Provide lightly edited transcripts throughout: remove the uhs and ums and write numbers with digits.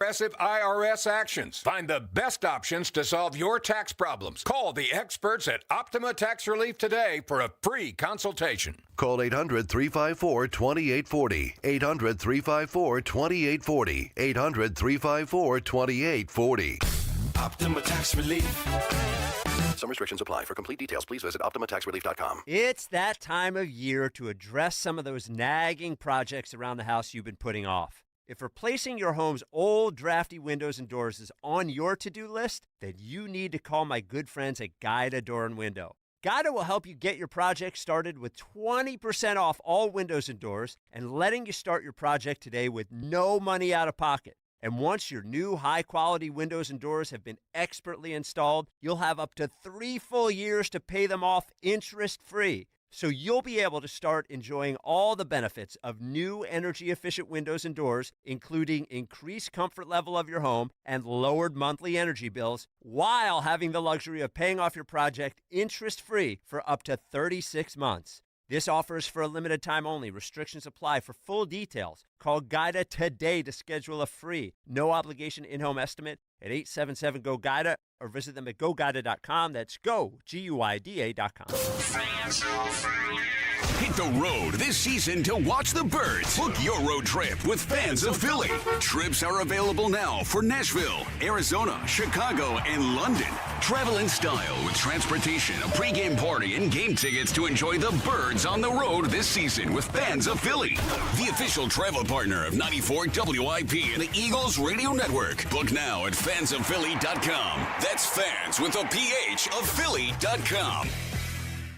aggressive IRS actions. Find the best options to solve your tax problems. Call the experts at Optima Tax Relief today for a free consultation. Call 800-354-2840. 800-354-2840. 800-354-2840. Optima Tax Relief. Some restrictions apply. For complete details, please visit OptimaTaxRelief.com. It's that time of year to address some of those nagging projects around the house you've been putting off. If replacing your home's old, drafty windows and doors is on your to-do list, then you need to call my good friends at Guida Door and Window. Guida will help you get your project started with 20% off all windows and doors and letting you start your project today with no money out of pocket. And once your new high-quality windows and doors have been expertly installed, you'll have up to 3 full years to pay them off interest-free. So you'll be able to start enjoying all the benefits of new energy-efficient windows and doors, including increased comfort level of your home and lowered monthly energy bills, while having the luxury of paying off your project interest-free for up to 36 months. This offer is for a limited time only. Restrictions apply. For full details, call Guida today to schedule a free, no-obligation in-home estimate at 877-GO-GUIDA or visit them at GoGuida.com. That's GoGuida.com. Hit the road this season to watch the Birds. Book your road trip with Fans of Philly. Trips are available now for Nashville, Arizona, Chicago, and London. Travel in style with transportation, a pregame party, and game tickets to enjoy the Birds on the road this season with Fans of Philly. The official travel partner of 94 WIP and the Eagles Radio Network. Book now at fansofphilly.com. That's fans with a PH of Philly.com.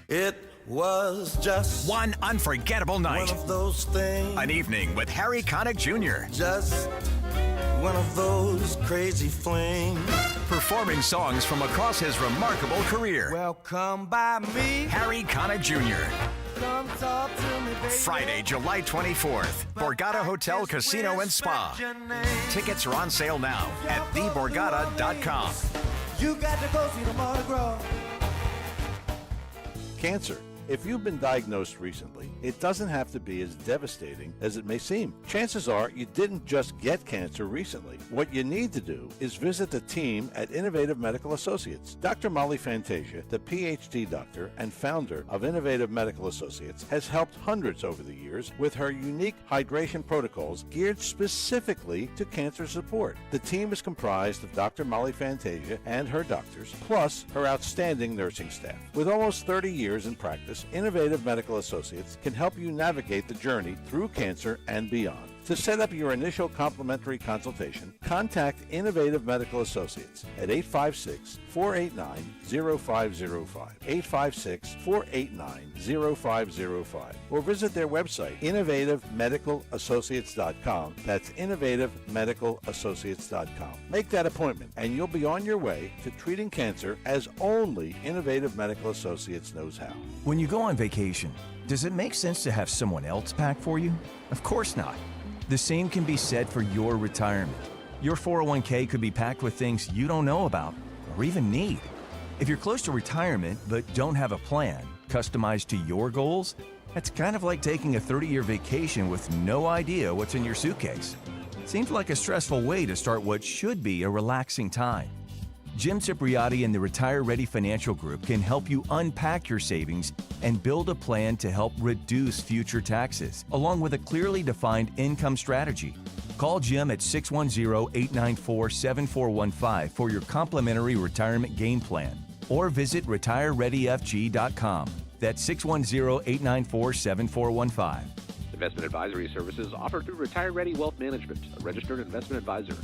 It was just one unforgettable night. One of those things. An evening with Harry Connick Jr. Just one of those crazy flings. Performing songs from across his remarkable career. Well, come by me, Harry Connick Jr. Come talk to me, baby. Friday, July 24th. Borgata Hotel, Casino, and Spa. Tickets are on sale now at theborgata.com. You got to go see the Mardi Gras. Cancer. If you've been diagnosed recently, it doesn't have to be as devastating as it may seem. Chances are you didn't just get cancer recently. What you need to do is visit the team at Innovative Medical Associates. Dr. Molly Fantasia, the PhD doctor and founder of Innovative Medical Associates, has helped hundreds over the years with her unique hydration protocols geared specifically to cancer support. The team is comprised of Dr. Molly Fantasia and her doctors, plus her outstanding nursing staff. With almost 30 years in practice, Innovative Medical Associates can help you navigate the journey through cancer and beyond. To set up your initial complimentary consultation, contact Innovative Medical Associates at 856-489-0505, 856-489-0505, or visit their website, innovativemedicalassociates.com. That's innovativemedicalassociates.com. Make that appointment, and you'll be on your way to treating cancer as only Innovative Medical Associates knows how. When you go on vacation, does it make sense to have someone else pack for you? Of course not. The same can be said for your retirement. Your 401k could be packed with things you don't know about or even need. If you're close to retirement but don't have a plan customized to your goals, that's kind of like taking a 30-year vacation with no idea what's in your suitcase. Seems like a stressful way to start what should be a relaxing time. Jim Cipriotti and the Retire Ready Financial Group can help you unpack your savings and build a plan to help reduce future taxes, along with a clearly defined income strategy. Call Jim at 610-894-7415 for your complimentary retirement game plan, or visit retirereadyfg.com. That's 610-894-7415. Investment advisory services offered through Retire Ready Wealth Management, a registered investment advisor.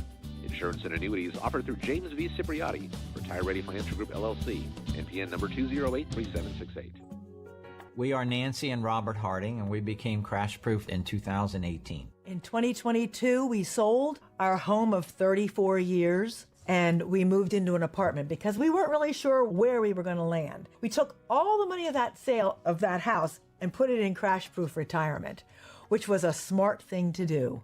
Insurance and annuities offered through James V. Cipriotti, Retire Ready Financial Group, LLC, NPN number 2083768. We are Nancy and Robert Harding, and we became crash-proofed in 2018. In 2022, we sold our home of 34 years, and we moved into an apartment because we weren't really sure where we were going to land. We took all the money of that sale of that house and put it in crash-proof retirement, which was a smart thing to do.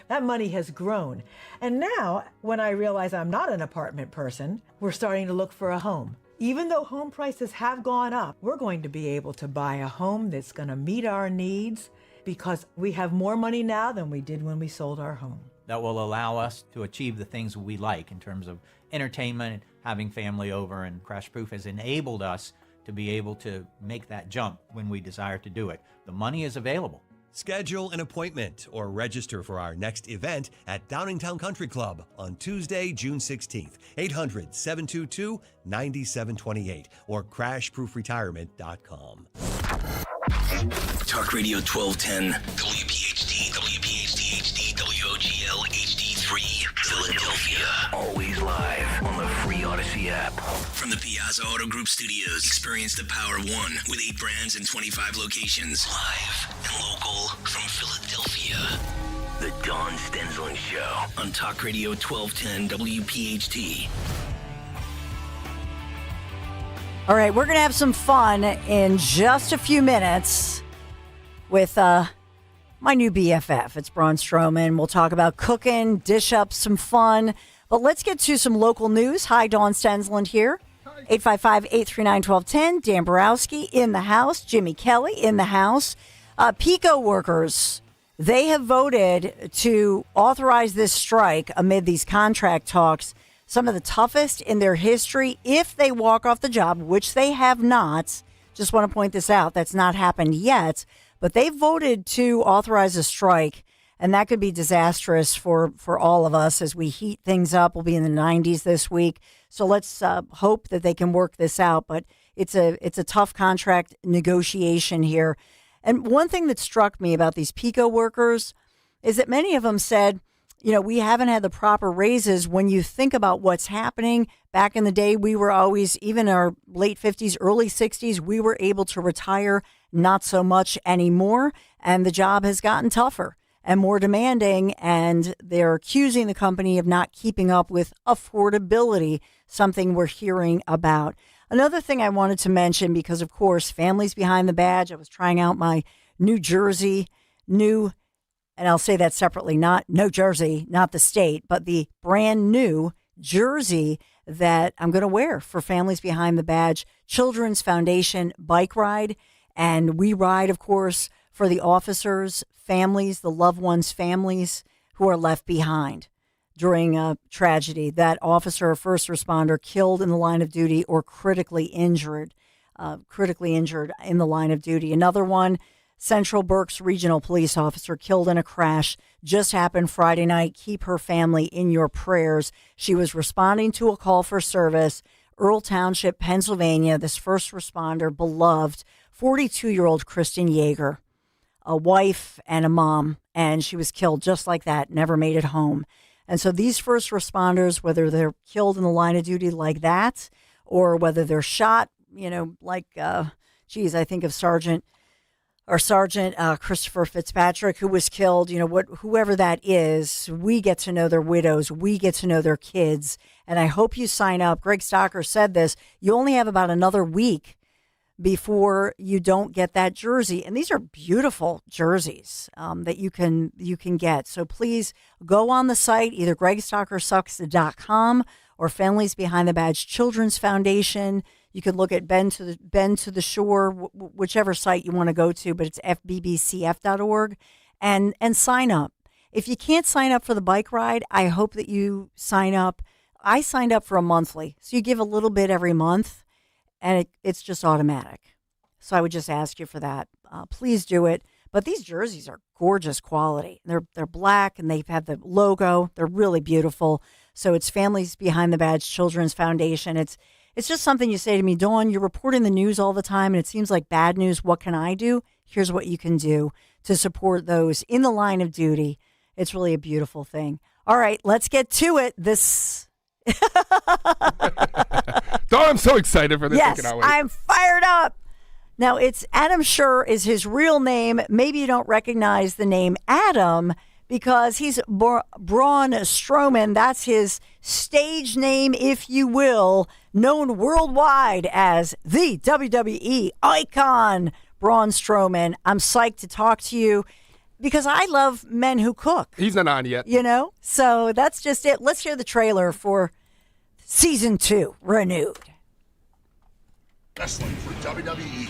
That money has grown. And now, when I realize I'm not an apartment person, we're starting to look for a home. Even though home prices have gone up, we're going to be able to buy a home that's going to meet our needs because we have more money now than we did when we sold our home. that will allow us to achieve the things we like in terms of entertainment, having family over, and Crash Proof has enabled us to be able to make that jump when we desire to do it. The money is available. Schedule an appointment or register for our next event at Downingtown Country Club on Tuesday, June 16th, 800-722-9728 or crashproofretirement.com. Talk Radio 1210, WPHT, WPHT HD, WOGL HD3, Philadelphia. Always live on the free Odyssey app. From the Piazza Auto Group Studios, experience the power of one with 8 brands and 25 locations. Live and local from Philadelphia. The Dawn Stensland Show on Talk Radio 1210 WPHT. All right, we're going to have some fun in just a few minutes with my new BFF. It's Braun Strowman. We'll talk about cooking, dish up some fun. But let's get to some local news. Hi, Dawn Stensland here. 855-839-1210. Dan Borowski in the house. Jimmy Kelly in the house. PICO workers, they have voted to authorize this strike amid these contract talks, some of the toughest in their history. If they walk off the job, which they have not, just want to point this out, that's not happened yet, but they voted to authorize a strike, and that could be disastrous for all of us as we heat things up. We'll be in the 90s this week, so let's hope that they can work this out, but it's a tough contract negotiation here. And one thing that struck me about these PICO workers is that many of them said, you know, we haven't had the proper raises. When you think about what's happening, back in the day, we were always, even our late 50s, early 60s, we were able to retire, not so much anymore. And the job has gotten tougher and more demanding. And they're accusing the company of not keeping up with affordability, something we're hearing about. Another thing I wanted to mention, because, of course, Families Behind the Badge, I was trying out my New Jersey, and I'll say that separately, not New Jersey, not the state, but the brand new jersey that I'm going to wear for Families Behind the Badge Children's Foundation bike ride. And we ride, of course, for the officers' families, the loved ones' families who are left behind during a tragedy. That officer or first responder killed in the line of duty or critically injured in the line of duty. Another one, Central Berks Regional Police officer killed in a crash, just happened Friday night. Keep her family in your prayers. She was responding to a call for service, Earl Township, Pennsylvania. This first responder, beloved 42-year-old Kristen Yeager, a wife and a mom, and she was killed just like that, never made it home. And so these first responders, whether they're killed in the line of duty like that, or whether they're shot, you know, like, I think of Sergeant Christopher Fitzpatrick, who was killed, you know, whoever that is, we get to know their widows, we get to know their kids. And I hope you sign up. Greg Stocker said this, you only have about another week before you don't get that jersey. And these are beautiful jerseys that you can get. So please go on the site, either gregstockersucks.com or Families Behind the Badge Children's Foundation. You can look at Bend to the Shore, whichever site you want to go to, but it's fbbcf.org, and sign up. If you can't sign up for the bike ride, I hope that you sign up. I signed up for a monthly, so you give a little bit every month, and it's just automatic. So I would just ask you for that. Please do it. But these jerseys are gorgeous quality. They're black, and they have the logo. They're really beautiful. So it's Families Behind the Badge Children's Foundation. It's just something you say to me, Dawn, you're reporting the news all the time, and it seems like bad news. What can I do? Here's what you can do to support those in the line of duty. It's really a beautiful thing. All right, let's get to it. Dawn, I'm so excited for this. Yes, I'm fired up. Now, it's Adam Scher is his real name. Maybe you don't recognize the name Adam because he's Braun Strowman. That's his stage name, if you will, known worldwide as the WWE icon, Braun Strowman. I'm psyched to talk to you because I love men who cook. He's not on yet. You know? So that's just it. Let's hear the trailer for Season 2, Renewed. Wrestling for WWE.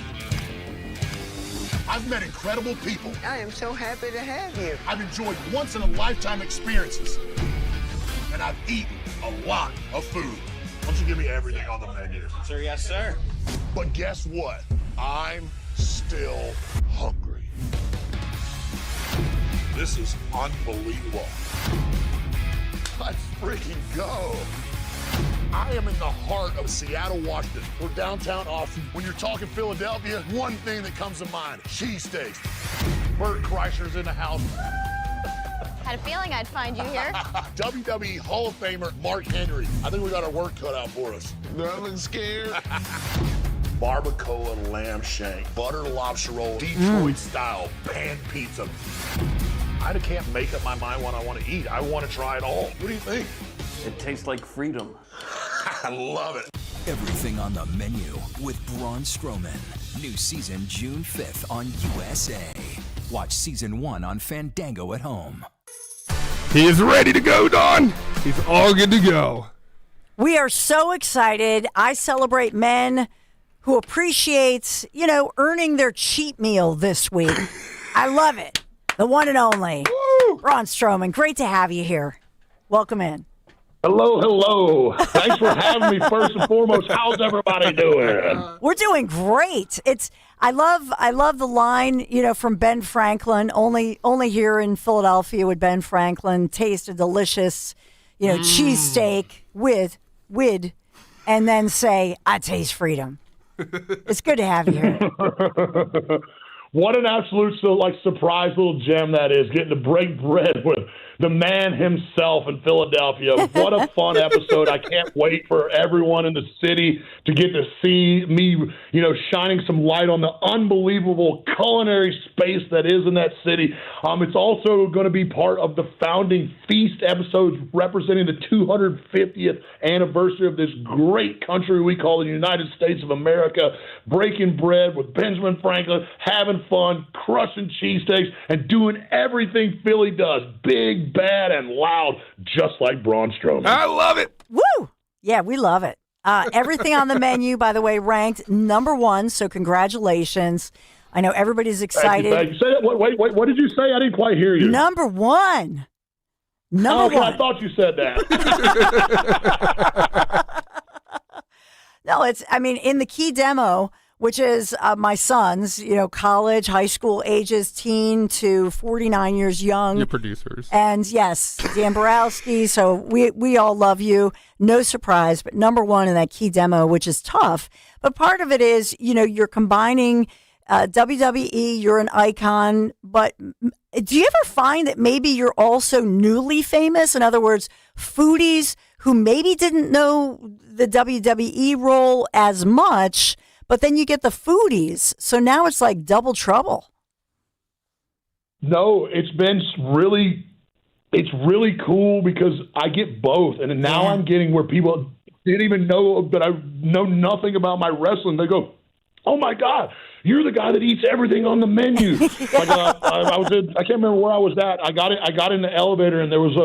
I've met incredible people. I am so happy to have you. I've enjoyed once-in-a-lifetime experiences. And I've eaten a lot of food. Why don't you give me everything on the menu? Sir, yes, sir. But guess what? I'm still hungry. This is unbelievable. Let's freaking go. I am in the heart of Seattle, Washington. We're downtown Austin. When you're talking Philadelphia, one thing that comes to mind, cheesesteaks. Bert Kreischer's in the house. Had a feeling I'd find you here. WWE Hall of Famer Mark Henry. I think we got our work cut out for us. Nothing scared. Barbacoa lamb shank, butter lobster roll, Detroit style pan pizza. I can't make up my mind what I want to eat. I want to try it all. What do you think? It tastes like freedom. I love it. Everything on the menu with Braun Strowman. New season June 5th on USA. Watch season 1 on Fandango at home. He is ready to go, Don. He's all good to go. We are so excited. I celebrate men who appreciate, earning their cheat meal this week. I love it. The one and only Braun Strowman. Great to have you here. Welcome in. Hello. Thanks for having me first and foremost. How's everybody doing? We're doing great. I love the line, from Ben Franklin. Only here in Philadelphia would Ben Franklin taste a delicious, cheesesteak with, and then say, I taste freedom. It's good to have you here. What an absolute surprise little gem that is, getting to break bread with the man himself in Philadelphia. What a fun episode. I can't wait for everyone in the city to get to see me, shining some light on the unbelievable culinary space that is in that city. It's also going to be part of the founding feast episodes representing the 250th anniversary of this great country we call the United States of America, breaking bread with Benjamin Franklin, having fun, crushing cheesesteaks, and doing everything Philly does, big, bad, and loud, just like Braun Strowman. I love it. Woo! Yeah, we love it. Everything on the menu, by the way, ranked number 1, so congratulations. I know everybody's excited. Thank you. Say that. Wait, what did you say? I didn't quite hear you. Number 1. Number 1. I thought you said that. No, in the key demo, which is my son's, college, high school ages, teen to 49 years young. Your producers. And yes, Dan Borowski. So we all love you. No surprise, but number 1 in that key demo, which is tough. But part of it is, you're combining WWE, you're an icon, but do you ever find that maybe you're also newly famous? In other words, foodies who maybe didn't know the WWE role as much, but then you get the foodies. So now it's like double trouble. No, it's really cool because I get both. And now I'm getting where people didn't even know that I know nothing about my wrestling. They go, oh my God, you're the guy that eats everything on the menu. I can't remember where I was at. I got in the elevator and there was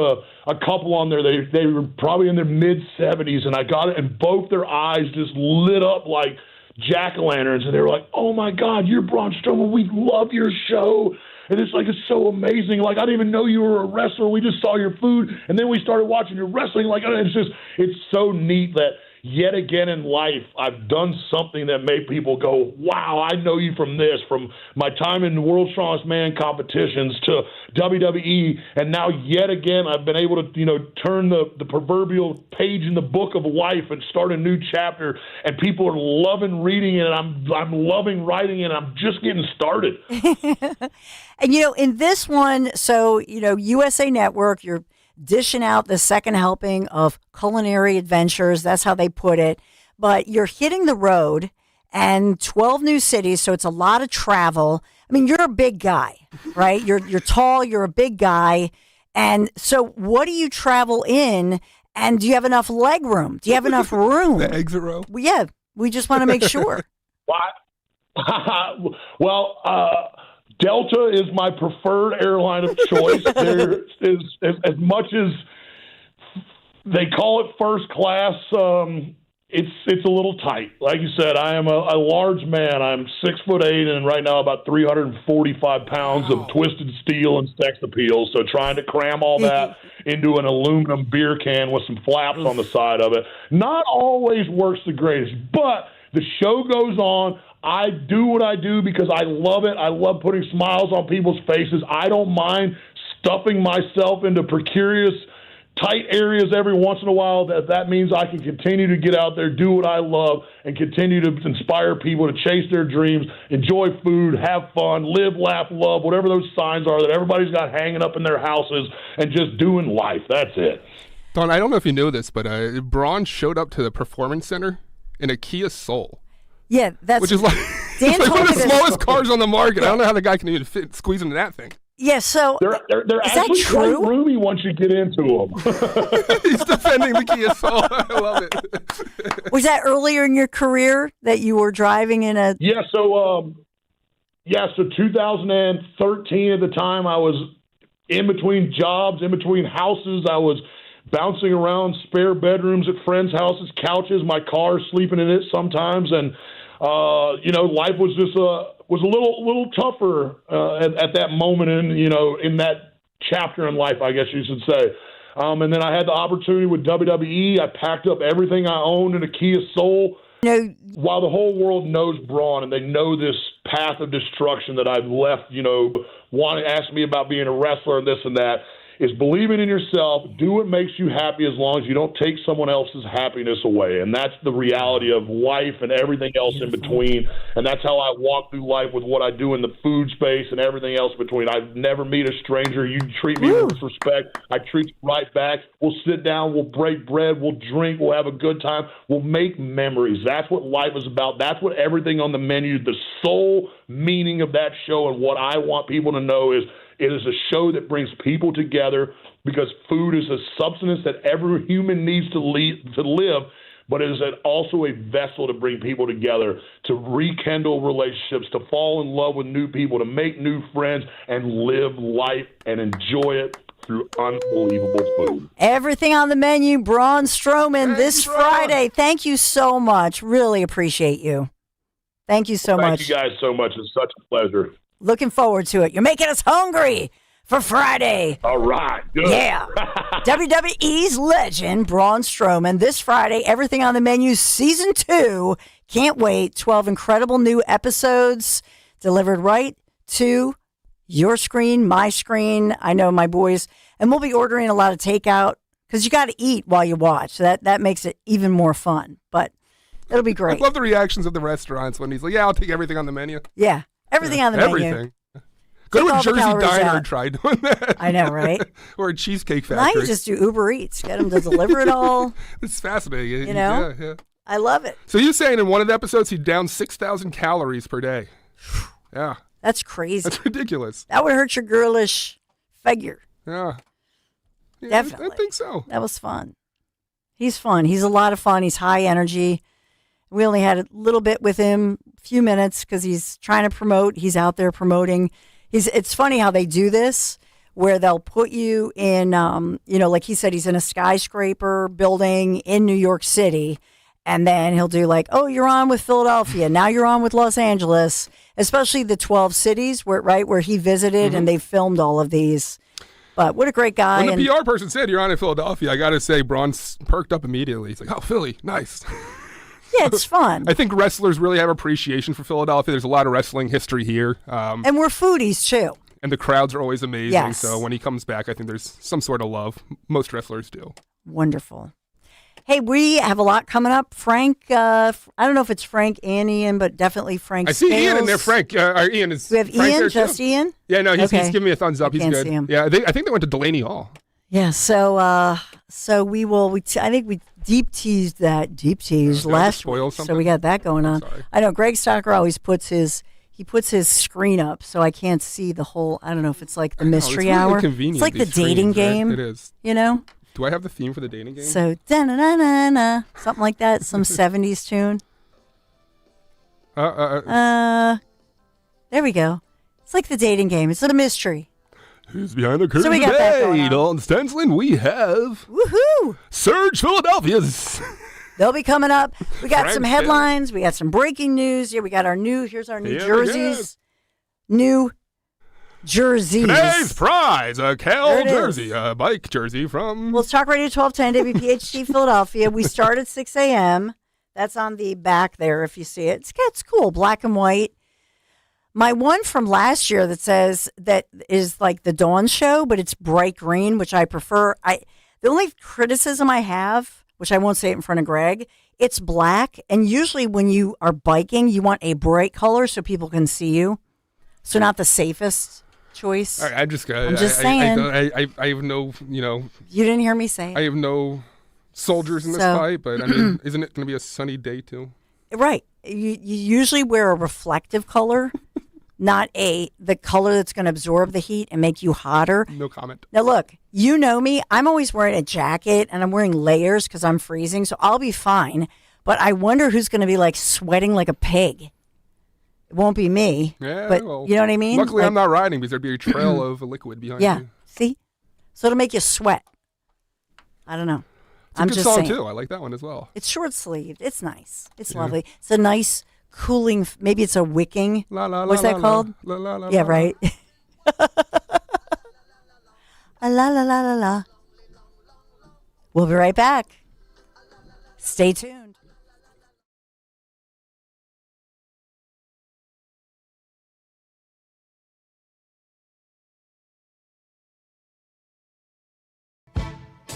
a couple on there. They were probably in their mid-70s, and I got it, and both their eyes just lit up like jack-o'-lanterns, and they were like, oh my God, you're Braun Strowman. We love your show. And it's so amazing. Like, I didn't even know you were a wrestler. We just saw your food, and then we started watching your wrestling. It's so neat that yet again in life, I've done something that made people go, wow, I know you from this, from my time in the World's Strongest Man competitions to WWE. And now yet again, I've been able to, turn the proverbial page in the book of life and start a new chapter. And people are loving reading it. And I'm loving writing it. And I'm just getting started. And, in this one, so, USA Network, you're dishing out the second helping of culinary adventures. That's how they put it. But you're hitting the road and 12 new cities, so it's a lot of travel. I mean, you're a big guy, right? You're tall, you're a big guy. And so what do you travel in, and do you have enough leg room? Do you have enough room? The exit row? Well, yeah, we just want to make sure. Delta is my preferred airline of choice. There is as much as they call it first class. it's a little tight. Like you said, I am a large man. I'm 6'8", and right now about 345 pounds of twisted steel and sex appeal. So trying to cram all that into an aluminum beer can with some flaps on the side of it, not always works the greatest. But the show goes on. I do what I do because I love it. I love putting smiles on people's faces. I don't mind stuffing myself into precarious, tight areas every once in a while. That means I can continue to get out there, do what I love, and continue to inspire people to chase their dreams, enjoy food, have fun, live, laugh, love, whatever those signs are that everybody's got hanging up in their houses, and just doing life. That's it. Don, I don't know if you knew this, but Braun showed up to the Performance Center in a Kia Soul. Yeah, that's... Which is like, Dan it's like one of the told me smallest cars on the market. I don't know how the guy can even squeeze into that thing. Yeah, so they're is actually that true? quite roomy once you get into them. He's defending the Kia Soul. I love it. Was that earlier in your career that you were driving in a... Yeah, so 2013 at the time, I was in between jobs, in between houses. I was bouncing around spare bedrooms at friends' houses, couches, my car, sleeping in it sometimes, and life was just was a little tougher at that moment in that chapter in life, I guess you should say. And then I had the opportunity with WWE. I packed up everything I owned in a Kia Soul. While the whole world knows Braun and they know this path of destruction that I've left, wanting to ask me about being a wrestler and this and that, is believing in yourself, do what makes you happy as long as you don't take someone else's happiness away. And that's the reality of life and everything else in between. And that's how I walk through life with what I do in the food space and everything else between. I never meet a stranger. You treat me with respect, I treat you right back. We'll sit down, we'll break bread, we'll drink, we'll have a good time, we'll make memories. That's what life is about. That's what everything on the menu, the sole meaning of that show and what I want people to know is, it is a show that brings people together because food is a substance that every human needs to live, but it is also a vessel to bring people together, to rekindle relationships, to fall in love with new people, to make new friends, and live life and enjoy it through unbelievable food. Everything on the menu, Braun Strowman, this Friday. Thank you so much. Really appreciate you. Thank you so much. Thank you guys so much. It's such a pleasure. Looking forward to it. You're making us hungry for Friday. All right. Good. Yeah. WWE's legend, Braun Strowman, this Friday, Everything on the Menu, Season 2. Can't wait. 12 incredible new episodes delivered right to your screen, my screen. I know my boys. And we'll be ordering a lot of takeout because you got to eat while you watch. That makes it even more fun. But it'll be great. I love the reactions of the restaurants when he's like, yeah, I'll take everything on the menu. Yeah. Everything on the menu. Everything. Go to a Jersey diner and try doing that. I know, right? Or a Cheesecake Factory. Now you just do Uber Eats. Get them to deliver it all. It's fascinating. You know? Yeah. I love it. So you're saying in one of the episodes he downed 6,000 calories per day. Yeah. That's crazy. That's ridiculous. That would hurt your girlish figure. Yeah. Definitely. I think so. That was fun. He's fun. He's a lot of fun. He's high energy. We only had a little bit with him, a few minutes, because he's trying to promote. He's out there promoting. It's funny how they do this, where they'll put you in, like he said, he's in a skyscraper building in New York City, and then he'll do like, oh, you're on with Philadelphia. Now you're on with Los Angeles, especially the 12 cities where he visited, and they filmed all of these. But what a great guy. When the PR person said you're on in Philadelphia, I got to say, Braun's perked up immediately. He's like, oh, Philly, nice. Yeah, it's fun. I think wrestlers really have appreciation for Philadelphia. There's a lot of wrestling history here. And we're foodies, too. And the crowds are always amazing. Yes. So when he comes back, I think there's some sort of love. Most wrestlers do. Wonderful. Hey, we have a lot coming up. Frank, I don't know if it's Frank and Ian, but definitely Frank I see Scales. Ian in there. Frank, Ian is. We have Frank Ian, there just too? Ian? Yeah, no, he's giving me a thumbs up. He's can't good. see him. Yeah, I think they went to Delaney Hall. Yeah, so we will. I think we deep teased last week, so we got that going on. I know Greg Stocker always puts his screen up, so I can't see the whole. I don't know if it's like the mystery it's really hour. inconvenient, It's like the these dating screens, right? game. It is. You know. Do I have the theme for the dating game? So da-na-na-na-na, something like that, some 70s tune. There we go. It's like the dating game. It's a mystery. Who's behind the curtain So we got that today? going On stenciling, we have Woohoo! Surge Philadelphia's They'll be coming up. We got Frank some headlines. We got some breaking news. Yeah, we got here's our New jerseys. New jerseys. Today's prize, a There Cal it jersey, is. a bike jersey from... Well, it's Talk Radio 1210 WPHT Philadelphia. We start at 6 a.m. That's on the back there if you see it. It's cool, black and white. My one from last year that is like the Dawn show, but it's bright green, which I prefer. The only criticism I have, which I won't say it in front of Greg, it's black. And usually when you are biking, you want a bright color so people can see you. So not the safest choice. I'm just saying. I have no, You didn't hear me say it. I have no soldiers in this fight, but I mean, isn't it going to be a sunny day too? Right. You usually wear a reflective color, not the color that's going to absorb the heat and make you hotter. No comment. Now look, you know me. I'm always wearing a jacket and I'm wearing layers because I'm freezing, so I'll be fine. But I wonder who's going to be like sweating like a pig. It won't be me. Yeah, but well, you know what I mean? Luckily, I'm not riding because there'd be a trail of liquid behind you. See? So it'll make you sweat. I don't know. It's a good song, too. I like that one as well. It's short-sleeved. It's nice. It's lovely. It's a nice, cooling, maybe it's a wicking. What's that called? Yeah, right. La la la la la. We'll be right back. Stay tuned.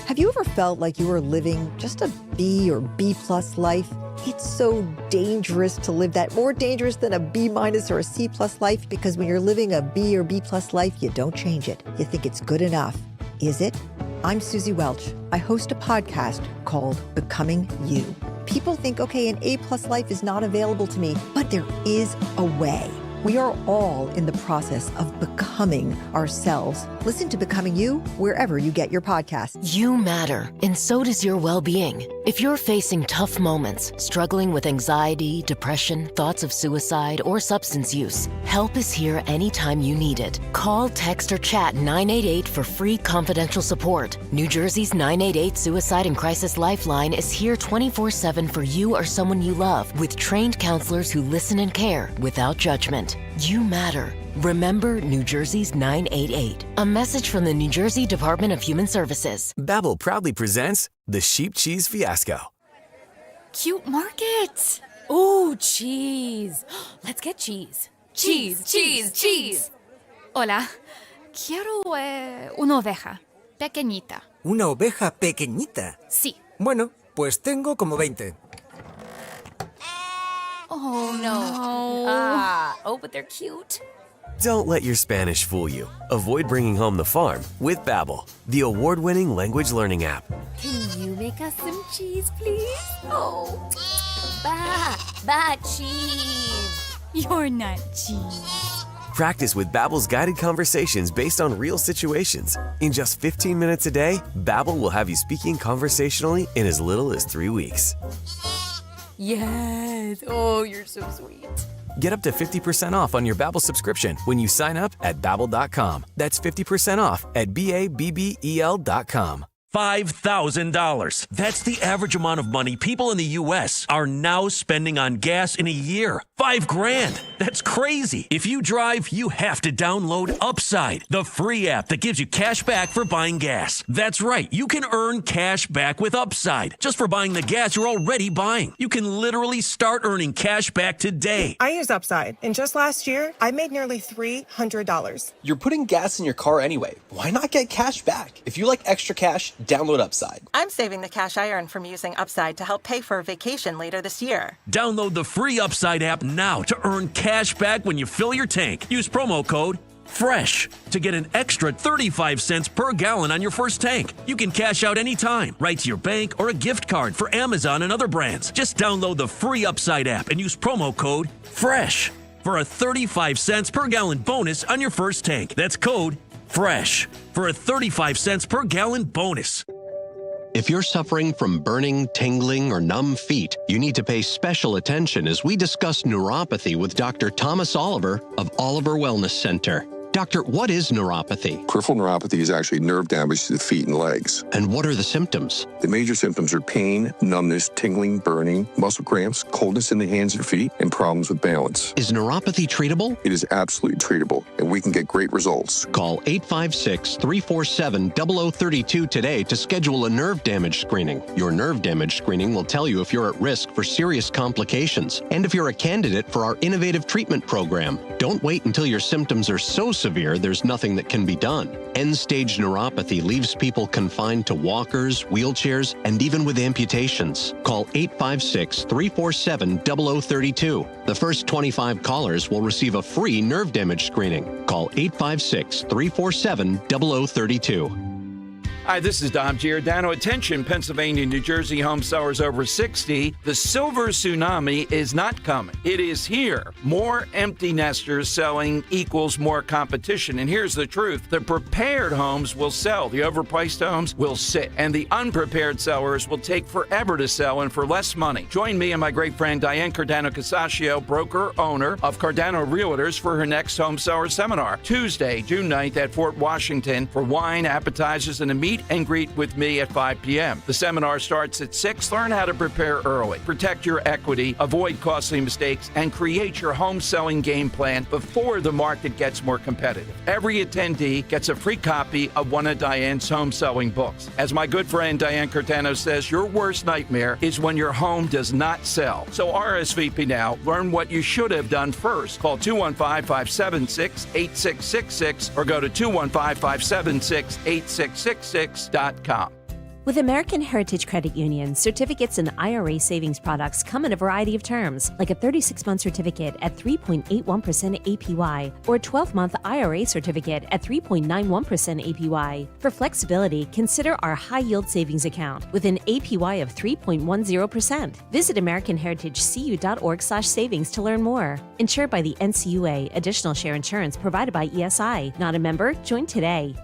Have you ever felt like you were living just a B or B plus life? It's so dangerous to live that, more dangerous than a B minus or a C plus life, because when you're living a B or B plus life, you don't change it. You think it's good enough. Is it? I'm Susie Welch. I host a podcast called Becoming You. People think, okay, an A plus life is not available to me, but there is a way. We are all in the process of becoming ourselves. Listen to Becoming You wherever you get your podcasts. You matter, and so does your well-being. If you're facing tough moments, struggling with anxiety, depression, thoughts of suicide, or substance use, help is here anytime you need it. Call, text, or chat 988 for free confidential support. New Jersey's 988 Suicide and Crisis Lifeline is here 24/7 for you or someone you love, with trained counselors who listen and care without judgment. You matter. Remember New Jersey's 988. A message from the New Jersey Department of Human Services. Babbel proudly presents the Sheep Cheese Fiasco. Cute market. Ooh, cheese. Let's get cheese. Cheese, cheese, cheese. Hola. Quiero una oveja. Pequeñita. ¿Una oveja pequeñita? Sí. Bueno, pues tengo como 20. Oh, no. But they're cute. Don't let your Spanish fool you. Avoid bringing home the farm with Babbel, the award-winning language learning app. Can you make us some cheese, please? Oh, cheese. You're not cheese. Practice with Babbel's guided conversations based on real situations. In just 15 minutes a day, Babbel will have you speaking conversationally in as little as 3 weeks. Yes. Oh, you're so sweet. Get up to 50% off on your Babbel subscription when you sign up at Babbel.com. That's 50% off at BABBEL.com. $5,000. That's the average amount of money people in the U.S. are now spending on gas in a year. $5,000. That's crazy. If you drive, you have to download Upside, the free app that gives you cash back for buying gas. That's right. You can earn cash back with Upside just for buying the gas you're already buying. You can literally start earning cash back today. I use Upside, and just last year, I made nearly $300. You're putting gas in your car anyway. Why not get cash back? If you like extra cash, download Upside. I'm saving the cash I earn from using Upside to help pay for a vacation later this year. Download the free Upside app now to earn cash back when you fill your tank. Use promo code FRESH to get an extra 35 cents per gallon on your first tank. You can cash out anytime, right to your bank or a gift card for Amazon and other brands. Just download the free Upside app and use promo code FRESH for a 35 cents per gallon bonus on your first tank. That's code FRESH for a 35 cents per gallon bonus. If you're suffering from burning, tingling, or numb feet, you need to pay special attention as we discuss neuropathy with Dr. Thomas Oliver of Oliver Wellness Center. Doctor, what is neuropathy? Peripheral neuropathy is actually nerve damage to the feet and legs. And what are the symptoms? The major symptoms are pain, numbness, tingling, burning, muscle cramps, coldness in the hands and feet, and problems with balance. Is neuropathy treatable? It is absolutely treatable, and we can get great results. Call 856-347-0032 today to schedule a nerve damage screening. Your nerve damage screening will tell you if you're at risk for serious complications and if you're a candidate for our innovative treatment program. Don't wait until your symptoms are so severe there's nothing that can be done. End-stage neuropathy leaves people confined to walkers, wheelchairs, and even with amputations. Call 856-347-0032. The first 25 callers will receive a free nerve damage screening. Call 856-347-0032. Hi, this is Dom Giordano. Attention, Pennsylvania, New Jersey home sellers over 60. The silver tsunami is not coming. It is here. More empty nesters selling equals more competition. And here's the truth. The prepared homes will sell. The overpriced homes will sit. And the unprepared sellers will take forever to sell and for less money. Join me and my great friend Diane Cardano-Casaccio, broker, owner of Cardano Realtors, for her next home seller seminar. Tuesday, June 9th at Fort Washington for wine, appetizers, and a meet and greet with me at 5 p.m. The seminar starts at 6. Learn how to prepare early, protect your equity, avoid costly mistakes, and create your home selling game plan before the market gets more competitive. Every attendee gets a free copy of one of Diane's home selling books. As my good friend Diane Cardano says, your worst nightmare is when your home does not sell. So RSVP now. Learn what you should have done first. Call 215-576-8666 or go to 215-576-8666. With American Heritage Credit Union, certificates and IRA savings products come in a variety of terms, like a 36-month certificate at 3.81% APY or a 12-month IRA certificate at 3.91% APY. For flexibility, consider our high-yield savings account with an APY of 3.10%. Visit AmericanHeritageCU.org/savings to learn more. Insured by the NCUA, additional share insurance provided by ESI. Not a member? Join today.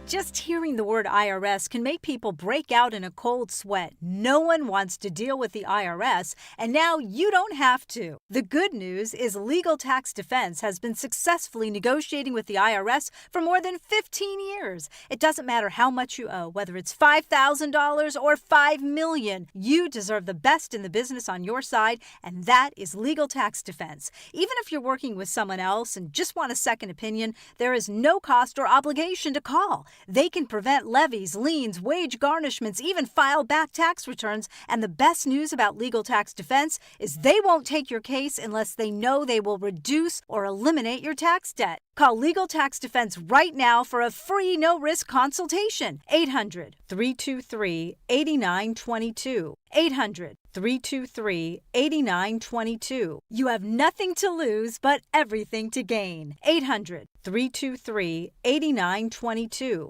Just hearing the word IRS can make people break out in a cold sweat. No one wants to deal with the IRS, and now you don't have to. The good news is Legal Tax Defense has been successfully negotiating with the IRS for more than 15 years. It doesn't matter how much you owe, whether it's $5,000 or $5 million. You deserve the best in the business on your side, and that is Legal Tax Defense. Even if you're working with someone else and just want a second opinion, there is no cost or obligation to call. They can prevent levies, liens, wage garnishments, even file back tax returns. And the best news about Legal Tax Defense is they won't take your case unless they know they will reduce or eliminate your tax debt. Call Legal Tax Defense right now for a free no-risk consultation. 800-323-8922. 800-323-8922. You have nothing to lose but everything to gain. 800-323-8922.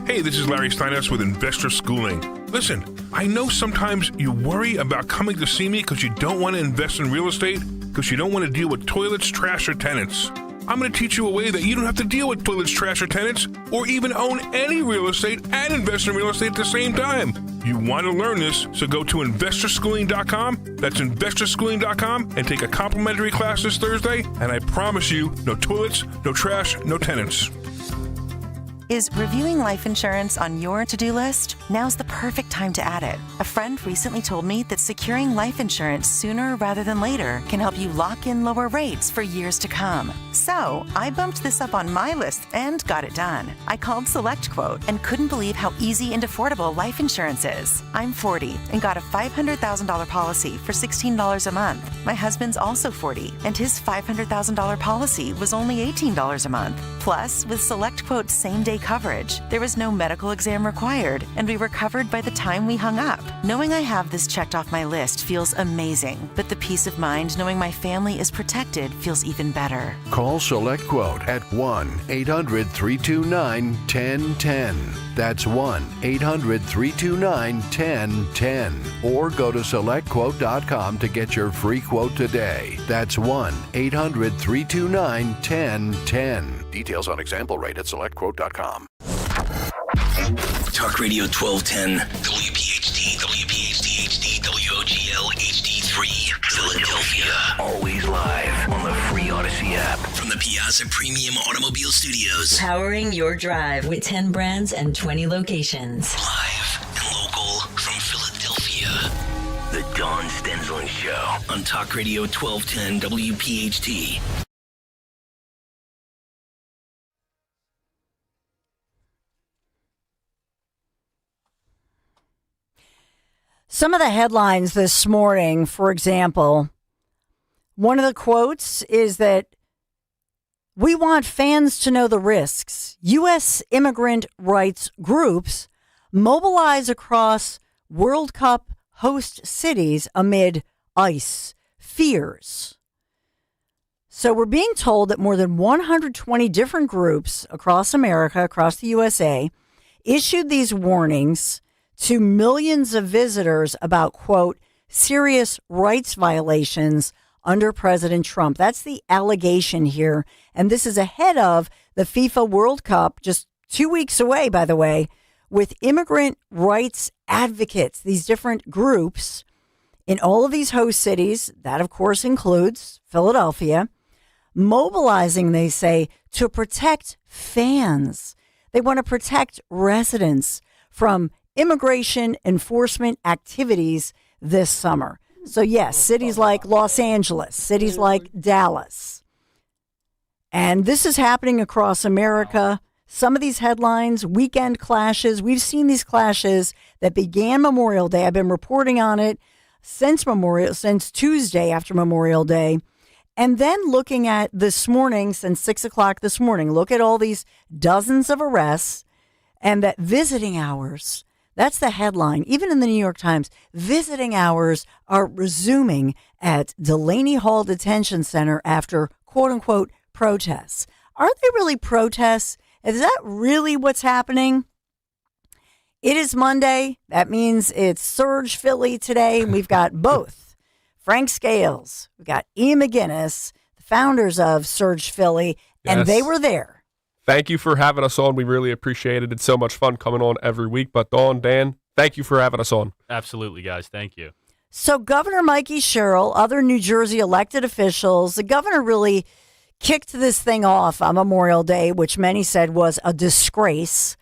Hey, this is Larry Steinhaus with Investor Schooling. Listen, I know sometimes you worry about coming to see me because you don't want to invest in real estate, because you don't want to deal with toilets, trash, or tenants. I'm going to teach you a way that you don't have to deal with toilets, trash, or tenants, or even own any real estate and invest in real estate at the same time. You want to learn this, so go to investorschooling.com. That's investorschooling.com and take a complimentary class this Thursday, and I promise you, no toilets, no trash, no tenants. Is reviewing life insurance on your to-do list? Now's the perfect time to add it. A friend recently told me that securing life insurance sooner rather than later can help you lock in lower rates for years to come. So I bumped this up on my list and got it done. I called SelectQuote and couldn't believe how easy and affordable life insurance is. I'm 40 and got a $500,000 policy for $16 a month. My husband's also 40 and his $500,000 policy was only $18 a month. Plus, with SelectQuote's same-day coverage, there was no medical exam required, and we were covered by the time we hung up. Knowing I have this checked off my list feels amazing, but the peace of mind knowing my family is protected feels even better. Call SelectQuote at 1-800-329-1010. That's 1-800-329-1010. Or go to SelectQuote.com to get your free quote today. That's 1-800-329-1010. Details on example rate at SelectQuote.com. Talk Radio 1210, WPHT, WPHT HD, WOGL HD3, Philadelphia. Always live on the free Odyssey WPHT app. From the Piazza Premium Automobile Studios. Powering your drive with 10 brands and 20 locations. Live and local from Philadelphia. The Dawn Stensland Show on Talk Radio 1210 WPHT. Some of the headlines this morning, for example, one of the quotes is that we want fans to know the risks. U.S. immigrant rights groups mobilize across World Cup host cities amid ICE fears. So we're being told that more than 120 different groups across America, across the USA, issued these warnings to millions of visitors about, quote, serious rights violations under President Trump. That's the allegation here. And this is ahead of the FIFA World Cup, just 2 weeks away, by the way, with immigrant rights advocates, these different groups in all of these host cities. That, of course, includes Philadelphia, mobilizing, they say, to protect fans. They want to protect residents from immigration enforcement activities this summer. So yes, cities like Los Angeles, cities like Dallas. And this is happening across America. Some of these headlines, weekend clashes. We've seen these clashes that began Memorial Day. I've been reporting on it since Tuesday after Memorial Day. And then looking at this morning, since 6 o'clock this morning, look at all these dozens of arrests and that visiting hours. That's the headline. Even in the New York Times, visiting hours are resuming at Delaney Hall Detention Center after, quote unquote, protests. Are they really protests? Is that really what's happening? It is Monday. That means it's Surge Philly today. And we've got both Frank Scales. We've got Ian McGinnis, the founders of Surge Philly, and they were there. Thank you for having us on. We really appreciate it. It's so much fun coming on every week. But Dawn, Dan, thank you for having us on. Absolutely, guys. Thank you. So Governor Mikey Sherrill, other New Jersey elected officials, the governor really kicked this thing off on Memorial Day, which many said was a disgrace,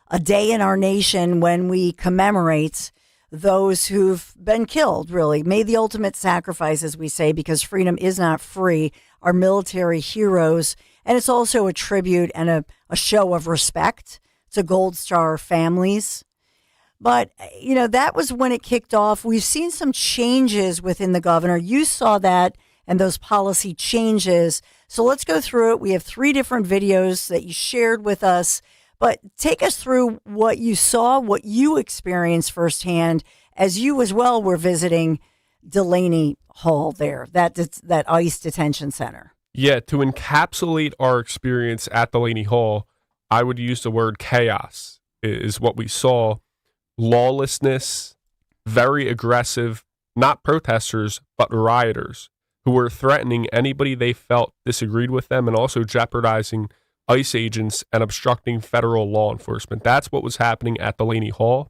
a day in our nation when we commemorate those who've been killed, really, made the ultimate sacrifice, as we say, because freedom is not free, our military heroes. And it's also a tribute and a show of respect to Gold Star families. But, you know, that was when it kicked off. We've seen some changes within the governor. You saw that and those policy changes. So let's go through it. We have 3 different videos that you shared with us. But take us through what you saw, what you experienced firsthand, as you as well were visiting Delaney Hall there, that ICE detention center. Yeah, to encapsulate our experience at Delaney Hall, I would use the word chaos is what we saw. Lawlessness, very aggressive, not protesters, but rioters who were threatening anybody they felt disagreed with them and also jeopardizing ICE agents and obstructing federal law enforcement. That's what was happening at Delaney Hall.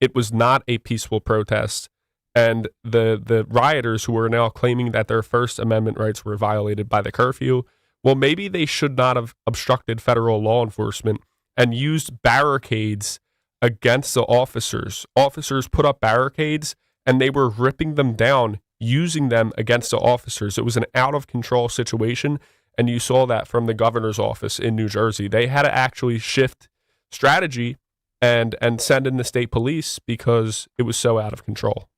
It was not a peaceful protest. And the rioters who are now claiming that their First Amendment rights were violated by the curfew, well, maybe they should not have obstructed federal law enforcement and used barricades against the officers. Officers put up barricades and they were ripping them down, using them against the officers. It was an out-of-control situation, and you saw that from the governor's office in New Jersey. They had to actually shift strategy and send in the state police because it was so out of control.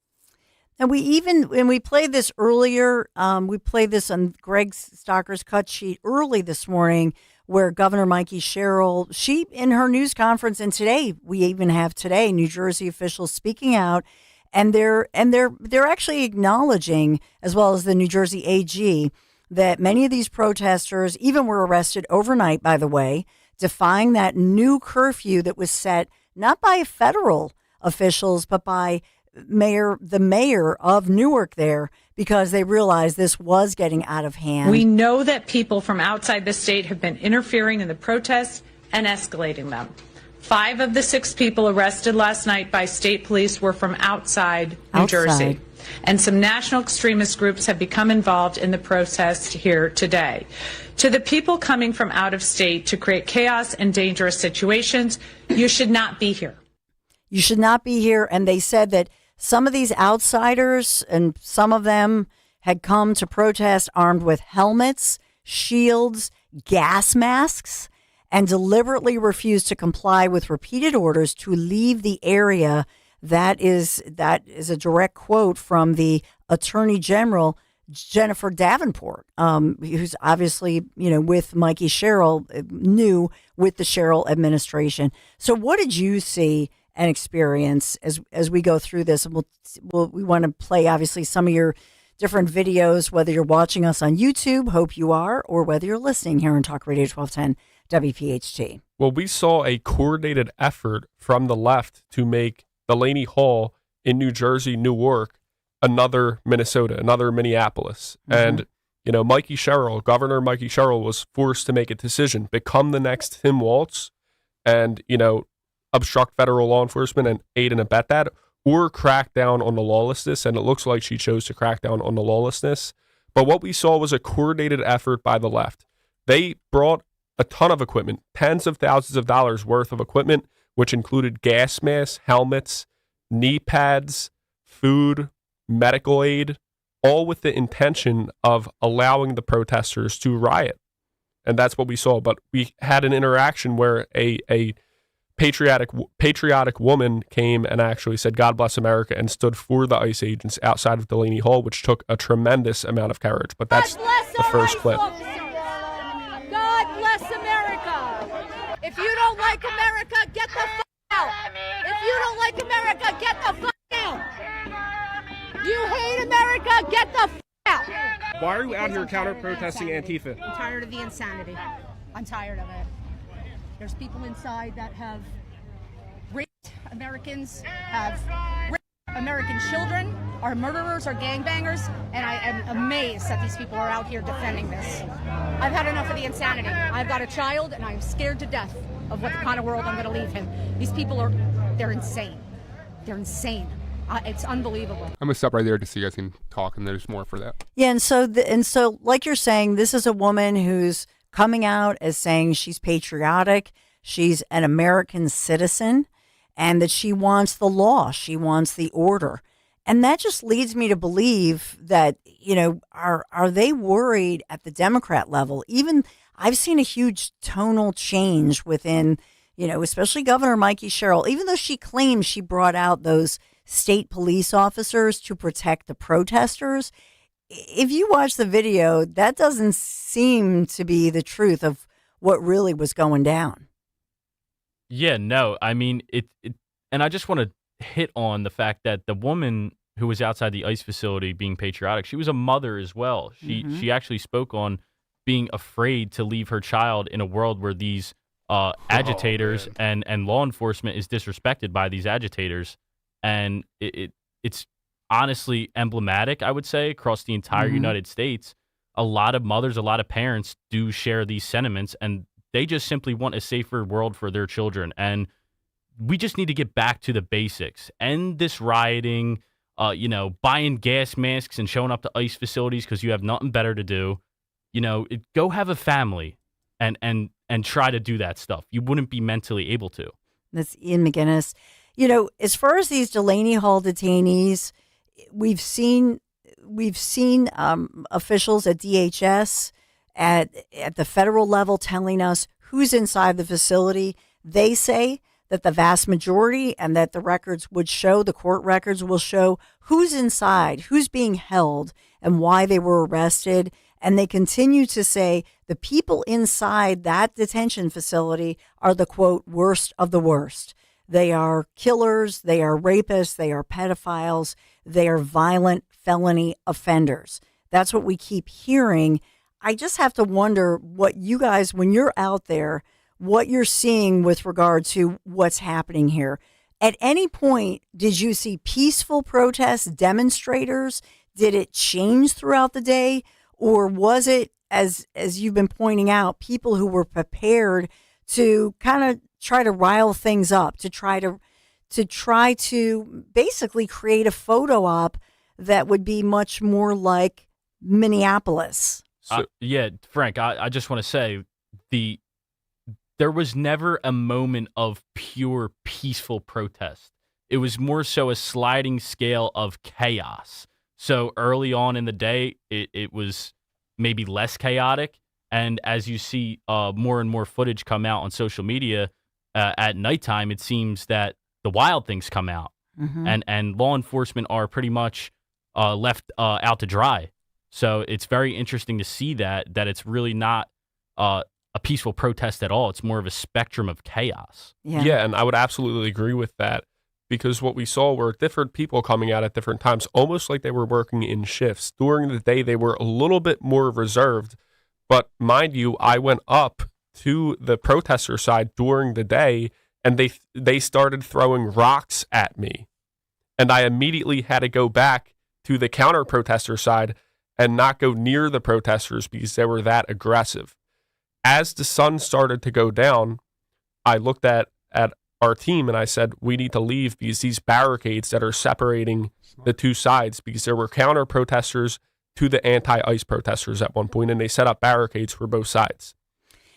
And we played this earlier, we played this on Greg Stocker's cut sheet early this morning, where Governor Mikey Sherrill, she in her news conference, and today we even have New Jersey officials speaking out, and they're actually acknowledging, as well as the New Jersey AG, that many of these protesters even were arrested overnight, by the way, defying that new curfew that was set not by federal officials, but by the mayor of Newark there, because they realized this was getting out of hand. We know that people from outside the state have been interfering in the protests and escalating them. 5 of the 6 people arrested last night by state police were from outside New Jersey. And some national extremist groups have become involved in the protest here today. To the people coming from out of state to create chaos and dangerous situations, you should not be here. You should not be here. And they said that some of these outsiders, and some of them had come to protest armed with helmets, shields, gas masks, and deliberately refused to comply with repeated orders to leave the area. That is a direct quote from the Attorney General, Jennifer Davenport, who's obviously, with Mikey Sherrill, new with the Sherrill administration. So what did you see and experience as we go through this? And we want to play, obviously, some of your different videos, whether you're watching us on YouTube, hope you are, or whether you're listening here on Talk Radio 1210 WPHT. Well, we saw a coordinated effort from the left to make Delaney Hall in New Jersey, Newark, another Minnesota, another Minneapolis. And, Mikey Sherrill, Governor Mikey Sherrill, was forced to make a decision, become the next Tim Walz and, obstruct federal law enforcement and aid and abet that, or crack down on the lawlessness. And it looks like she chose to crack down on the lawlessness. But what we saw was a coordinated effort by the left. They brought a ton of equipment, tens of thousands of dollars worth of equipment, which included gas masks, helmets, knee pads, food, medical aid, all with the intention of allowing the protesters to riot. And that's what we saw. But we had an interaction where a patriotic woman came and actually said, "God bless America," and stood for the ICE agents outside of Delaney Hall, which took a tremendous amount of courage. But that's the first clip. God bless America. If you don't like America, get the f*** out. If you don't like America, get the f*** out. You hate America, get the f*** out. Why are you out here counter-protesting Antifa? I'm tired of the insanity. I'm tired of it. There's people inside that have raped Americans, have raped American children, are murderers, are gangbangers, and I am amazed that these people are out here defending this. I've had enough of the insanity. I've got a child, and I'm scared to death of what the kind of world I'm going to leave him. These people they're insane. They're insane. It's unbelievable. I'm going to stop right there to see you guys can talk, and there's more for that. Yeah, and so like you're saying, this is a woman who's coming out as saying she's patriotic, she's an American citizen, and that she wants the law, she wants the order. And that just leads me to believe that, are they worried at the Democrat level? Even I've seen a huge tonal change within, especially Governor Mikey Sherrill, even though she claims she brought out those state police officers to protect the protesters. If you watch the video, that doesn't seem to be the truth of what really was going down. Yeah, no, I mean, and I just want to hit on the fact that the woman who was outside the ICE facility being patriotic, she was a mother as well. She actually spoke on being afraid to leave her child in a world where these agitators and law enforcement is disrespected by these agitators. And it's honestly emblematic, I would say, across the entire United States. A lot of mothers, a lot of parents do share these sentiments, and they just simply want a safer world for their children. And we just need to get back to the basics. End this rioting, buying gas masks and showing up to ICE facilities because you have nothing better to do. Go have a family and try to do that stuff. You wouldn't be mentally able to. That's Ian McGinnis. As far as these Delaney Hall detainees, we've seen officials at DHS at the federal level telling us who's inside the facility. They say that the vast majority, and that the records would show, the court records will show who's inside, who's being held, and why they were arrested. And they continue to say the people inside that detention facility are the, quote, worst of the worst. They are killers, they are rapists, they are pedophiles, they are violent felony offenders. That's what we keep hearing. I just have to wonder what you guys, when you're out there, what you're seeing with regard to what's happening here. At any point, did you see peaceful protests, demonstrators? Did it change throughout the day? Or was it, as you've been pointing out, people who were prepared to kind of try to rile things up, to try to basically create a photo op that would be much more like Minneapolis. Yeah, Frank, I just want to say there was never a moment of pure peaceful protest. It was more so a sliding scale of chaos. So early on in the day, it was maybe less chaotic. And as you see more and more footage come out on social media at nighttime, it seems that the wild things come out. Mm-hmm. And law enforcement are pretty much left out to dry. So it's very interesting to see that it's really not a peaceful protest at all. It's more of a spectrum of chaos. Yeah, and I would absolutely agree with that, because what we saw were different people coming out at different times, almost like they were working in shifts. During the day, they were a little bit more reserved. But mind you, I went up to the protester side during the day, and they started throwing rocks at me. And I immediately had to go back to the counter-protester side and not go near the protesters because they were that aggressive. As the sun started to go down, I looked at our team and I said, we need to leave because these barricades that are separating the two sides, because there were counter-protesters to the anti-ICE protesters at one point, and they set up barricades for both sides.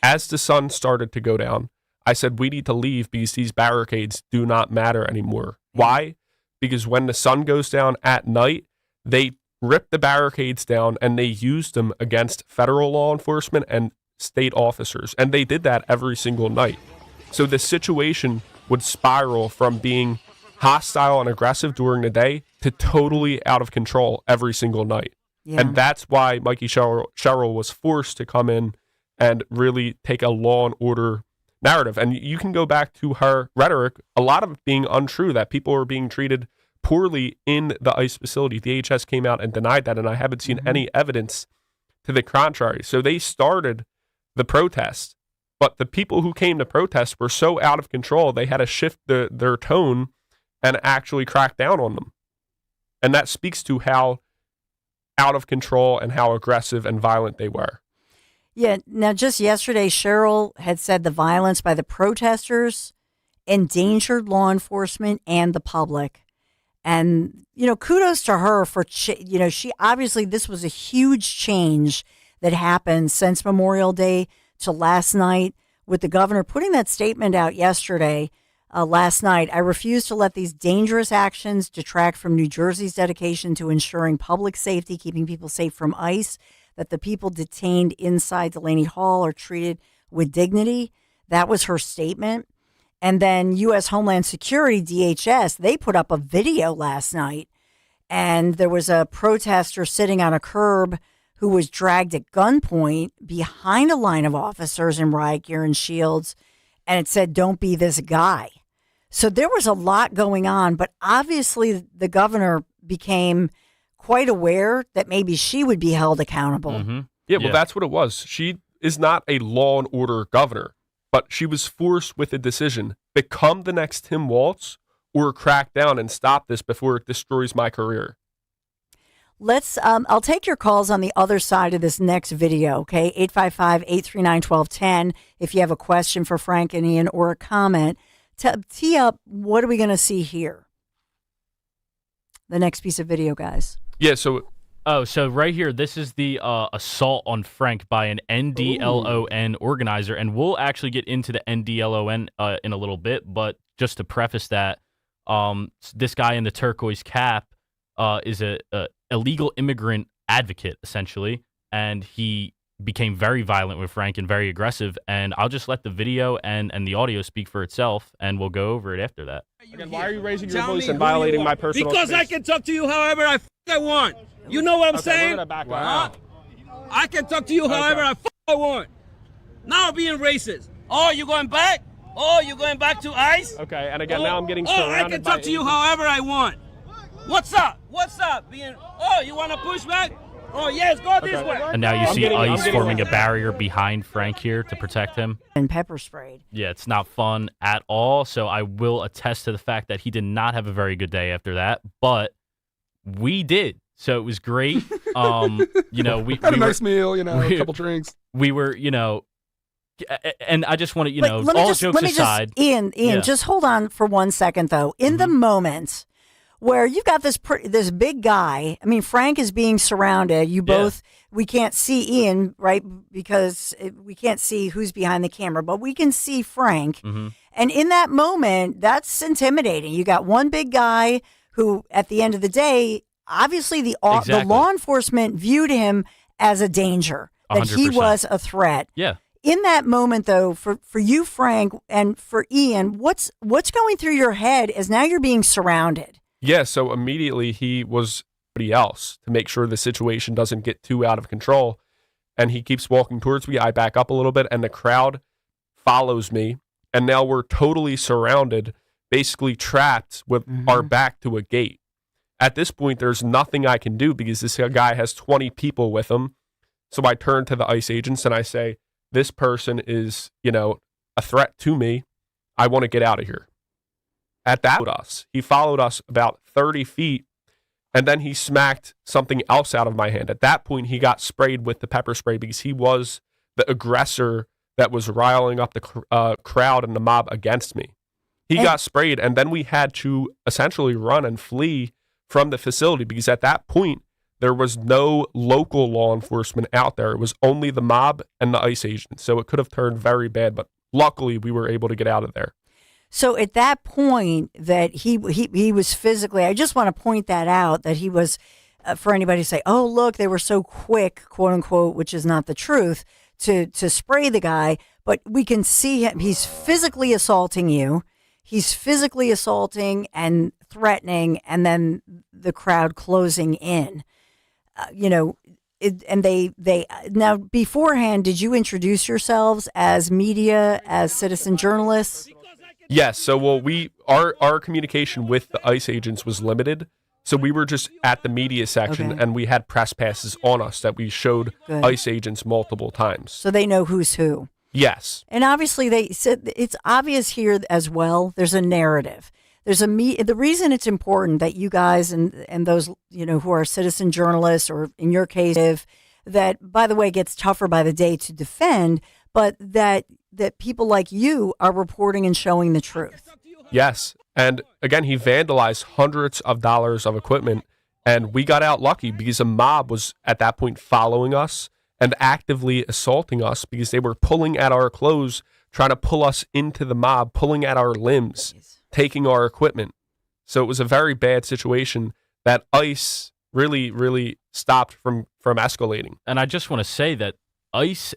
As the sun started to go down, I said, we need to leave because these barricades do not matter anymore. Why? Because when the sun goes down at night, they rip the barricades down and they use them against federal law enforcement and state officers. And they did that every single night. So the situation would spiral from being hostile and aggressive during the day to totally out of control every single night. Yeah. And that's why Mikey Sherrill was forced to come in and really take a law and order narrative. And you can go back to her rhetoric, a lot of it being untrue, that people were being treated poorly in the ICE facility. DHS came out and denied that, and I haven't seen any evidence to the contrary. So they started the protest, but the people who came to protest were so out of control, they had to shift their tone and actually crack down on them. And that speaks to how out of control and how aggressive and violent they were. Yeah. Now, just yesterday, Cheryl had said the violence by the protesters endangered law enforcement and the public. And, kudos to her for, she obviously, this was a huge change that happened since Memorial Day to last night, with the governor putting that statement out yesterday, last night. I refuse to let these dangerous actions detract from New Jersey's dedication to ensuring public safety, keeping people safe from ICE, that the people detained inside Delaney Hall are treated with dignity. That was her statement. And then U.S. Homeland Security, DHS, they put up a video last night, and there was a protester sitting on a curb who was dragged at gunpoint behind a line of officers in riot gear and shields, and it said, "Don't be this guy." So there was a lot going on, but obviously the governor became quite aware that maybe she would be held accountable. Mm-hmm. Yeah, well, that's what it was. She is not a law and order governor, but she was forced with a decision: become the next Tim Walz or crack down and stop this before it destroys my career. Let's, I'll take your calls on the other side of this next video, okay? 855-839-1210. If you have a question for Frank and Ian or a comment, tee up, what are we going to see here? The next piece of video, guys. Yeah, so right here, this is the assault on Frank by an NDLON organizer, and we'll actually get into the NDLON in a little bit, but just to preface that, this guy in the turquoise cap is a illegal immigrant advocate, essentially, and he became very violent with Frank and very aggressive, and I'll just let the video and the audio speak for itself, and we'll go over it after that. Again, why are you raising your voice and violating my personal Because space? I can talk to you however I want. You know what I'm saying? Wow. I can talk to you however I want. Now being racist. Oh, you going back? Oh, you going back to ICE? Okay, and again, now I'm getting surrounded I can talk to you however I want. What's up? What's up? You want to push back? Oh, yes, go this way. And now you see ICE forming a barrier behind Frank here to protect him. And pepper sprayed. Yeah, it's not fun at all. So I will attest to the fact that he did not have a very good day after that, but we did. So it was great. We had a nice meal, a couple drinks. We were, And I just want to, jokes aside. Ian, Yeah. just hold on for 1 second, though. In the moment where you've got this big guy, I mean, Frank is being surrounded. You both, we can't see Ian, right, because we can't see who's behind the camera, but we can see Frank. Mm-hmm. And in that moment, that's intimidating. You got one big guy who, at the end of the day, obviously the law enforcement viewed him as a danger, that 100%. he was a threat. Yeah. In that moment, though, for you, Frank, and for Ian, what's going through your head as now you're being surrounded? Yeah, so immediately he was somebody else to make sure the situation doesn't get too out of control. And he keeps walking towards me. I back up a little bit, and the crowd follows me. And now we're totally surrounded, basically trapped with our back to a gate. At this point, there's nothing I can do because this guy has 20 people with him. So I turn to the ICE agents and I say, this person is, a threat to me. I want to get out of here. At that, he followed us about 30 feet, and then he smacked something else out of my hand. At that point, he got sprayed with the pepper spray because he was the aggressor that was riling up the crowd and the mob against me. He got sprayed, and then we had to essentially run and flee from the facility because at that point, there was no local law enforcement out there. It was only the mob and the ICE agents. So it could have turned very bad, but luckily we were able to get out of there. So at that point that he was physically, I just want to point that out, that he was, for anybody to say, oh, look, they were so quick, quote unquote, which is not the truth, to spray the guy. But we can see him. He's physically assaulting you. He's physically assaulting and threatening, and then the crowd closing in. And they now beforehand, did you introduce yourselves as media, as citizen journalists? Yes. So, our communication with the ICE agents was limited. So we were just at the media section, and we had press passes on us that we showed ICE agents multiple times. So they know who's who. Yes. And obviously they said it's obvious here as well. There's a narrative. The reason it's important that you guys and those, who are citizen journalists, or in your case, that, by the way, gets tougher by the day to defend, but that people like you are reporting and showing the truth. Yes. And again, he vandalized hundreds of dollars of equipment, and we got out lucky because a mob was at that point following us and actively assaulting us because they were pulling at our clothes, trying to pull us into the mob, pulling at our limbs, taking our equipment. So it was a very bad situation that ICE really, really stopped from escalating. And I just want to say that ICE,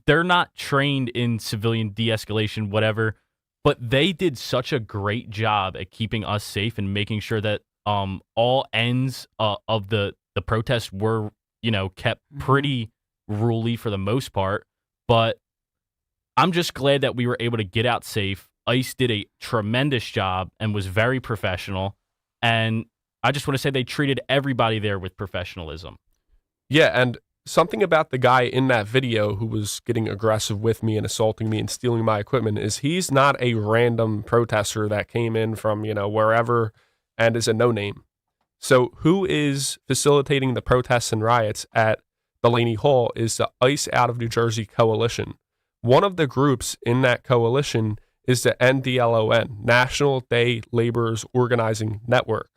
they're not trained in civilian de-escalation, whatever, but they did such a great job at keeping us safe and making sure that all ends of the protests were, kept pretty ruly for the most part. But I'm just glad that we were able to get out safe. ICE did a tremendous job and was very professional. And I just want to say they treated everybody there with professionalism. Yeah, and something about the guy in that video who was getting aggressive with me and assaulting me and stealing my equipment is he's not a random protester that came in from, wherever and is a no-name. So who is facilitating the protests and riots at Delaney Hall is the ICE Out of New Jersey Coalition. One of the groups in that coalition is the NDLON, National Day Laborers Organizing Network.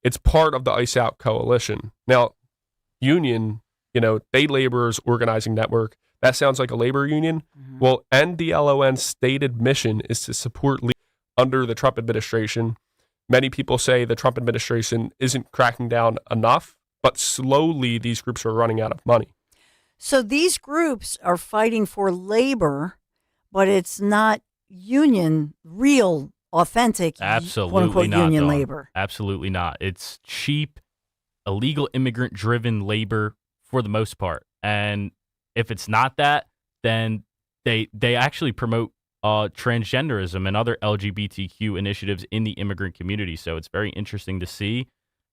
It's part of the ICE Out Coalition. Now, union, Day Laborers Organizing Network, that sounds like a labor union. Well, NDLON's stated mission is to support under the Trump administration. Many people say the Trump administration isn't cracking down enough, but slowly these groups are running out of money. So these groups are fighting for labor, but it's not union, real, authentic, quote-unquote, not, union Dawn. labor. Absolutely not. It's cheap, illegal immigrant-driven labor for the most part. And if it's not that, then they actually promote transgenderism and other LGBTQ initiatives in the immigrant community. So it's very interesting to see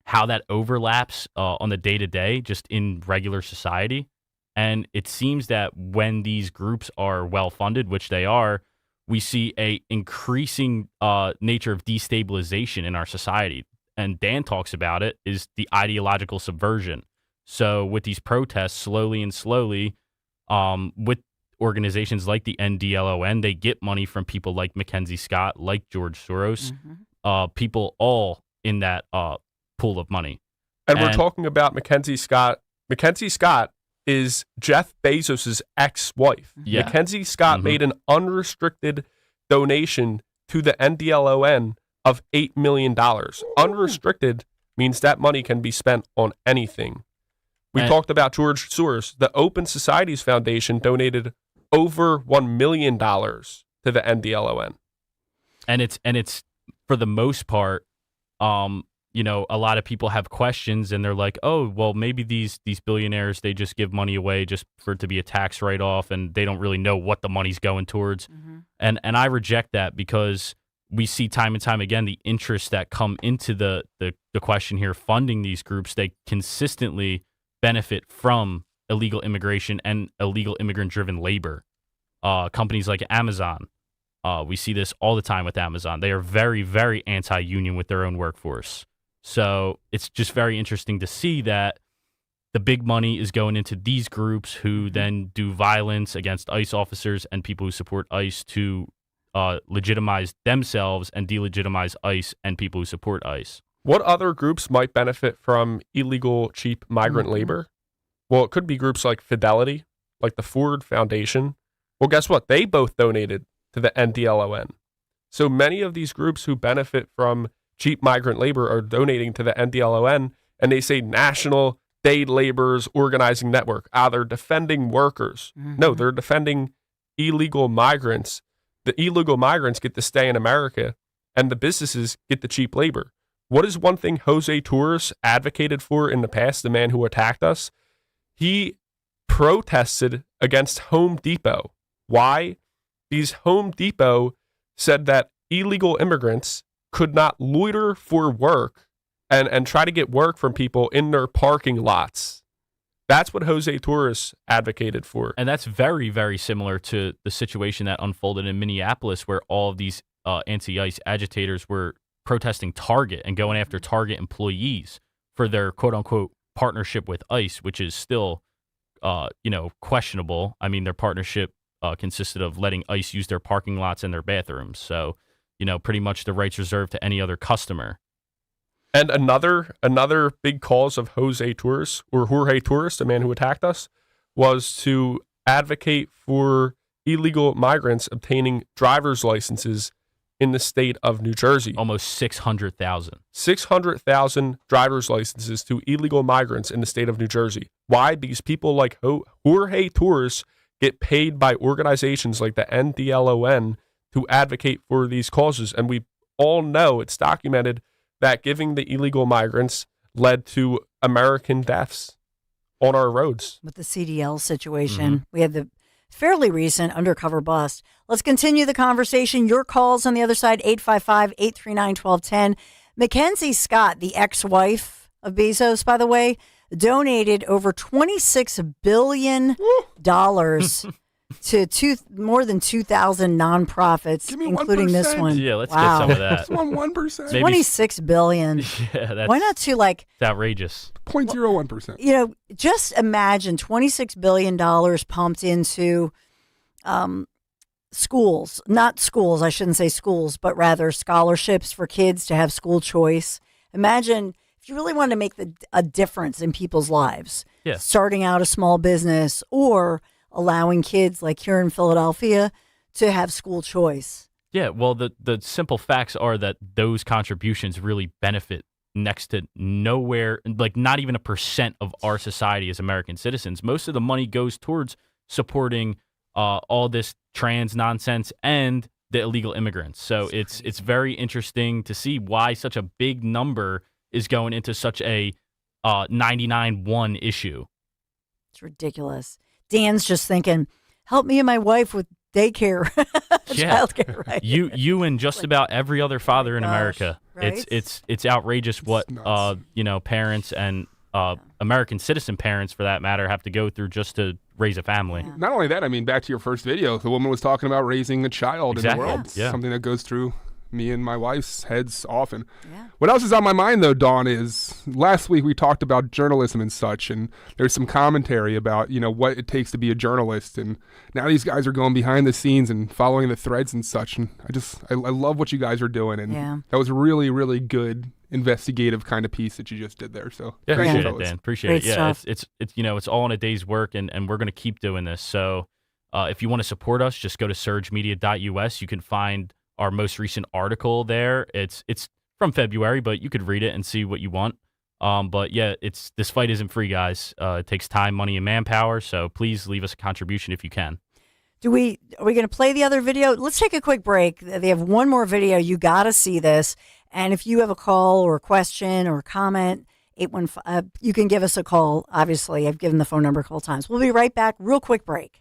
how that overlaps on the day-to-day just in regular society. And it seems that when these groups are well-funded, which they are, we see a increasing nature of destabilization in our society. And Dan talks about it, is the ideological subversion. So with these protests, slowly, with organizations like the NDLON, they get money from people like Mackenzie Scott, like George Soros, people all in that pool of money. And we're talking about Mackenzie Scott. Mackenzie Scott is Jeff Bezos' ex-wife. Yeah. Mackenzie Scott made an unrestricted donation to the NDLON of $8 million. Unrestricted means that money can be spent on anything. We talked about George Soros. The Open Societies Foundation donated over $1 million to the NDLON. And it's for the most part, you know, a lot of people have questions and they're like, oh, well, maybe these billionaires, they just give money away just for it to be a tax write-off and they don't really know what the money's going towards. And I reject that because we see time and time again the interests that come into the question here, funding these groups. They consistently benefit from illegal immigration and illegal immigrant-driven labor. Companies like Amazon, we see this all the time with Amazon. They are very, very anti-union with their own workforce. So it's just very interesting to see that the big money is going into these groups who then do violence against ICE officers and people who support ICE to legitimize themselves and delegitimize ICE and people who support ICE. What other groups might benefit from illegal, cheap migrant labor? Well, it could be groups like Fidelity, like the Ford Foundation. Well, guess what? They both donated to the NDLON. So many of these groups who benefit from cheap migrant labor are donating to the NDLON, and they say National Day Laborers Organizing Network. They're defending workers. No, they're defending illegal migrants. The illegal migrants get to stay in America, and the businesses get the cheap labor. What is one thing Jose Torres advocated for in the past, the man who attacked us? He protested against Home Depot. Why? Because Home Depot said that illegal immigrants could not loiter for work and try to get work from people in their parking lots. That's what Jose Torres advocated for. And that's very, very similar to the situation that unfolded in Minneapolis where all of these anti-ICE agitators were protesting Target and going after Target employees for their quote-unquote partnership with ICE, which is still, questionable. I mean, their partnership consisted of letting ICE use their parking lots and their bathrooms. So, pretty much the rights reserved to any other customer. And another big cause of Jose Torres, the man who attacked us, was to advocate for illegal migrants obtaining driver's licenses in the state of New Jersey. Almost 600,000. 600,000 driver's licenses to illegal migrants in the state of New Jersey. Why? Because people like Jorge Torres get paid by organizations like the NDLON to advocate for these causes. And we all know, it's documented, that giving the illegal migrants led to American deaths on our roads. With the CDL situation, we had the fairly recent undercover bust. Let's continue the conversation. Your calls on the other side, 855-839-1210. Mackenzie Scott, the ex-wife of Bezos, by the way, donated over $26 billion to more than 2,000 nonprofits, including this one. Yeah, let's get some of that. Just 1%. $26 billion. Yeah, that's, why not to it's outrageous. 0.01%. Just imagine $26 billion pumped into schools, not schools, I shouldn't say schools, but rather scholarships for kids to have school choice. Imagine if you really wanted to make a difference in people's lives, starting out a small business or allowing kids like here in Philadelphia to have school choice. Yeah, well, the simple facts are that those contributions really benefit next to nowhere, like not even 1% of our society as American citizens. Most of the money goes towards supporting all this trans nonsense and the illegal immigrants. So it's very interesting to see why such a big number is going into such a 99-1 issue. It's ridiculous. Dan's just thinking, help me and my wife with daycare, childcare. Right? You and just about every other father in America. Right? It's outrageous what parents and American citizen parents, for that matter, have to go through just to raise a family. Yeah. Not only that, I mean, back to your first video, the woman was talking about raising a child in the world. Yeah. Something that goes through me and my wife's heads often. Yeah. What else is on my mind, though, Dawn, is last week we talked about journalism and such, and there's some commentary about, what it takes to be a journalist. And now these guys are going behind the scenes and following the threads and such. And I love what you guys are doing. And that was a really, really good investigative kind of piece that you just did there. So appreciate it, Dan. Appreciate it. Yeah, it's it's all in a day's work, and we're going to keep doing this. So if you want to support us, just go to surgemedia.us. You can find our most recent article there. It's from February, but you could read it and see what you want. But yeah, this fight isn't free, guys. It takes time, money, and manpower. So please leave us a contribution if you can. Are we going to play the other video? Let's take a quick break. They have one more video. You got to see this. And if you have a call or a question or a comment, 815, you can give us a call. Obviously, I've given the phone number a couple times. We'll be right back. Real quick break.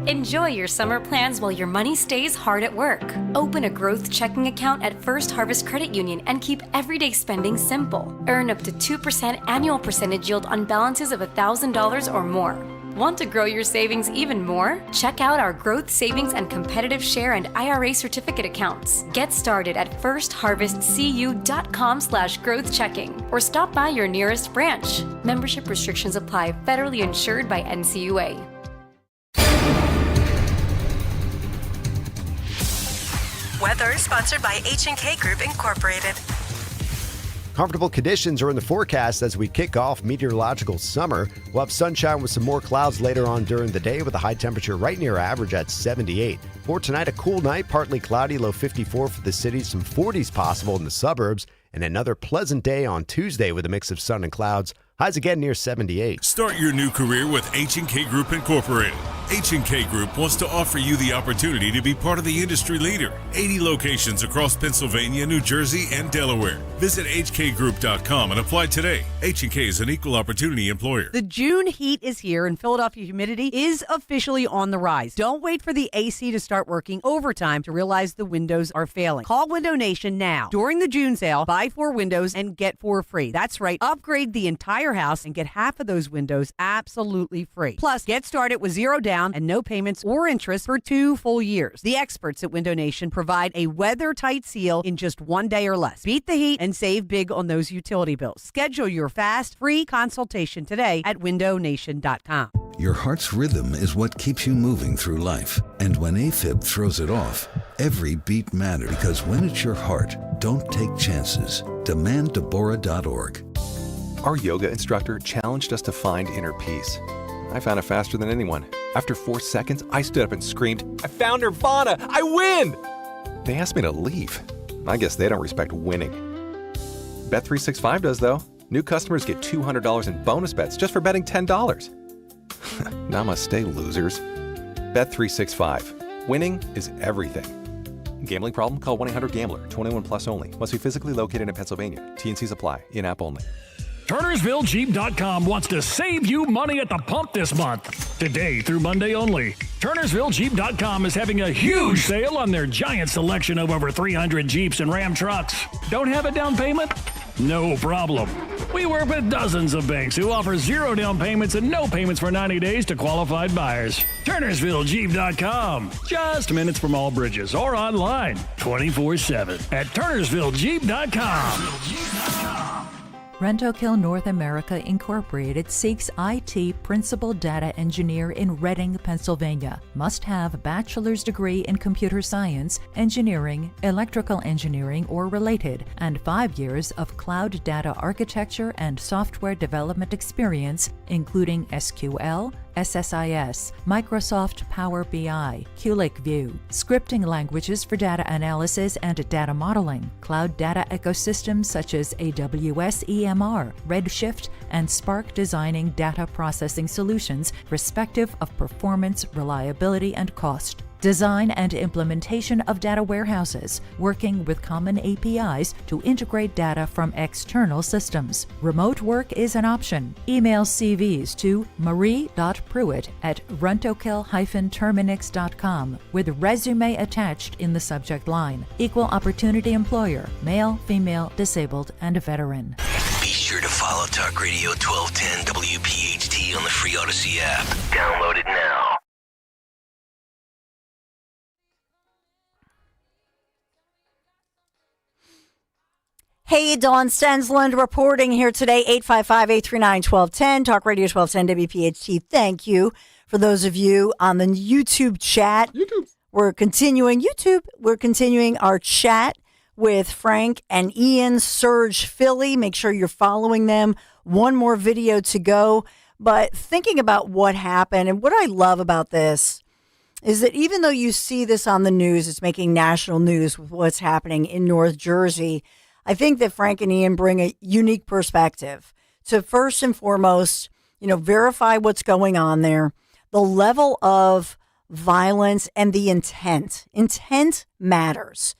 Enjoy your summer plans while your money stays hard at work. Open a growth checking account at First Harvest Credit Union and keep everyday spending simple. Earn up to 2% annual percentage yield on balances of $1,000 or more. Want to grow your savings even more? Check out our growth savings and competitive share and IRA certificate accounts. Get started at firstharvestcu.com/growth checking or stop by your nearest branch. Membership restrictions apply. Federally insured by NCUA. Weather sponsored by H&K Group Incorporated. Comfortable conditions are in the forecast as we kick off meteorological summer. We'll have sunshine with some more clouds later on during the day with a high temperature right near average at 78. For tonight, a cool night, partly cloudy, low 54 for the city, some 40s possible in the suburbs, and another pleasant day on Tuesday with a mix of sun and clouds. Highs again near 78. Start your new career with H&K Group Incorporated. H&K Group wants to offer you the opportunity to be part of the industry leader. 80 locations across Pennsylvania, New Jersey, and Delaware. Visit hkgroup.com and apply today. H&K is an equal opportunity employer. The June heat is here and Philadelphia humidity is officially on the rise. Don't wait for the AC to start working overtime to realize the windows are failing. Call Window Nation now. During the June sale, buy 4 windows and get 4 free. That's right. Upgrade the entire house and get half of those windows absolutely free. Plus, get started with 0 down and no payments or interest for 2 full years. The experts at Window Nation provide a weather-tight seal in just 1 day or less. Beat the heat and save big on those utility bills. Schedule your fast, free consultation today at windownation.com. Your heart's rhythm is what keeps you moving through life. And when AFib throws it off, every beat matters, because when it's your heart, don't take chances. DemandDeborah.org. Our yoga instructor challenged us to find inner peace. I found it faster than anyone. After 4 seconds, I stood up and screamed, "I found Nirvana! I win!" They asked me to leave. I guess they don't respect winning. Bet365 does, though. New customers get $200 in bonus bets just for betting $10. Namaste, losers. Bet365. Winning is everything. Gambling problem? Call 1-800-GAMBLER. 21 plus only. Must be physically located in Pennsylvania. T&Cs apply. In-app only. TurnersvilleJeep.com wants to save you money at the pump this month. Today through Monday only. TurnersvilleJeep.com is having a huge sale on their giant selection of over 300 Jeeps and Ram trucks. Don't have a down payment? No problem. We work with dozens of banks who offer 0 down payments and no payments for 90 days to qualified buyers. TurnersvilleJeep.com. Just minutes from all bridges or online 24/7 at TurnersvilleJeep.com. Rentokil North America Incorporated seeks IT principal data engineer in Reading, Pennsylvania. Must have bachelor's degree in computer science, engineering, electrical engineering or related, and 5 years of cloud data architecture and software development experience, including SQL, SSIS, Microsoft Power BI, QlikView, scripting languages for data analysis and data modeling, cloud data ecosystems such as AWS EMR, Redshift, and Spark designing data processing solutions, respective of performance, reliability, and cost. Design and implementation of data warehouses, working with common APIs to integrate data from external systems. Remote work is an option. Email CVs to marie.pruitt@rentokil-terminix.com with resume attached in the subject line. Equal opportunity employer, male, female, disabled, and veteran. Be sure to follow Talk Radio 1210 WPHT on the free Odyssey app. Download it now. Hey, Dawn Stensland reporting here today, 855-839-1210, Talk Radio 1210 WPHT. Thank you for those of you on the YouTube chat. We're continuing our chat with Frank and Ian, Surge Philly. Make sure you're following them. One more video to go. But thinking about what happened, and what I love about this is that even though you see this on the news, it's making national news with what's happening in North Jersey. I think that Frank and Ian bring a unique perspective to first and foremost, verify what's going on there, the level of violence and the intent. Intent matters.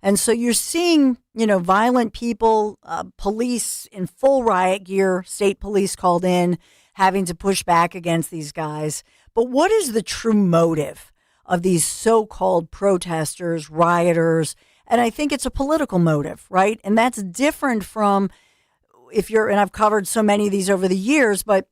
And so you're seeing, violent people, police in full riot gear, state police called in, having to push back against these guys. But what is the true motive of these so-called protesters, rioters? And I think it's a political motive, right? And that's different from and I've covered so many of these over the years, but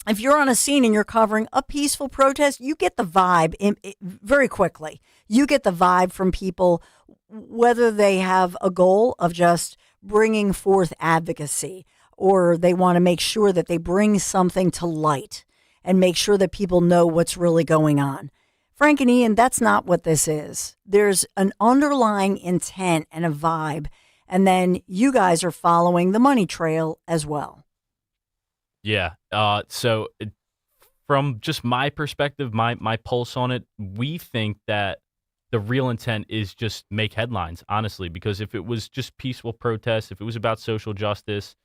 if you're on a scene and you're covering a peaceful protest, you get the vibe very quickly. You get the vibe from people, whether they have a goal of just bringing forth advocacy or they want to make sure that they bring something to light and make sure that people know what's really going on. Frank and Ian, that's not what this is. There's an underlying intent and a vibe, and then you guys are following the money trail as well. Yeah. So from just my perspective, my pulse on it, we think that the real intent is just make headlines, honestly, because if it was just peaceful protests, if it was about social justice,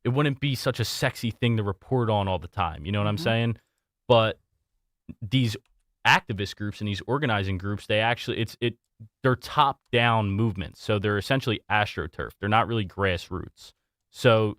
it wouldn't be such a sexy thing to report on all the time. You know what I'm saying? But these activist groups and these organizing groups, they're top-down movements. So they're essentially AstroTurf. They're not really grassroots. So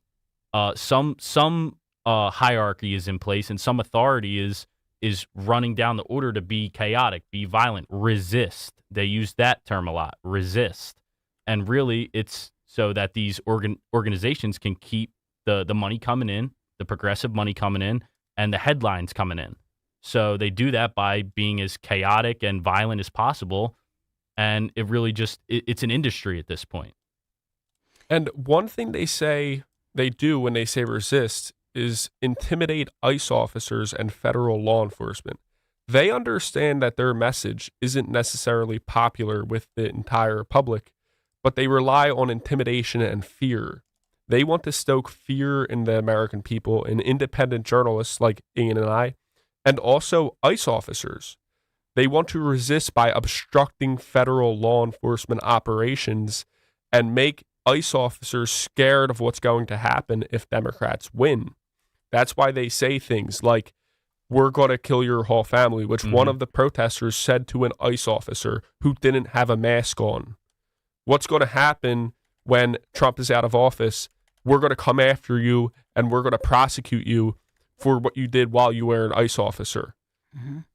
some hierarchy is in place and some authority is running down the order to be chaotic, be violent, resist. They use that term a lot, resist. And really it's so that these organizations can keep the money coming in, the progressive money coming in, and the headlines coming in. So they do that by being as chaotic and violent as possible. And it really it's an industry at this point. And one thing they say they do when they say resist is intimidate ICE officers and federal law enforcement. They understand that their message isn't necessarily popular with the entire public, but they rely on intimidation and fear. They want to stoke fear in the American people, in independent journalists like Ian and I, and also ICE officers. They want to resist by obstructing federal law enforcement operations and make ICE officers scared of what's going to happen if Democrats win. That's why they say things like, we're going to kill your whole family, which one of the protesters said to an ICE officer who didn't have a mask on. What's going to happen when Trump is out of office? We're going to come after you and we're going to prosecute you for what you did while you were an ICE officer.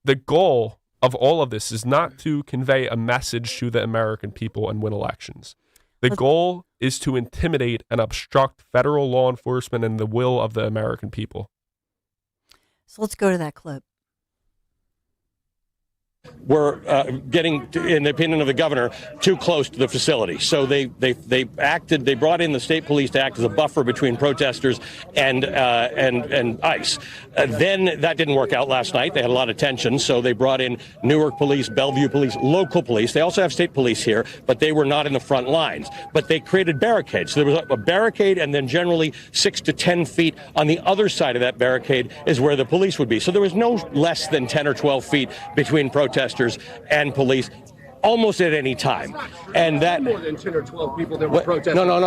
The goal of all of this is not to convey a message to the American people and win elections. The goal is to intimidate and obstruct federal law enforcement and the will of the American people. So let's go to that clip. Were getting, in the opinion of the governor, too close to the facility. So they brought in the state police to act as a buffer between protesters and ICE. Then that didn't work out last night. They had a lot of tension, so they brought in Newark police, Bellevue police, local police. They also have state police here, but they were not in the front lines. But they created barricades. So there was a barricade, and then generally 6 to 10 feet on the other side of that barricade is where the police would be. So there was no less than 10 or 12 feet between protesters and police almost at any time. And that more than 10 or 12 people that were protesting. No.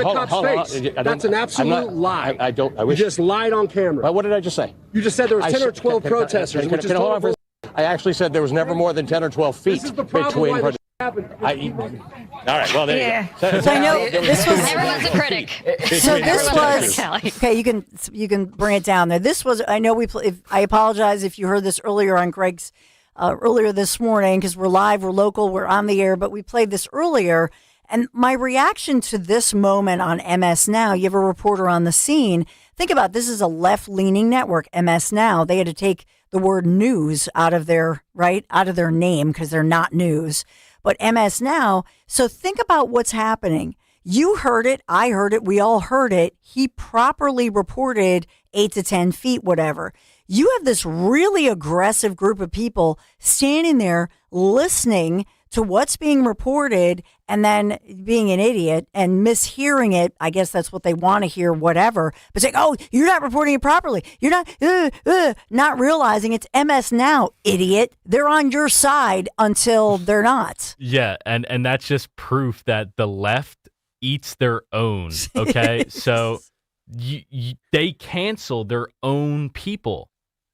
Hold on. That's an absolute lie. I wish. You just lied on camera. What did I just say? You just said there was 10 or 12 protesters, which is total. I actually said there was never more than 10 or 12 feet this is the problem between why this happened. all right, well, there you go. So I know this was everyone's a critic. So this was okay. You can bring it down there. This was. I know I apologize if you heard this earlier on Greg's earlier this morning because we're live, we're local, we're on the air, but we played this earlier, And my reaction to this moment on MS Now, you have a reporter on the scene. Think about this is a left-leaning network, MS Now. They had to take the word news out of their name because they're not news. But MS Now, so think about what's happening. You heard it, I heard it, we all heard it. He properly reported 8 to 10 feet, whatever. You have this really aggressive group of people standing there listening to what's being reported and then being an idiot and mishearing it. I guess that's what they want to hear, whatever. But saying, oh, you're not reporting it properly. You're not realizing it's MS Now, idiot. They're on your side until they're not. Yeah, and that's just proof that the left eats their own, okay? So they cancel their own people.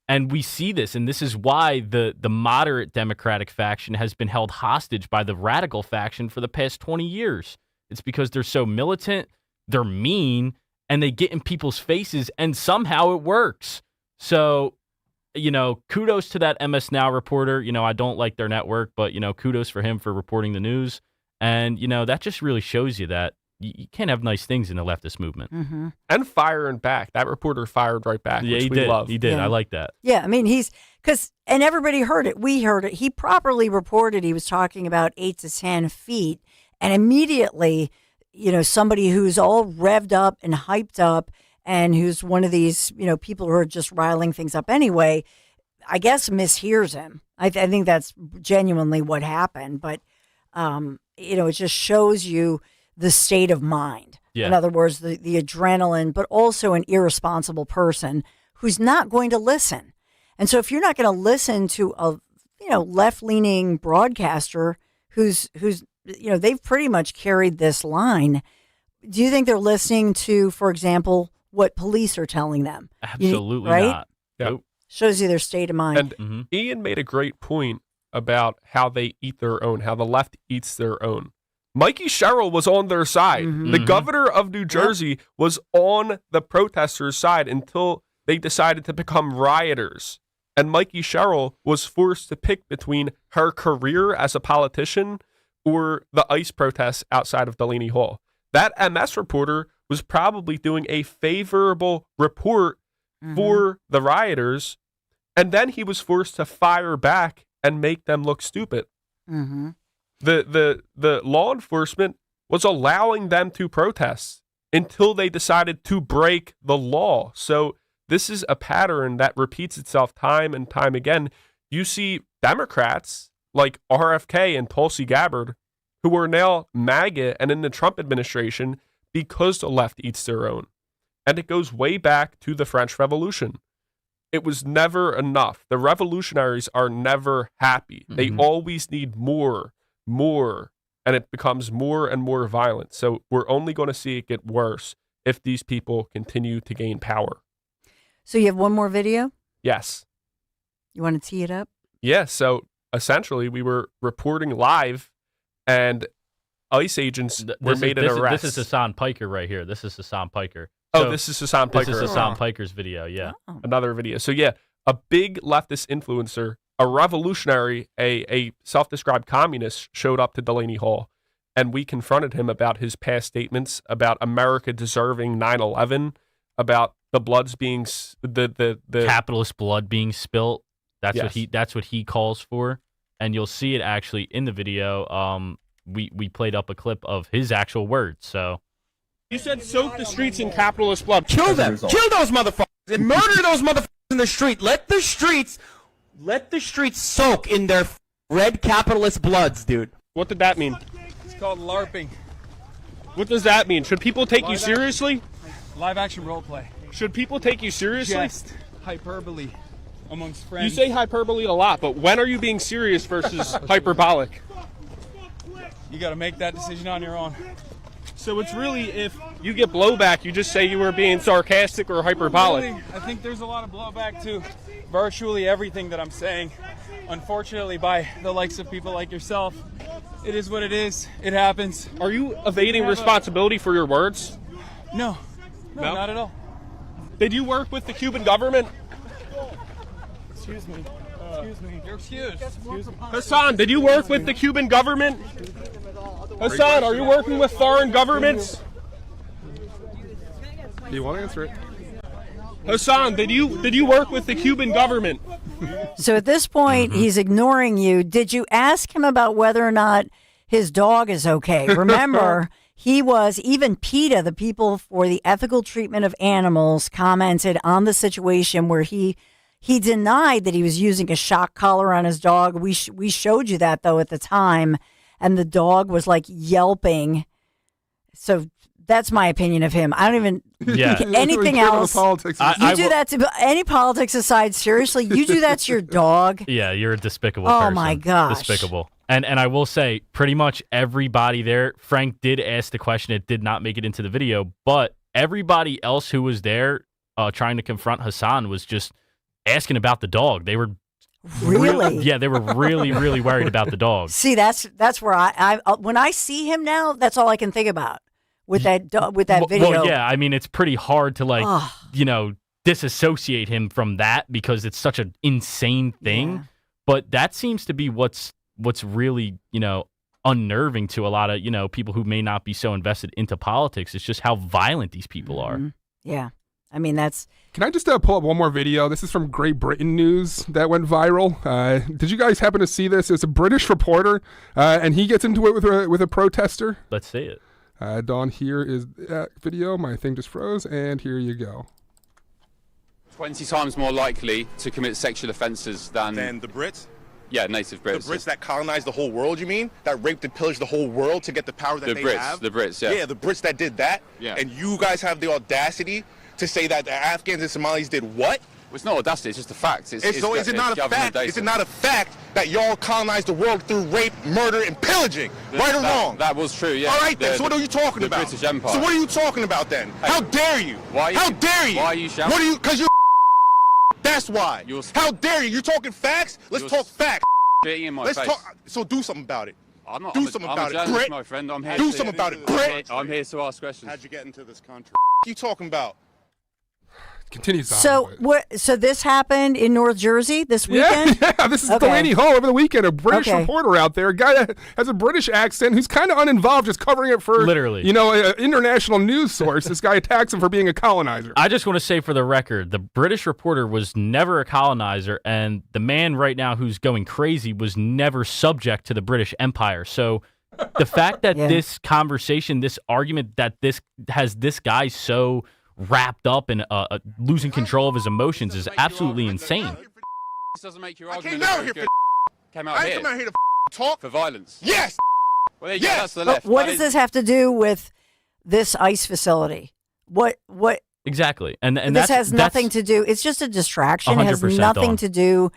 And we see this, and this is why the moderate Democratic faction has been held hostage by the radical faction for the past 20 years. It's because they're so militant, they're mean, and they get in people's faces, and somehow it works. So, kudos to that MS Now reporter. I don't like their network, but, kudos for him for reporting the news. And, that just really shows you that you can't have nice things in the leftist movement. Mm-hmm. And firing back. That reporter fired right back, yeah, which he we did. love. He did. Yeah. I like that. Yeah, I mean, and everybody heard it. We heard it. He properly reported he was talking about 8 to 10 feet. And immediately, somebody who's all revved up and hyped up and who's one of these, people who are just riling things up anyway, I guess mishears him. I think that's genuinely what happened. But, it just shows you the state of mind. Yeah. In other words, the adrenaline, but also an irresponsible person who's not going to listen. And so if you're not going to listen to a, left-leaning broadcaster who's they've pretty much carried this line, do you think they're listening to, for example, what police are telling them? Absolutely right? not. Nope. Shows you their state of mind. And Ian made a great point about how they eat their own, how the left eats their own. Mikey Sherrill was on their side. Mm-hmm. The governor of New Jersey was on the protesters' side until they decided to become rioters. And Mikey Sherrill was forced to pick between her career as a politician or the ICE protests outside of Delaney Hall. That MS reporter was probably doing a favorable report for the rioters, and then he was forced to fire back and make them look stupid. Mm-hmm. The law enforcement was allowing them to protest until they decided to break the law. So this is a pattern that repeats itself time and time again. You see Democrats like RFK and Tulsi Gabbard, who are now MAGA and in the Trump administration because the left eats their own. And it goes way back to the French Revolution. It was never enough. The revolutionaries are never happy. Mm-hmm. They always need more, and it becomes more and more violent. So we're only going to see it get worse if these people continue to gain power. So you have one more video? Yes. You want to tee it up? Yeah, so essentially we were reporting live and ICE agents were made an arrest. This is Hassan Piker right here. This is Hassan Piker. So this is Hassan Piker. This is Hassan Piker's video, yeah. Oh. Another video. So yeah, a big leftist influencer, a revolutionary, a self-described communist showed up to Delaney Hall, and we confronted him about his past statements about America deserving 9/11, about the bloods being the capitalist blood being spilt. That's yes. That's what he calls for, and you'll see it actually in the video. We played up a clip of his actual words. So you said soak the streets in capitalist blood. Kill them. Kill those motherfuckers and murder those motherfuckers in the street. Let the streets soak in their red capitalist bloods, dude. What did that mean? It's called LARPing. What does that mean? Should people take you seriously? Live action role play. Should people take you seriously? Just hyperbole amongst friends. You say hyperbole a lot, but when are you being serious versus hyperbolic? You got to make that decision on your own. So it's really, if you get blowback, you just say you were being sarcastic or hyperbolic. Really, I think there's a lot of blowback to virtually everything that I'm saying. Unfortunately, by the likes of people like yourself, it is what it is. It happens. Are you evading responsibility for your words? No, not at all. Did you work with the Cuban government? Excuse me. Excuse me. You're excused. Hassan, did you work with the Cuban government? Hassan, are you working with foreign governments? Do you want to answer it? Hassan, did you work with the Cuban government? So at this point, he's ignoring you. Did you ask him about whether or not his dog is okay? Remember, even PETA, the People for the Ethical Treatment of Animals, commented on the situation where he denied that he was using a shock collar on his dog. We showed you that, though, at the time, and the dog was, like, yelping. So that's my opinion of him. I don't even anything else. You do that to any politics aside. Seriously, you do that to your dog. Yeah, you're a despicable Oh, person. my gosh. Despicable. And I will say, pretty much everybody there, Frank did ask the question. It did not make it into the video, but everybody else who was there trying to confront Hassan was just asking about the dog. They were really, they were really, really worried about the dog. See, that's where I when I see him now, that's all I can think about with that video. Well, yeah, I mean, it's pretty hard to disassociate him from that because it's such an insane thing. Yeah. But that seems to be what's really, unnerving to a lot of, people who may not be so invested into politics. It's just how violent these people are. Yeah. I mean, that's... Can I just pull up one more video? This is from Great Britain News that went viral. Did you guys happen to see this? It's a British reporter, and he gets into it with a protester. Let's see it. Dawn, here is that video. My thing just froze, and here you go. 20 times more likely to commit sexual offences than the Brits? Yeah, native Brits. The Brits that colonized the whole world, you mean? That raped and pillaged the whole world to get the power that they have? The Brits, yeah. Yeah, the Brits that did that? Yeah. And you guys have the audacity to say that the Afghans and Somalis did what? Well, it's not audacity, it's just a fact. So is it not a fact? Is it not a fact that y'all colonized the world through rape, murder, and pillaging? Right or wrong? That was true, yeah. All right, then. So what are you talking about? The British Empire. So what are you talking about, then? Hey, how dare you? How dare you? Why are you shouting? What are you? Because you're that's why. How dare you? You're talking facts? Let's talk facts. In my Let's face. talk. So do something about it. I'm not. Do something about it, Brit. My friend. I'm here. Do something about it, Brit. I'm here to ask questions. How'd you get into this country? You talking about? Continues on. So this happened in North Jersey this weekend? Yeah, this is Delaney Hall over the weekend. A British reporter out there, a guy that has a British accent who's kind of uninvolved, just covering it for literally, an international news source. This guy attacks him for being a colonizer. I just want to say for the record, the British reporter was never a colonizer, and the man right now who's going crazy was never subject to the British Empire. So the fact that this conversation, this argument that this has this guy so wrapped up in losing control of his emotions is absolutely insane. This doesn't make your I argument came out here I came out here to talk for violence. Yes. Well, there you go. That's the left. What does this have to do with this ICE facility? What? Exactly, and this has nothing to do. It's just a distraction. It has nothing to do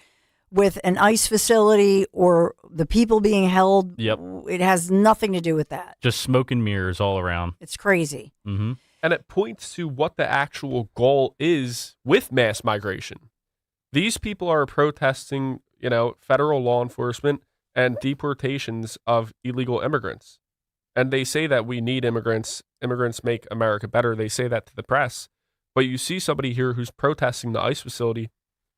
with an ICE facility or the people being held. Yep. It has nothing to do with that. Just smoke and mirrors all around. It's crazy. Mm-hmm. And it points to what the actual goal is with mass migration. These people are protesting, federal law enforcement and deportations of illegal immigrants. And they say that we need immigrants. Immigrants make America better. They say that to the press. But you see somebody here who's protesting the ICE facility.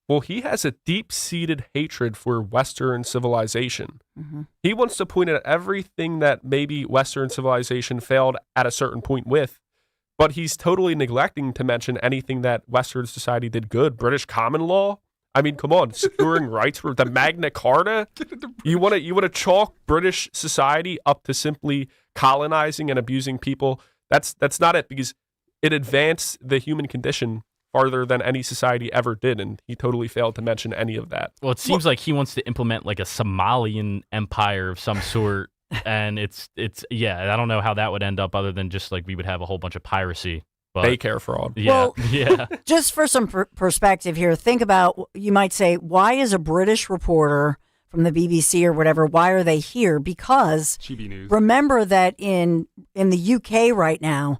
Well, he has a deep-seated hatred for Western civilization. Mm-hmm. He wants to point at everything that maybe Western civilization failed at a certain point with. But he's totally neglecting to mention anything that Western society did good. British common law. I mean, come on, securing rights for the Magna Carta. You want to chalk British society up to simply colonizing and abusing people? That's not it, because it advanced the human condition farther than any society ever did, and he totally failed to mention any of that. Well, it seems like he wants to implement like a Somalian empire of some sort. And it's I don't know how that would end up other than just like we would have a whole bunch of piracy. But, daycare fraud. Yeah, well, yeah. Just for some perspective here, think about, you might say, why is a British reporter from the BBC or whatever, why are they here? Because GB News. Remember that in the UK right now,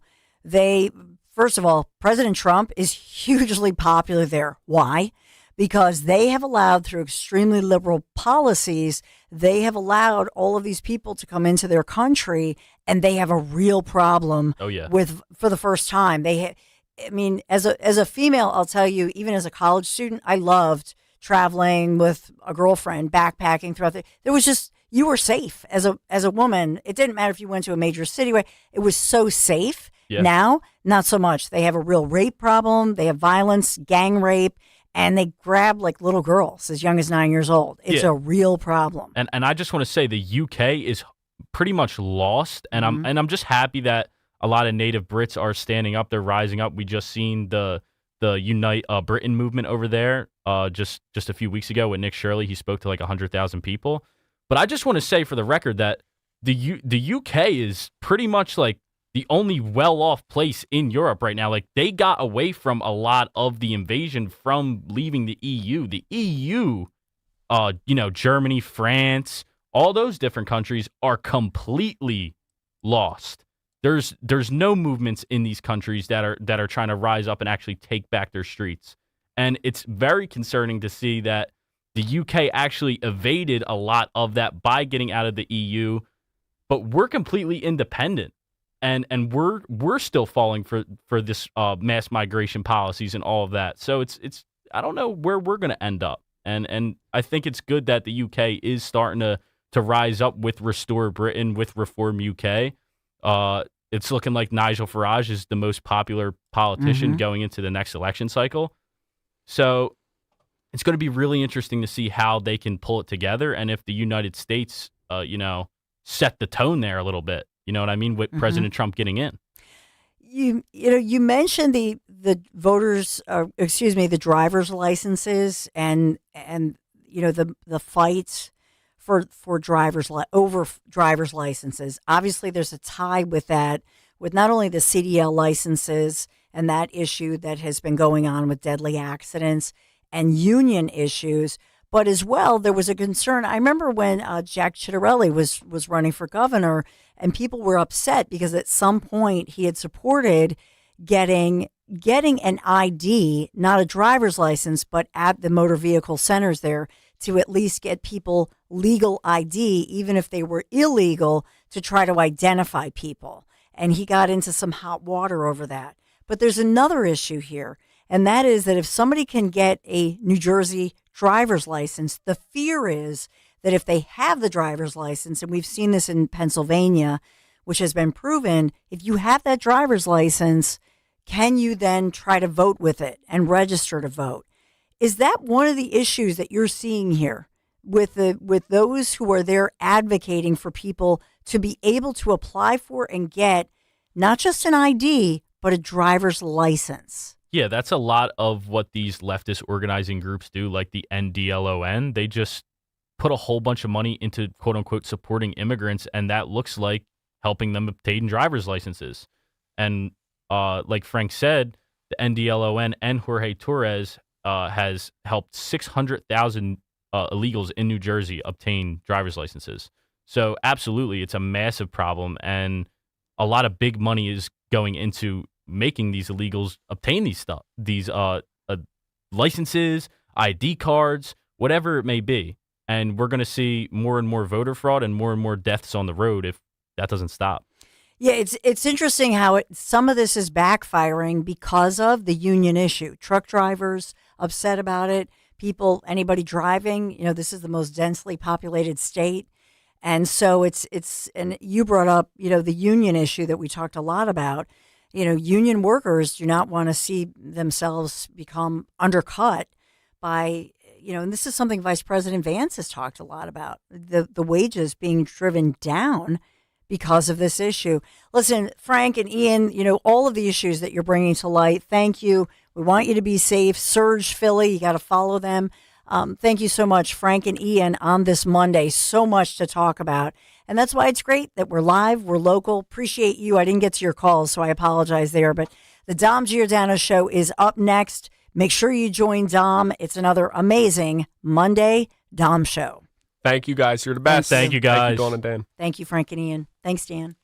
first of all, President Trump is hugely popular there. Why? Because they have allowed, through extremely liberal policies, they have allowed all of these people to come into their country, and they have a real problem with for the first time. As a female, I'll tell you, even as a college student, I loved traveling with a girlfriend, backpacking throughout there was just, you were safe as a woman. It didn't matter if you went to a major city. It was so safe. Yeah. Now, not so much. They have a real rape problem. They have violence, gang rape, and they grab like little girls as young as 9 years old. It's a real problem. And I just want to say the UK is pretty much lost, and I'm just happy that a lot of native Brits are standing up. They're rising up. We just seen the Unite Britain movement over there just a few weeks ago with Nick Shirley. He spoke to like 100,000 people. But I just want to say for the record that the UK is pretty much like the only well-off place in Europe right now. Like, they got away from a lot of the invasion from leaving the EU. The EU, Germany, France, all those different countries are completely lost. There's no movements in these countries that are trying to rise up and actually take back their streets. And it's very concerning to see that the UK actually evaded a lot of that by getting out of the EU, but we're completely independent. And we're still falling for this mass migration policies and all of that. So it's I don't know where we're going to end up. And I think it's good that the UK is starting to rise up with Restore Britain, with Reform UK. It's looking like Nigel Farage is the most popular politician going into the next election cycle. So it's going to be really interesting to see how they can pull it together, and if the United States, set the tone there a little bit. You know what I mean? With President Trump getting in. You mentioned the driver's licenses and the fights for driver's licenses. Obviously, there's a tie with that, with not only the CDL licenses and that issue that has been going on with deadly accidents and union issues, but as well, there was a concern. I remember when Jack Ciattarelli was running for governor, and people were upset because at some point he had supported getting an ID, not a driver's license, but at the motor vehicle centers there to at least get people legal ID, even if they were illegal, to try to identify people. And he got into some hot water over that. But there's another issue here, and that is that if somebody can get a New Jersey driver's license, the fear is that if they have the driver's license, and we've seen this in Pennsylvania, which has been proven, if you have that driver's license, can you then try to vote with it and register to vote? Is that one of the issues that you're seeing here with those who are there advocating for people to be able to apply for and get not just an ID, but a driver's license? Yeah, that's a lot of what these leftist organizing groups do, like the NDLON. They just put a whole bunch of money into, quote unquote, supporting immigrants, and that looks like helping them obtain driver's licenses. And like Frank said, the NDLON and Jorge Torres has helped 600,000 illegals in New Jersey obtain driver's licenses. So absolutely, it's a massive problem, and a lot of big money is going into making these illegals obtain these licenses, ID cards, whatever it may be. And we're going to see more and more voter fraud and more deaths on the road if that doesn't stop. Yeah, it's interesting how some of this is backfiring because of the union issue. Truck drivers upset about it. Anybody driving, this is the most densely populated state. And so and you brought up, the union issue that we talked a lot about. Union workers do not want to see themselves become undercut by, and this is something Vice President Vance has talked a lot about, the wages being driven down because of this issue. Listen, Frank and Ian, all of the issues that you're bringing to light, thank you. We want you to be safe. Surge Philly, you got to follow them. Thank you so much, Frank and Ian, on this Monday. So much to talk about. And that's why it's great that we're live, we're local. Appreciate you. I didn't get to your calls, so I apologize there. But the Dom Giordano Show is up next. Make sure you join Dom. It's another amazing Monday Dom Show. Thank you, guys. You're the best. Thank you, guys. Thank you, Dawn and Dan. Thank you, Frank and Ian. Thanks, Dan.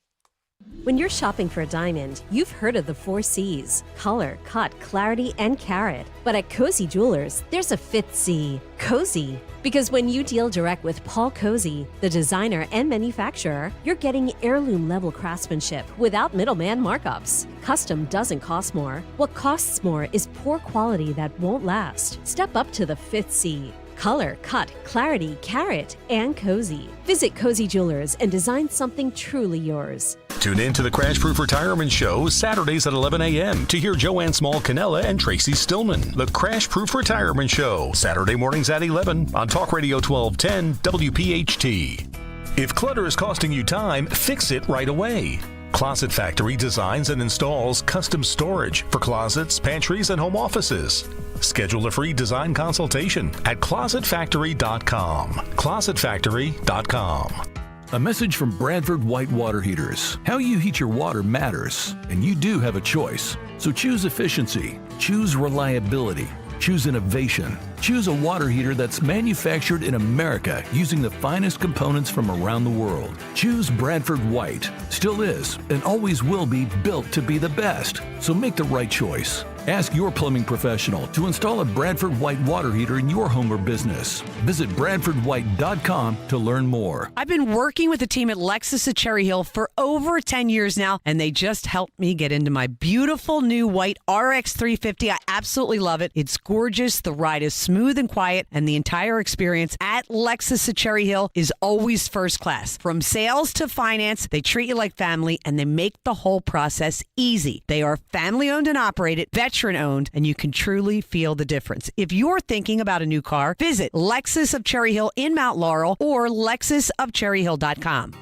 When you're shopping for a diamond, you've heard of the 4 C's: color, cut, clarity, and carat. But at Cozy Jewelers, there's a 5th C: cozy. Because when you deal direct with Paul Cozy, the designer and manufacturer, you're getting heirloom-level craftsmanship without middleman markups. Custom doesn't cost more. What costs more is poor quality that won't last. Step up to the 5th C: Color, cut, clarity, carrot, and cozy. Visit Cozy Jewelers and design something truly yours. Tune in to the Crash Proof Retirement Show Saturdays at 11 a.m. to hear Joanne Small-Canella and Tracy Stillman. The Crash Proof Retirement Show, Saturday mornings at 11 on Talk Radio 1210 WPHT. If clutter is costing you time, fix it right away. Closet Factory designs and installs custom storage for closets, pantries, and home offices. Schedule a free design consultation at closetfactory.com. Closetfactory.com. A message from Bradford White Water Heaters. How you heat your water matters, and you do have a choice. So choose efficiency, choose reliability, choose innovation. Choose a water heater that's manufactured in America using the finest components from around the world. Choose Bradford White. Still is and always will be built to be the best. So make the right choice. Ask your plumbing professional to install a Bradford White water heater in your home or business. Visit BradfordWhite.com to learn more. I've been working with the team at Lexus at Cherry Hill for over 10 years now, and they just helped me get into my beautiful new white RX 350. I absolutely love it. It's gorgeous. The ride is smooth and quiet, and the entire experience at Lexus at Cherry Hill is always first class. From sales to finance, they treat you like family, and they make the whole process easy. They are family-owned and operated, veteran-owned, and you can truly feel the difference. If you're thinking about a new car, visit Lexus of Cherry Hill in Mount Laurel or lexusofcherryhill.com.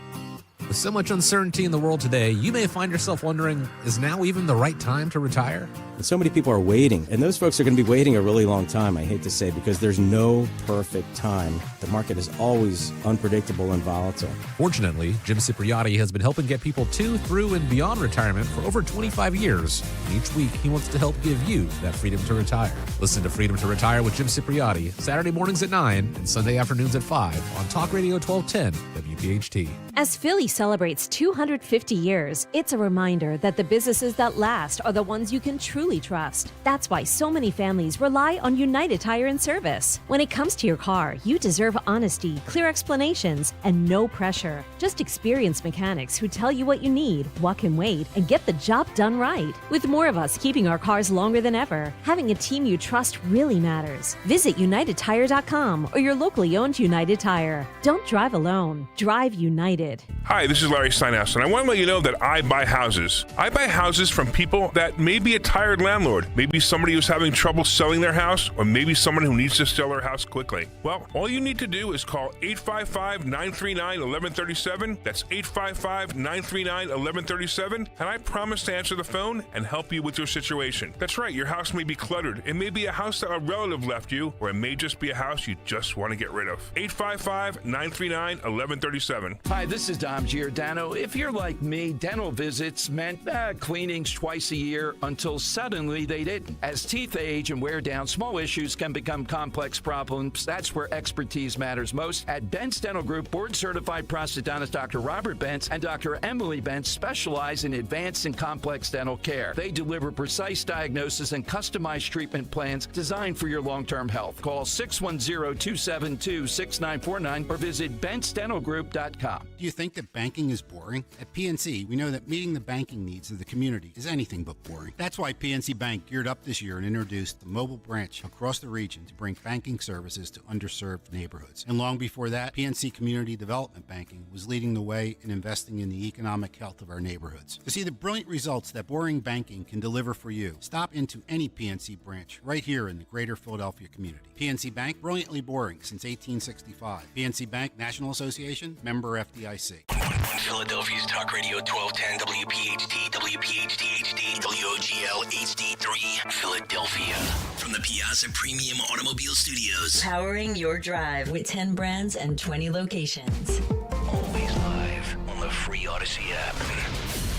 With so much uncertainty in the world today, you may find yourself wondering, is now even the right time to retire? And so many people are waiting, and those folks are going to be waiting a really long time, I hate to say, because there's no perfect time. The market is always unpredictable and volatile. Fortunately, Jim Cipriotti has been helping get people to, through, and beyond retirement for over 25 years. And each week, he wants to help give you that freedom to retire. Listen to Freedom to Retire with Jim Cipriotti, Saturday mornings at 9 and Sunday afternoons at 5 on Talk Radio 1210 WPHT. As Philly celebrates 250 years, it's a reminder that the businesses that last are the ones you can truly trust. That's why so many families rely on United Tire and Service. When it comes to your car, you deserve honesty, clear explanations, and no pressure. Just experienced mechanics who tell you what you need, what can wait, and get the job done right. With more of us keeping our cars longer than ever, having a team you trust really matters. Visit UnitedTire.com or your locally owned United Tire. Don't drive alone. Drive United. Hi, this is Larry Steinhaus, and I want to let you know that I buy houses. I buy houses from people that may be a tired landlord, maybe somebody who's having trouble selling their house, or maybe someone who needs to sell their house quickly. Well, all you need to do is call 855-939-1137. That's 855-939-1137, and I promise to answer the phone and help you with your situation. That's right, your house may be cluttered. It may be a house that a relative left you, or it may just be a house you just want to get rid of. 855-939-1137. Hi, this is Dom Giordano. If you're like me, dental visits meant cleanings twice a year until suddenly they didn't. As teeth age and wear down, small issues can become complex problems. That's where expertise matters most. At Bentz Dental Group, board-certified prosthodontist Dr. Robert Bentz and Dr. Emily Bentz specialize in advanced and complex dental care. They deliver precise diagnosis and customized treatment plans designed for your long-term health. Call 610-272-6949 or visit BentzDentalGroup.com. Do you think that banking is boring? At PNC, we know that meeting the banking needs of the community is anything but boring. That's why PNC Bank geared up this year and introduced the mobile branch across the region to bring banking services to underserved neighborhoods. And long before that, PNC Community Development Banking was leading the way in investing in the economic health of our neighborhoods. To see the brilliant results that boring banking can deliver for you, stop into any PNC branch right here in the greater Philadelphia community. PNC Bank, brilliantly boring since 1865. PNC Bank, National Association, member FDIC. On Philadelphia's Talk Radio 1210 WPHT, WPHT HD, WOGL HD3, Philadelphia. From the Piazza Premium Automobile Studios. Powering your drive with 10 brands and 20 locations. Always live on the free Odyssey app.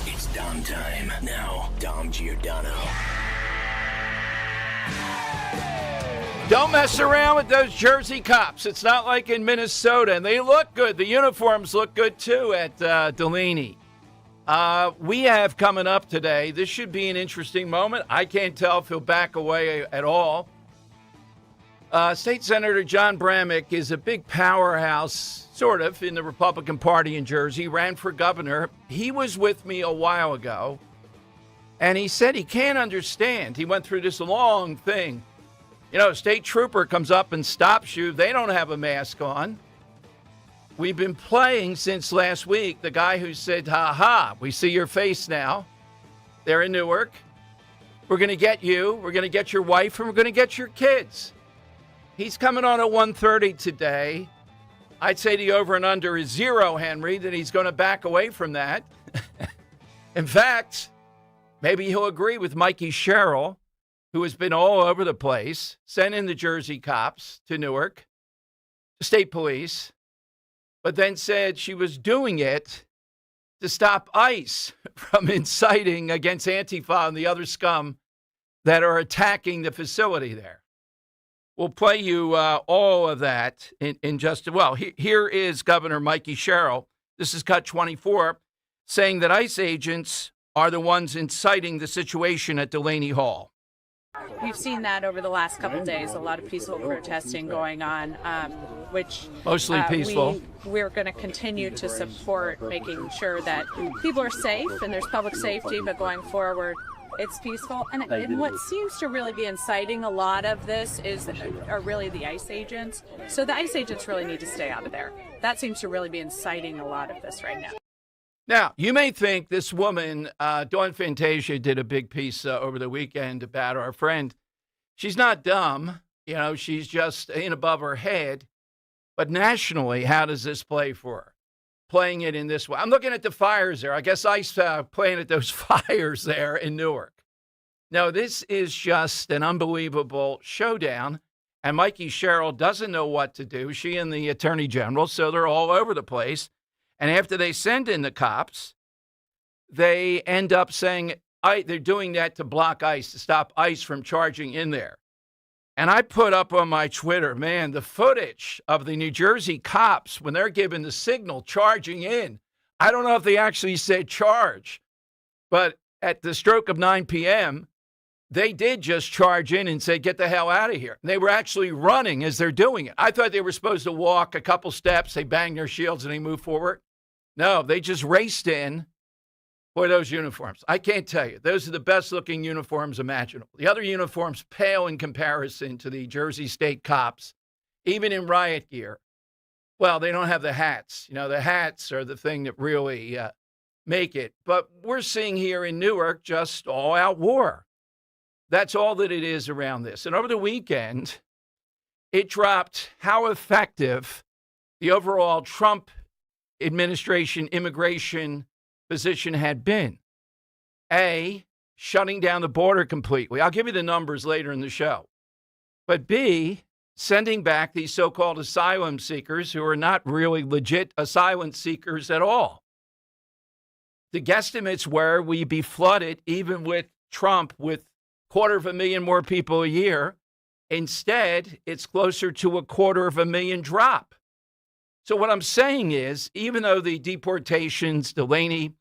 It's Dom time. Now, Dom Giordano. Don't mess around with those Jersey cops. It's not like in Minnesota, and they look good. The uniforms look good, too, at Delaney. We have coming up today, this should be an interesting moment. I can't tell if he'll back away at all. State Senator John Bramnick is a big powerhouse, sort of, in the Republican Party in Jersey. Ran for governor. He was with me a while ago, and he said he can't understand. He went through this long thing. You know, a state trooper comes up and stops you. They don't have a mask on. We've been playing since last week. The guy who said, ha ha, we see your face now. They're in Newark. We're going to get you. We're going to get your wife, and we're going to get your kids. He's coming on at 1:30 today. I'd say the over and under is 0, Henry, that he's going to back away from that. In fact, maybe he'll agree with Mikey Sherrill, who has been all over the place, sent in the Jersey cops to Newark, the state police, but then said she was doing it to stop ICE from inciting against Antifa and the other scum that are attacking the facility there. We'll play you all of that in just a well. Here is Governor Mikey Sherrill. This is Cut 24, saying that ICE agents are the ones inciting the situation at Delaney Hall. We've seen that over the last couple of days, a lot of peaceful protesting going on, which mostly peaceful. We're going to continue to support making sure that people are safe and there's public safety, but going forward, it's peaceful. And what seems to really be inciting a lot of this are really the ICE agents. So the ICE agents really need to stay out of there. That seems to really be inciting a lot of this right now. Now, you may think this woman, Dawn Fantasia, did a big piece over the weekend about our friend. She's not dumb. You know, she's just in above her head. But nationally, how does this play for her? Playing it in this way. I'm looking at the fires there. I guess ICE playing at those fires there in Newark. No, this is just an unbelievable showdown. And Mikey Sherrill doesn't know what to do. She and the Attorney General, so they're all over the place. And after they send in the cops, they end up saying they're doing that to block ICE, to stop ICE from charging in there. And I put up on my Twitter, man, the footage of the New Jersey cops when they're given the signal charging in. I don't know if they actually said charge, but at the stroke of 9 p.m., they did just charge in and say, get the hell out of here. And they were actually running as they're doing it. I thought they were supposed to walk a couple steps, they bang their shields, and they move forward. No, they just raced in for those uniforms. I can't tell you. Those are the best-looking uniforms imaginable. The other uniforms pale in comparison to the Jersey State cops, even in riot gear. Well, they don't have the hats. You know, the hats are the thing that really make it. But we're seeing here in Newark just all-out war. That's all that it is around this. And over the weekend, it dropped how effective the overall Trump administration immigration position had been. A, shutting down the border completely. I'll give you the numbers later in the show. But B, sending back these so-called asylum seekers who are not really legit asylum seekers at all. The guesstimates were we'd be flooded, even with Trump, with 250,000 more people a year. Instead, it's closer to 250,000 drop. So what I'm saying is, even though the deportations, Delaney,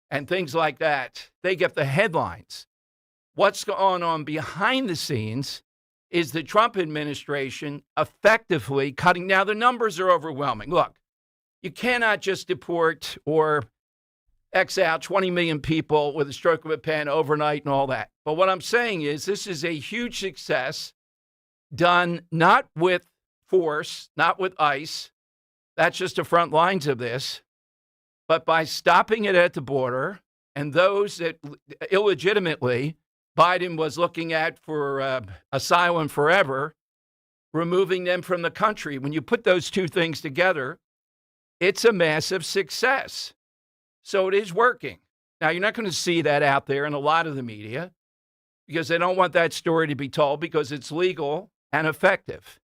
and things like that, they get the headlines. What's going on behind the scenes is the Trump administration effectively cutting. Now, the numbers are overwhelming. Look, you cannot just deport or X out 20 million people with a stroke of a pen overnight and all that. But what I'm saying is this is a huge success done not with force, not with ICE. That's just the front lines of this. But by stopping it at the border, and those that illegitimately Biden was looking at for asylum forever, removing them from the country. When you put those two things together, it's a massive success. So it is working. Now, you're not going to see that out there in a lot of the media because they don't want that story to be told because it's legal and effective.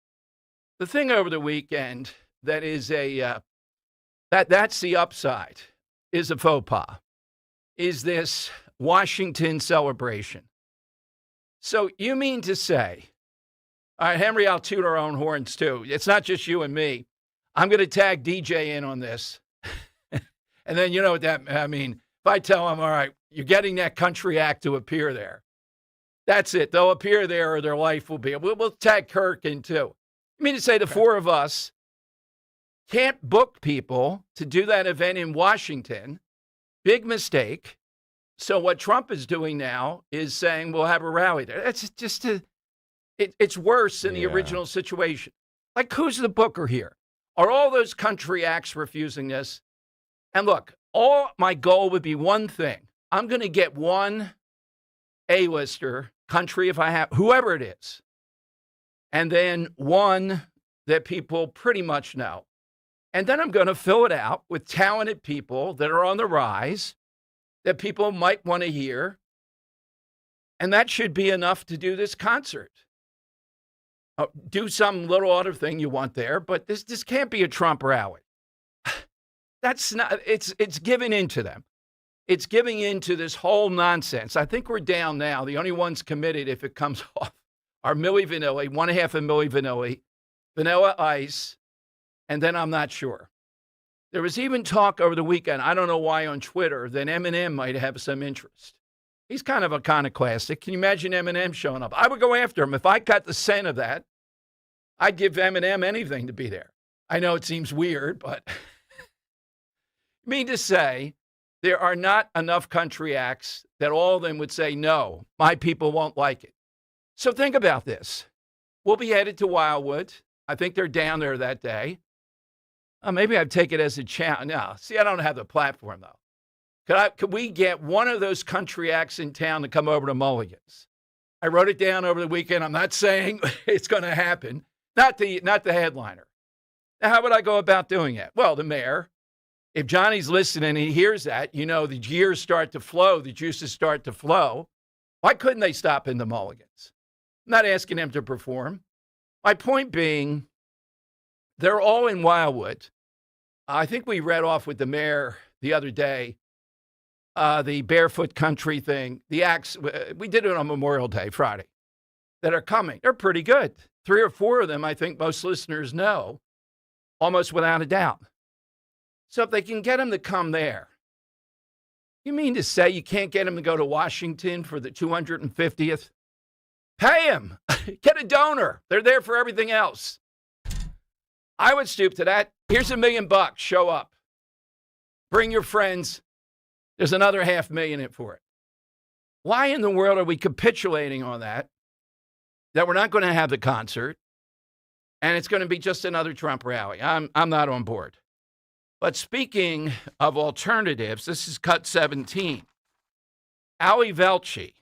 The thing over the weekend that is that's the upside, is a faux pas, is this Washington celebration. So you mean to say, all right, Henry, I'll toot our own horns too. It's not just you and me. I'm going to tag DJ in on this. And then you know what I mean. If I tell them, all right, you're getting that country act to appear there. That's it. They'll appear there or their life will be. We'll tag Kirk in too. You mean to say the four of us can't book people to do that event in Washington? Big mistake. So what Trump is doing now is saying we'll have a rally there. That's just It's worse than the original situation. Like, who's the booker here? Are all those country acts refusing this? And look, my goal would be one thing. I'm going to get one A-lister country, if I have, whoever it is, and then one that people pretty much know. And then I'm going to fill it out with talented people that are on the rise, that people might want to hear. And that should be enough to do this concert. Do some little other thing you want there, but this can't be a Trump rally. That's not, it's giving into them. It's giving into this whole nonsense. I think we're down now. The only ones committed, if it comes off, are Milli Vanilli, 1/2 of Milli Vanilli, Vanilla Ice, and then I'm not sure. There was even talk over the weekend, I don't know why, on Twitter, that Eminem might have some interest. He's kind of iconoclastic. Can you imagine Eminem showing up? I would go after him. If I got the scent of that, I'd give Eminem anything to be there. I know it seems weird, but I mean to say, there are not enough country acts that all of them would say, no, my people won't like it. So think about this. We'll be headed to Wildwood. I think they're down there that day. Maybe I'd take it as a challenge. No, see, I don't have the platform, though. Could we get one of those country acts in town to come over to Mulligan's? I wrote it down over the weekend. I'm not saying it's going to happen. Not the headliner. Now, how would I go about doing it? Well, the mayor, if Johnny's listening and he hears that, the gears start to flow, the juices start to flow. Why couldn't they stop in the Mulligan's? I'm not asking them to perform. My point being, they're all in Wildwood. I think we read off with the mayor the other day, the barefoot country thing, the acts, we did it on Memorial Day, Friday, that are coming. They're pretty good. 3 or 4 of them, I think most listeners know, almost without a doubt. So if they can get them to come there, you mean to say you can't get them to go to Washington for the 250th? Pay them. Get a donor. They're there for everything else. I would stoop to that. Here's $1 million. Show up. Bring your friends. There's another $500,000 in it for it. Why in the world are we capitulating on that we're not going to have the concert and it's going to be just another Trump rally? I'm not on board. But speaking of alternatives, this is cut 17. Ali Velci,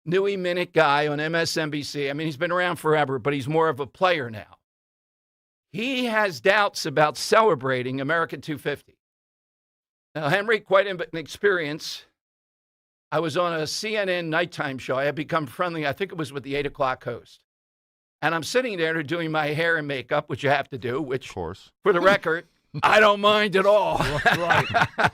Newy Minute guy on MSNBC. I mean, he's been around forever, but he's more of a player now. He has doubts about celebrating America 250. Now, Henry, quite an experience. I was on a CNN nighttime show. I had become friendly, I think it was with the 8 o'clock host. And I'm sitting there doing my hair and makeup, which you have to do, which, of course, for the record, I don't mind at all. Right.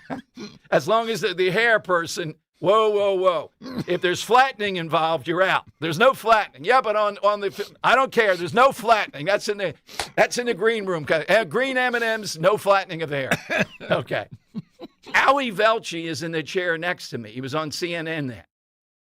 As long as the hair person, whoa. If there's flattening involved, you're out. There's no flattening. Yeah, but on the, I don't care. There's no flattening. That's in the green room. Green M&Ms, no flattening of the hair. Okay. Ali Velci is in the chair next to me. He was on CNN then.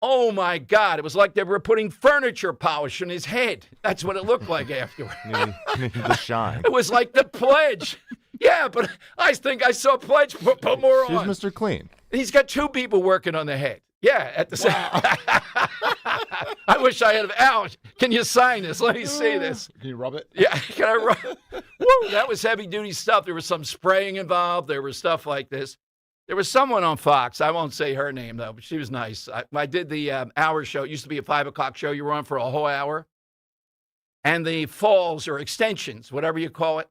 Oh, my God. It was like they were putting furniture polish on his head. That's what it looked like afterward. The shine. It was like the pledge. Yeah, but I think I saw pledge. Put more on. He's Mr. Clean. He's got 2 people working on the head. Yeah, at the same. I wish I had. Al, can you sign this? Let me see this. Can you rub it? Yeah, can I rub? Woo, that was heavy duty stuff. There was some spraying involved. There was stuff like this. There was someone on Fox. I won't say her name though, but she was nice. I did the hour show. It used to be a 5 o'clock show. You were on for a whole hour, and the falls or extensions, whatever you call it.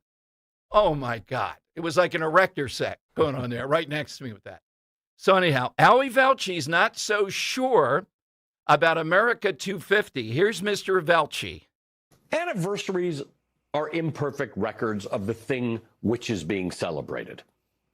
Oh my God, it was like an erector set going on there, right next to me with that. So anyhow, Ali Velci's not so sure about America 250. Here's Mr. Velci. Anniversaries are imperfect records of the thing which is being celebrated.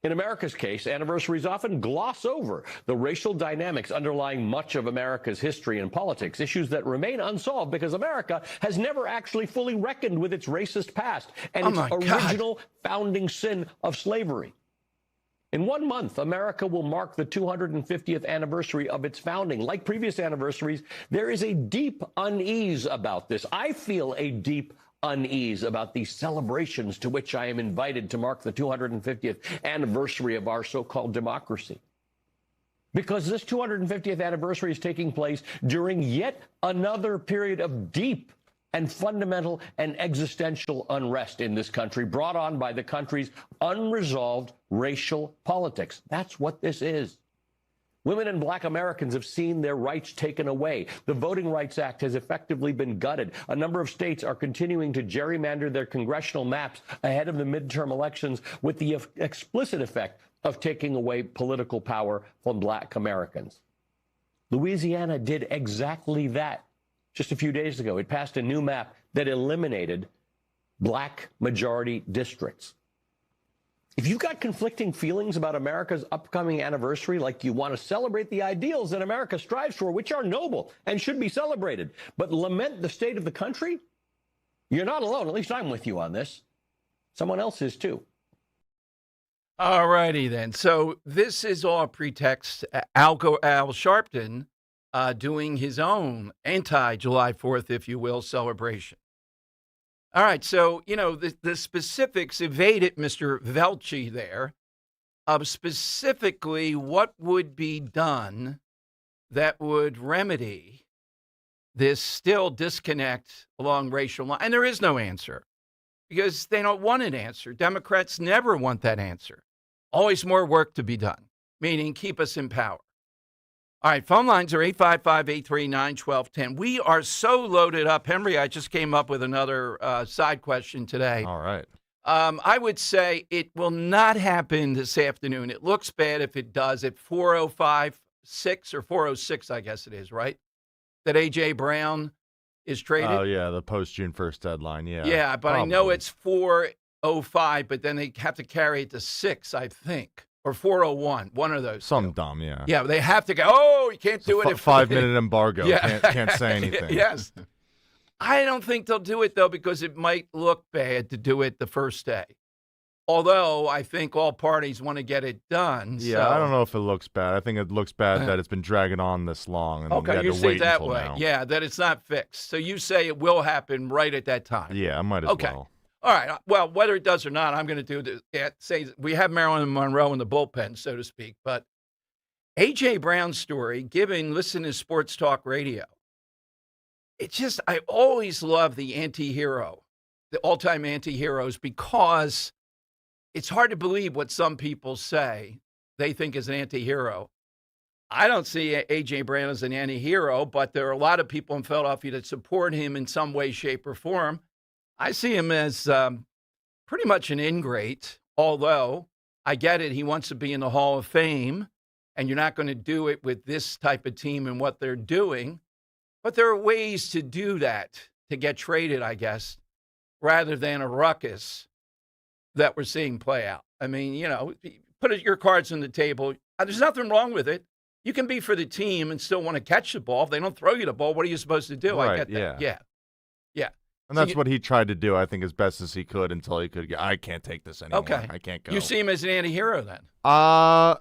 In America's case, anniversaries often gloss over the racial dynamics underlying much of America's history and politics, issues that remain unsolved because America has never actually fully reckoned with its racist past and its original founding sin of slavery. In 1 month, America will mark the 250th anniversary of its founding. Like previous anniversaries, there is a deep unease about this. I feel a deep unease about these celebrations to which I am invited to mark the 250th anniversary of our so-called democracy. Because this 250th anniversary is taking place during yet another period of deep and fundamental and existential unrest in this country brought on by the country's unresolved racial politics. That's what this is. Women and black Americans have seen their rights taken away. The Voting Rights Act has effectively been gutted. A number of states are continuing to gerrymander their congressional maps ahead of the midterm elections with the explicit effect of taking away political power from black Americans. Louisiana did exactly that just a few days ago. It passed a new map that eliminated black majority districts. If you've got conflicting feelings about America's upcoming anniversary, like you want to celebrate the ideals that America strives for, which are noble and should be celebrated, but lament the state of the country, you're not alone. At least I'm with you on this. Someone else is too. All righty then. So this is all a pretext. Al Sharpton doing his own anti-July 4th, if you will, celebration. All right, so, the specifics evaded Mr. Velci there of specifically what would be done that would remedy this still disconnect along racial lines. And there is no answer because they don't want an answer. Democrats never want that answer. Always more work to be done, meaning keep us in power. All right, phone lines are 855-839-1210. We are so loaded up. Henry, I just came up with another side question today. All right. I would say it will not happen this afternoon. It looks bad if it does at 4:05 or 4:06, I guess it is, right? That A.J. Brown is traded? Oh, yeah, the post-June 1st deadline, yeah. Yeah, but probably. I know it's 4:05, but then they have to carry it to 6, I think. Or 4:01, one of those. Some dumb, yeah. Yeah, they have to go, you can't do it. It's a 5-minute embargo. Yeah. Can't say anything. Yes. I don't think they'll do it, though, because it might look bad to do it the first day. Although I think all parties want to get it done. Yeah, so. I don't know if it looks bad. I think it looks bad that it's been dragging on this long. And Okay, you to see wait it that until way. now. Yeah, that it's not fixed. So you say it will happen right at that time. Yeah, I might as well. All right. Well, whether it does or not, I'm going to do this. Say we have Marilyn Monroe in the bullpen, so to speak. But A.J. Brown's story, listen to Sports Talk Radio. It's just, I always love the anti-hero, the all-time anti-heroes, because it's hard to believe what some people say they think is an anti-hero. I don't see A.J. Brown as an anti-hero, but there are a lot of people in Philadelphia that support him in some way, shape, or form. I see him as pretty much an ingrate, although I get it. He wants to be in the Hall of Fame, and you're not going to do it with this type of team and what they're doing. But there are ways to do that, to get traded, I guess, rather than a ruckus that we're seeing play out. I mean, put your cards on the table. There's nothing wrong with it. You can be for the team and still want to catch the ball. If they don't throw you the ball, what are you supposed to do? Right, I get that. Yeah. And that's what he tried to do, I think, as best as he could until he could get, I can't take this anymore. Okay. I can't go. You see him as an anti-hero then? I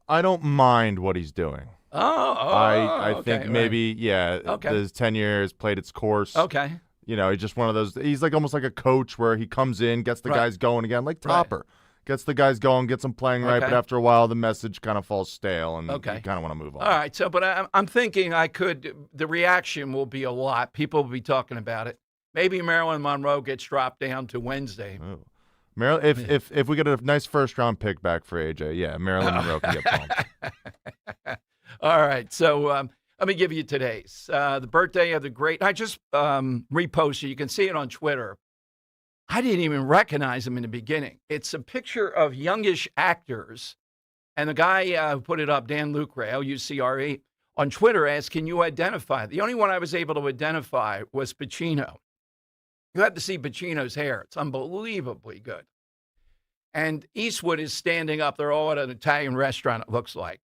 don't mind what he's doing. I think maybe, his tenure has played its course. Okay. He's just one of those, he's like almost like a coach where he comes in, gets the guys going again, like Topper. Gets the guys going, gets them playing right, but after a while, the message kind of falls stale, and you kind of want to move on. All right, but I'm thinking the reaction will be a lot. People will be talking about it. Maybe Marilyn Monroe gets dropped down to Wednesday. Oh. Marilyn, if we get a nice first-round pick back for AJ, Marilyn Monroe can get bumped. All right, so let me give you today's. The birthday of the great, I just reposted, you can see it on Twitter. I didn't even recognize him in the beginning. It's a picture of youngish actors. And the guy who put it up, Dan Lucre, Lucre, on Twitter asked, can you identify? The only one I was able to identify was Pacino. You have to see Pacino's hair. It's unbelievably good. And Eastwood is standing up. They're all at an Italian restaurant, it looks like.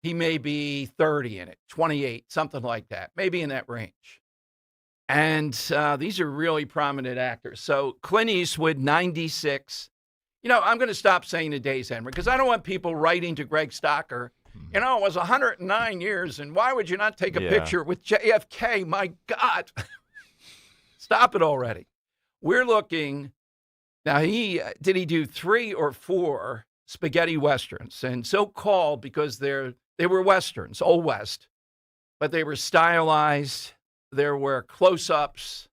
He may be 30 in it, 28, something like that, maybe in that range. And these are really prominent actors. So Clint Eastwood, 96. I'm going to stop saying the days, Henry, because I don't want people writing to Greg Stocker. It was 109 years, and why would you not take a picture with JFK? My God. Stop it already. We're looking. Now, did he do 3 or 4 spaghetti westerns? And so-called because they were westerns, Old West, but they were stylized. there were close-ups.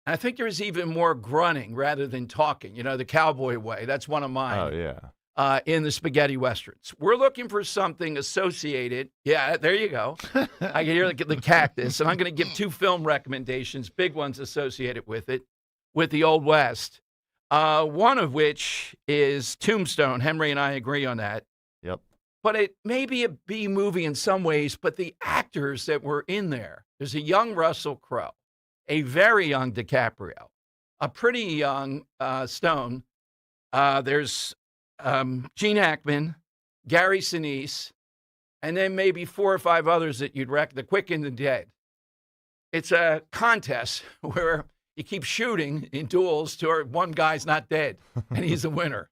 And I think there was even more grunting rather than talking, the cowboy way. That's one of mine. Oh, yeah. In the spaghetti westerns. We're looking for something associated. Yeah, there you go. I can hear the cactus. And I'm going to give 2 film recommendations, big ones associated with it, with the Old West. One of which is Tombstone. Henry and I agree on that. Yep. But it may be a B movie in some ways, but the actors that were in there's a young Russell Crowe, a very young DiCaprio, a pretty young Stone. There's Gene Hackman, Gary Sinise, and then maybe 4 or 5 others that you'd reckon, the quick and the dead. It's a contest where you keep shooting in duels till one guy's not dead, and he's the winner.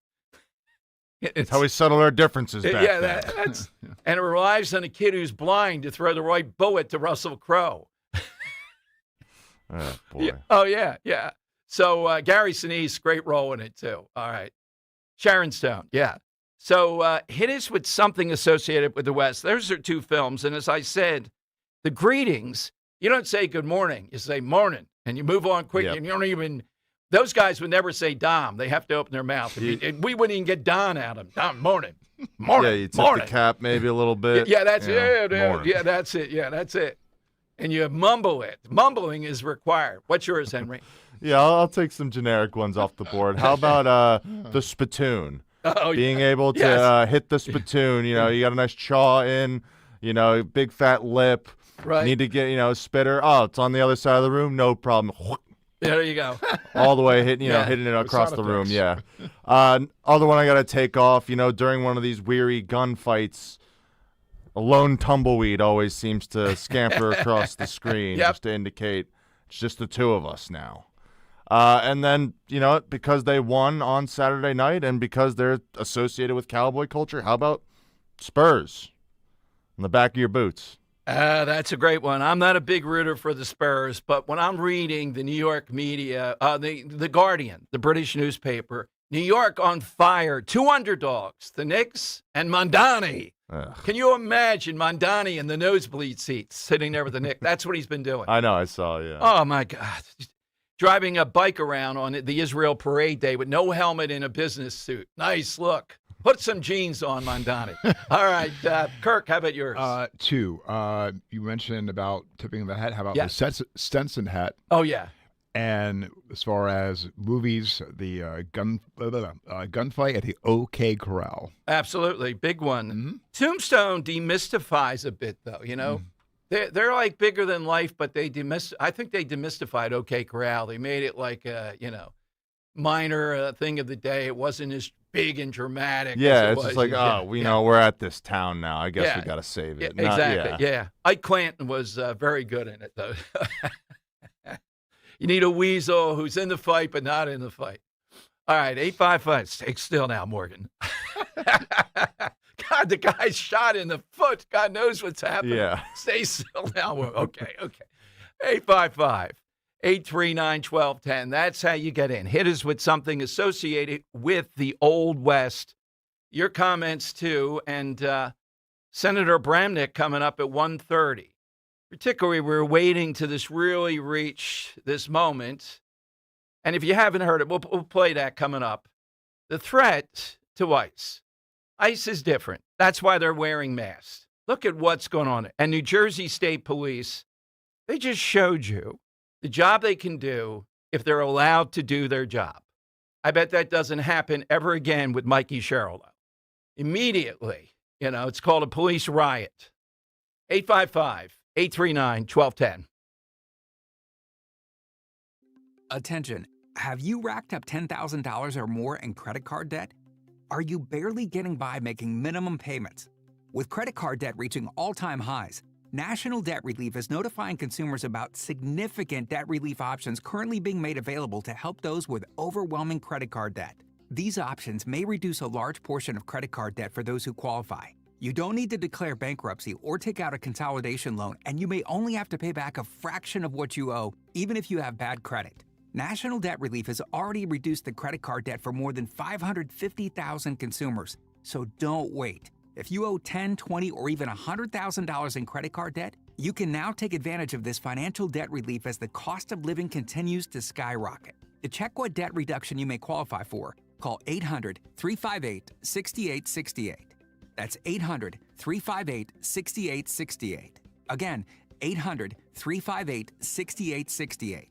It's how we settle our differences back then. And it relies on a kid who's blind to throw the right bullet to Russell Crowe. Oh, boy. Yeah. So Gary Sinise, great role in it, too. All right. Sharon Stone, yeah. So hit us with something associated with the West. Those are 2 films. And as I said, the greetings, you don't say good morning. You say morning. And you move on quickly. Yep. And you don't even, those guys would never say Dom. They have to open their mouth. And we wouldn't even get Don out of them. Dom, morning. Morning. Yeah, you tip the cap maybe a little bit. Yeah, that's it. Yeah, that's it. Yeah, that's it. And you mumble it. Mumbling is required. What's yours, Henry? Yeah, I'll take some generic ones off the board. How about the spittoon? Being able to hit the spittoon. You got a nice chaw in, big fat lip. Right. Need to get, spitter. Oh, it's on the other side of the room. No problem. There you go. All the way hitting it across the room. Yeah. Other one I got to take off, during one of these weary gunfights, a lone tumbleweed always seems to scamper across the screen just to indicate it's just the 2 of us now. And then, because they won on Saturday night and because they're associated with cowboy culture, how about Spurs on the back of your boots? That's a great one. I'm not a big rooter for the Spurs, but when I'm reading the New York media, the Guardian, the British newspaper, New York on fire, 2 underdogs, the Knicks and Mondani. Can you imagine Mondani in the nosebleed seats sitting there with the Knicks? That's what he's been doing. I know, I saw, yeah. Oh, my God. Driving a bike around on the Israel Parade Day with no helmet in a business suit. Nice look. Put some jeans on, Mondani. All right, Kirk, how about yours? 2. You mentioned about tipping the hat. How about the Stetson hat? Oh, yeah. And as far as movies, the gunfight at the OK Corral. Absolutely. Big one. Mm-hmm. Tombstone demystifies a bit, though, They're like bigger than life, but I think they demystified OK Corral. They made it like a, minor thing of the day. It wasn't as big and dramatic. Yeah, it's just like, we're at this town now. I guess we got to save it. Exactly. Ike Clanton was very good in it, though. You need a weasel who's in the fight, but not in the fight. All right, 855. Stay still now, Morgan. God, the guy's shot in the foot. God knows what's happening. Yeah. Stay still now. Okay. 855-839-1210. That's how you get in. Hit us with something associated with the Old West. Your comments, too. And Senator Bramnick coming up at 1:30. Particularly, we're waiting to really reach this moment. And if you haven't heard it, we'll play that coming up. The threat to ICE. ICE is different. That's why they're wearing masks. Look at what's going on. And New Jersey State Police, they just showed you the job they can do if they're allowed to do their job. I bet that doesn't happen ever again with Mikey Sherrillo. Immediately, it's called a police riot. 855-839-1210. Attention. Have you racked up $10,000 or more in credit card debt? Are you barely getting by making minimum payments? With credit card debt reaching all-time highs, National Debt Relief is notifying consumers about significant debt relief options currently being made available to help those with overwhelming credit card debt. These options may reduce a large portion of credit card debt for those who qualify. You don't need to declare bankruptcy or take out a consolidation loan, and you may only have to pay back a fraction of what you owe, even if you have bad credit. National Debt Relief has already reduced the credit card debt for more than 550,000 consumers. So don't wait. If you owe $10,000, $20,000, or even $100,000 in credit card debt, You can now take advantage of this financial debt relief as the cost of living continues to skyrocket. To check what debt reduction you may qualify for, call 800-358-6868. That's 800-358-6868. Again, 800-358-6868.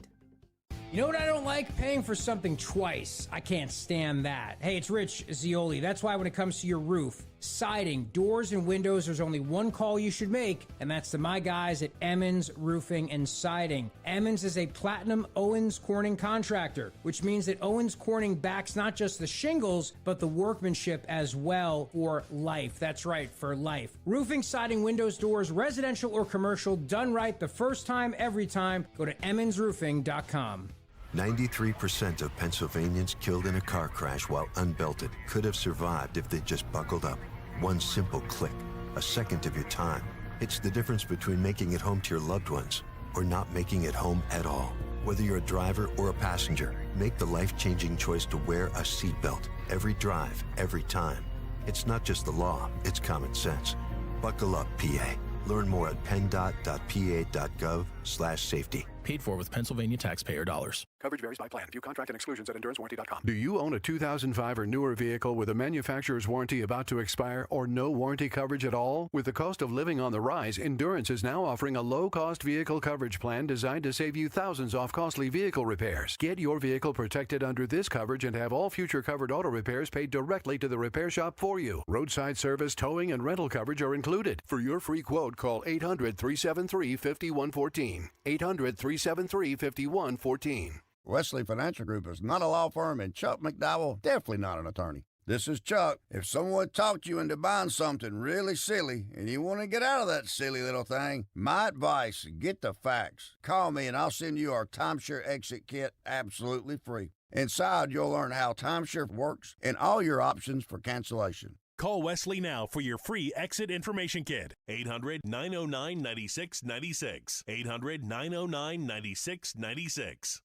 You know what I don't like? Paying for something twice. I can't stand that. Hey, it's Rich Zioli. That's why when it comes to your roof, siding, doors, and windows, there's only one call you should make, and that's to my guys at Emmons Roofing and Siding. Emmons is a platinum Owens Corning contractor, which means that Owens Corning backs not just the shingles, but the workmanship as well for life. That's right, for life. Roofing, siding, windows, doors, residential or commercial, done right the first time, every time. Go to emmonsroofing.com. 93% of Pennsylvanians killed in a car crash while unbelted could have survived if they just buckled up. One simple click, a second of your time. It's the difference between making it home to your loved ones or not making it home at all. Whether you're a driver or a passenger, make the life-changing choice to wear a seatbelt. Every drive, every time. It's not just the law, it's common sense. Buckle up, PA. Learn more at penndot.pa.gov/safety. Paid for with Pennsylvania taxpayer dollars. Coverage varies by plan. View contract and exclusions at endurancewarranty.com. Do you own a 2005 or newer vehicle with a manufacturer's warranty about to expire or no warranty coverage at all? With the cost of living on the rise, Endurance is now offering a low-cost vehicle coverage plan designed to save you thousands off costly vehicle repairs. Get your vehicle protected under this coverage and have all future covered auto repairs paid directly to the repair shop for you. Roadside service, towing, and rental coverage are included. For your free quote, call 800-373-5114. 800-373-5114. Wesley Financial Group is not a law firm, and Chuck McDowell definitely not an attorney. This is Chuck. If someone talked you into buying something really silly and you want to get out of that silly little thing, my advice, get the facts. Call me and I'll send you our timeshare exit kit absolutely free. Inside, you'll learn how timeshare works and all your options for cancellation. Call Wesley now for your free exit information kit. 800-909-9696. 800-909-9696.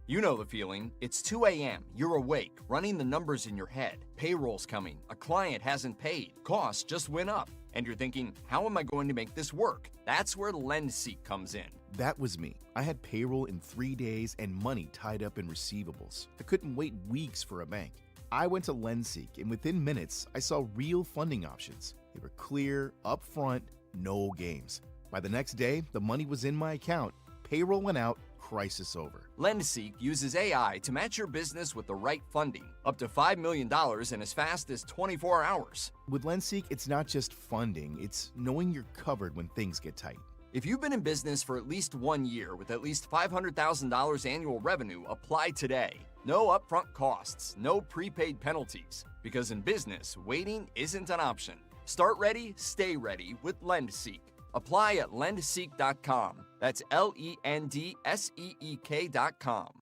You know the feeling. It's 2 a.m. You're awake, running the numbers in your head. Payroll's coming. A client hasn't paid. Costs just went up. And you're thinking, how am I going to make this work? That's where LendSeek comes in. That was me. I had payroll in 3 days and money tied up in receivables. I couldn't wait weeks for a bank. I went to LendSeek, and within minutes, I saw real funding options. They were clear, upfront, no games. By the next day, the money was in my account, payroll went out, crisis over. LendSeek uses AI to match your business with the right funding, up to $5 million in as fast as 24 hours. With LendSeek, it's not just funding, it's knowing you're covered when things get tight. If you've been in business for at least 1 year with at least $500,000 annual revenue, apply today. No upfront costs, no prepaid penalties. Because in business, waiting isn't an option. Start ready, stay ready with LendSeek. Apply at lendseek.com. That's LENDSEEK.com.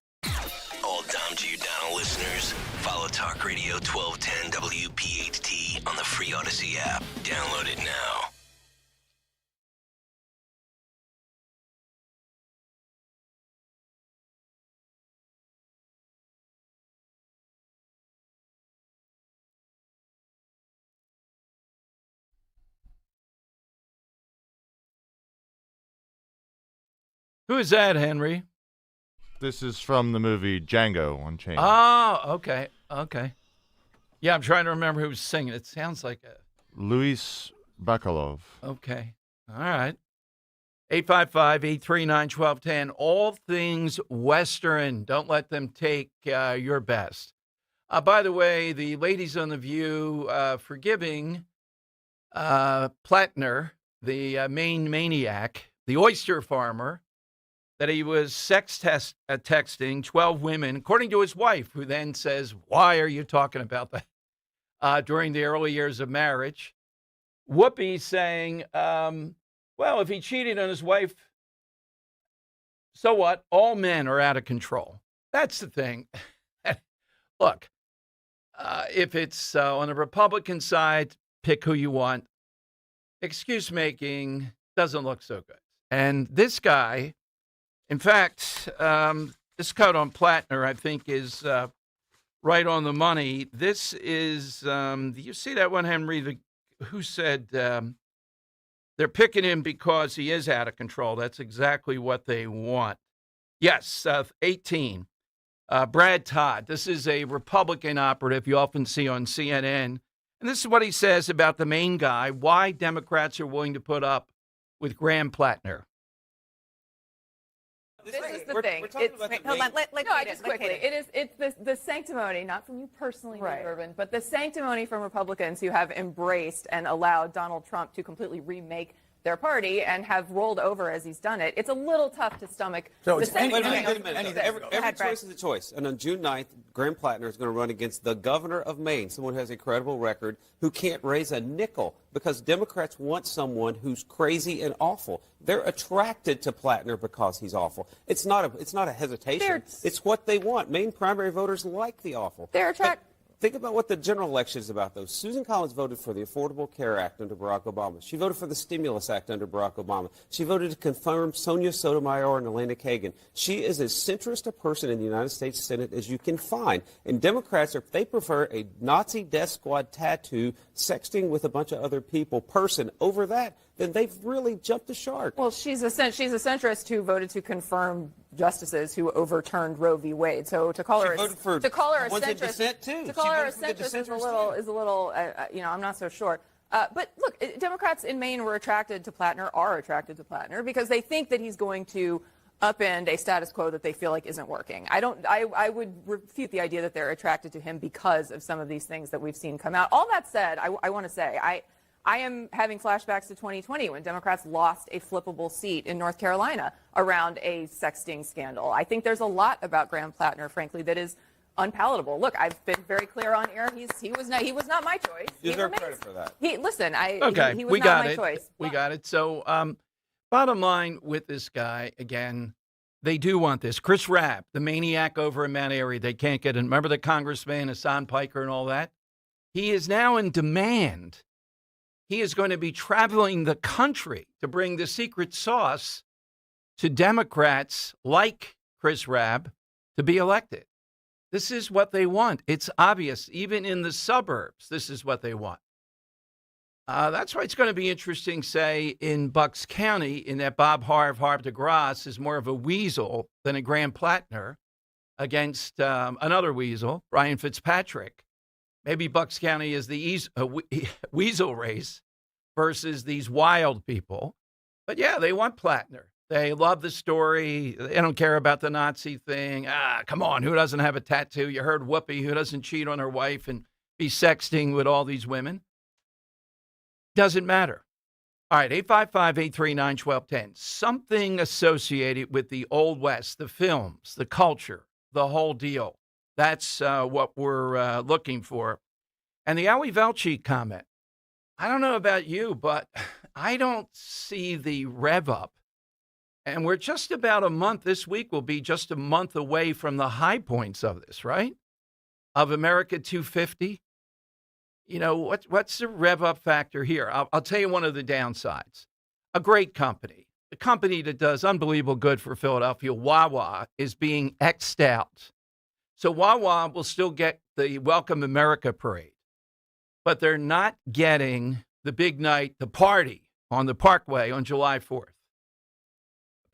All Dom Giordano listeners, follow Talk Radio 1210 WPHT on the free Odyssey app. Download it now. Who is that, Henry? This is from the movie Django Unchained. Oh, okay. Okay. Yeah, I'm trying to remember who was singing. It sounds like a... Luis Bacalov. Okay. All right. 855-839-1210. All things Western. Don't let them take your best. By the way, the ladies on The View forgiving Plattner, the Maine maniac, the oyster farmer, that he was texting 12 women, according to his wife, who then says, why are you talking about that during the early years of marriage? Whoopi saying, well, if he cheated on his wife, so what? All men are out of control. That's the thing. Look, if it's on the Republican side, pick who you want. Excuse making doesn't look so good. And this guy, in fact, this quote on Plattner, I think, is right on the money. This is, do you see that one, Henry? Who said, the They're picking him because he is out of control. That's exactly what they want. Yes, 18. Brad Todd. This is a Republican operative you often see on CNN. And this is what he says about the main guy, why Democrats are willing to put up with Graham Plattner. This is the thing. Hold on, just quickly. It's the sanctimony, not from you personally, right, Urban, but the sanctimony from Republicans who have embraced and allowed Donald Trump to completely remake their party and have rolled over as he's done it. It's a little tough to stomach. So wait a minute. Every choice is a choice. And on June 9th, Graham Plattner is going to run against the governor of Maine, someone who has a credible record, who can't raise a nickel because Democrats want someone who's crazy and awful. They're attracted to Plattner because he's awful. It's not a hesitation. It's what they want. Maine primary voters like the awful. They're attracted. Think about what the general election is about, though. Susan Collins voted for the Affordable Care Act under Barack Obama. She voted for the Stimulus Act under Barack Obama. She voted to confirm Sonia Sotomayor and Elena Kagan. She is as centrist a person in the United States Senate as you can find. And Democrats, if they prefer a Nazi death squad tattoo, sexting with a bunch of other people person over that, then they've really jumped the shark. Well, she's a centrist who voted to confirm justices who overturned Roe v. Wade. So to call her a centrist is a little I'm not so sure. But look, Democrats in Maine are attracted to Plattner because they think that he's going to upend a status quo that they feel like isn't working. I would refute the idea that they're attracted to him because of some of these things that we've seen come out. All that said, I want to say I am having flashbacks to 2020 when Democrats lost a flippable seat in North Carolina around a sexting scandal. I think there's a lot about Graham Plattner, frankly, that is unpalatable. Look, I've been very clear on air. He was not my choice. You deserve credit for that. He was we not my choice. We got it. So, bottom line with this guy, again, they do want this. Chris Rabb, the maniac over in Mount Airy, they can't get in. Remember the congressman, Hassan Piker and all that? He is now in demand. He is going to be traveling the country to bring the secret sauce to Democrats like Chris Rabb to be elected. This is what they want. It's obvious. Even in the suburbs, this is what they want. That's why it's going to be interesting, say, in Bucks County, in that Bob Harv de Grasse is more of a weasel than a Graham Plattner against another weasel, Ryan Fitzpatrick. Maybe Bucks County is the weasel race versus these wild people. But, yeah, they want Plattner. They love the story. They don't care about the Nazi thing. Come on, who doesn't have a tattoo? You heard Whoopi, who doesn't cheat on her wife and be sexting with all these women? Doesn't matter. All right, 855-839-1210. Something associated with the Old West, the films, the culture, the whole deal. That's what we're looking for. And the Ali Velci comment, I don't know about you, but I don't see the rev up. And we're just about a month. This week will be just a month away from the high points of this, right? Of America 250. You know, what's the rev up factor here? I'll tell you one of the downsides. A great company, a company that does unbelievable good for Philadelphia, Wawa, is being X'd out. So Wawa will still get the Welcome America parade, but they're not getting the big night, the party on the Parkway on July 4th.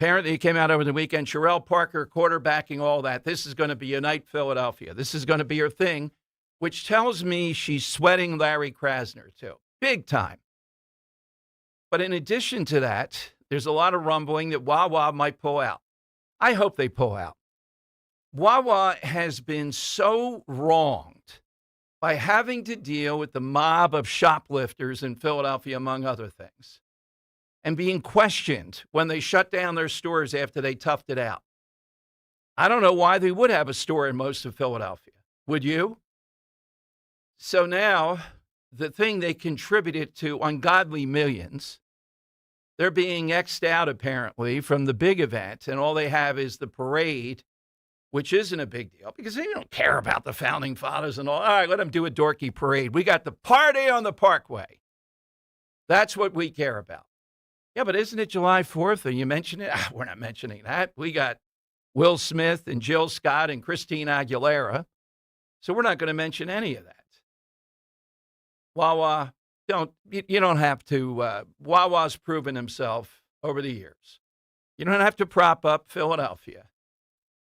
Apparently, it came out over the weekend. Sherelle Parker quarterbacking all that. This is going to be Unite Philadelphia. This is going to be her thing, which tells me she's sweating Larry Krasner, too. Big time. But in addition to that, there's a lot of rumbling that Wawa might pull out. I hope they pull out. Wawa has been so wronged by having to deal with the mob of shoplifters in Philadelphia, among other things, and being questioned when they shut down their stores after they toughed it out. I don't know why they would have a store in most of Philadelphia. Would you? So now, the thing they contributed to ungodly millions, they're being X'd out, apparently, from the big event, and all they have is the parade, which isn't a big deal because they don't care about the founding fathers and all. All right, let them do a dorky parade. We got the party on the Parkway. That's what we care about. Yeah, but isn't it July 4th? And you mention it? We're not mentioning that. We got Will Smith and Jill Scott and Christina Aguilera. So we're not going to mention any of that. Wawa, you don't have to. Wawa's proven himself over the years. You don't have to prop up Philadelphia.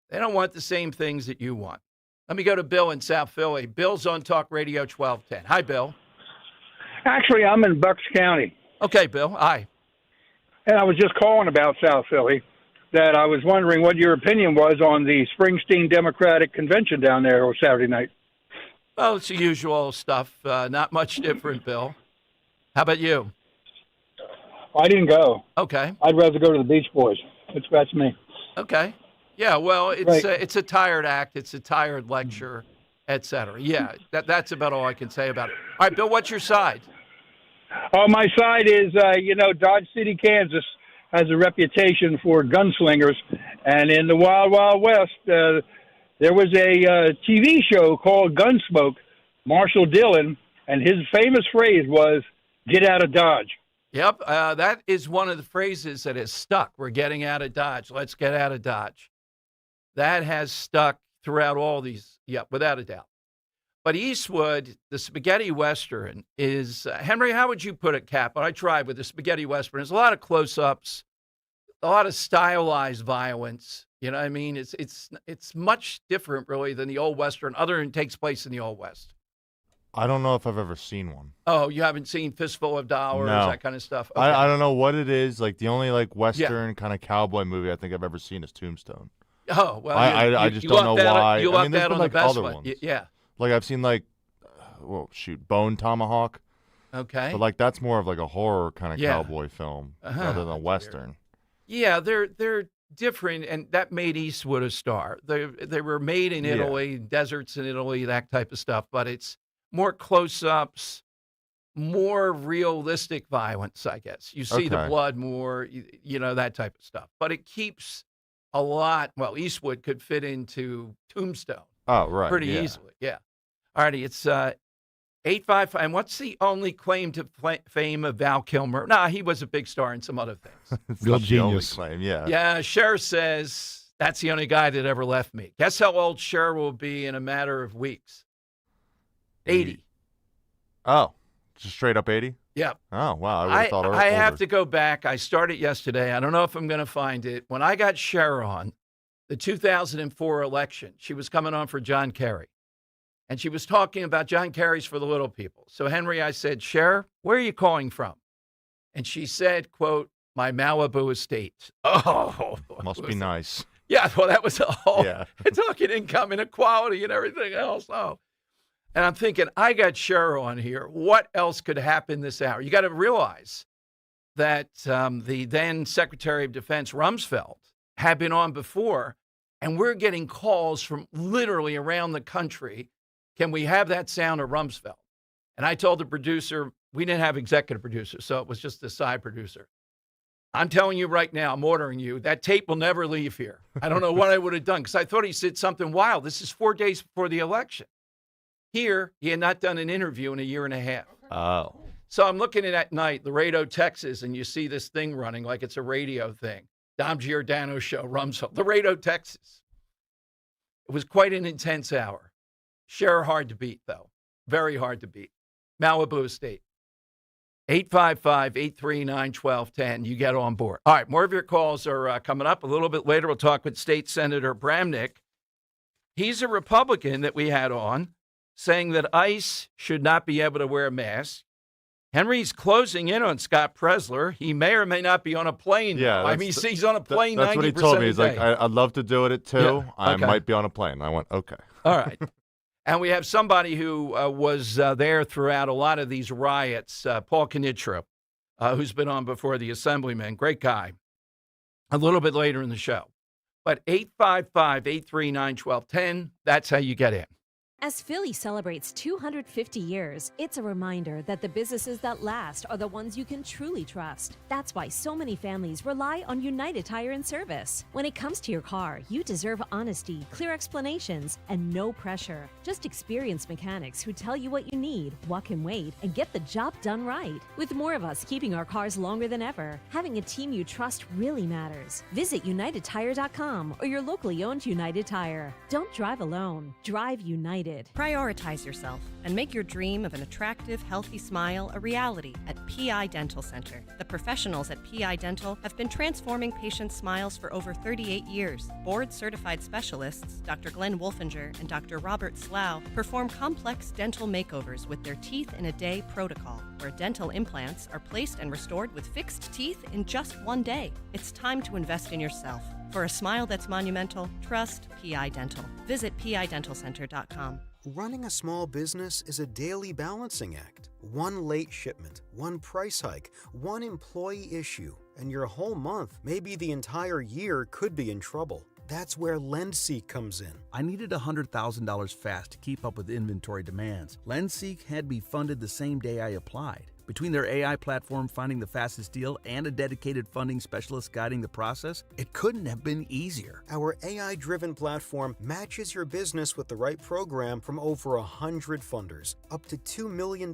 They don't want the same things that you want. Let me go to Bill in South Philly. Bill's on Talk Radio 1210. Hi, Bill. Actually, I'm in Bucks County. Okay, Bill. Hi. And I was just calling about South Philly, that I was wondering what your opinion was on the Springsteen Democratic Convention down there on Saturday night. Well, it's the usual stuff. Not much different, Bill. How about you? I didn't go. Okay. I'd rather go to the Beach Boys. That's me. Okay. Yeah, well, Right. it's a tired act. It's a tired lecture, et cetera. Yeah, that's about all I can say about it. All right, Bill, what's your side? Oh, my side is, Dodge City, Kansas has a reputation for gunslingers. And in the Wild, Wild West, there was a TV show called Gunsmoke, Marshall Dillon, and his famous phrase was, "Get out of Dodge." Yep, that is one of the phrases that has stuck. We're getting out of Dodge. Let's get out of Dodge. That has stuck throughout all these, without a doubt. But Eastwood, the spaghetti Western is, Henry, how would you put it, Cap? When I tried with the spaghetti Western, there's a lot of close-ups, a lot of stylized violence. You know what I mean? It's much different, really, than the old Western, other than it takes place in the Old West. I don't know if I've ever seen one. Oh, you haven't seen Fistful of Dollars, No. that kind of stuff? Okay. I don't know what it is. Like, the only, Western kind of cowboy movie I think I've ever seen is Tombstone. Oh, well, I just don't know why. You I mean, there's that been, on the best other one. ones. Yeah. Like, I've seen, Bone Tomahawk. Okay. But, that's more of, a horror kind of Yeah. cowboy film rather than a Western. Yeah, they're different, and that made Eastwood a star. They were made in Italy, deserts in Italy, that type of stuff, but it's more close-ups, more realistic violence, I guess. You see the blood more, that type of stuff. But it keeps a lot, Eastwood could fit into Tombstone. Oh, right. Pretty easily, yeah. All righty, it's 855. And what's the only claim to fame of Val Kilmer? Nah, he was a big star in some other things. Real genius. Claim, yeah. Yeah, Cher says, that's the only guy that ever left me. Guess how old Cher will be in a matter of weeks? 80. Oh, just straight up 80? Yep. Oh, wow. I would have thought I have to go back. I started yesterday. I don't know if I'm going to find it. When I got Cher on the 2004 election, she was coming on for John Kerry. And she was talking about John Kerry's for the little people. So, Henry, I said, Cher, where are you calling from? And she said, quote, my Malibu estate. Oh. Must be nice. Yeah, well, that was a whole talking income inequality and everything else. Oh. And I'm thinking, I got Cher on here. What else could happen this hour? You got to realize that the then Secretary of Defense, Rumsfeld, had been on before, and we're getting calls from literally around the country. Can we have that sound of Rumsfeld? And I told the producer, we didn't have executive producer, so it was just the side producer. I'm telling you right now, I'm ordering you, that tape will never leave here. I don't know what I would have done, because I thought he said something wild. This is 4 days before the election. Here, he had not done an interview in a year and a half. Oh. So I'm looking at night, Laredo, Texas, and you see this thing running like it's a radio thing. Dom Giordano show, Rumsfeld, Laredo, Texas. It was quite an intense hour. Cher hard to beat, though. Very hard to beat. Malibu Estate. 855-839-1210. You get on board. All right, more of your calls are coming up. A little bit later, we'll talk with State Senator Bramnick. He's a Republican that we had on, saying that ICE should not be able to wear a mask. Henry's closing in on Scott Presler. He may or may not be on a plane. Yeah, I mean, he's on a plane 90% that's what he told me. He's like, I'd love to do it at 2. Yeah, I okay. might be on a plane. I went, okay. All right. And we have somebody who was there throughout a lot of these riots, Paul Knitschro, who's been on before, the Assemblyman. Great guy. A little bit later in the show. But 855-839-1210, that's how you get in. As Philly celebrates 250 years, it's a reminder that the businesses that last are the ones you can truly trust. That's why so many families rely on United Tire and Service. When it comes to your car, you deserve honesty, clear explanations, and no pressure. Just experienced mechanics who tell you what you need, what can wait, and get the job done right. With more of us keeping our cars longer than ever, having a team you trust really matters. Visit UnitedTire.com or your locally owned United Tire. Don't drive alone. Drive United. needed. Prioritize yourself and make your dream of an attractive, healthy smile a reality at PI Dental Center. The professionals at PI Dental have been transforming patients' smiles for over 38 years. Board-certified specialists, Dr. Glenn Wolfinger and Dr. Robert Slough, perform complex dental makeovers with their teeth-in-a-day protocol, where dental implants are placed and restored with fixed teeth in just one day. It's time to invest in yourself. For a smile that's monumental, trust PI Dental. Visit pidentalcenter.com. Running a small business is a daily balancing act. One late shipment, one price hike, one employee issue, and your whole month, maybe the entire year, could be in trouble. That's where LendSeek comes in. I needed $100,000 fast to keep up with inventory demands. LendSeek had me funded the same day I applied. Between their AI platform finding the fastest deal and a dedicated funding specialist guiding the process, it couldn't have been easier. Our AI-driven platform matches your business with the right program from over 100 funders, up to $2 million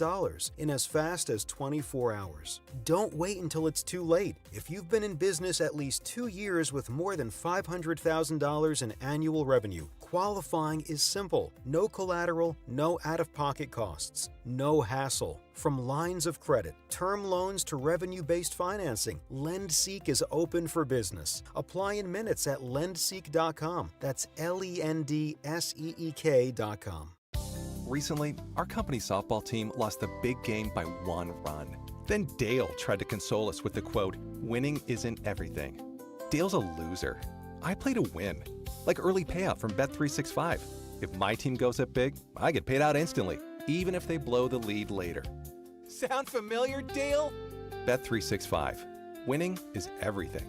in as fast as 24 hours. Don't wait until it's too late. If you've been in business at least 2 years with more than $500,000 in annual revenue, qualifying is simple. No collateral, no out-of-pocket costs, no hassle. From lines of credit, term loans to revenue-based financing, LendSeek is open for business. Apply in minutes at lendseek.com. That's LENDSEEK.com. Recently, our company softball team lost a big game by 1 run. Then Dale tried to console us with the quote, "Winning isn't everything." Dale's a loser. I play to win, like early payout from Bet365. If my team goes up big, I get paid out instantly, even if they blow the lead later. Sound familiar, Dale? Bet365. Winning is everything.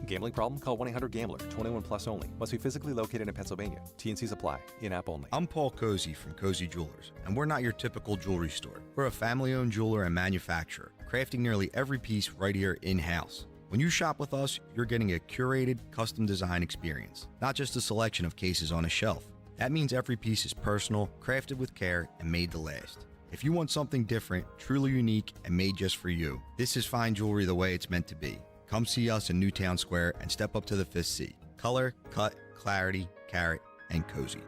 Gambling problem? Call 1-800-GAMBLER. 21 plus only. Must be physically located in Pennsylvania. T&Cs apply. In-app only. I'm Paul Cozy from Cozy Jewelers, and we're not your typical jewelry store. We're a family-owned jeweler and manufacturer, crafting nearly every piece right here in-house. When you shop with us, you're getting a curated, custom design experience, not just a selection of cases on a shelf. That means every piece is personal, crafted with care, and made to last. If you want something different, truly unique, and made just for you, this is fine jewelry the way it's meant to be. Come see us in Newtown Square and step up to the 5th C. Color, cut, clarity, carat, and cozy.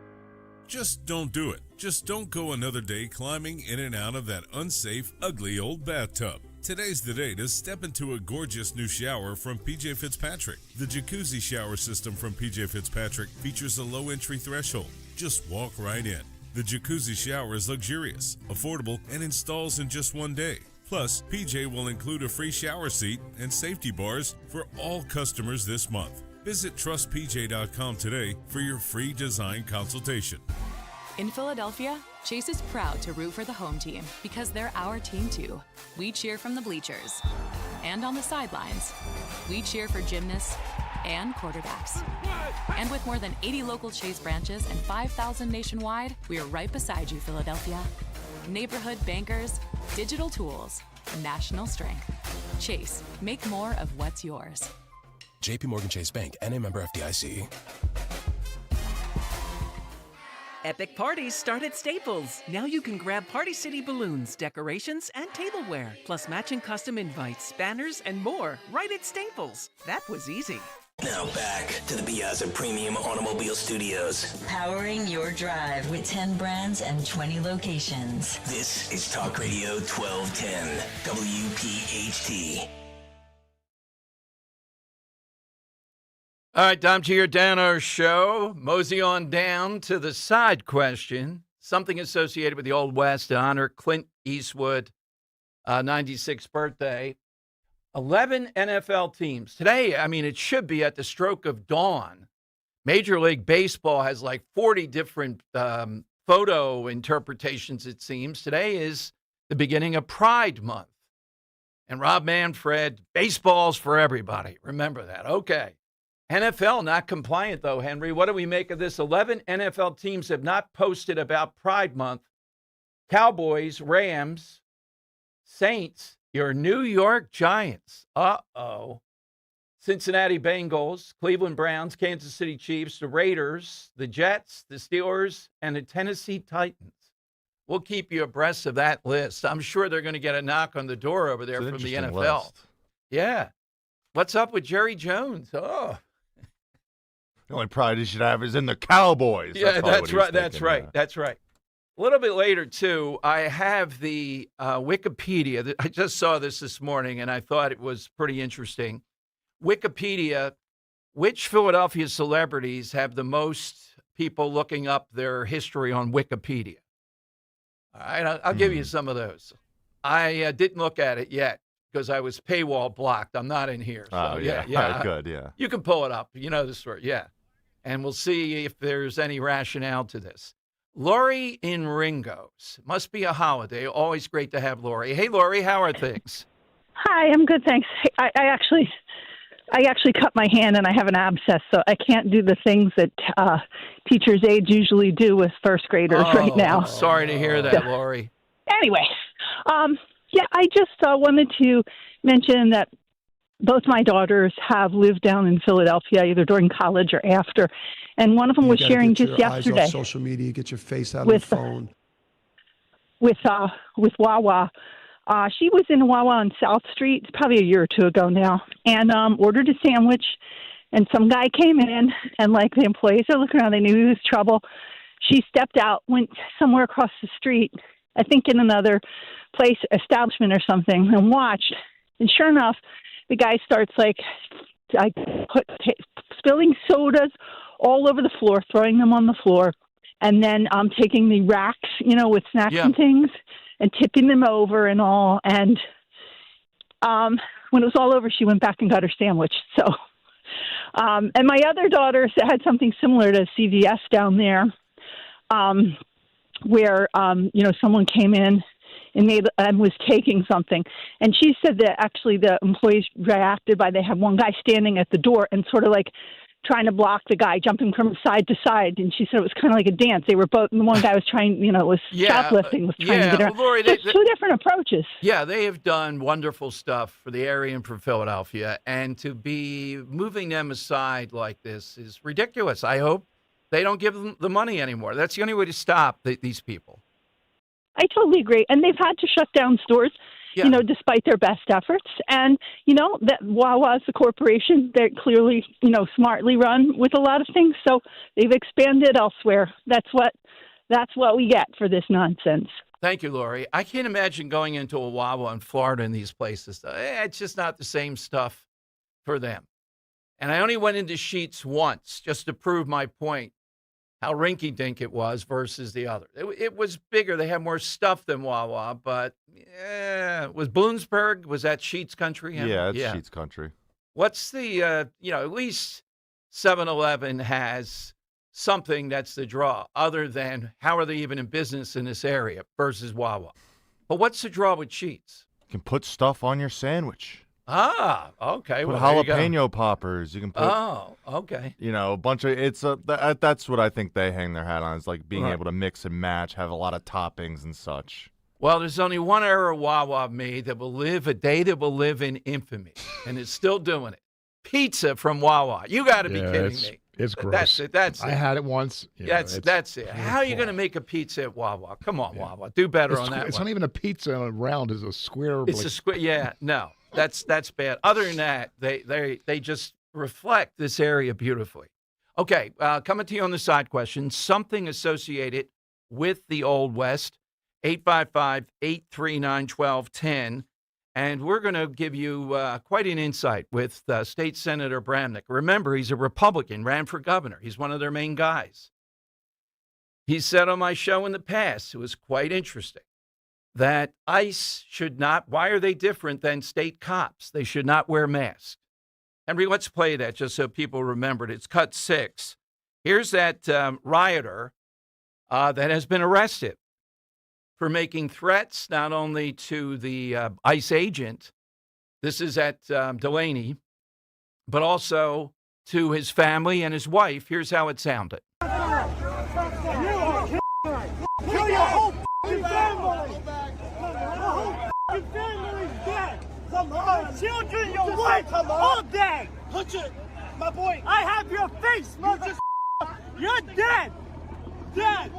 Just don't do it. Just don't go another day climbing in and out of that unsafe, ugly old bathtub. Today's the day to step into a gorgeous new shower from PJ Fitzpatrick. The jacuzzi shower system from PJ Fitzpatrick features a low entry threshold. Just walk right in. The jacuzzi shower is luxurious, affordable, and installs in just 1 day. Plus, PJ will include a free shower seat and safety bars for all customers this month. Visit trustpj.com today for your free design consultation. In Philadelphia, Chase is proud to root for the home team because they're our team too. We cheer from the bleachers and on the sidelines. We cheer for gymnasts and quarterbacks. And with more than 80 local Chase branches and 5,000 nationwide, we are right beside you, Philadelphia. Neighborhood bankers, digital tools, national strength. Chase, make more of what's yours. JP Morgan Chase Bank, N.A. member FDIC. Epic parties start at Staples. Now you can grab Party City balloons, decorations, and tableware, plus matching custom invites, banners, and more right at Staples. That was easy. Now back to the Piazza Premium Automobile Studios. Powering your drive with 10 brands and 20 locations. This is Talk Radio 1210, WPHT. All right, Dom Giordano show. Mosey on down to the side question. Something associated with the Old West to honor Clint Eastwood, 96th birthday. 11 NFL teams. Today, I mean, it should be at the stroke of dawn. Major League Baseball has like 40 different photo interpretations, it seems. Today is the beginning of Pride Month. And Rob Manfred, baseball's for everybody. Remember that. Okay. NFL not compliant, though, Henry. What do we make of this? 11 NFL teams have not posted about Pride Month. Cowboys, Rams, Saints, your New York Giants. Uh-oh. Cincinnati Bengals, Cleveland Browns, Kansas City Chiefs, the Raiders, the Jets, the Steelers, and the Tennessee Titans. We'll keep you abreast of that list. I'm sure they're going to get a knock on the door over there from the NFL. List. Yeah. What's up with Jerry Jones? Oh. The only pride he should have is in the Cowboys. Yeah, that's right. That's right. That's right. A little bit later, too, I have the Wikipedia. I just saw this morning, and I thought it was pretty interesting. Wikipedia, which Philadelphia celebrities have the most people looking up their history on Wikipedia? All right, I'll give you some of those. I didn't look at it yet because I was paywall blocked. I'm not in here. So, yeah. Right, good, yeah. You can pull it up. You know the story, yeah. And we'll see if there's any rationale to this. Lori in Ringo's. Must be a holiday. Always great to have Lori. Hey, Lori, how are things? Hi, I'm good, thanks. I actually cut my hand and I have an abscess, so I can't do the things that teachers' aides usually do with first graders right now. I'm sorry to hear that, Lori. Anyway, I just wanted to mention that both my daughters have lived down in Philadelphia, either during college or after, and one of them was sharing just yesterday. Eyes off social media, get your face out of the phone. With Wawa. She was in Wawa on South Street, probably a year or two ago now, and ordered a sandwich, and some guy came in, and like the employees are looking around, they knew he was trouble. She stepped out, went somewhere across the street, I think in another place, establishment or something, and watched. And sure enough, the guy starts spilling sodas all over the floor, throwing them on the floor, and then taking the racks, with snacks and things, and tipping them over and all. And when it was all over, she went back and got her sandwich. So, and my other daughter had something similar to CVS down there, where someone came in and was taking something. And she said that actually the employees reacted by they had one guy standing at the door and sort of like trying to block the guy, jumping from side to side. And she said it was kind of like a dance. They were both, the one guy was trying, was shoplifting, was trying to get around. Lori, so two different approaches. Yeah, they have done wonderful stuff for the area and for Philadelphia. And to be moving them aside like this is ridiculous. I hope they don't give them the money anymore. That's the only way to stop these people. I totally agree. And they've had to shut down stores, despite their best efforts. And, that Wawa's a corporation. They're clearly, smartly run with a lot of things. So they've expanded elsewhere. That's what we get for this nonsense. Thank you, Lori. I can't imagine going into a Wawa in Florida in these places. It's just not the same stuff for them. And I only went into Sheetz once just to prove my point. How rinky-dink it was versus the other. It was bigger. They had more stuff than Wawa, but was Bloomsburg, was that Sheetz country? Yeah, it's Sheetz country. What's the, at least 7-Eleven has something that's the draw, other than how are they even in business in this area versus Wawa. But what's the draw with Sheetz? You can put stuff on your sandwich. Ah, okay. Put jalapeno poppers. You can put. Oh, okay. A bunch of that's what I think they hang their hat on, is like being able to mix and match, have a lot of toppings and such. Well, there's only one era Wawa made that will live a day that will live in infamy, and it's still doing it. Pizza from Wawa. You got to be kidding me. It's gross. That's it. I had it once. That's it. How are you going to make a pizza at Wawa? Come on, Wawa. Do better on that. It's one. not even a pizza round. It's a square. It's a square. Yeah, no. That's bad. Other than that, they just reflect this area beautifully. Okay, coming to you on the side question, something associated with the Old West, 855-839-1210. And we're going to give you quite an insight with State Senator Bramnick. Remember, he's a Republican, ran for governor. He's one of their main guys. He said on my show in the past, it was quite interesting, that ICE should not, why are they different than state cops? They should not wear masks. Henry, let's play that just so people remember it. It's cut 6. Here's that rioter that has been arrested for making threats not only to the ICE agent, this is at Delaney, but also to his family and his wife. Here's how it sounded. Kill your whole family! Family's dead! Come on! Your children, your wife, all dead! Put it! My boy! I have your face, mother! You're dead! Dead!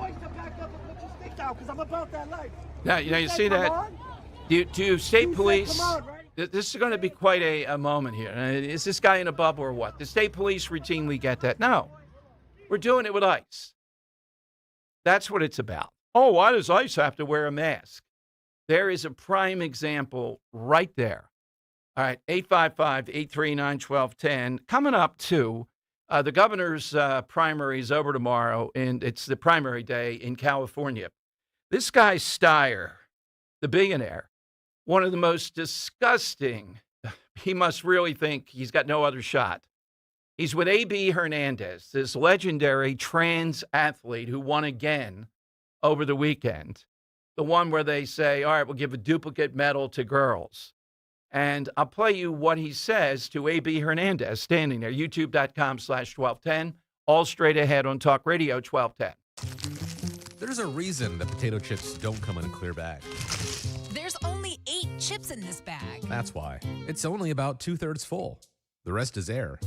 Because I'm about that life. Now, you see that? Do state police this is going to be quite a moment here. Is this guy in a bubble or what? The state police routinely get that. No, we're doing it with ICE. That's what it's about. Oh, why does ICE have to wear a mask? There is a prime example right there. All right, 855-839-1210. Coming up, too, the governor's primary is over tomorrow, and it's the primary day in California. This guy Steyer, the billionaire, one of the most disgusting, he must really think he's got no other shot. He's with A.B. Hernandez, this legendary trans athlete who won again over the weekend. The one where they say, all right, we'll give a duplicate medal to girls. And I'll play you what he says to A.B. Hernandez standing there, youtube.com/1210, all straight ahead on Talk Radio 1210. There's a reason that potato chips don't come in a clear bag. There's only 8 chips in this bag. That's why. It's only about 2/3 full. The rest is air.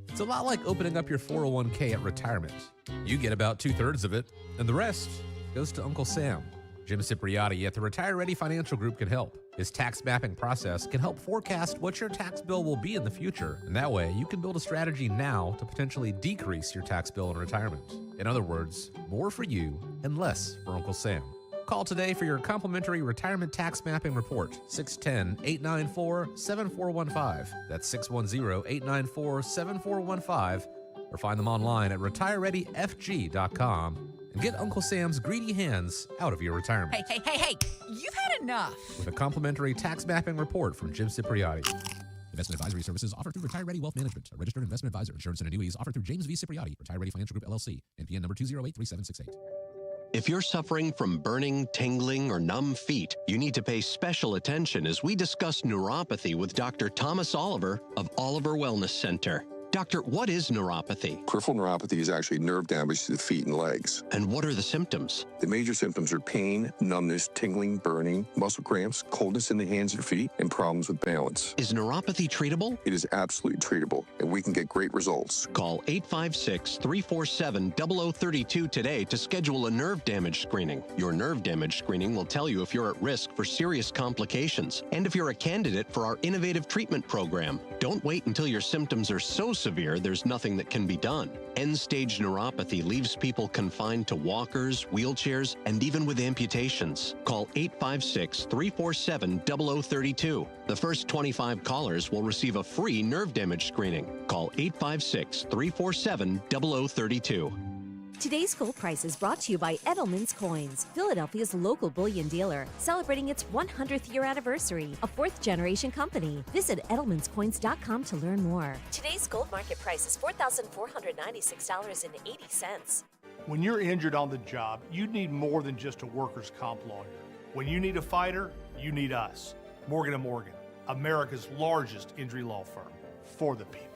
It's a lot like opening up your 401k at retirement. You get about 2/3 of it, and the rest goes to Uncle Sam. Jim Cipriotti at the Retire Ready Financial Group can help. His tax mapping process can help forecast what your tax bill will be in the future, and that way you can build a strategy now to potentially decrease your tax bill in retirement. In other words, more for you and less for Uncle Sam. Call today for your complimentary retirement tax mapping report, 610-894-7415. That's 610-894-7415, or find them online at retirereadyfg.com. And get Uncle Sam's greedy hands out of your retirement. Hey, you've had enough. With a complimentary tax mapping report from Jim Cipriotti. Investment advisory services offered through Retire Ready Wealth Management, a registered investment advisor. Insurance and annuities offered through James V. Cipriotti, Retire Ready Financial Group, LLC, NPN number 2083768. If you're suffering from burning, tingling, or numb feet, you need to pay special attention as we discuss neuropathy with Dr. Thomas Oliver of Oliver Wellness Center. Doctor, what is neuropathy? Peripheral neuropathy is actually nerve damage to the feet and legs. And what are the symptoms? The major symptoms are pain, numbness, tingling, burning, muscle cramps, coldness in the hands and feet, and problems with balance. Is neuropathy treatable? It is absolutely treatable, and we can get great results. Call 856-347-0032 today to schedule a nerve damage screening. Your nerve damage screening will tell you if you're at risk for serious complications and if you're a candidate for our innovative treatment program. Don't wait until your symptoms are so severe there's nothing that can be done. End-stage neuropathy leaves people confined to walkers, wheelchairs, and even with amputations. Call 856-347-0032. The first 25 callers will receive a free nerve damage screening. Call 856-347-0032. Today's Gold Price is brought to you by Edelman's Coins, Philadelphia's local bullion dealer, celebrating its 100th year anniversary, a 4th-generation company. Visit edelmanscoins.com to learn more. Today's gold market price is $4,496.80. When you're injured on the job, you need more than just a workers' comp lawyer. When you need a fighter, you need us. Morgan & Morgan, America's largest injury law firm, for the people.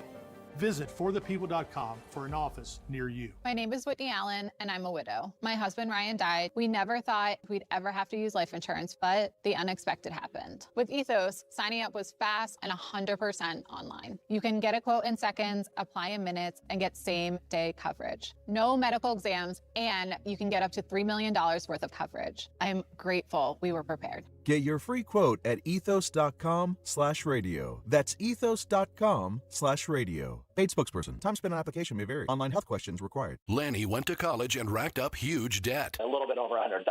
Visit forthepeople.com for an office near you. My name is Whitney Allen, and I'm a widow. My husband, Ryan, died. We never thought we'd ever have to use life insurance, but the unexpected happened. With Ethos, signing up was fast and 100% online. You can get a quote in seconds, apply in minutes, and get same-day coverage. No medical exams, and you can get up to $3 million worth of coverage. I'm grateful we were prepared. Get your free quote at ethos.com/radio. That's ethos.com/radio. Paid spokesperson. Time spent on application may vary. Online health questions required. Lanny went to college and racked up huge debt. A little bit over $100,000.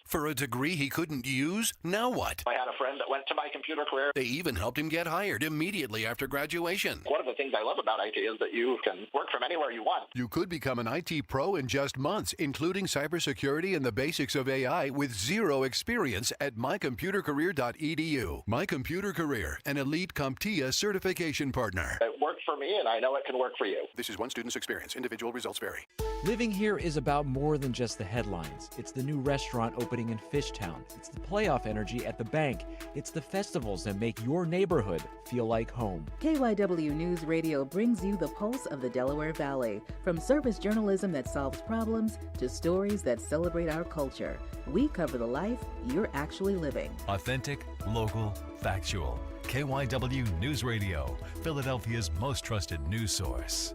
For a degree he couldn't use? Now what? I had a friend that went to my computer career. They even helped him get hired immediately after graduation. One of the things I love about IT is that you can work from anywhere you want. You could become an IT pro in just months, including cybersecurity and the basics of AI with zero experience at mycomputercareer.edu. My Computer Career, an elite CompTIA certification partner. It worked for me, and I know it can work for you. This is one student's experience. Individual results vary. Living here is about more than just the headlines. It's the new restaurant opening in Fishtown. It's the playoff energy at the bank. It's the festivals that make your neighborhood feel like home. KYW News Radio brings you the pulse of the Delaware Valley. From service journalism that solves problems to stories that celebrate our culture, we cover the life you're actually living. Authentic, local, factual. KYW News Radio, Philadelphia's most trusted news source.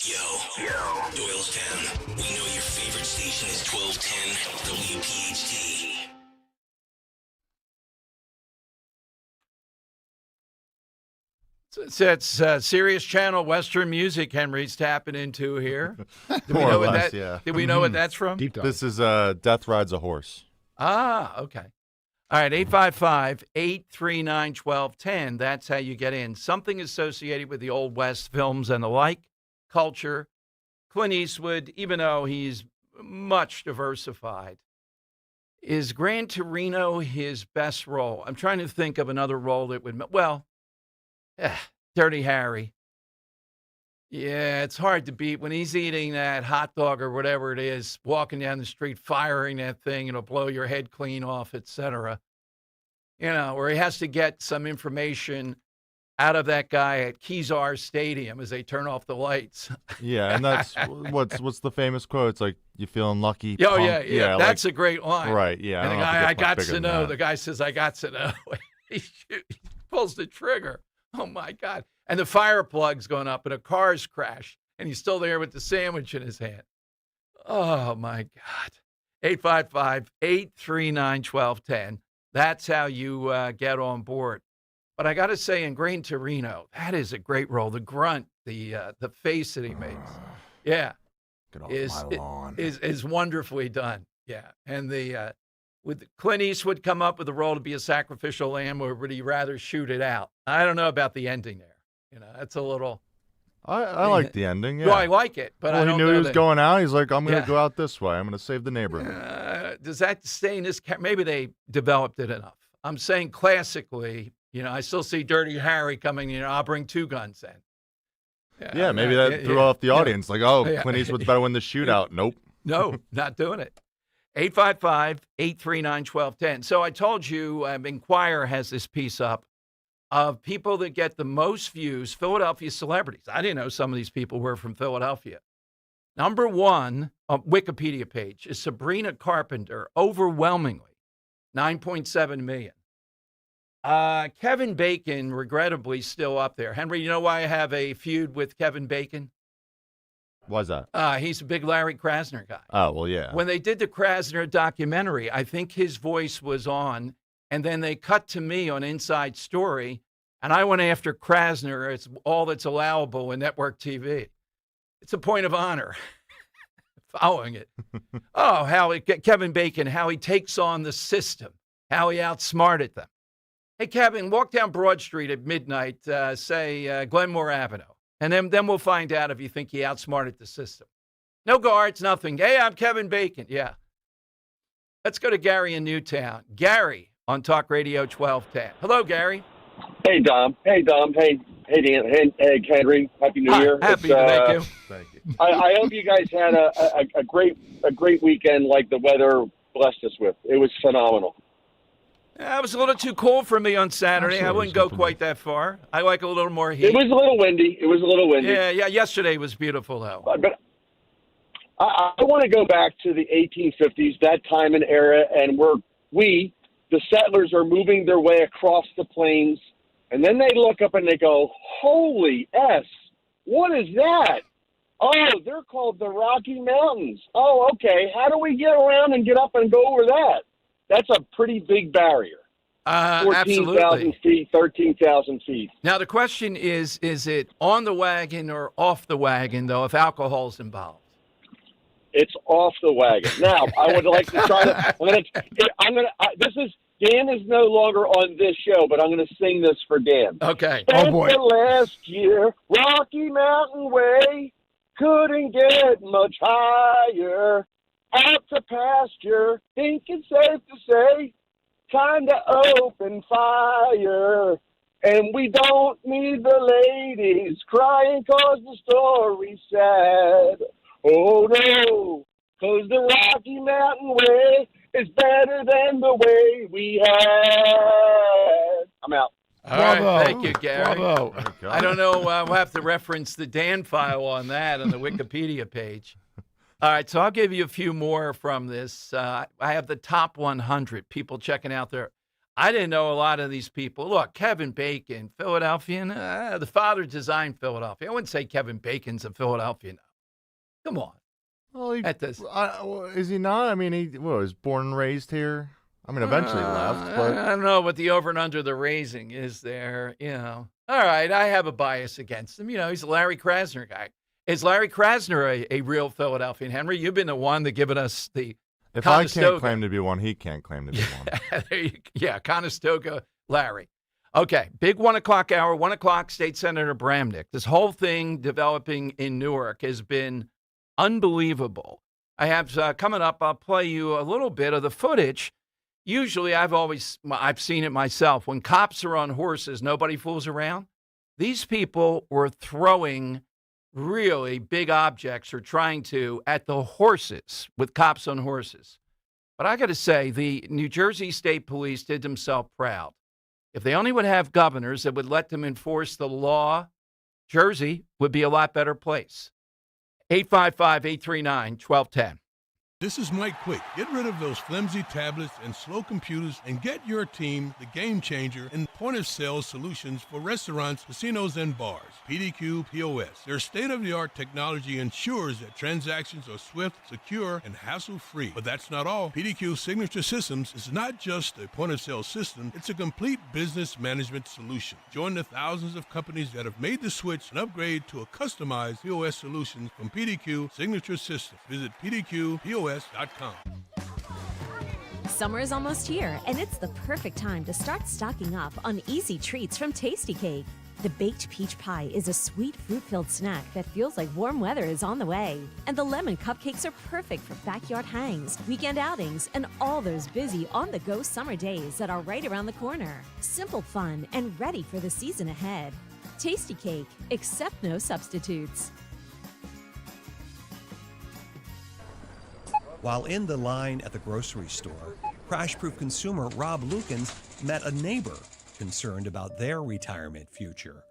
Yo, Doylestown. We know your favorite station is 1210 WPHT. It's Sirius Channel Western Music Henry's tapping into here. More or less, yeah. Did we know what that's from? Deep dive. This is Death Rides a Horse. Ah, okay. All right, 855-839-1210. That's how you get in. Something associated with the Old West films and the like, culture. Clint Eastwood, even though he's much diversified, is Gran Torino his best role? I'm trying to think of another role that would, Dirty Harry. Yeah, it's hard to beat when he's eating that hot dog or whatever it is, walking down the street, firing that thing, it'll blow your head clean off, etc. You know, where he has to get some information out of that guy at Kezar Stadium as they turn off the lights. Yeah, and that's what's the famous quote? It's like, you feeling lucky? Oh, punk? yeah. That's a great line. Right, yeah. And the guy, I got to know. The guy says, I got to know. He pulls the trigger. Oh, my God. And the fire plug's going up and a car's crashed, and he's still there with the sandwich in his hand. Oh, my God. 855-839-1210. That's how you get on board. But I got to say, in Gran Torino, that is a great role. The grunt, the face that he makes, yeah, is wonderfully done. Yeah, and with Clint Eastwood come up with the role to be a sacrificial lamb, or would he rather shoot it out? I don't know about the ending there. You know, that's a little. I like the ending. Yeah, well, I like it, but I don't know. He knew he was going out. He's like, I'm going to go out this way. I'm going to save the neighborhood. Does that stay in this? Maybe they developed it enough. I'm saying classically. You know, I still see Dirty Harry coming, I'll bring two guns in. Yeah, maybe that threw off the audience. Like, Clint Eastwood's better win the shootout. Nope. No, not doing it. 855-839-1210. So I told you, Inquirer has this piece up of people that get the most views, Philadelphia celebrities. I didn't know some of these people were from Philadelphia. Number one Wikipedia page is Sabrina Carpenter, overwhelmingly, 9.7 million. Kevin Bacon, regrettably, still up there. Henry, you know why I have a feud with Kevin Bacon? Why's that? He's a big Larry Krasner guy. Oh, well, yeah. When they did the Krasner documentary, I think his voice was on, and then they cut to me on Inside Story, and I went after Krasner. It's all that's allowable in network TV. It's a point of honor following it. Kevin Bacon, how he takes on the system, how he outsmarted them. Hey, Kevin, walk down Broad Street at midnight, say Glenmore Avenue, and then we'll find out if you think he outsmarted the system. No guards, nothing. Hey, I'm Kevin Bacon. Yeah. Let's go to Gary in Newtown. Gary on Talk Radio 1210. Hello, Gary. Hey, Dom. Hey, Dan. Hey, Dan. Hey, Henry. Happy New Year. Happy to thank you. Thank you. I hope you guys had a great weekend like the weather blessed us with. It was phenomenal. It was a little too cold for me on Saturday. I wouldn't go quite that far. I like a little more heat. It was a little windy. Yeah. Yesterday was beautiful, though. But I want to go back to the 1850s, that time and era, and the settlers, are moving their way across the plains, and then they look up and they go, holy S, what is that? Oh, they're called the Rocky Mountains. Oh, okay. How do we get around and get up and go over that? That's a pretty big barrier. 14,000 feet, 13,000 feet. Now, the question is it on the wagon or off the wagon, though, if alcohol's involved? It's off the wagon. Now, I would like to try to, Dan is no longer on this show, but I'm going to sing this for Dan. Okay. Spent the last year, Rocky Mountain Way, couldn't get much higher. Out to pasture, think it's safe to say, time to open fire. And we don't need the ladies crying 'cause the story's sad. Oh no, 'cause the Rocky Mountain Way is better than the way we had. I'm out. All right, thank you, Gary. Bravo. I don't know. We'll have to reference the Dan file on that on the Wikipedia page. All right, so I'll give you a few more from this. I have the top 100 people checking out there. I didn't know a lot of these people. Look, Kevin Bacon, Philadelphian. The father designed Philadelphia. I wouldn't say Kevin Bacon's a Philadelphian. Come on. Well, is he not? I mean, he was born and raised here. I mean, eventually left, but I don't know what the over and under the raising is there, All right, I have a bias against him. He's a Larry Krasner guy. Is Larry Krasner a real Philadelphian? Henry, you've been the one that given us the if Conestoga. I can't claim to be one, he can't claim to be one. Conestoga Larry. Okay, big 1 o'clock hour, 1 o'clock, State Senator Bramnick. This whole thing developing in Newark has been unbelievable. I have coming up, I'll play you a little bit of the footage. Usually I've seen it myself. When cops are on horses, nobody fools around. These people were throwing really big objects or trying to at the horses with cops on horses. But I got to say, the New Jersey State Police did themselves proud. If they only would have governors that would let them enforce the law, Jersey would be a lot better place. 855-839-1210. This is Mike Quick. Get rid of those flimsy tablets and slow computers and get your team the game changer in point-of-sale solutions for restaurants, casinos, and bars. PDQ POS. Their state-of-the-art technology ensures that transactions are swift, secure, and hassle-free. But that's not all. PDQ Signature Systems is not just a point-of-sale system, it's a complete business management solution. Join the thousands of companies that have made the switch and upgrade to a customized POS solution from PDQ Signature Systems. Visit PDQPOS.com. Summer is almost here, and it's the perfect time to start stocking up on easy treats from Tasty Cake. The baked peach pie is a sweet fruit-filled snack that feels like warm weather is on the way. And the lemon cupcakes are perfect for backyard hangs, weekend outings, and all those busy on-the-go summer days that are right around the corner. Simple fun and ready for the season ahead. Tasty Cake, accept no substitutes. While in the line at the grocery store, crash-proof consumer Rob Lukens met a neighbor concerned about their retirement future.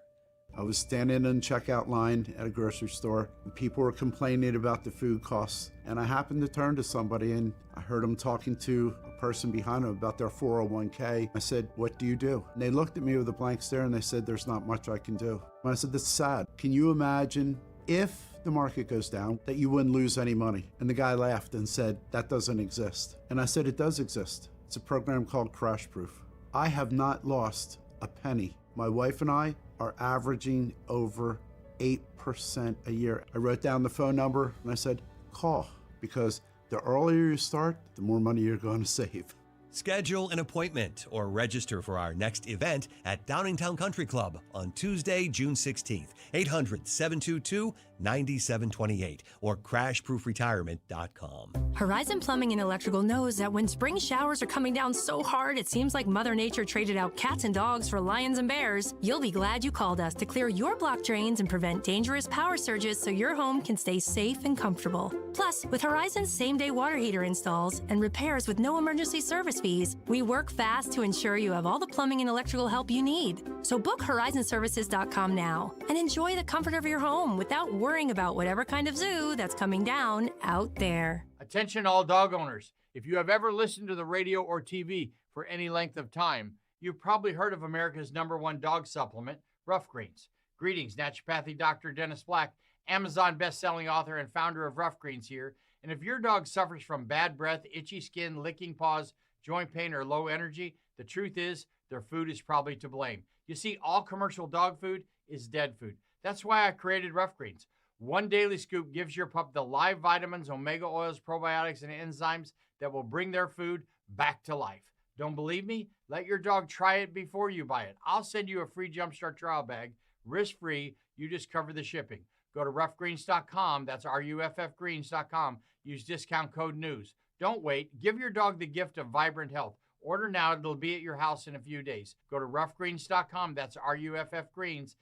I was standing in the checkout line at a grocery store, and people were complaining about the food costs. And I happened to turn to somebody, and I heard them talking to a person behind them about their 401k. I said, "What do you do?" And they looked at me with a blank stare, and they said, "There's not much I can do." And I said, "That's sad. Can you imagine if the market goes down, that you wouldn't lose any money?" And the guy laughed and said, "That doesn't exist." And I said, "It does exist. It's a program called Crash Proof." I have not lost a penny. My wife and I are averaging over 8% a year. I wrote down the phone number and I said, call, because the earlier you start, the more money you're going to save. Schedule an appointment or register for our next event at Downingtown Country Club on Tuesday, June 16th, 800-722-9728 or crashproofretirement.com. Horizon Plumbing and Electrical knows that when spring showers are coming down so hard it seems like Mother Nature traded out cats and dogs for lions and bears, you'll be glad you called us to clear your block drains and prevent dangerous power surges so your home can stay safe and comfortable. Plus, with Horizon's same-day water heater installs and repairs with no emergency service fees, we work fast to ensure you have all the plumbing and electrical help you need. So book horizonservices.com now and enjoy the comfort of your home without worrying about whatever kind of zoo that's coming down out there. Attention all dog owners. If you have ever listened to the radio or TV for any length of time, you've probably heard of America's #1 dog supplement, Rough Greens. Greetings, naturopathy Dr. Dennis Black, Amazon best-selling author and founder of Rough Greens here. And if your dog suffers from bad breath, itchy skin, licking paws, joint pain, or low energy, the truth is their food is probably to blame. You see, all commercial dog food is dead food. That's why I created Rough Greens. One daily scoop gives your pup the live vitamins, omega oils, probiotics, and enzymes that will bring their food back to life. Don't believe me? Let your dog try it before you buy it. I'll send you a free Jumpstart trial bag, risk-free. You just cover the shipping. Go to roughgreens.com. That's RUFFgreens.com. Use discount code NEWS. Don't wait. Give your dog the gift of vibrant health. Order now. It'll be at your house in a few days. Go to roughgreens.com. That's RUFFgreens.com.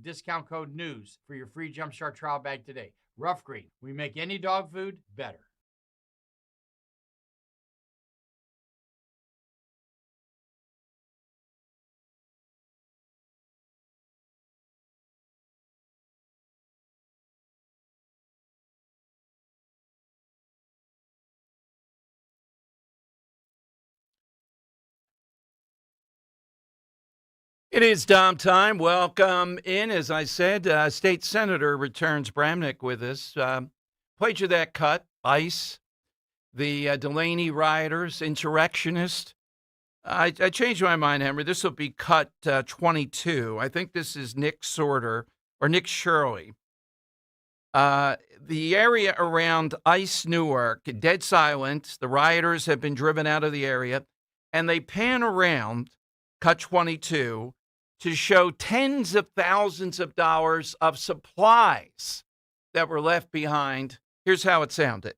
Discount code NEWS for your free Jumpstart trial bag today. Rough Green. We make any dog food better. It is Dom time. Welcome in. As I said, State Senator returns Bramnick with us. Played you that cut, Ice. the Delaney rioters, insurrectionists. I changed my mind, Henry. This will be cut 22. I think this is Nick Sorter or Nick Shirley. The area around Ice Newark, dead silent. The rioters have been driven out of the area, and they pan around, cut 22, to show tens of thousands of dollars of supplies that were left behind. Here's how it sounded.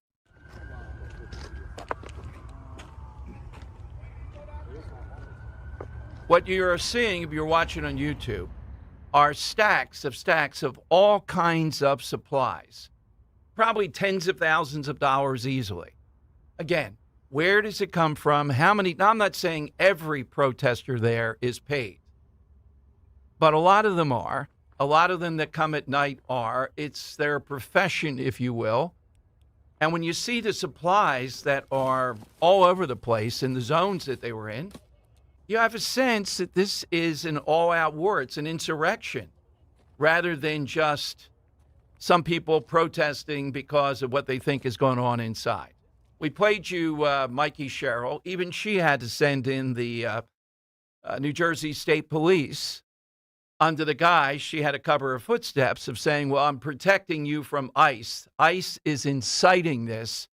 What you're seeing, if you're watching on YouTube, are stacks of all kinds of supplies, probably tens of thousands of dollars easily. Again, where does it come from? How many? Now, I'm not saying every protester there is paid, but a lot of them are. A lot of them that come at night are. It's their profession, if you will. And when you see the supplies that are all over the place in the zones that they were in, you have a sense that this is an all-out war. It's an insurrection rather than just some people protesting because of what they think is going on inside. We played you Mikey Sherrill. Even she had to send in the New Jersey State Police under the guise she had to cover her footsteps of saying, well, I'm protecting you from ICE. ICE is inciting this.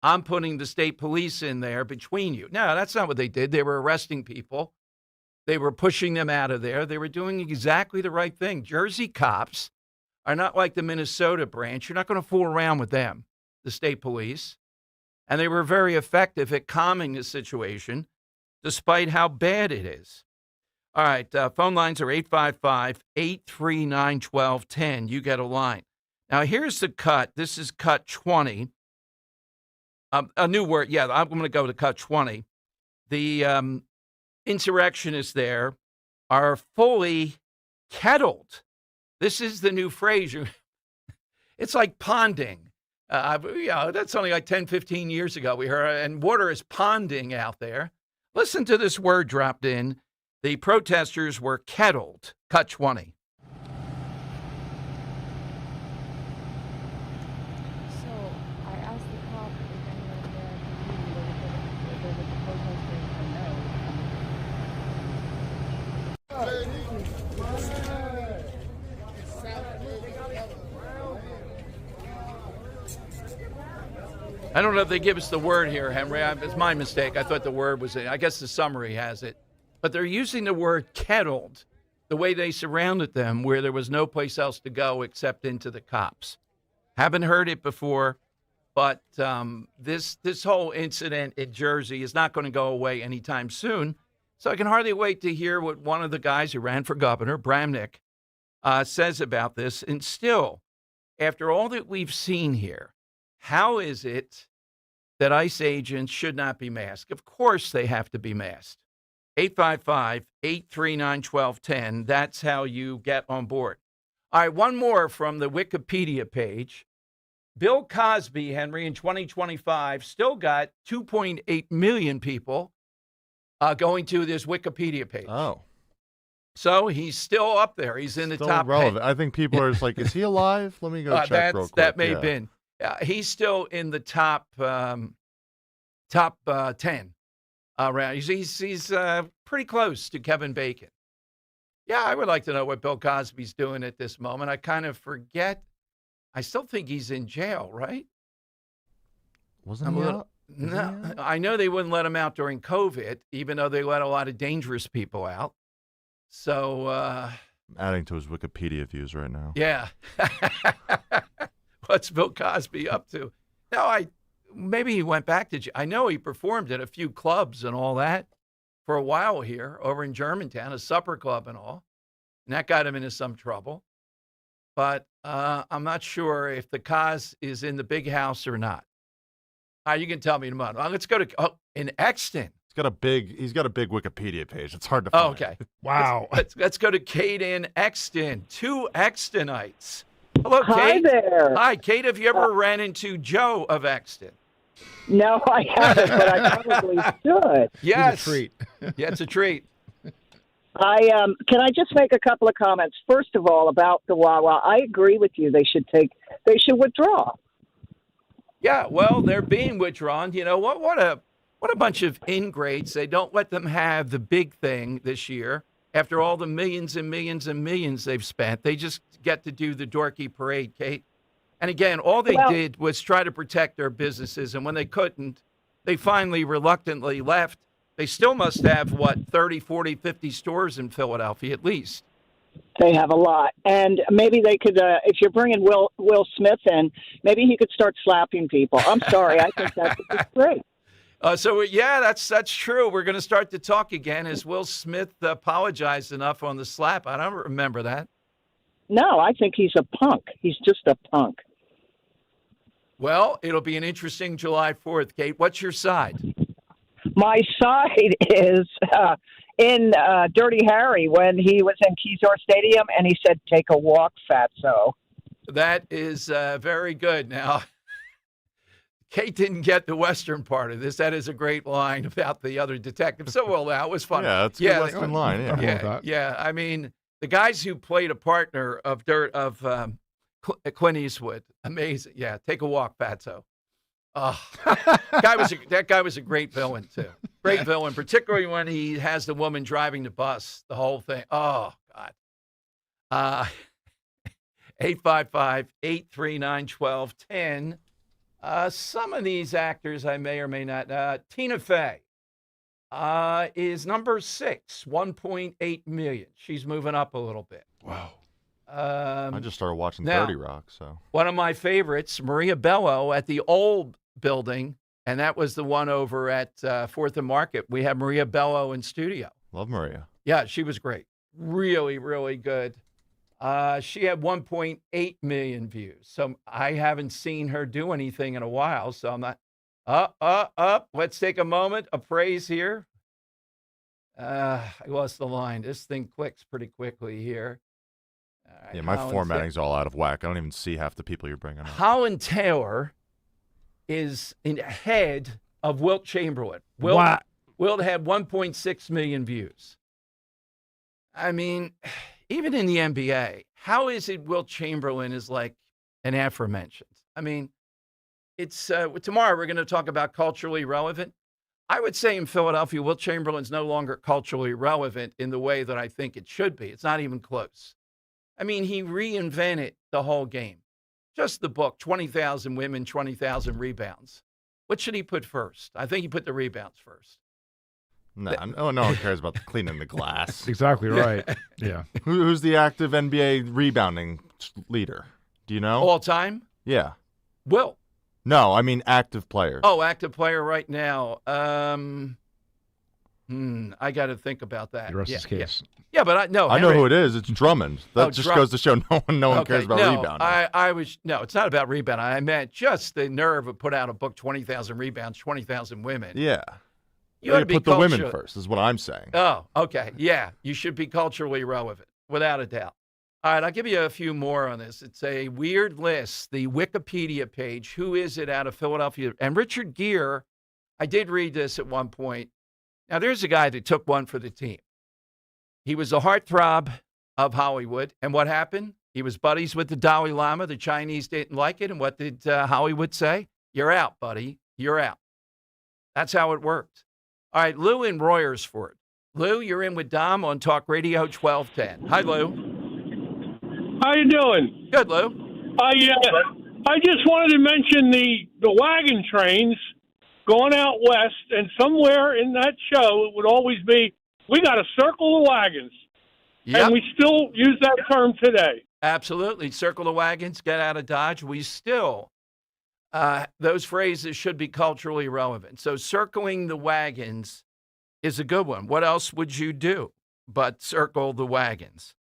I'm putting the state police in there between you. No, that's not what they did. They were arresting people. They were pushing them out of there. They were doing exactly the right thing. Jersey cops are not like the Minnesota branch. You're not going to fool around with them, the state police. And they were very effective at calming the situation, despite how bad it is. All right, phone lines are 855-839-1210. You get a line. Now, here's the cut. This is cut 20. A new word. Yeah, I'm going to go to cut 20. The insurrectionists there are fully kettled. This is the new phrase. It's like ponding. That's only like 10, 15 years ago we heard, and water is ponding out there. Listen to this word dropped in. The protesters were kettled. Cut 20. I don't know if they give us the word here, Henry. It's my mistake. I thought the word was, I guess the summary has it. But they're using the word kettled, the way they surrounded them, where there was no place else to go except into the cops. Haven't heard it before, but this whole incident in Jersey is not going to go away anytime soon. So I can hardly wait to hear what one of the guys who ran for governor, Bramnick, says about this. And still, after all that we've seen here, how is it that ICE agents should not be masked? Of course they have to be masked. 855-839-1210. That's how you get on board. All right, one more from the Wikipedia page. Bill Cosby, Henry, in 2025, still got 2.8 million people going to this Wikipedia page. Oh. So he's still up there. He's in the top relevant. 10. I think people are just like, is he alive? Let me go check real quick. That may have been. He's still in the top 10. He's pretty close to Kevin Bacon. Yeah, I would like to know what Bill Cosby's doing at this moment. I kind of forget. I still think he's in jail, right? Wasn't he out? No, I know they wouldn't let him out during COVID, even though they let a lot of dangerous people out. So I'm adding to his Wikipedia views right now. Yeah. What's Bill Cosby up to? No, maybe he went back to. I know he performed at a few clubs and all that for a while here over in Germantown, a supper club and all, and that got him into some trouble. But I'm not sure if the Cos is in the big house or not. You can tell me in a moment. Let's go to in Exton. He's got a big Wikipedia page. It's hard to find. Oh, okay. Wow. Let's go to Kate in Exton. 2 Extonites. Hello, Kate. Hi there. Hi, Kate. Have you ever ran into Joe of Exton? No, I haven't, but I probably should. Yes. It's a treat. Yeah, it's a treat. Can I just make a couple of comments? First of all, about the Wawa, I agree with you. They should withdraw. Yeah, well, they're being withdrawn. You know what a bunch of ingrates. They don't let them have the big thing this year. After all the millions and millions and millions they've spent, they just get to do the dorky parade, Kate. And again, all they did was try to protect their businesses. And when they couldn't, they finally reluctantly left. They still must have, 30, 40, 50 stores in Philadelphia at least. They have a lot. And maybe they could, if you're bringing Will Smith in, maybe he could start slapping people. I'm sorry. I think that's great. That's true. We're going to start to talk again. Has Will Smith apologized enough on the slap? I don't remember that. No, I think he's a punk. He's just a punk. Well, it'll be an interesting July 4th, Kate. What's your side? My side is in Dirty Harry when he was in Kezar Stadium and he said, "Take a walk, fatso." That is very good. Now, Kate didn't get the Western part of this. That is a great line about the other detective. So, well, that was fun. Yeah, that's a good Western line. Yeah. I mean, the guys who played a partner of Clint Eastwood, amazing. Yeah, take a walk, fatso. Oh, that guy was a great villain too. Great villain, particularly when he has the woman driving the bus. The whole thing. Oh God. 855-839-1210. Some of these actors I may or may not. Tina Fey is number 6, 1.8 million. She's moving up a little bit. Wow. I just started watching now, 30 Rock. So one of my favorites, Maria Bello at the old building, and that was the one over at 4th and Market. We had Maria Bello in studio. Love Maria. Yeah, she was great. Really, really good. She had 1.8 million views. So I haven't seen her do anything in a while. So I'm not up. Let's take a moment of praise here. I lost the line. This thing clicks pretty quickly here. Right, yeah, my formatting's all out of whack. I don't even see half the people you're bringing up. Holland Taylor is ahead of Wilt Chamberlain. Wilt had 1.6 million views. I mean, even in the NBA, how is it Wilt Chamberlain is like an aforementioned? I mean, it's tomorrow we're going to talk about culturally relevant. I would say in Philadelphia, Wilt Chamberlain's no longer culturally relevant in the way that I think it should be. It's not even close. I mean, he reinvented the whole game. Just the book, 20,000 women, 20,000 rebounds. What should he put first? I think he put the rebounds first. No one cares about cleaning the glass. Exactly right. Yeah. Who's the active NBA rebounding leader? Do you know? All time? Yeah. Wilt. No, I mean active player. Oh, active player right now. I got to think about that. The rest is case. Yeah, but I know who it is. It's Drummond. That just goes to show no one cares about rebounding. It's not about rebounding. I meant just the nerve of put out a book, 20,000 rebounds, 20,000 women. Yeah. You ought to put the women first, is what I'm saying. Oh, okay. Yeah, you should be culturally relevant, without a doubt. All right, I'll give you a few more on this. It's a weird list, the Wikipedia page. Who is it out of Philadelphia? And Richard Gere, I did read this at one point. Now, there's a guy that took one for the team. He was the heartthrob of Hollywood. And what happened? He was buddies with the Dalai Lama. The Chinese didn't like it. And what did Hollywood say? You're out, buddy. You're out. That's how it worked. All right, Lou in Royersford. Lou, you're in with Dom on Talk Radio 1210. Hi, Lou. How you doing? Good, Lou. I just wanted to mention the wagon trains going out west, and somewhere in that show it would always be, we got to circle the wagons. Yep. And we still use that term today. Absolutely. Circle the wagons, get out of Dodge. We still, those phrases should be culturally relevant. So circling the wagons is a good one. What else would you do but circle the wagons?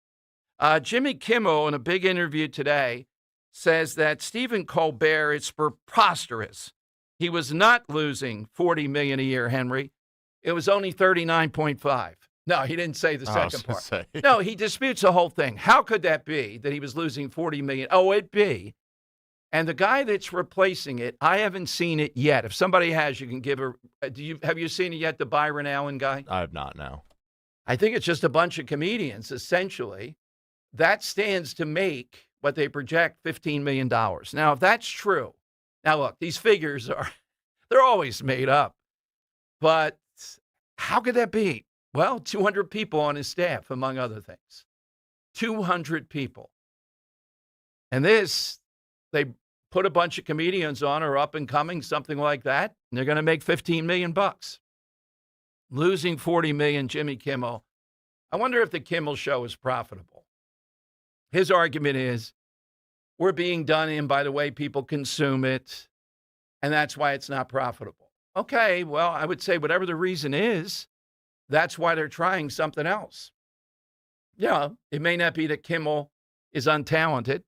Jimmy Kimmel, in a big interview today, says that Stephen Colbert is preposterous. He was not losing $40 million a year, Henry. It was only 39.5. No, he didn't say the second part. No, he disputes the whole thing. How could that be that he was losing $40 million? Oh, it be. And the guy that's replacing it, I haven't seen it yet. If somebody has, you can give her. Have you seen it yet, the Byron Allen guy? I have not, no. I think it's just a bunch of comedians, essentially. That stands to make what they project $15 million. Now, if that's true, Now, look, these figures they're always made up. But how could that be? Well, 200 people on his staff, among other things. 200 people. And they put a bunch of comedians on or up and coming, something like that, and they're going to make $15 million. Losing $40 million, Jimmy Kimmel. I wonder if the Kimmel show is profitable. His argument is we're being done in by the way people consume it, and that's why it's not profitable. Okay, well, I would say whatever the reason is, that's why they're trying something else. Yeah, it may not be that Kimmel is untalented.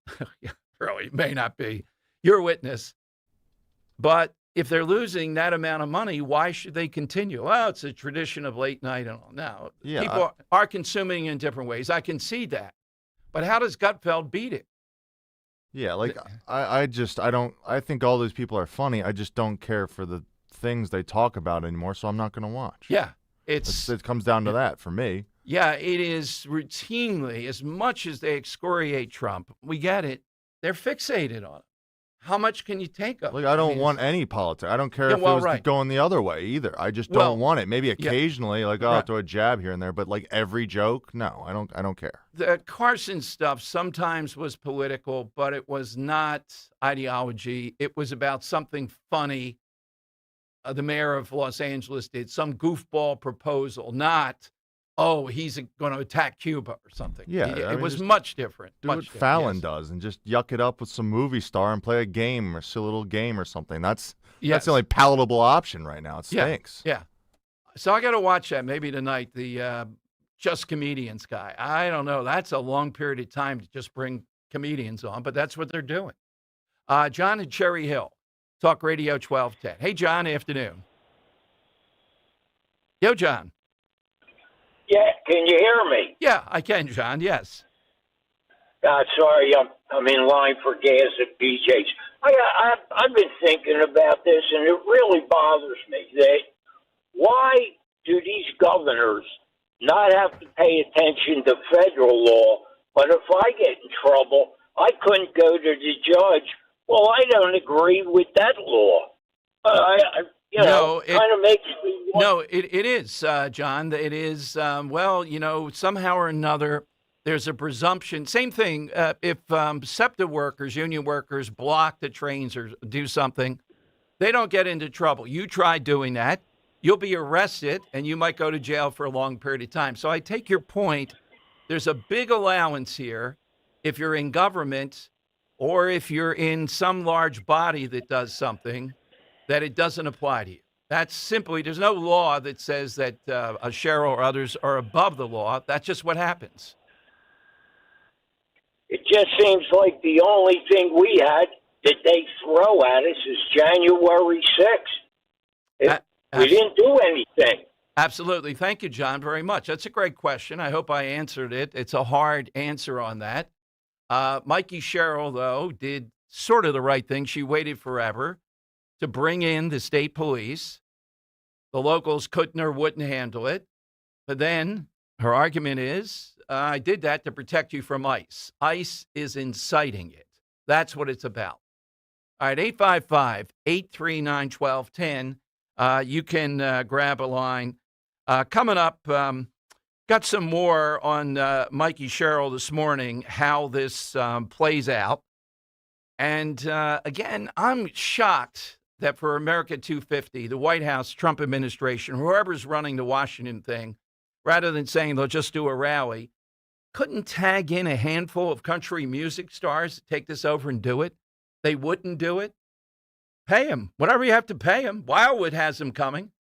Really, it may not be. You're a witness. But if they're losing that amount of money, why should they continue? Well, it's a tradition of late night and all. No, people are consuming in different ways. I can see that. But how does Gutfeld beat it? Yeah, like I think all those people are funny. I just don't care for the things they talk about anymore, so I'm not going to watch. Yeah, it comes down to that for me. Yeah, it is routinely, as much as they excoriate Trump, we get it, they're fixated on it. How much can you take of? Like, I don't want any politics. I don't care if it was going the other way either. I just don't want it. Maybe occasionally, I'll throw a jab here and there, but like every joke, no, I don't care. The Carson stuff sometimes was political, but it was not ideology. It was about something funny. The mayor of Los Angeles did some goofball proposal, not, he's going to attack Cuba or something. Yeah, it was much different. Do what Fallon does and just yuck it up with some movie star and play a game or a little game or something. That's the only palatable option right now. It stinks. Yeah. So I got to watch that maybe tonight, the Just Comedians guy. I don't know. That's a long period of time to just bring comedians on, but that's what they're doing. John in Cherry Hill, Talk Radio 1210. Hey, John, afternoon. Yo, John. Yeah, can you hear me? Yeah, I can, John, yes. Sorry, I'm in line for gas at BJ's. I've been thinking about this, and it really bothers me that why do these governors not have to pay attention to federal law, but if I get in trouble, I couldn't go to the judge. Well, I don't agree with that law. Kind of makes me wonder. No, it is, John. It is, somehow or another, there's a presumption. Same thing, if SEPTA workers, union workers, block the trains or do something, they don't get into trouble. You try doing that, you'll be arrested, and you might go to jail for a long period of time. So I take your point. There's a big allowance here if you're in government or if you're in some large body that does something, that it doesn't apply to you. That's simply, there's no law that says that a Cheryl or others are above the law. That's just what happens. It just seems like the only thing we had that they throw at us is January 6th. We didn't do anything. Absolutely. Thank you, John, very much. That's a great question. I hope I answered it. It's a hard answer on that. Mikey Sherrill, though, did sort of the right thing. She waited forever to bring in the state police. The locals couldn't or wouldn't handle it. But then her argument is, I did that to protect you from ICE. ICE is inciting it. That's what it's about. All right, 855-839-1210. You can grab a line. Coming up, got some more on Mikey Sherrill this morning, how this plays out. And again, I'm shocked that for America 250, the White House, Trump administration, whoever's running the Washington thing, rather than saying they'll just do a rally, couldn't tag in a handful of country music stars to take this over and do it. They wouldn't do it. Pay them. Whatever you have to pay them. Wildwood has them coming.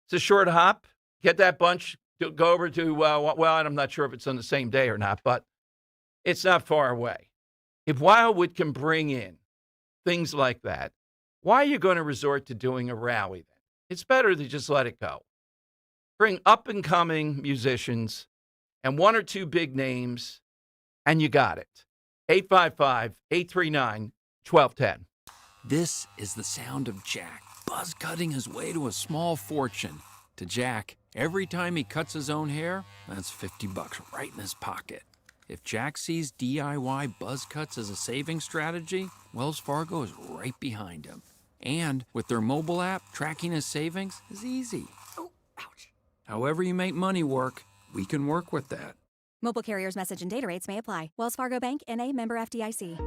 It's a short hop. Get that bunch to go over to, I'm not sure if it's on the same day or not, but it's not far away. If Wildwood can bring in things like that, why are you going to resort to doing a rally then? It's better to just let it go. Bring up-and-coming musicians and one or two big names, and you got it. 855-839-1210. This is the sound of Jack, buzz cutting his way to a small fortune. To Jack, every time he cuts his own hair, that's $50 right in his pocket. If Jack sees DIY buzz cuts as a saving strategy, Wells Fargo is right behind him. And with their mobile app, tracking his savings is easy. Oh, ouch. However you make money work, we can work with that. Mobile carriers' message and data rates may apply. Wells Fargo Bank, N.A., member FDIC.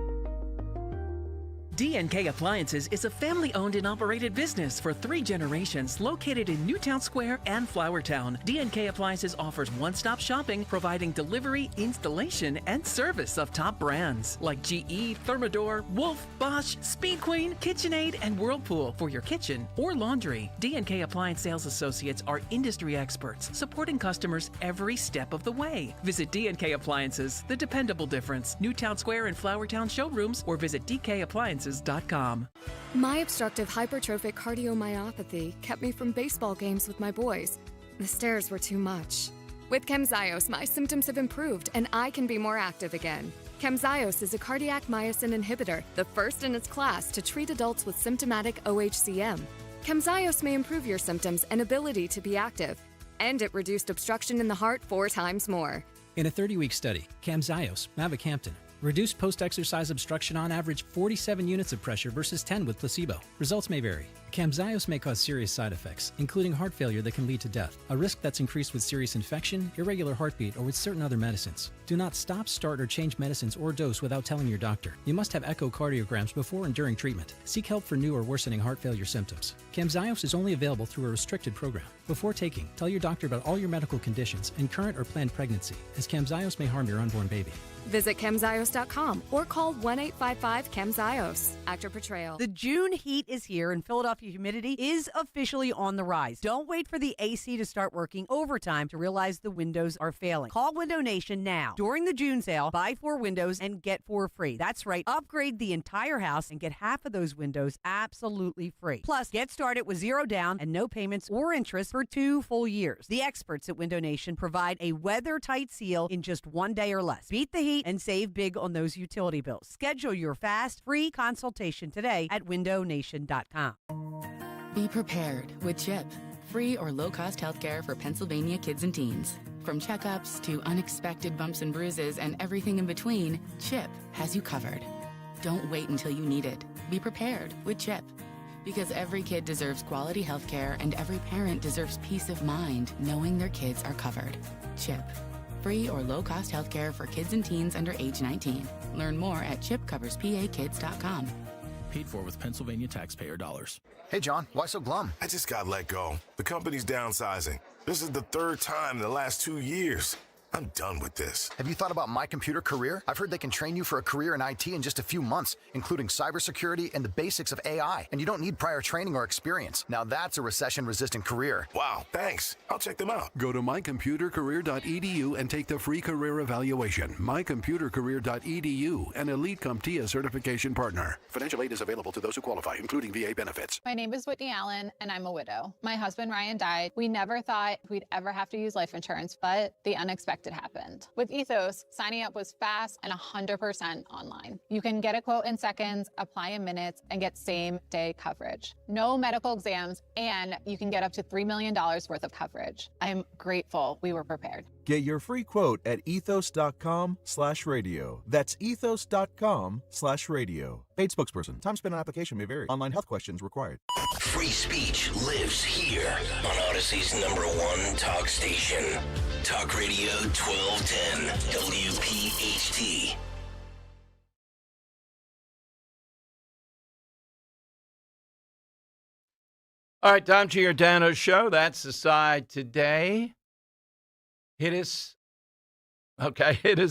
D&K Appliances is a family-owned and operated business for 3 generations located in Newtown Square and Flowertown. D&K Appliances offers one-stop shopping, providing delivery, installation, and service of top brands like GE, Thermador, Wolf, Bosch, Speed Queen, KitchenAid, and Whirlpool for your kitchen or laundry. D&K Appliance sales associates are industry experts, supporting customers every step of the way. Visit D&K Appliances, the dependable difference. Newtown Square and Flowertown showrooms, or visit DKappliances.com. My obstructive hypertrophic cardiomyopathy kept me from baseball games with my boys. The stairs were too much. With Camzyos, my symptoms have improved and I can be more active again. Camzyos is a cardiac myosin inhibitor, the first in its class to treat adults with symptomatic OHCM. Camzyos may improve your symptoms and ability to be active, and it reduced obstruction in the heart 4 times more. In a 30-week study, Camzyos, mavacamten, reduced post-exercise obstruction on average 47 units of pressure versus 10 with placebo. Results may vary. Camzyos may cause serious side effects, including heart failure that can lead to death, a risk that's increased with serious infection, irregular heartbeat, or with certain other medicines. Do not stop, start, or change medicines or dose without telling your doctor. You must have echocardiograms before and during treatment. Seek help for new or worsening heart failure symptoms. Camzyos is only available through a restricted program. Before taking, tell your doctor about all your medical conditions and current or planned pregnancy, as Camzyos may harm your unborn baby. Visit Camzyos.com or call 1-855-CAMZYOS. Actor Portrayal. The June heat is here and Philadelphia humidity is officially on the rise. Don't wait for the AC to start working overtime to realize the windows are failing. Call Window Nation now. During the June sale, buy 4 windows and get 4 free. That's right. Upgrade the entire house and get half of those windows absolutely free. Plus, get started with 0 down and no payments or interest for 2 full years. The experts at Window Nation provide a weather-tight seal in just 1 day or less. Beat the heat and save big on those utility bills. Schedule your fast, free consultation today at windownation.com. Be prepared with CHIP, free or low-cost healthcare for Pennsylvania kids and teens. From checkups to unexpected bumps and bruises and everything in between, CHIP has you covered. Don't wait until you need it. Be prepared with CHIP. Because every kid deserves quality healthcare and every parent deserves peace of mind knowing their kids are covered. CHIP. Free or low-cost healthcare for kids and teens under age 19. Learn more at chipcoverspakids.com. Paid for with Pennsylvania taxpayer dollars. Hey, John, why so glum? I just got let go. The company's downsizing. This is the 3rd time in the last 2 years. I'm done with this. Have you thought about My Computer Career? I've heard they can train you for a career in IT in just a few months, including cybersecurity and the basics of AI. And you don't need prior training or experience. Now that's a recession-resistant career. Wow, thanks. I'll check them out. Go to mycomputercareer.edu and take the free career evaluation. mycomputercareer.edu, an Elite CompTIA certification partner. Financial aid is available to those who qualify, including VA benefits. My name is Whitney Allen, and I'm a widow. My husband, Ryan, died. We never thought we'd ever have to use life insurance, but the unexpected happened. With Ethos, signing up was fast and 100% online. You can get a quote in seconds, apply in minutes, and get same-day coverage. No medical exams, and you can get up to $3 million worth of coverage. I'm grateful we were prepared. Get your free quote at ethos.com/radio. That's ethos.com/radio. Paid spokesperson. Time spent on application may vary. Online health questions required. Free speech lives here on Odyssey's #1 talk station. Talk Radio 1210 WPHT. All right, Tom Giordano Show. That's the side today. Hit us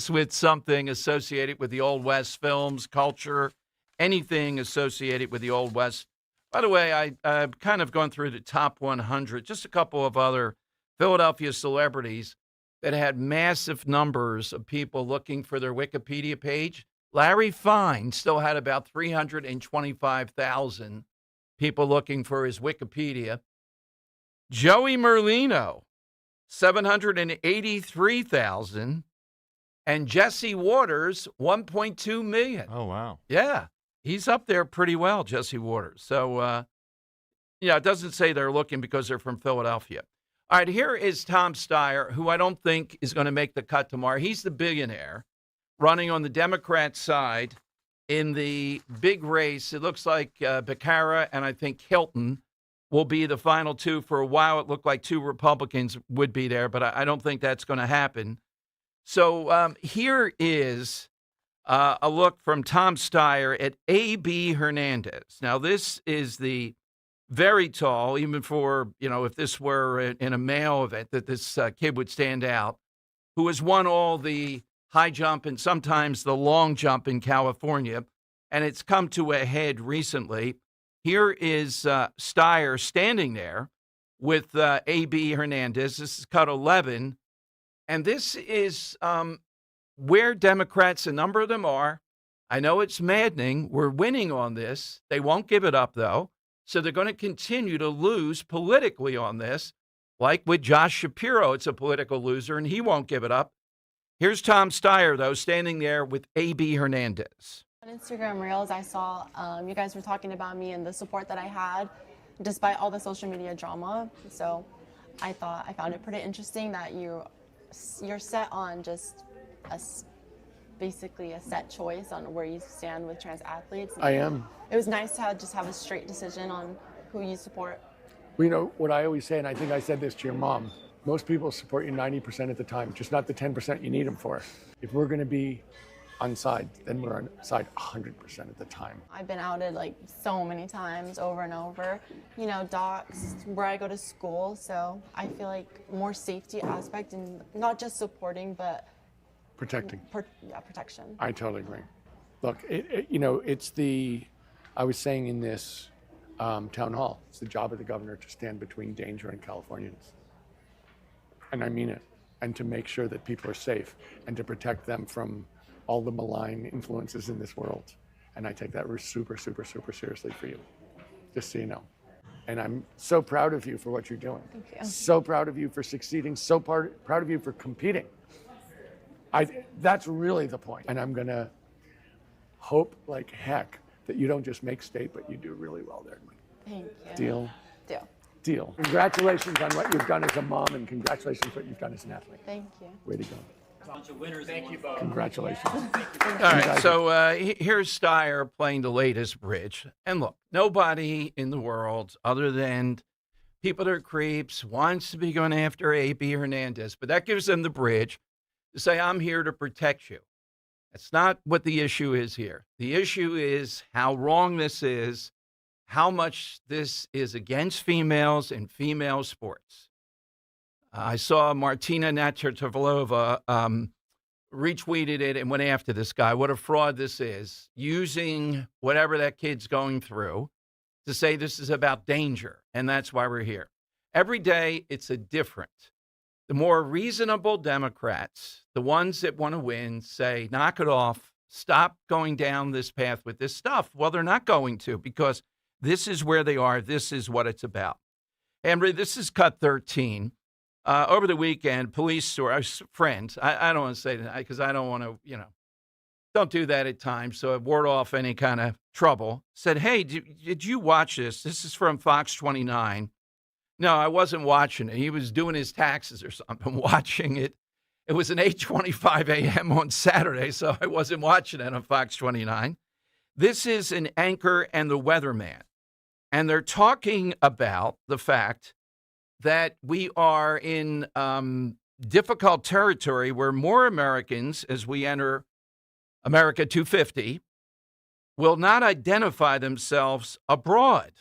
with something associated with the Old West, films, culture, anything associated with the Old West. By the way, I've kind of gone through the top 100, just a couple of other Philadelphia celebrities that had massive numbers of people looking for their Wikipedia page. Larry Fine still had about 325,000 people looking for his Wikipedia. Joey Merlino, 783,000. And Jesse Waters, 1.2 million. Oh, wow. Yeah, he's up there pretty well, Jesse Waters. So, it doesn't say they're looking because they're from Philadelphia. All right, here is Tom Steyer, who I don't think is going to make the cut tomorrow. He's the billionaire running on the Democrat side in the big race. It looks like Becerra and I think Hilton will be the final two. For a while, it looked like two Republicans would be there, but I don't think that's going to happen. So here is a look from Tom Steyer at A.B. Hernandez. Now, this is the very tall, even for, if this were in a male event, that this kid would stand out, who has won all the high jump and sometimes the long jump in California, and it's come to a head recently. Here is Steyer standing there with A.B. Hernandez. This is cut 11, and this is where Democrats, a number of them are. I know it's maddening. We're winning on this. They won't give it up, though, so they're going to continue to lose politically on this. Like with Josh Shapiro, it's a political loser, and he won't give it up. Here's Tom Steyer, though, standing there with A.B. Hernandez. On Instagram Reels, I saw you guys were talking about me and the support that I had, despite all the social media drama. So I found it pretty interesting that you're set on just basically a set choice on where you stand with trans athletes. I am. It was nice to just have a straight decision on who you support. Well, what I always say, and I think I said this to your mom, most people support you 90% of the time, just not the 10% you need them for. If we're going to be on side, then we're on side 100% of the time. I've been outed so many times over and over, doxed where I go to school. So I feel like more safety aspect and not just supporting, but protecting. Protection. I totally agree. Look, I was saying in this town hall, it's the job of the governor to stand between danger and Californians. And I mean it. And to make sure that people are safe and to protect them from all the malign influences in this world. And I take that super, super, super seriously for you, just so you know. And I'm so proud of you for what you're doing. Thank you. So proud of you for succeeding, so proud of you for competing. That's really the point. And I'm going to hope like heck that you don't just make state, but you do really well there. Thank you. Deal? Deal. Congratulations on what you've done as a mom, and congratulations on what you've done as an athlete. Thank you. Way to go. Bunch of winners. Thank you both. Congratulations. All right, so here's Steyer playing the latest bridge. And look, nobody in the world other than people that are creeps wants to be going after A.B. Hernandez, but that gives them the bridge to say, I'm here to protect you. That's not what the issue is here. The issue is how wrong this is, how much this is against females and female sports. I saw Martina Navratilova retweeted it and went after this guy. What a fraud this is, using whatever that kid's going through to say this is about danger, and that's why we're here. Every day, it's a different. The more reasonable Democrats, the ones that want to win, say, knock it off, stop going down this path with this stuff. Well, they're not going to, because this is where they are. This is what it's about. Henry, this is cut 13. Over the weekend, police or friends, I don't want to say that because I don't want to, don't do that at times. So I ward off any kind of trouble. Said, hey, did you watch this? This is from Fox 29. No, I wasn't watching it. He was doing his taxes or something, watching it. It was an 8:25 a.m. on Saturday, so I wasn't watching it on Fox 29. This is an anchor and the weatherman. And they're talking about the fact that we are in difficult territory where more Americans, as we enter America 250, will not identify themselves abroad.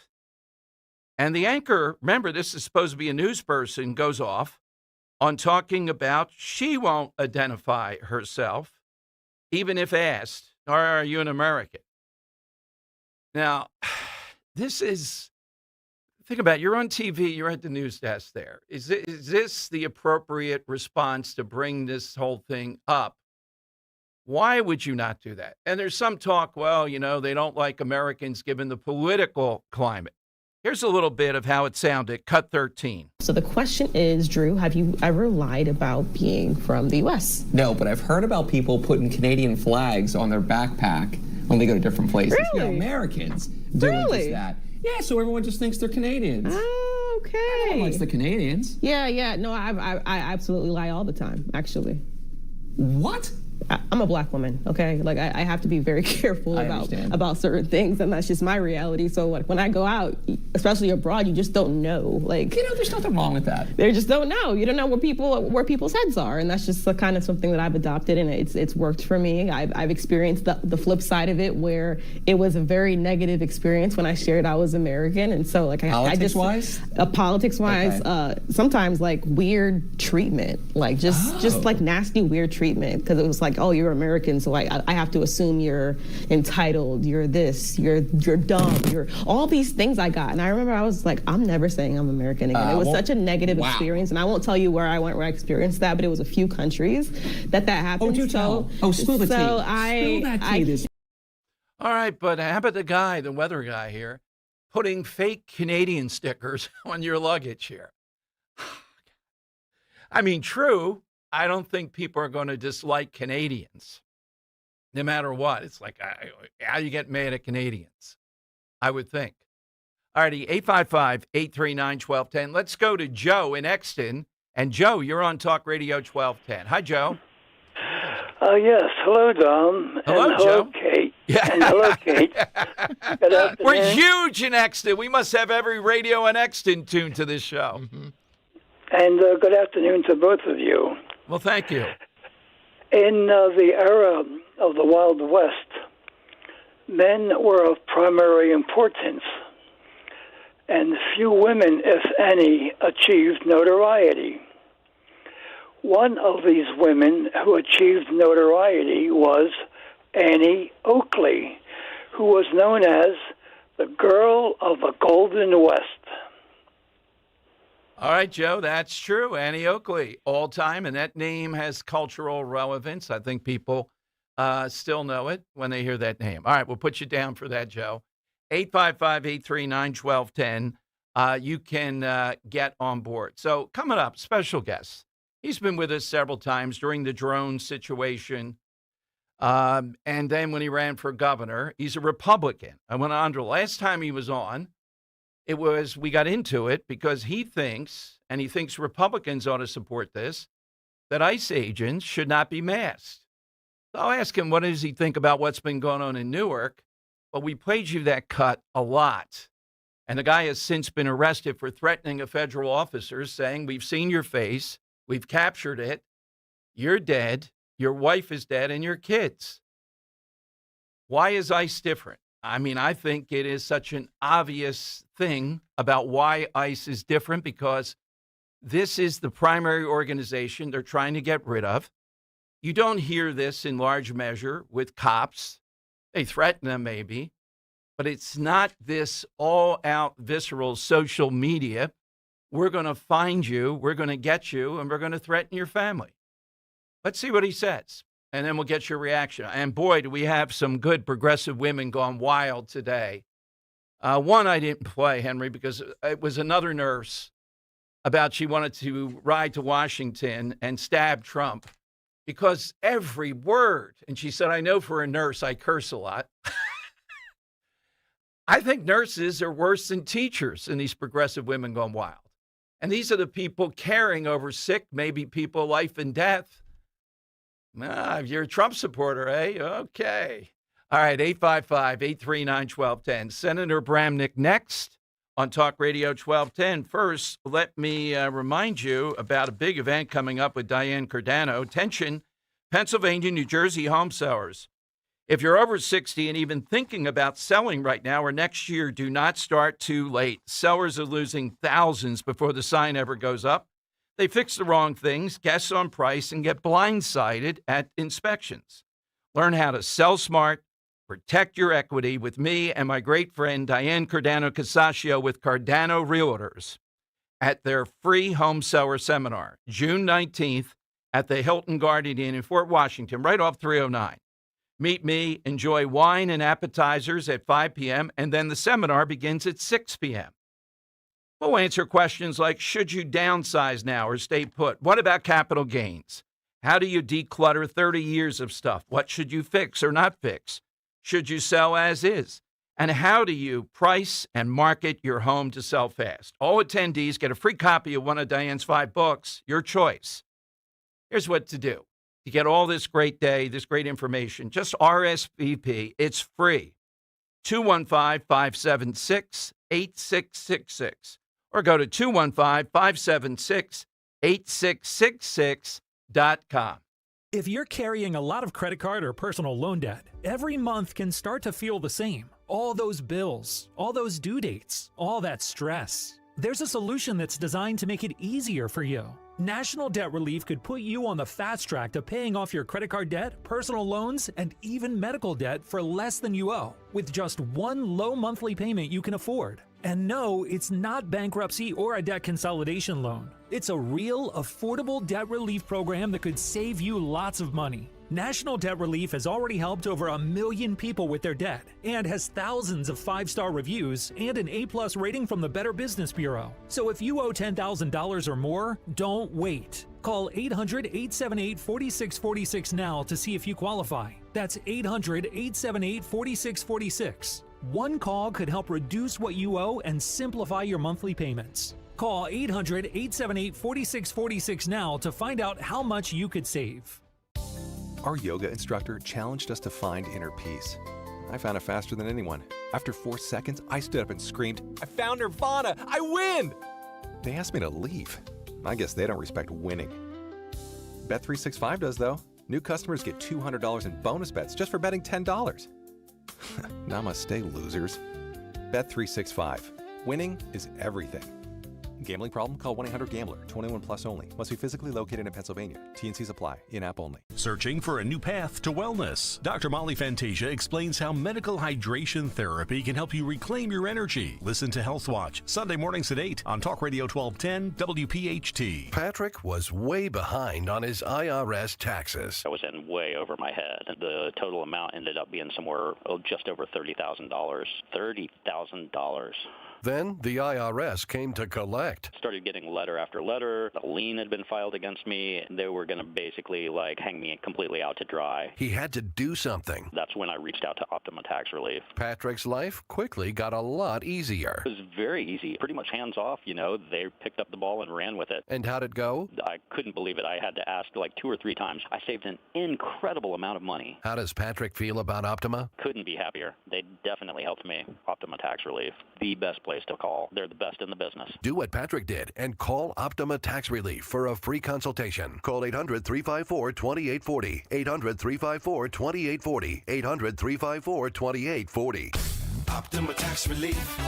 And the anchor, remember, this is supposed to be a news person, goes off on talking about she won't identify herself, even if asked, are you an American? Now, this is, think about it, you're on TV, you're at the news desk there. Is this the appropriate response to bring this whole thing up? Why would you not do that? And there's some talk, well, they don't like Americans given the political climate. Here's a little bit of how it sounded, cut 13. So the question is, Drew, have you ever lied about being from the U.S.? No, but I've heard about people putting Canadian flags on their backpack when they go to different places. Really? Americans doing just that. Yeah, so everyone just thinks they're Canadians. Oh, okay. Everyone likes the Canadians. Yeah. No, I absolutely lie all the time, actually. What? I'm a Black woman, okay? Like, I have to be very careful about certain things, and that's just my reality. So, like, when I go out, especially abroad, you just don't know. Like, there's nothing wrong with that. They just don't know. You don't know where people's heads are, and that's just the kind of something that I've adopted, and it's worked for me. I've experienced the flip side of it, where it was a very negative experience when I shared I was American, and so like politics-wise, sometimes like weird treatment, like just like nasty weird treatment, because it was like, oh, you're American, so I have to assume you're entitled, you're this, you're dumb, you're all these things I got. And I remember I was like, I'm never saying I'm American again. It was such a negative experience, and I won't tell you where I went where I experienced that, but it was a few countries that happened. Oh, do tell. Oh, spill the tea. Spill that tea. All right, but how about the weather guy here, putting fake Canadian stickers on your luggage here? I mean, true, I don't think people are going to dislike Canadians, no matter what. It's like, how do you get mad at Canadians? I would think. All righty, 855-839-1210. Let's go to Joe in Exton. And Joe, you're on Talk Radio 1210. Hi, Joe. Yes. Hello, Dom. Hello, and Joe. Hello, Kate. Yeah. And hello, Kate. Good afternoon. We're huge in Exton. We must have every radio in Exton tuned to this show. Mm-hmm. And good afternoon to both of you. Well, thank you. In the era of the Wild West, men were of primary importance, and few women, if any, achieved notoriety. One of these women who achieved notoriety was Annie Oakley, who was known as the Girl of the Golden West. All right, Joe, that's true. Annie Oakley, all time, and that name has cultural relevance. I think people still know it when they hear that name. All right, we'll put you down for that, Joe. 855-839-1210. You can get on board. So coming up, special guest. He's been with us several times during the drone situation. And then when he ran for governor, he's a Republican. I went on to last time he was on. We got into it because he thinks Republicans ought to support this, that ICE agents should not be masked. So I'll ask him, what does he think about what's been going on in Newark? But we played you that cut a lot. And the guy has since been arrested for threatening a federal officer, saying, we've seen your face, we've captured it, you're dead, your wife is dead, and your kids. Why is ICE different? I mean, I think it is such an obvious thing about why ICE is different, because this is the primary organization they're trying to get rid of. You don't hear this in large measure with cops. They threaten them maybe, but it's not this all-out visceral social media. We're going to find you, we're going to get you, and we're going to threaten your family. Let's see what he says. And then we'll get your reaction. And boy, do we have some good progressive women gone wild today. One I didn't play, Henry, because it was another nurse about she wanted to ride to Washington and stab Trump because every word. And she said, I know for a nurse, I curse a lot. I think nurses are worse than teachers in these progressive women gone wild. And these are the people caring over sick, maybe people, life and death. You're a Trump supporter, eh? Okay. All right, 855-839-1210. Senator Bramnick next on Talk Radio 1210. First, let me remind you about a big event coming up with Diane Giordano. Attention, Pennsylvania, New Jersey home sellers. If you're over 60 and even thinking about selling right now or next year, do not start too late. Sellers are losing thousands before the sign ever goes up. They fix the wrong things, guess on price, and get blindsided at inspections. Learn how to sell smart, protect your equity with me and my great friend Diane Cardano-Casaccio with Cardano Realtors at their free home seller seminar, June 19th at the Hilton Garden Inn in Fort Washington, right off 309. Meet me, enjoy wine and appetizers at 5 p.m., and then the seminar begins at 6 p.m. We'll answer questions like, should you downsize now or stay put? What about capital gains? How do you declutter 30 years of stuff? What should you fix or not fix? Should you sell as is? And how do you price and market your home to sell fast? All attendees get a free copy of one of Diane's 5 books, your choice. Here's what to do. to get all this great information. Just RSVP. It's free. 215-576-8666. Or go to 215-576-8666.com. If you're carrying a lot of credit card or personal loan debt, every month can start to feel the same. All those bills, all those due dates, all that stress. There's a solution that's designed to make it easier for you. National Debt Relief could put you on the fast track to paying off your credit card debt, personal loans, and even medical debt for less than you owe, with just one low monthly payment you can afford. And no, it's not bankruptcy or a debt consolidation loan. It's a real, affordable debt relief program that could save you lots of money. National Debt Relief has already helped over 1 million people with their debt and has thousands of 5-star reviews and an A+ rating from the Better Business Bureau. So if you owe $10,000 or more, don't wait. Call 800-878-4646 now to see if you qualify. That's 800-878-4646. One call could help reduce what you owe and simplify your monthly payments. Call 800-878-4646 now to find out how much you could save. Our yoga instructor challenged us to find inner peace. I found it faster than anyone. After 4 seconds, I stood up and screamed, "I found Nirvana! I win!" They asked me to leave. I guess they don't respect winning. Bet365 does, though. New customers get $200 in bonus bets just for betting $10. Namaste, losers. Bet365. Winning is everything. Gambling problem? Call 1-800-GAMBLER. 21 plus only. Must be physically located in Pennsylvania. T&Cs apply. In-app only. Searching for a new path to wellness? Dr. Molly Fantasia explains how medical hydration therapy can help you reclaim your energy. Listen to Health Watch, Sunday mornings at 8 on Talk Radio 1210 WPHT. Patrick was way behind on his IRS taxes. I was in way over my head. The total amount ended up being somewhere just over $30,000. $30,000. Then the IRS came to collect. Started getting letter after letter. A lien had been filed against me. They were going to basically hang me completely out to dry. He had to do something. That's when I reached out to Optima Tax Relief. Patrick's life quickly got a lot easier. It was very easy. Pretty much hands off, They picked up the ball and ran with it. And how'd it go? I couldn't believe it. I had to ask 2 or 3 times. I saved an incredible amount of money. How does Patrick feel about Optima? Couldn't be happier. They definitely helped me. Optima Tax Relief. The best place to call. They're the best in the business. Do what Patrick did and call Optima Tax Relief for a free consultation. Call 800-354-2840. 800-354-2840. 800-354-2840. Optima Tax Relief.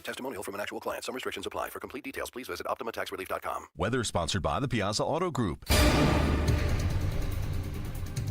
Testimonial from an actual client. Some restrictions apply. For complete details, please visit OptimaTaxRelief.com. Weather sponsored by the Piazza Auto Group.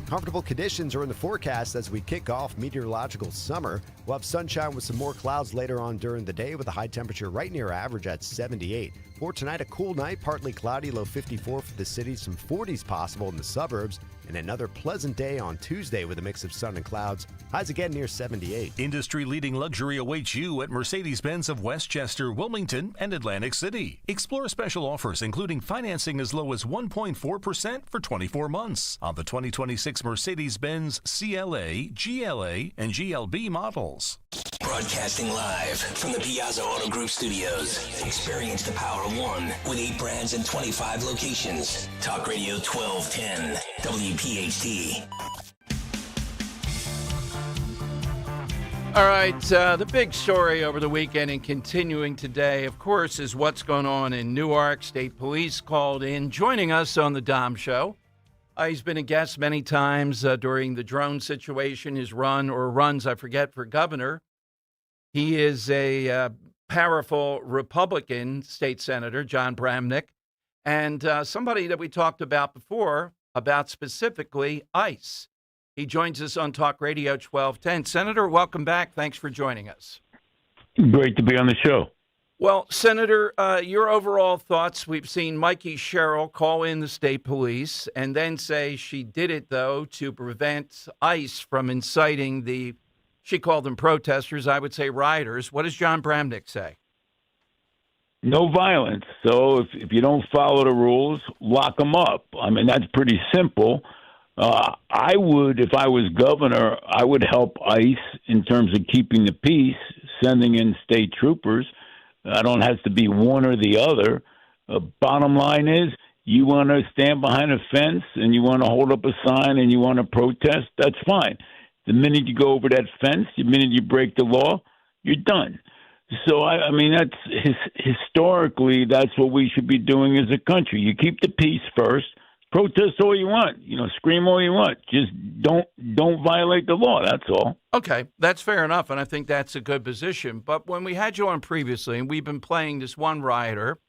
Comfortable conditions are in the forecast as we kick off meteorological summer. We'll have sunshine with some more clouds later on during the day with a high temperature right near average at 78. For tonight, a cool night, partly cloudy, low 54 for the city, some 40s possible in the suburbs, and another pleasant day on Tuesday with a mix of sun and clouds. Highs again near 78. Industry-leading luxury awaits you at Mercedes-Benz of Westchester, Wilmington, and Atlantic City. Explore special offers including financing as low as 1.4% for 24 months on the 2026 Mercedes-Benz CLA, GLA, and GLB models. Broadcasting live from the Piazza Auto Group studios. Experience the power of one with 8 brands and 25 locations. Talk Radio 1210, WPHT. All right, the big story over the weekend and continuing today, of course, is what's going on in Newark. State Police called in. Joining us on the Dom Show. He's been a guest many times during the drone situation, his runs, I forget, for governor. He is a powerful Republican state senator, John Bramnick, and somebody that we talked about before, about specifically ICE. He joins us on Talk Radio 1210. Senator, welcome back. Thanks for joining us. Great to be on the show. Well, Senator, your overall thoughts. We've seen Mikey Sherrill call in the state police and then say she did it, though, to prevent ICE from inciting she called them protesters, I would say rioters. What does John Bramnick say? No violence. So if you don't follow the rules, lock them up. I mean, that's pretty simple. I would, if I was governor, I would help ICE in terms of keeping the peace, sending in state troopers. I don't have to be one or the other. Bottom line is, You want to stand behind a fence and you want to hold up a sign and you want to protest, that's fine. The minute you go over that fence, the minute you break the law, you're done. So, I mean, that's historically, that's what we should be doing as a country. You keep the peace first. Protest all you want. Scream all you want. Just don't violate the law. That's all. Okay, that's fair enough, and I think that's a good position. But when we had you on previously, and we've been playing this one rioter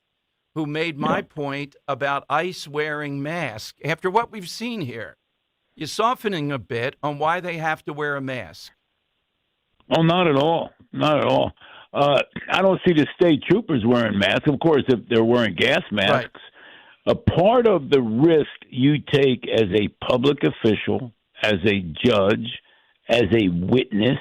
who made my point about ICE wearing masks, after what we've seen here, you're softening a bit on why they have to wear a mask. Oh, not at all. Not at all. I don't see the state troopers wearing masks. Of course, if they're wearing gas masks. Right. A part of the risk you take as a public official, as a judge, as a witness,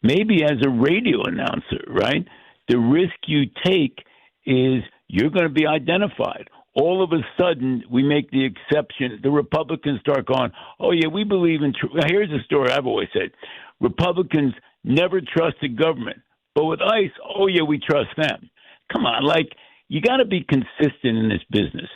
maybe as a radio announcer, right? The risk you take is you're going to be identified. All of a sudden, we make the exception. The Republicans start going, oh, yeah, we believe in truth. Here's a story I've always said. Republicans never trusted government. But with ICE, oh, yeah, we trust them. Come on, you got to be consistent in this business.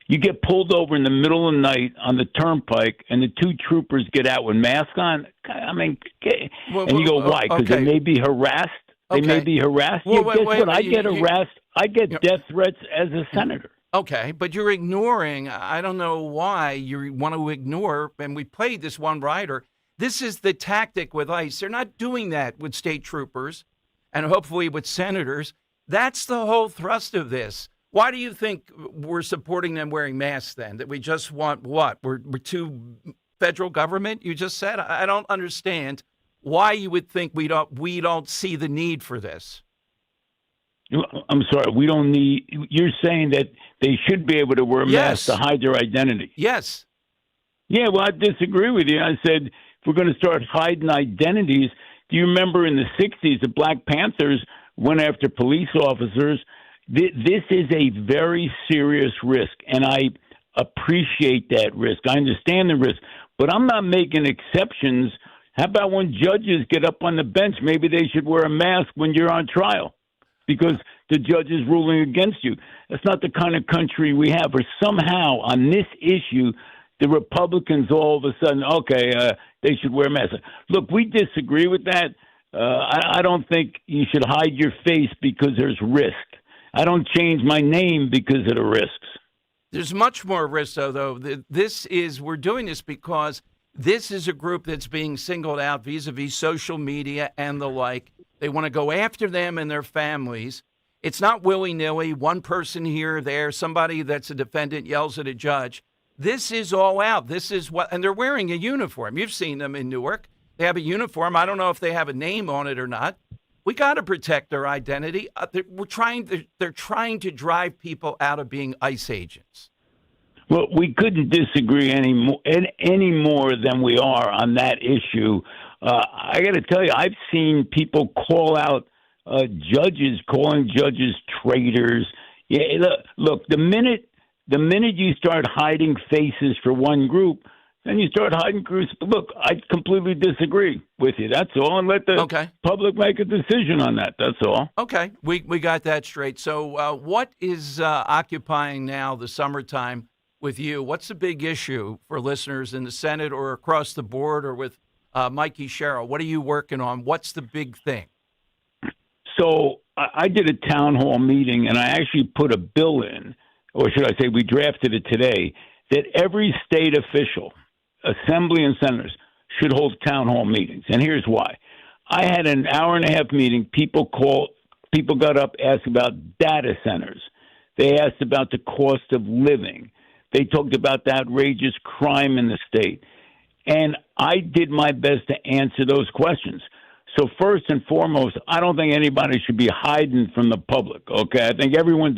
You get pulled over in the middle of the night on the turnpike, and the two troopers get out with masks on. I mean, and you go, why? Because they may be harassed. They may be harassed. Well, guess what? I get harassed. I get death threats as a senator. Okay, but you're ignoring. I don't know why you want to ignore. And we played this one rider. This is the tactic with ICE. They're not doing that with state troopers, and hopefully with senators. That's the whole thrust of this. Why do you think we're supporting them wearing masks then? That we just want what? We're too federal government, you just said? I don't understand why you would think we don't see the need for this. I'm sorry, we don't need. You're saying that they should be able to wear masks to hide their identity. Yes. Yeah, well, I disagree with you. I said if we're going to start hiding identities, do you remember in the 60s the Black Panthers went after police officers? This is a very serious risk, and I appreciate that risk. I understand the risk, but I'm not making exceptions. How about when judges get up on the bench, maybe they should wear a mask when you're on trial because the judge is ruling against you. That's not the kind of country we have. Or somehow on this issue, the Republicans all of a sudden, they should wear masks. Look, we disagree with that. I don't think you should hide your face because there's risk. I don't change my name because of the risks. There's much more risk, though. We're doing this because this is a group that's being singled out vis-a-vis social media and the like. They want to go after them and their families. It's not willy-nilly, one person here or there, somebody that's a defendant yells at a judge. This is all out. This is what, and they're wearing a uniform. You've seen them in Newark. They have a uniform. I don't know if they have a name on it or not. We got to protect their identity. They're trying to drive people out of being ICE agents. Well, we couldn't disagree any more than we are on that issue. I got to tell you, I've seen people call out judges, calling judges traitors. Yeah, look, the minute you start hiding faces for one group, then you start hiding groups. Look, I completely disagree with you. That's all. And let the public make a decision on that. That's all. Okay. We got that straight. So what is occupying now the summertime with you? What's the big issue for listeners in the Senate or across the board or with Mikey Sherrill? What are you working on? What's the big thing? So I did a town hall meeting, and I actually put a bill in, or should I say we drafted it today, that every state official, assembly and senators, should hold town hall meetings. And here's why. I had an hour-and-a-half meeting. People got up, asked about data centers. They asked about the cost of living. They talked about the outrageous crime in the state. And I did my best to answer those questions. So first and foremost, I don't think anybody should be hiding from the public, okay? I think everyone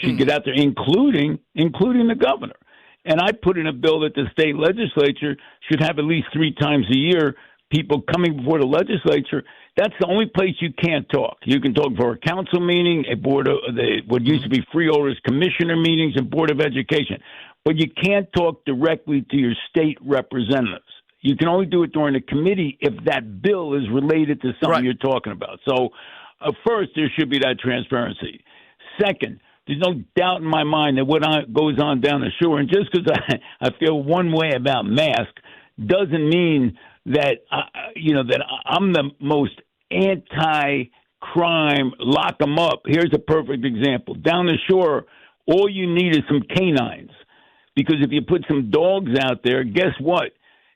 should get out there, including the governor. And I put in a bill that the state legislature should have at least 3 times a year people coming before the legislature. That's the only place you can't talk. You can talk for a council meeting, what used to be freeholders commissioner meetings, and Board of Education. But you can't talk directly to your state representatives. You can only do it during a committee if that bill is related to something you're talking about. So first, there should be that transparency. Second, there's no doubt in my mind that goes on down the shore, and just because I feel one way about masks doesn't mean that that I'm the most anti-crime. Lock them up. Here's a perfect example. Down the shore, all you need is some canines, because if you put some dogs out there, guess what?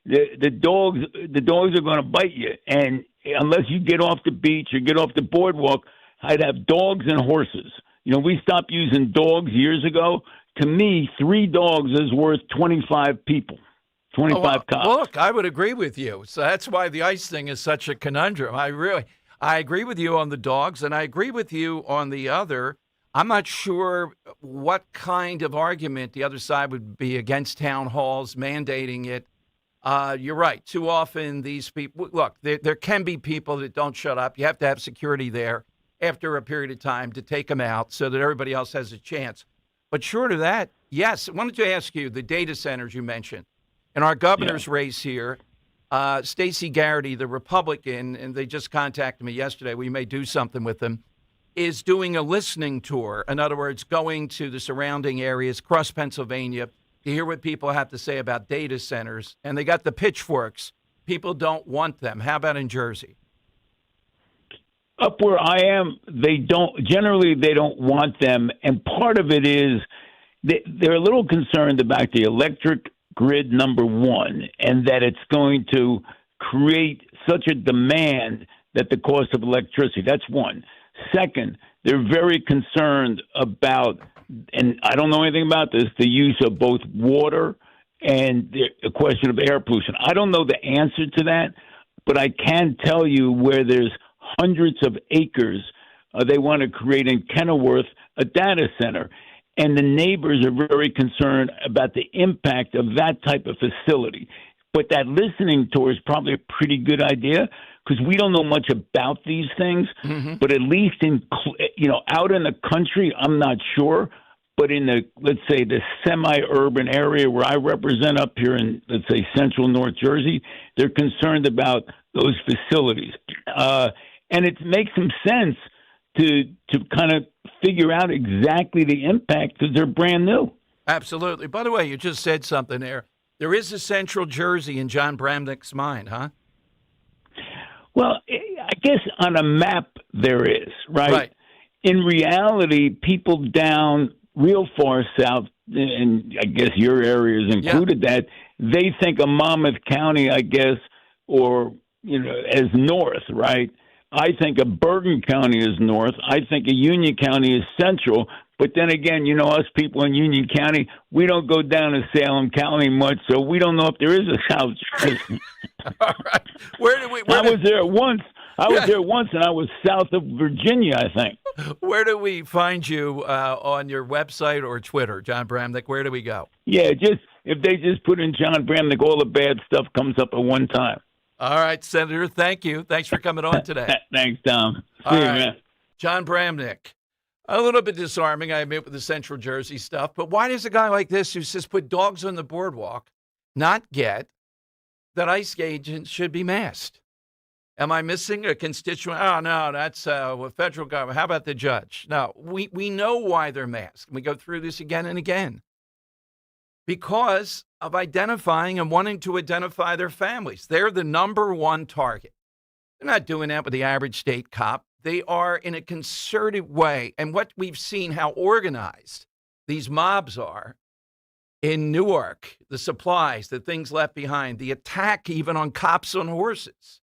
The dogs are going to bite you, and unless you get off the beach or get off the boardwalk, I'd have dogs and horses. We stopped using dogs years ago. To me, 3 dogs is worth 25 people. 25 cops. Look, I would agree with you. So that's why the ICE thing is such a conundrum. I agree with you on the dogs, and I agree with you on the other. I'm not sure what kind of argument the other side would be against town halls mandating it. You're right. Too often these people, look, there can be people that don't shut up. You have to have security there after a period of time to take them out so that everybody else has a chance. But short of that, yes. I wanted to ask you, the data centers you mentioned. In our governor's race here, Stacey Garrity, the Republican, and they just contacted me yesterday, we may do something with them, is doing a listening tour. In other words, going to the surrounding areas across Pennsylvania to hear what people have to say about data centers. And they got the pitchforks. People don't want them. How about in Jersey? Up where I am, they don't want them. And part of it is they're a little concerned about the electric grid, number one, and that it's going to create such a demand that the cost of electricity, that's one. Second, they're very concerned about, and I don't know anything about this, the use of both water and the question of air pollution. I don't know the answer to that, but I can tell you where there's hundreds of acres, they want to create in Kenilworth a data center. And the neighbors are very concerned about the impact of that type of facility. But that listening tour is probably a pretty good idea, because we don't know much about these things. Mm-hmm. But at least out in the country, I'm not sure. But in let's say the semi-urban area where I represent up here in, let's say, central North Jersey, they're concerned about those facilities. And it makes some sense to kind of figure out exactly the impact, because they're brand new. Absolutely. By the way, you just said something there. There is a central Jersey in John Bramnick's mind, huh? Well, I guess on a map there is, right? In reality, people down real far south, and I guess your area is included, that they think of Monmouth County, I guess, or, as north, right? I think of Bergen County is north. I think of Union County is central. But then again, us people in Union County, we don't go down to Salem County much, so we don't know if there is a South Jersey. All right. I was there once. And I was south of Virginia, I think. Where do we find you on your website or Twitter, John Bramnick? Where do we go? Yeah, if they just put in John Bramnick, all the bad stuff comes up at one time. All right, Senator, thank you. Thanks for coming on today. Thanks, Tom. All right. Man. John Bramnick. A little bit disarming, I admit, with the Central Jersey stuff, but why does a guy like this who says put dogs on the boardwalk not get that ICE agents should be masked? Am I missing a constituent? Oh, no, that's federal government. How about the judge? No, we know why they're masked. We go through this again and again. Because of identifying and wanting to identify their families. They're the number one target. They're not doing that with the average state cop. They are in a concerted way. And what we've seen, how organized these mobs are in Newark, the supplies, the things left behind, the attack even on cops on horses.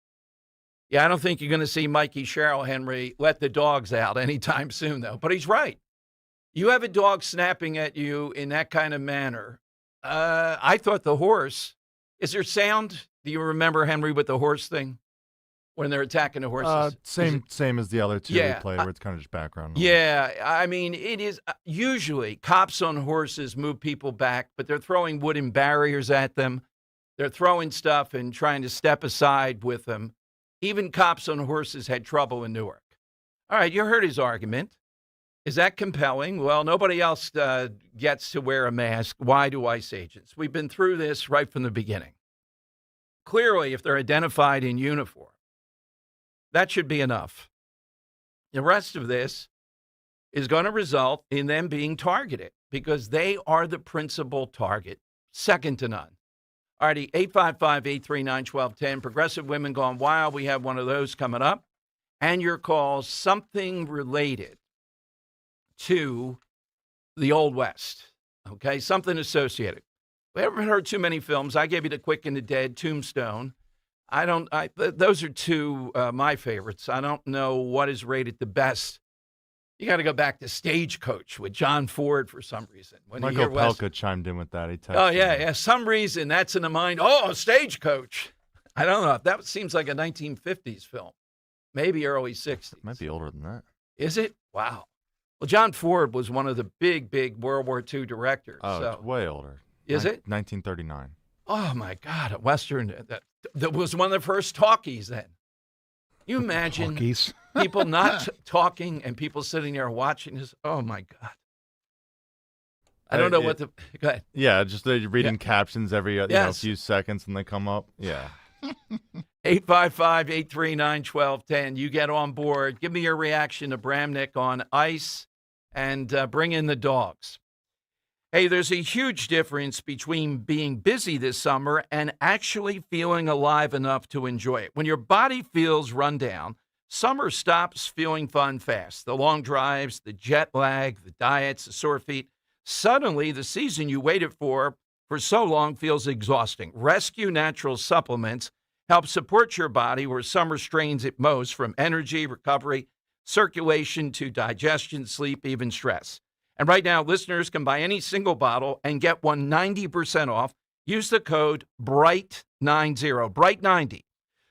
Yeah, I don't think you're going to see Mikey Sherrill, Henry, let the dogs out anytime soon, though. But he's right. You have a dog snapping at you in that kind of manner. I thought the horse, is there sound? Do you remember, Henry, with the horse thing when they're attacking the horses? Same as the other two we played, where it's kind of just background noise. Yeah, I mean, it is usually cops on horses move people back, but they're throwing wooden barriers at them. They're throwing stuff and trying to step aside with them. Even cops on horses had trouble in Newark. All right, you heard his argument. Is that compelling? Well, nobody else gets to wear a mask. Why do ICE agents? We've been through this right from the beginning. Clearly, if they're identified in uniform, that should be enough. The rest of this, is going to result in them being targeted because they are the principal target, second to none. Alrighty, 855-839-1210. Progressive Women Gone Wild. We have one of those coming up. And your call, something related to the Old West. Okay, something associated. We haven't heard too many films. I gave you The Quick and the Dead, Tombstone. Those are two my favorites. I don't know what is rated the best. You got to go back to Stagecoach with John Ford for some reason. When Michael Pelka chimed in with that. He texted yeah. Some reason that's in the mind. Oh, Stagecoach. I don't know. That seems like a 1950s film. Maybe early 60s. Might be older than that. Is it? Wow. Well, John Ford was one of the big World War II directors. Oh, so. It's way older. Is it? 1939. Oh, my God. A Western. That was one of the first talkies then. You imagine people not talking and people sitting there watching this? Oh, my God. I don't know what the... Go ahead. Yeah, just reading captions every few seconds and they come up. Yeah. 855-839-1210. You get on board. Give me your reaction to Bramnick on ice and bring in the dogs. Hey, there's a huge difference between being busy this summer and actually feeling alive enough to enjoy it. When your body feels run down, summer stops feeling fun fast. The long drives, the jet lag, the diets, the sore feet. Suddenly, the season you waited for so long feels exhausting. Rescue Natural Supplements help support your body where summer strains it most, from energy, recovery, circulation to digestion, sleep, even stress. And right now, listeners can buy any single bottle and get 90% off. Use the code BRIGHT90, BRIGHT90.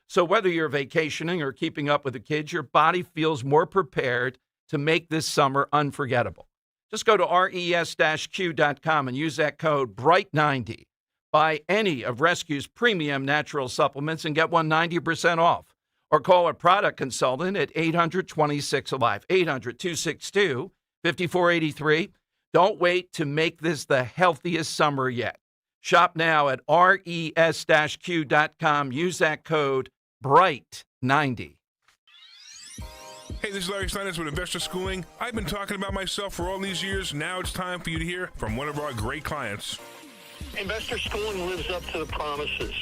So whether you're vacationing or keeping up with the kids, your body feels more prepared to make this summer unforgettable. Just go to res-q.com and use that code BRIGHT90. Buy any of Rescue's premium natural supplements and get 90% off. Or call a product consultant at 800-26-ALIVE, 800-262-5483. Don't wait to make this the healthiest summer yet. Shop now at res-q.com. Use that code BRIGHT90. Hey, this is Larry Steinitz with Investor Schooling. I've been talking about myself for all these years. Now it's time for you to hear from one of our great clients. Investor Schooling lives up to the promises.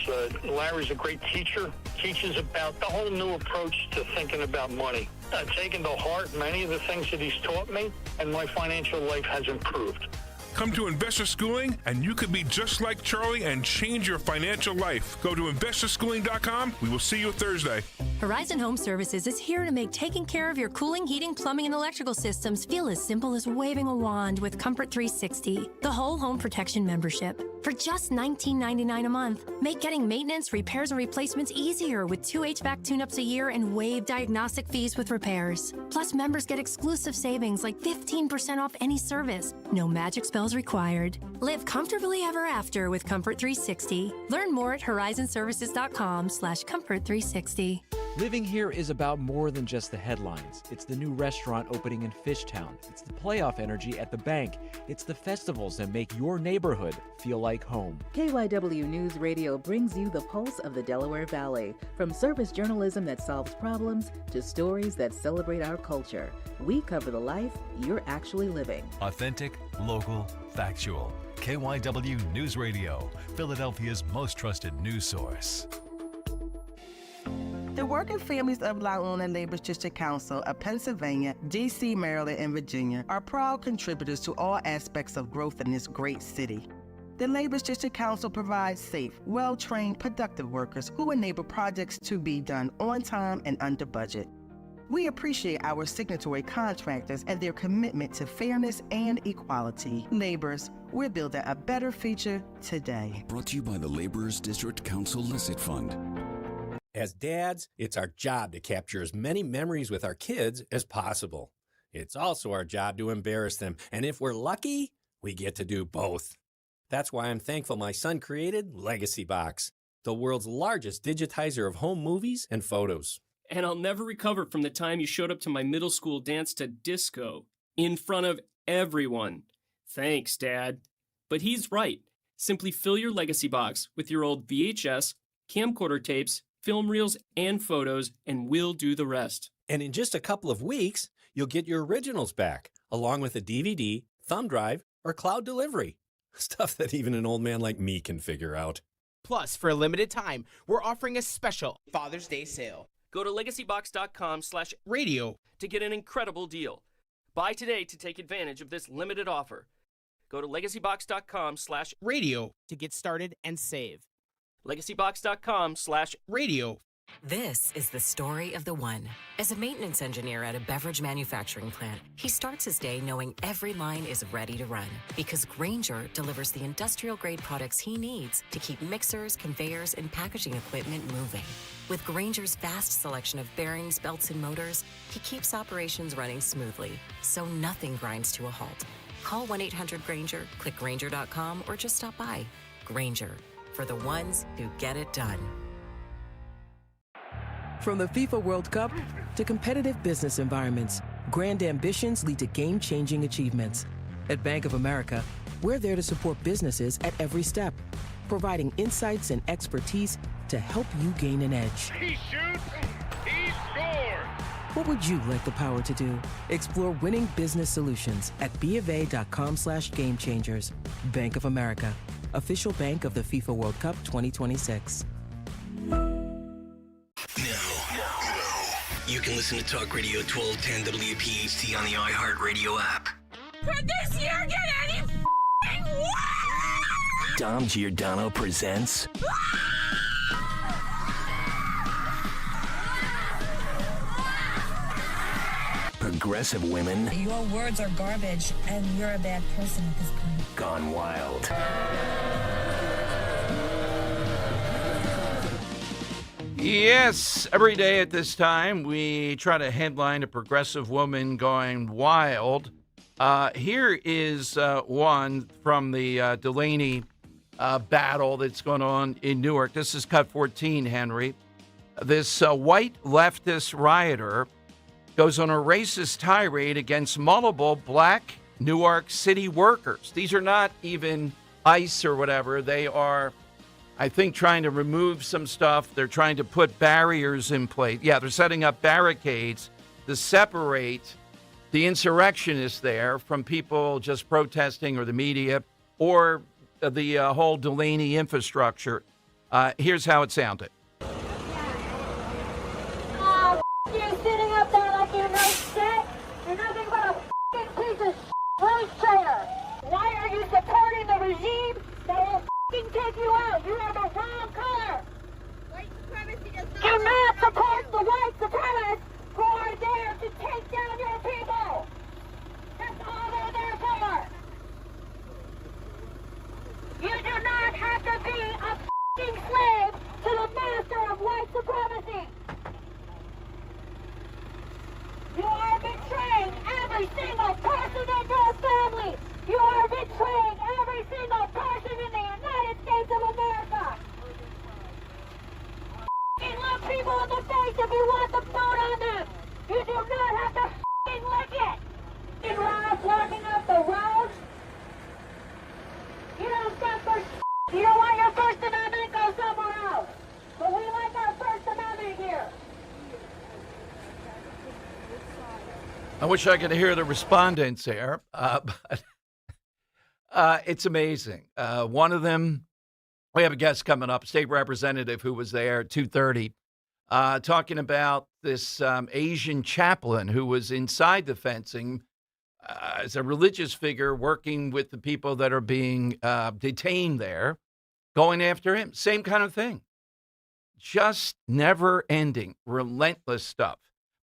Larry's a great teacher, teaches about the whole new approach to thinking about money. I've taken to heart many of the things that he's taught me, and my financial life has improved. Come to Investor Schooling, and you could be just like Charlie and change your financial life. Go to investorschooling.com. We will see you Thursday. Horizon Home Services is here to make taking care of your cooling, heating, plumbing, and electrical systems feel as simple as waving a wand with Comfort 360, the whole home protection membership. For just $19.99 a month, make getting maintenance, repairs, and replacements easier with 2 HVAC tune-ups a year and waive diagnostic fees with repairs. Plus, members get exclusive savings like 15% off any service. No magic spells required. Live comfortably ever after with Comfort 360. Learn more at horizonservices.com/comfort360. Living here is about more than just the headlines. It's the new restaurant opening in Fishtown. It's the playoff energy at the bank. It's the festivals that make your neighborhood feel like home. KYW News Radio brings you the pulse of the Delaware Valley. From service journalism that solves problems to stories that celebrate our culture. We cover the life you're actually living. Authentic, local, factual. KYW News Radio, Philadelphia's most trusted news source. The working families of La Una Labor District Council of Pennsylvania, D.C., Maryland, and Virginia are proud contributors to all aspects of growth in this great city. The Labor District Council provides safe, well-trained, productive workers who enable projects to be done on time and under budget. We appreciate our signatory contractors and their commitment to fairness and equality. Laborers, we're building a better future today. Brought to you by the Laborers District Council Licit Fund. As dads, it's our job to capture as many memories with our kids as possible. It's also our job to embarrass them, and if we're lucky, we get to do both. That's why I'm thankful my son created Legacy Box, the world's largest digitizer of home movies and photos. And I'll never recover from the time you showed up to my middle school dance to disco in front of everyone. Thanks, Dad. But he's right. Simply fill your Legacy Box with your old VHS, camcorder tapes, film reels, and photos, and we'll do the rest. And in just a couple of weeks, you'll get your originals back, along with a DVD, thumb drive, or cloud delivery. Stuff that even an old man like me can figure out. Plus, for a limited time, we're offering a special Father's Day sale. Go to legacybox.com/radio to get an incredible deal. Buy today to take advantage of this limited offer. Go to legacybox.com/radio to get started and save. legacybox.com/radio. This is the story of the one. As a maintenance engineer at a beverage manufacturing plant, he starts his day knowing every line is ready to run because Grainger delivers the industrial-grade products he needs to keep mixers, conveyors, and packaging equipment moving. With Grainger's vast selection of bearings, belts, and motors, he keeps operations running smoothly, so nothing grinds to a halt. Call 1-800-GRAINGER, click Grainger.com, or just stop by. Grainger, for the ones who get it done. From the FIFA World Cup to competitive business environments, grand ambitions lead to game-changing achievements. At Bank of America, we're there to support businesses at every step, providing insights and expertise to help you gain an edge. He shoots, he scores! What would you like the power to do? Explore winning business solutions at BofA.com/gamechangers. Bank of America, official bank of the FIFA World Cup 2026. You can listen to Talk Radio 1210 WPHT on the iHeartRadio app. Could this year get any worse? Dom Giordano presents Progressive Women Your words are garbage, and you're a bad person at this point. Gone Wild. Yes, every day at this time, we try to headline a progressive woman going wild. Here is one from the Delaney battle that's going on in Newark. This is cut 14, Henry. This white leftist rioter goes on a racist tirade against multiple black Newark City workers. These are not even ICE or whatever. They are, I think, trying to remove some stuff. They're trying to put barriers in place. Yeah, they're setting up barricades to separate the insurrectionists there from people just protesting or the media or the whole Delaney infrastructure. Here's how it sounded. You sitting up there like you know shit? You're nothing but a f***ing piece of shit trader. Why are you supporting the regime that will f***ing take you out? You are the wrong color. White supremacy does not. Do not support the white supremacists who are there to take down your people. That's all they're there for. You do not have to be a f***ing slave to the master of white supremacy. You are betraying every single person in your family. You are betraying every single person in the United States of America. F***ing look people in the face if you want the vote on them. You do not have to f***ing lick it. In Ross walking up the road. You don't stand for shit. You don't want your First Amendment, go somewhere else. But we like our First Amendment here. I wish I could hear the respondents there, but it's amazing. One of them, we have a guest coming up, state representative who was there at 2:30, talking about this Asian chaplain who was inside the fencing as a religious figure working with the people that are being detained there, going after him. Same kind of thing. Just never ending, relentless stuff.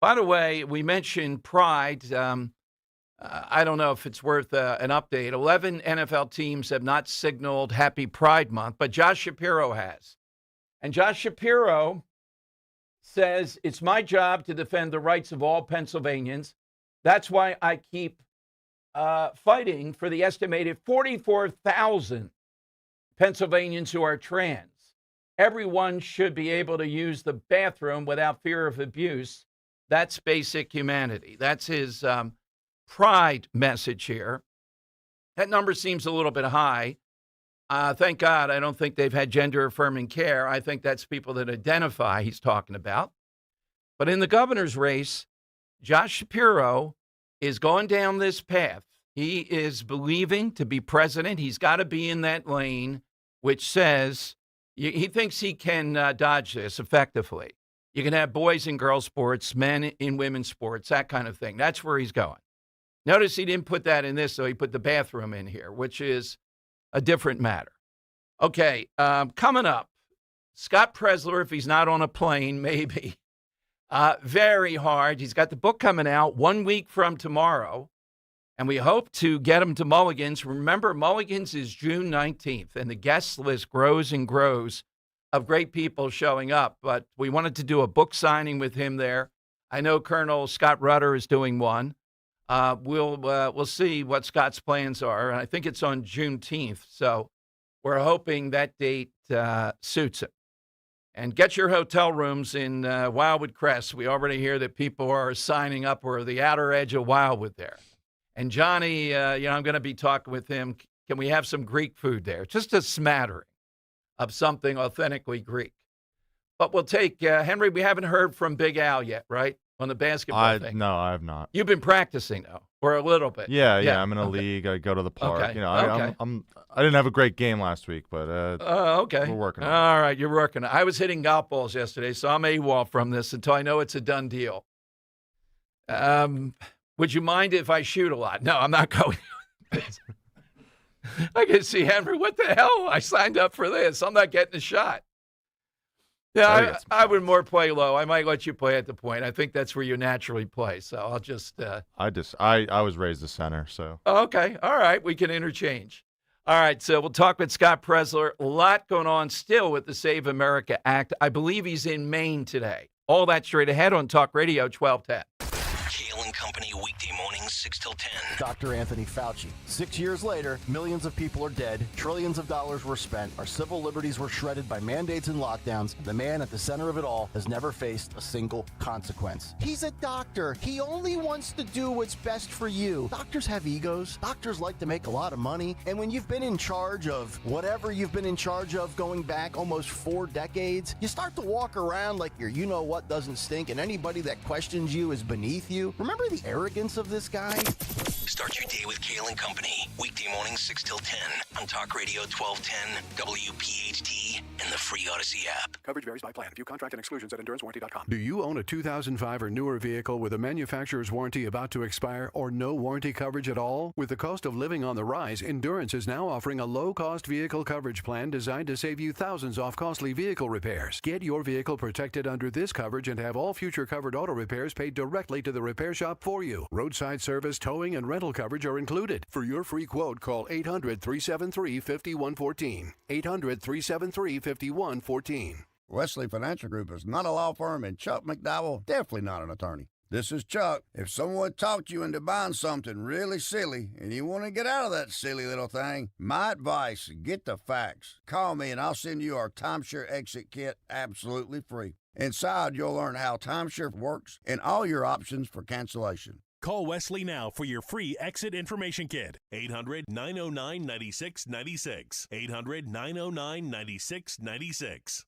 By the way, we mentioned Pride. I don't know if it's worth an update. 11 NFL teams have not signaled Happy Pride Month, but Josh Shapiro has. And Josh Shapiro says, it's my job to defend the rights of all Pennsylvanians. That's why I keep fighting for the estimated 44,000 Pennsylvanians who are trans. Everyone should be able to use the bathroom without fear of abuse. That's basic humanity. That's his pride message here. That number seems a little bit high. Thank God I don't think they've had gender-affirming care. I think that's people that identify he's talking about. But in the governor's race, Josh Shapiro is going down this path. He is believing to be president. He's got to be in that lane, which says he thinks he can dodge this effectively. You can have boys in girls sports, men in women's sports, that kind of thing. That's where he's going. Notice he didn't put that in this, so he put the bathroom in here, which is a different matter. Okay, coming up, Scott Presler, if he's not on a plane, maybe. Very hard. He's got the book coming out 1 week from tomorrow, and we hope to get him to Mulligan's. Remember, Mulligan's is June 19th, and the guest list grows and grows of great people showing up, but we wanted to do a book signing with him there. I know Colonel Scott Rutter is doing one. We'll see what Scott's plans are, and I think it's on Juneteenth, so we're hoping that date suits him. And get your hotel rooms in Wildwood Crest. We already hear that people are signing up. We're the outer edge of Wildwood there. And Johnny, I'm going to be talking with him. Can we have some Greek food there? Just a smattering of something authentically Greek. But we'll take, Henry, we haven't heard from Big Al yet, right? On the basketball thing. No, I have not. You've been practicing, though, or a little bit. Yeah. I'm in a league. I go to the park. Okay. I didn't have a great game last week, but okay. We're working on it. All right, you're working. I was hitting golf balls yesterday, so I'm AWOL from this until I know it's a done deal. Would you mind if I shoot a lot? No, I'm not going. I can see, Henry, what the hell? I signed up for this. I'm not getting a shot. Yeah, I would more play low. I might let you play at the point. I think that's where you naturally play. So I'll just. I was raised a center, so. Okay, all right, we can interchange. All right, so we'll talk with Scott Presler. A lot going on still with the Save America Act. I believe he's in Maine today. All that straight ahead on Talk Radio 1210. Kale and Company weekday mornings 6 till 10. Dr. Anthony Fauci. 6 years later, millions of people are dead, trillions of dollars were spent, our civil liberties were shredded by mandates and lockdowns. The man at the center of it all has never faced a single consequence. He's a doctor. He only wants to do what's best for you. Doctors have egos. Doctors like to make a lot of money. And when you've been in charge of whatever you've been in charge of going back almost 4 decades, you start to walk around like your you-know-what doesn't stink, and anybody that questions you is beneath you. Remember the arrogance of this guy? Start your day with Kale and Company. Weekday mornings 6 till 10 on Talk Radio 1210, WPHT, and the free Odyssey app. Coverage varies by plan. View contract and exclusions at endurancewarranty.com. Do you own a 2005 or newer vehicle with a manufacturer's warranty about to expire or no warranty coverage at all? With the cost of living on the rise, Endurance is now offering a low-cost vehicle coverage plan designed to save you thousands off costly vehicle repairs. Get your vehicle protected under this coverage and have all future covered auto repairs paid directly to the repair shop for you. Roadside service, towing, and rental coverage are included. For your free quote, call 800-373-5114. 800-373-5114. Wesley Financial Group is not a law firm, and Chuck McDowell definitely not an attorney. This is Chuck. If someone talked you into buying something really silly and you want to get out of that silly little thing, my advice, get the facts. Call me and I'll send you our timeshare exit kit absolutely free. Inside, you'll learn how timeshare works and all your options for cancellation. Call Wesley now for your free exit information kit. 800-909-9696. 800-909-9696.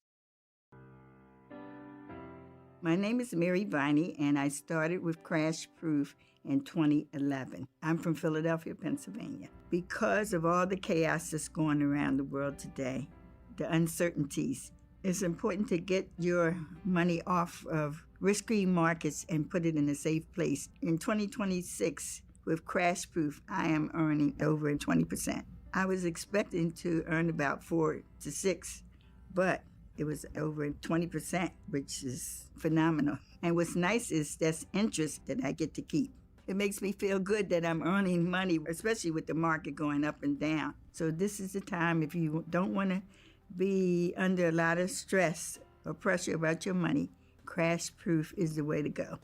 My name is Mary Viney, and I started with Crash Proof in 2011. I'm from Philadelphia, Pennsylvania. Because of all the chaos that's going around the world today, the uncertainties, it's important to get your money off of risky markets and put it in a safe place. In 2026, with Crash Proof, I am earning over 20%. I was expecting to earn about 4 to 6, but it was over 20%, which is phenomenal. And what's nice is that's interest that I get to keep. It makes me feel good that I'm earning money, especially with the market going up and down. So this is the time, if you don't want to be under a lot of stress or pressure about your money, Crash Proof is the way to go.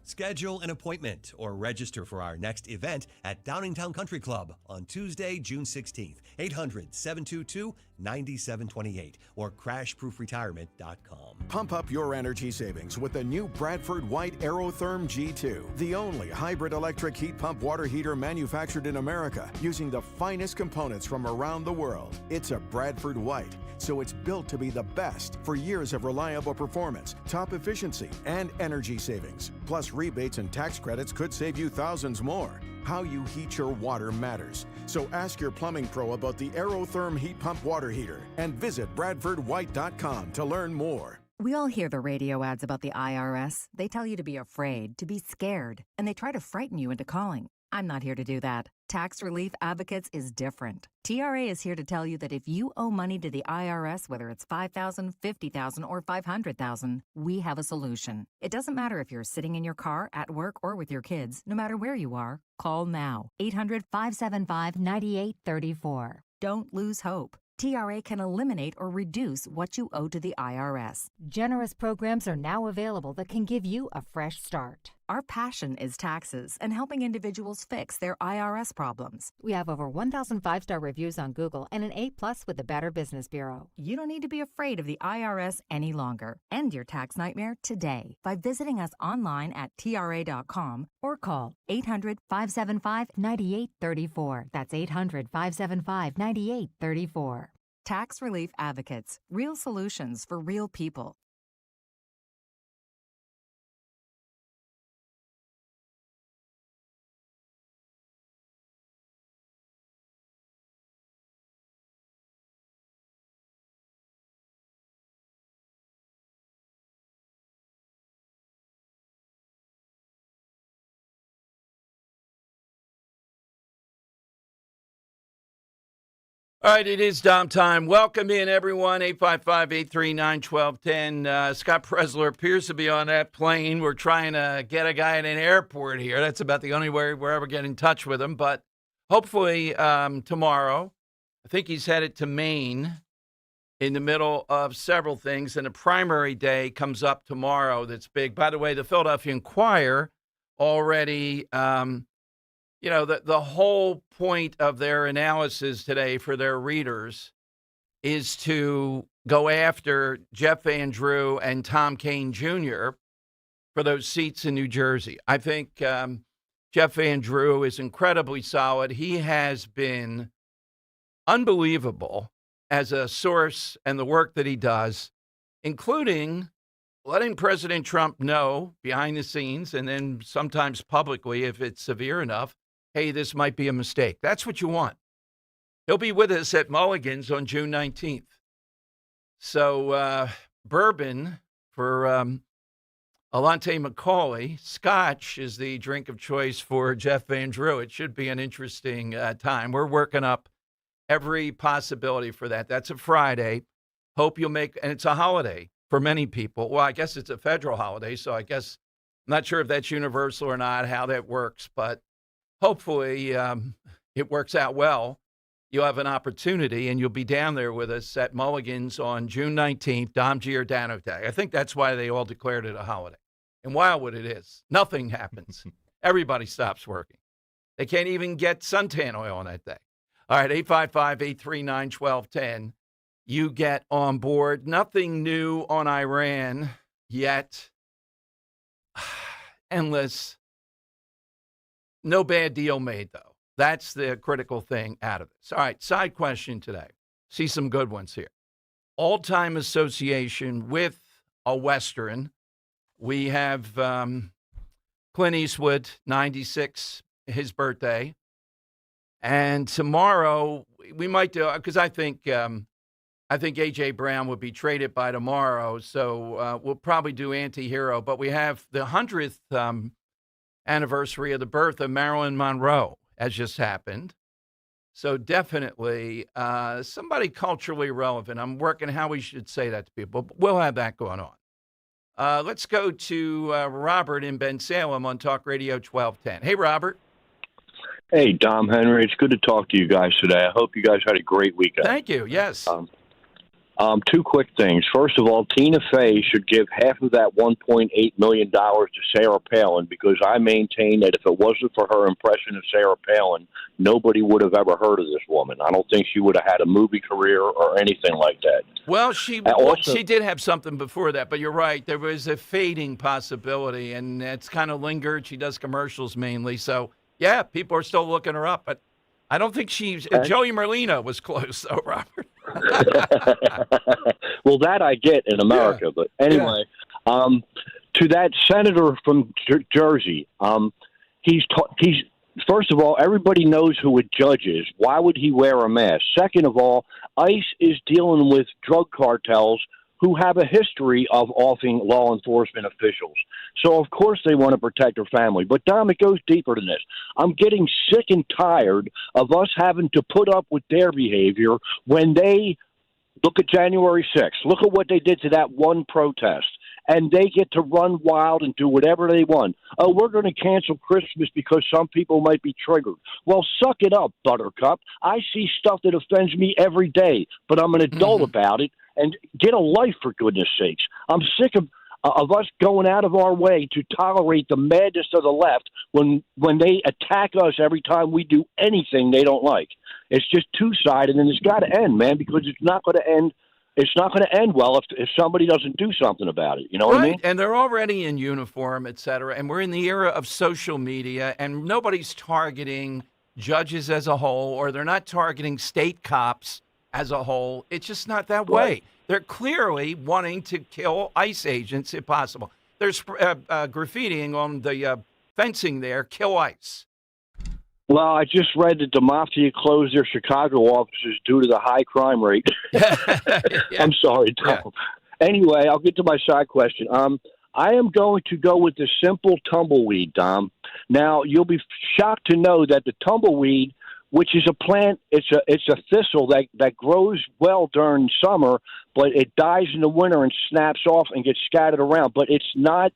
Schedule an appointment or register for our next event at Downingtown Country Club on Tuesday, June 16th, 800-722-9728 or crashproofretirement.com. Pump up your energy savings with the new Bradford White Aerotherm G2, the only hybrid electric heat pump water heater manufactured in America using the finest components from around the world. It's a Bradford White, so it's built to be the best for years of reliable performance, top efficiency, and energy savings. Plus, rebates and tax credits could save you thousands more. How you heat your water matters. So ask your plumbing pro about the Aerotherm heat pump water heater and visit BradfordWhite.com to learn more. We all hear the radio ads about the IRS. They tell you to be afraid, to be scared, and they try to frighten you into calling. I'm not here to do that. Tax Relief Advocates is different. TRA is here to tell you that if you owe money to the IRS, whether it's $5,000, $50,000, or $500,000, we have a solution. It doesn't matter if you're sitting in your car, at work, or with your kids. No matter where you are, call now. 800-575-9834. Don't lose hope. TRA can eliminate or reduce what you owe to the IRS. Generous programs are now available that can give you a fresh start. Our passion is taxes and helping individuals fix their IRS problems. We have over 1,000 5-star reviews on Google and an A+ with the Better Business Bureau. You don't need to be afraid of the IRS any longer. End your tax nightmare today by visiting us online at TRA.com or call 800-575-9834. That's 800-575-9834. Tax Relief Advocates. Real solutions for real people. All right, it is Dom time. Welcome in, everyone. 855-839-1210. Scott Presler appears to be on that plane. We're trying to get a guy at an airport here. That's about the only way we're ever getting in touch with him. But hopefully tomorrow, I think he's headed to Maine in the middle of several things. And the primary day comes up tomorrow that's big. By the way, the Philadelphia Inquirer already the whole point of their analysis today for their readers is to go after Jeff Van Drew and Tom Kean Jr. for those seats in New Jersey. I think Jeff Van Drew is incredibly solid. He has been unbelievable as a source and the work that he does, including letting President Trump know behind the scenes and then sometimes publicly if it's severe enough, hey, this might be a mistake. That's what you want. He'll be with us at Mulligan's on June 19th. So bourbon for Alante Macaulay. Scotch is the drink of choice for Jeff Van Drew. It should be an interesting time. We're working up every possibility for that. That's a Friday. Hope you'll make, and it's a holiday for many people. Well, I guess it's a federal holiday, so I guess I'm not sure if that's universal or not, how that works, but hopefully it works out well. You'll have an opportunity, and you'll be down there with us at Mulligan's on June 19th, Dom Giordano Day. I think that's why they all declared it a holiday. And Wildwood it is. Nothing happens. Everybody stops working. They can't even get suntan oil on that day. All right, 855-839-1210. You get on board. Nothing new on Iran yet. Endless. No bad deal made, though. That's the critical thing out of this. All right, side question today. See some good ones here. All-time association with a Western. We have Clint Eastwood, 96, his birthday. And tomorrow, we might do, because I think A.J. Brown would be traded by tomorrow, so we'll probably do anti-hero. But we have the 100th anniversary of the birth of Marilyn Monroe, has just happened. So definitely somebody culturally relevant. I'm working how we should say that to people. But we'll have that going on. Let's go to Robert in Ben Salem on Talk Radio 1210. Hey, Robert. Hey, Dom Henry. It's good to talk to you guys today. I hope you guys had a great weekend. Thank you. Yes. Two quick things. First of all, Tina Fey should give half of that $1.8 million to Sarah Palin, because I maintain that if it wasn't for her impression of Sarah Palin, nobody would have ever heard of this woman. I don't think she would have had a movie career or anything like that. Well, she did have something before that, but you're right. There was a fading possibility, and it's kind of lingered. She does commercials mainly. So, yeah, people are still looking her up, but I don't think she's Joey Merlino was close, though, Robert. Well, that I get in America, but anyway, to that senator from Jersey, he's first of all, everybody knows who a judge is. Why would he wear a mask? Second of all, ICE is dealing with drug cartels who have a history of offing law enforcement officials. So, of course, they want to protect their family. But, Dom, it goes deeper than this. I'm getting sick and tired of us having to put up with their behavior when they look at January 6th. Look at what they did to that one protest. And they get to run wild and do whatever they want. Oh, we're going to cancel Christmas because some people might be triggered. Well, suck it up, Buttercup. I see stuff that offends me every day, but I'm an adult about it. And get a life, for goodness sakes. I'm sick of us going out of our way to tolerate the madness of the left when they attack us every time we do anything they don't like. It's just two-sided, and it's got to end, man, because it's not going to end. It's not going to end well if somebody doesn't do something about it. You know what I mean? And they're already in uniform, et cetera. And we're in the era of social media, and nobody's targeting judges as a whole, or they're not targeting state cops as a whole. It's just not that way. They're clearly wanting to kill ICE agents if possible. There's graffitiing on the fencing there, kill ICE. Well, I just read that the Mafia closed their Chicago offices due to the high crime rate. I'm sorry, Tom. Yeah. Anyway, I'll get to my side question. I am going to go with the simple tumbleweed, Dom. Now, you'll be shocked to know that the tumbleweed, which is a plant, it's a thistle that grows well during summer, but it dies in the winter and snaps off and gets scattered around. But it's not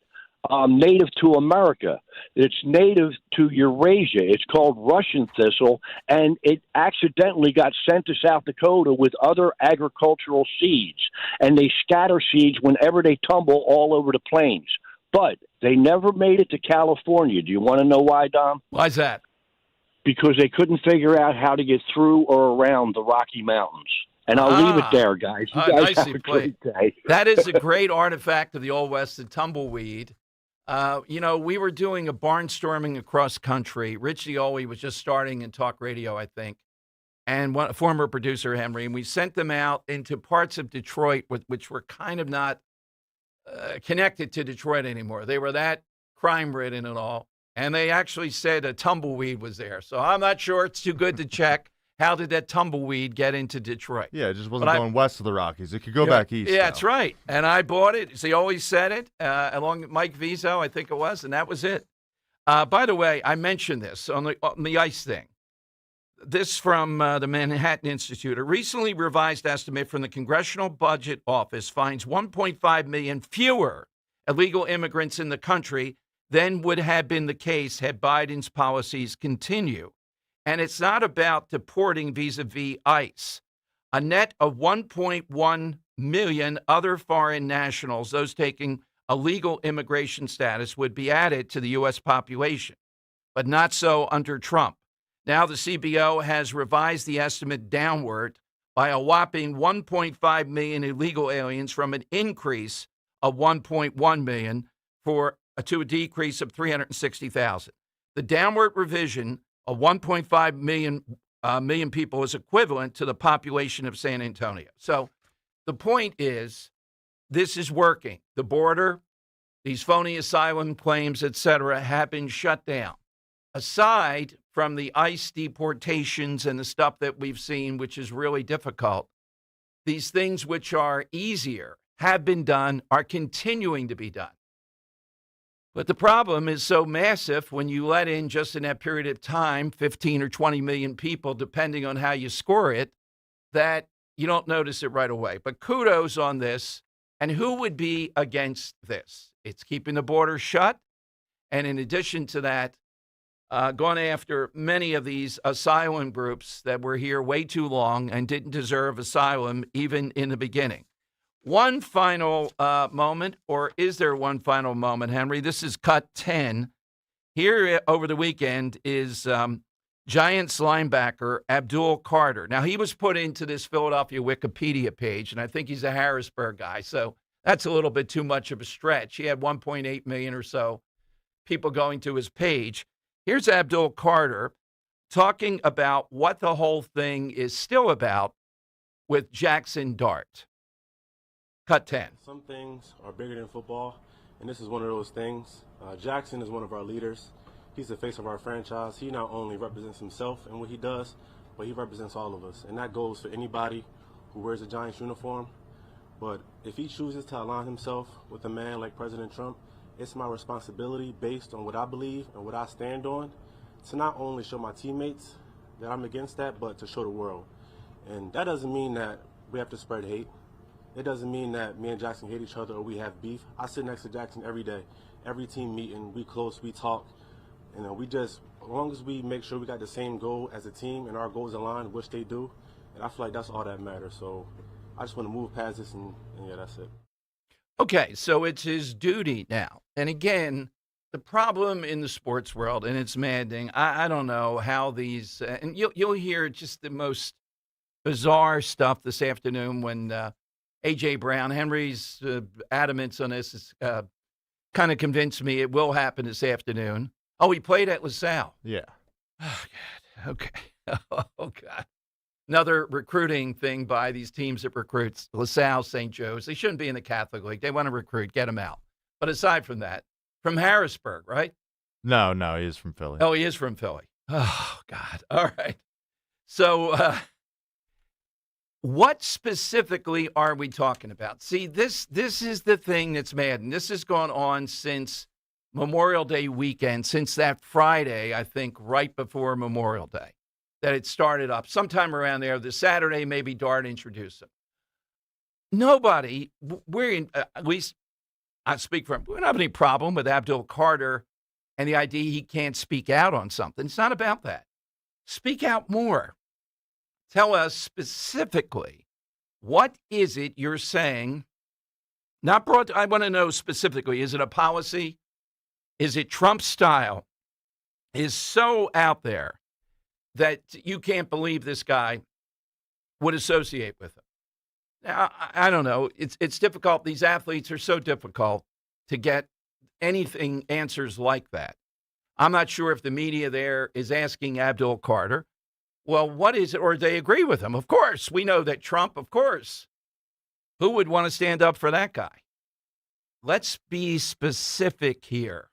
native to America. It's native to Eurasia. It's called Russian thistle, and it accidentally got sent to South Dakota with other agricultural seeds, and they scatter seeds whenever they tumble all over the plains. But they never made it to California. Do you want to know why, Dom? Why's that? Because they couldn't figure out how to get through or around the Rocky Mountains. And I'll leave it there, guys. You guys have a great day. That is a great artifact of the Old West, the tumbleweed. We were doing a barnstorming across country. Rich Dioli was just starting in talk radio, I think, and a former producer, Henry, and we sent them out into parts of Detroit which were kind of not connected to Detroit anymore. They were that crime-ridden and all, and they actually said a tumbleweed was there. So I'm not sure it's too good to check. How did that tumbleweed get into Detroit? Yeah, it just wasn't going west of the Rockies. It could go back east. Yeah, that's right. And I bought it. He always said it, along with Mike Vizo, I think it was, and that was it. By the way, I mentioned this on the ICE thing. This from the Manhattan Institute. A recently revised estimate from the Congressional Budget Office finds 1.5 million fewer illegal immigrants in the country than would have been the case had Biden's policies continued. And it's not about deporting vis-a-vis ICE. A net of 1.1 million other foreign nationals, those taking a legal immigration status, would be added to the U.S. population, but not so under Trump. Now the CBO has revised the estimate downward by a whopping 1.5 million illegal aliens from an increase of 1.1 million to a decrease of 360,000. The downward revision of 1.5 million people is equivalent to the population of San Antonio. So the point is, this is working. The border, these phony asylum claims, et cetera, have been shut down. Aside from the ICE deportations and the stuff that we've seen, which is really difficult, these things which are easier have been done, are continuing to be done. But the problem is so massive when you let in, just in that period of time, 15 or 20 million people, depending on how you score it, that you don't notice it right away. But kudos on this. And who would be against this? It's keeping the border shut. And in addition to that, gone after many of these asylum groups that were here way too long and didn't deserve asylum even in the beginning. One final moment, or is there one final moment, Henry? This is cut 10. Here over the weekend is Giants linebacker Abdul Carter. Now, he was put into this Philadelphia Wikipedia page, and I think he's a Harrisburg guy, so that's a little bit too much of a stretch. He had 1.8 million or so people going to his page. Here's Abdul Carter talking about what the whole thing is still about with Jackson Dart. Cut 10. Some things are bigger than football, and this is one of those things. Jackson is one of our leaders. He's the face of our franchise. He not only represents himself and what he does, but he represents all of us. And that goes for anybody who wears a Giants uniform. But if he chooses to align himself with a man like President Trump, it's my responsibility, based on what I believe and what I stand on, to not only show my teammates that I'm against that, but to show the world. And that doesn't mean that we have to spread hate. It doesn't mean that me and Jackson hate each other or we have beef. I sit next to Jackson every day, every team meeting, we close, we talk. As long as we make sure we got the same goal as a team and our goals align, which they do, and I feel like that's all that matters. So I just want to move past this, and yeah, that's it. Okay, so it's his duty now. And again, the problem in the sports world, and it's maddening, I don't know how these, and you'll hear just the most bizarre stuff this afternoon when A.J. Brown, Henry's adamance on this is kind of convinced me it will happen this afternoon. Oh, he played at LaSalle. Yeah. Oh, God. Okay. Oh, God. Another recruiting thing by these teams that recruits, LaSalle, St. Joe's. They shouldn't be in the Catholic League. They want to recruit. Get them out. But aside from that, from Harrisburg, right? No, he is from Philly. Oh, he is from Philly. Oh, God. All right. So what specifically are we talking about? See, this is the thing that's mad. And this has gone on since Memorial Day weekend, since that Friday, I think, right before Memorial Day, that it started up. Sometime around there, the Saturday, maybe Dart introduced him. Nobody, at least I speak for him, we don't have any problem with Abdul Carter and the idea he can't speak out on something. It's not about that. Speak out more. Tell us specifically, what is it you're saying? Not broad. I want to know specifically, is it a policy? Is it Trump style? Is so out there that you can't believe this guy would associate with him? Now, I don't know. It's difficult. These athletes are so difficult to get anything, answers like that. I'm not sure if the media there is asking Abdul Carter, well, what is it? Or they agree with him. Of course, we know that Trump, of course. Who would want to stand up for that guy? Let's be specific here.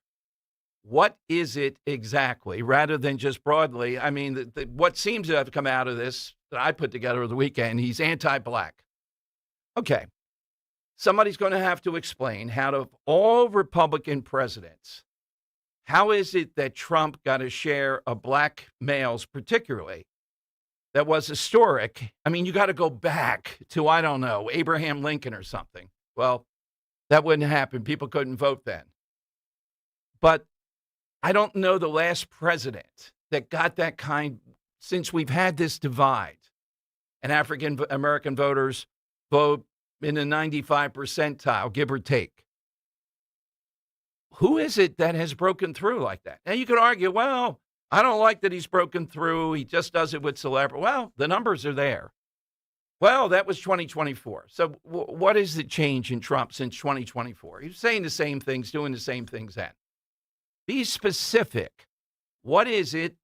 What is it exactly, rather than just broadly? I mean, what seems to have come out of this that I put together over the weekend, he's anti-black. Okay. Somebody's going to have to explain how, to all Republican presidents, how is it that Trump got a share of black males particularly that was historic? I mean, you got to go back to, I don't know, Abraham Lincoln or something. Well, that wouldn't happen. People couldn't vote then. But I don't know the last president that got that kind, since we've had this divide and African American voters vote in the 95 percentile, give or take. Who is it that has broken through like that? Now, you could argue, well, I don't like that he's broken through. He just does it with celebrity. Well, the numbers are there. Well, that was 2024. So what is the change in Trump since 2024? He's saying the same things, doing the same things then. Be specific. What is it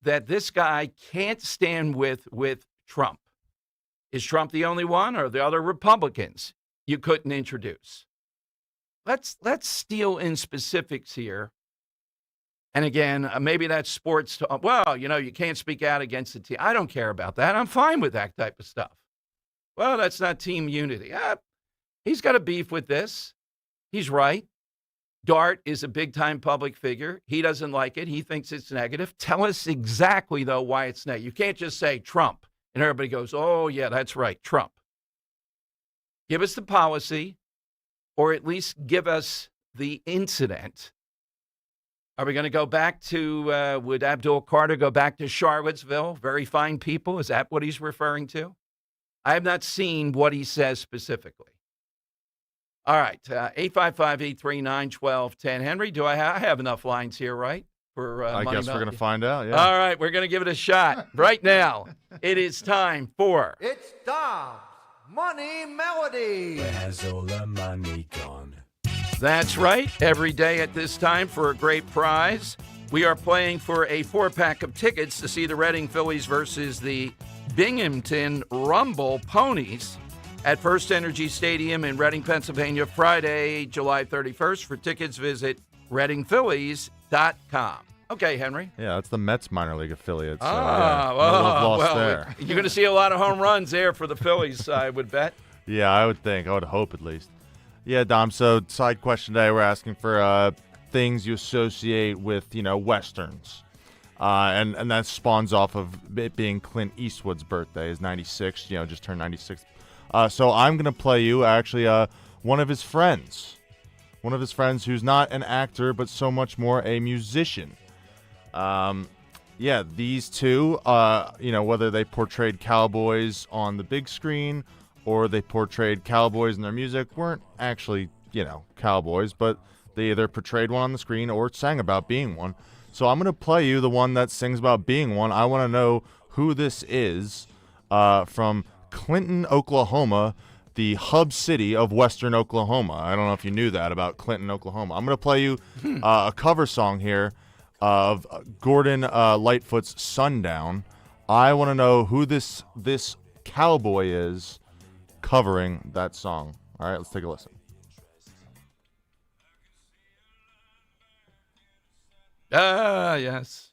that this guy can't stand with Trump? Is Trump the only one, or the other Republicans you couldn't introduce? Let's deal in specifics here. And again, maybe that's sports talk. Well, you can't speak out against the team. I don't care about that. I'm fine with that type of stuff. Well, that's not team unity. He's got a beef with this. He's right. Dart is a big-time public figure. He doesn't like it. He thinks it's negative. Tell us exactly, though, why it's negative. You can't just say Trump, and everybody goes, oh, yeah, that's right, Trump. Give us the policy, or at least give us the incident. Are we going to go back to, would Abdul Carter go back to Charlottesville? Very fine people. Is that what he's referring to? I have not seen what he says specifically. All right, 855-839-1210. Henry, do I have enough lines here, right? For I guess we're going to find out, yeah. All right, we're going to give it a shot. Right now, it is time for... It's Dom's Money Melody. Where has all the money gone? That's right. Every day at this time for a great prize. We are playing for a 4-pack of tickets to see the Reading Phillies versus the Binghamton Rumble Ponies. at First Energy Stadium in Reading, Pennsylvania, Friday, July 31st. For tickets, visit ReadingPhillies.com. Okay, Henry. Yeah, that's the Mets minor league affiliate. So, no love lost there. You're going to see a lot of home runs there for the Phillies, I would bet. Yeah, I would think. I would hope at least. Yeah, Dom. So, side question today, we're asking for things you associate with, Westerns. And that spawns off of it being Clint Eastwood's birthday, his 96, just turned 96. So I'm going to play you actually one of his friends. One of his friends who's not an actor, but so much more a musician. These two, whether they portrayed cowboys on the big screen or they portrayed cowboys in their music, weren't actually, cowboys, but they either portrayed one on the screen or sang about being one. So I'm going to play you the one that sings about being one. I want to know who this is from Clinton, Oklahoma, the hub city of western Oklahoma. I don't know if you knew that about Clinton, Oklahoma. I'm going to play you a cover song here of Gordon Lightfoot's Sundown. I want to know who this cowboy is covering that song. All right, let's take a listen. Yes.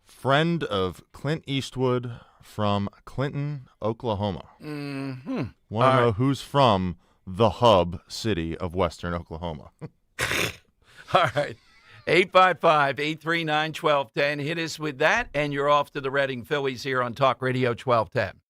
Friend of Clint Eastwood from Clinton, Oklahoma. Mm-hmm. Want to know who's from the hub city of western Oklahoma? All right. 855-839-1210. Hit us with that, and you're off to the Reading Phillies here on Talk Radio 1210.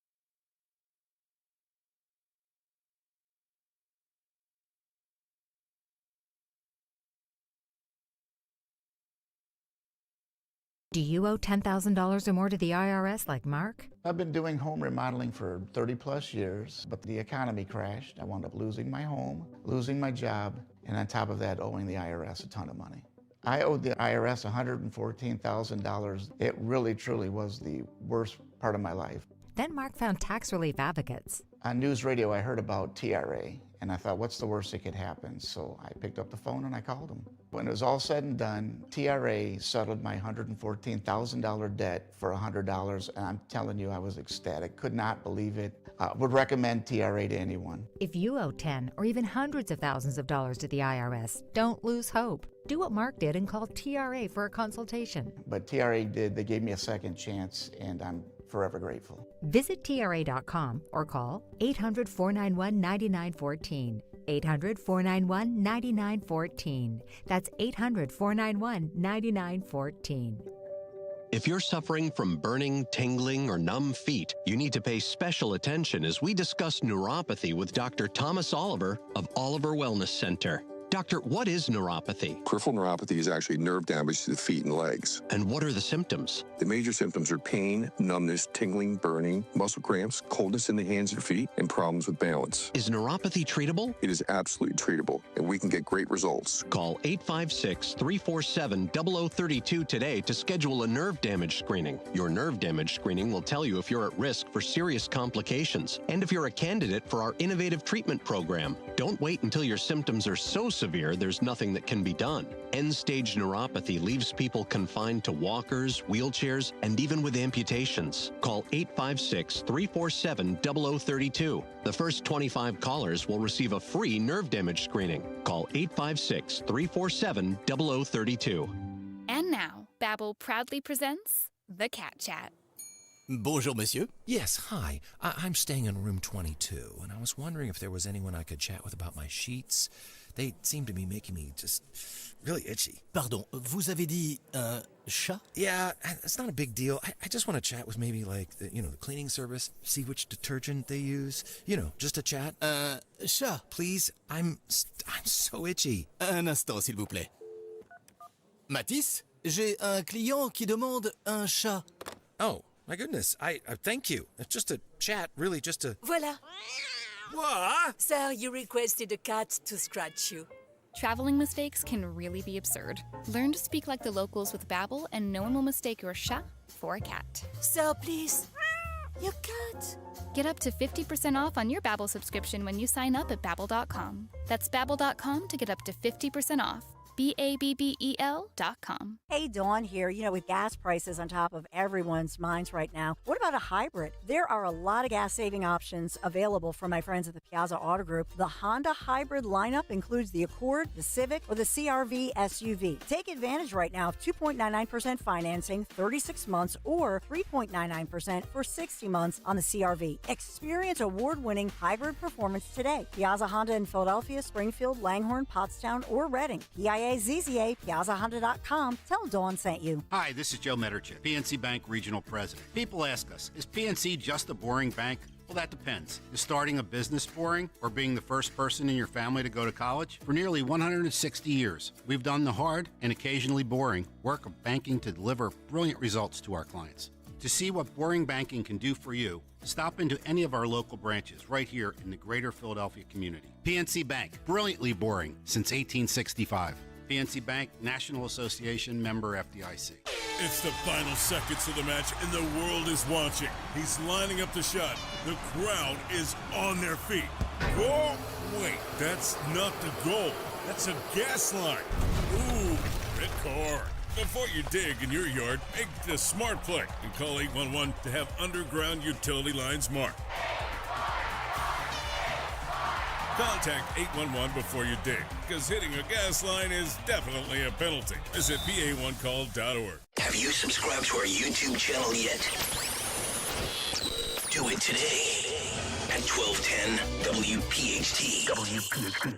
Do you owe $10,000 or more to the IRS like Mark? I've been doing home remodeling for 30 plus years, but the economy crashed. I wound up losing my home, losing my job, and on top of that, owing the IRS a ton of money. I owed the IRS $114,000. It really, truly was the worst part of my life. Then Mark found tax relief advocates. On news radio, I heard about TRA, and I thought, what's the worst that could happen? So I picked up the phone and I called them. When it was all said and done, TRA settled my $114,000 debt for $100, and I'm telling you, I was ecstatic. Could not believe it. Would recommend TRA to anyone. If you owe 10 or even hundreds of thousands of dollars to the IRS, don't lose hope. Do what Mark did and call TRA for a consultation. But TRA did. They gave me a second chance, and I'm forever grateful. Visit TRA.com or call 800-491-9914. 800-491-9914. That's 800-491-9914. If you're suffering from burning, tingling, or numb feet, you need to pay special attention as we discuss neuropathy with Dr. Thomas Oliver of Oliver Wellness Center. Doctor, what is neuropathy? Peripheral neuropathy is actually nerve damage to the feet and legs. And what are the symptoms? The major symptoms are pain, numbness, tingling, burning, muscle cramps, coldness in the hands and feet, and problems with balance. Is neuropathy treatable? It is absolutely treatable, and we can get great results. Call 856-347-0032 today to schedule a nerve damage screening. Your nerve damage screening will tell you if you're at risk for serious complications and if you're a candidate for our innovative treatment program. Don't wait until your symptoms are so severe there's nothing that can be done. End-stage neuropathy leaves people confined to walkers, wheelchairs, and even with amputations. Call 856-347-0032. The first 25 callers will receive a free nerve damage screening. Call 856-347-0032. And now, Babbel proudly presents The Cat Chat. Bonjour, monsieur. Yes, hi. I'm staying in room 22, and I was wondering if there was anyone I could chat with about my sheets. They seem to be making me just really itchy. Pardon, vous avez dit un chat? Yeah, it's not a big deal. I just want to chat with maybe like the cleaning service, see which detergent they use. Just a chat. Chat. Please, I'm so itchy. Un instant, s'il vous plaît. Matisse, j'ai un client qui demande un chat. Oh, my goodness. I thank you. It's just a chat, really just a... Voilà. What? Sir, you requested a cat to scratch you. Traveling mistakes can really be absurd. Learn to speak like the locals with Babbel, and no one will mistake your chat for a cat. So please, your cat. Get up to 50% off on your Babbel subscription when you sign up at Babbel.com. That's Babbel.com to get up to 50% off. Babbel.com. Hey, Dawn here. You know, with gas prices on top of everyone's minds right now, what about a hybrid? There are a lot of gas-saving options available from my friends at the Piazza Auto Group. The Honda hybrid lineup includes the Accord, the Civic, or the CR-V SUV. Take advantage right now of 2.99% financing, 36 months, or 3.99% for 60 months on the CR-V. Experience award-winning hybrid performance today. Piazza Honda in Philadelphia, Springfield, Langhorne, Pottstown, or Reading. PIAZZA, PiazzaHonda.com. Tell Dawn sent you. Hi, this is Joe Mederchip, PNC Bank Regional President. People ask us, is PNC just a boring bank? Well, that depends. Is starting a business boring, or being the first person in your family to go to college? For nearly 160 years, we've done the hard and occasionally boring work of banking to deliver brilliant results to our clients. To see what boring banking can do for you, stop into any of our local branches right here in the greater Philadelphia community. PNC Bank, brilliantly boring since 1865. PNC Bank, National Association, member FDIC. It's the final seconds of the match, and the world is watching. He's lining up the shot. The crowd is on their feet. Oh, wait, that's not the goal. That's a gas line. Ooh, red card. Before you dig in your yard, make the smart play and call 811 to have underground utility lines marked. Contact 811 before you dig, because hitting a gas line is definitely a penalty. Visit PA1call.org. Have you subscribed to our YouTube channel yet? Do it today at 1210 WPHT. WPHT.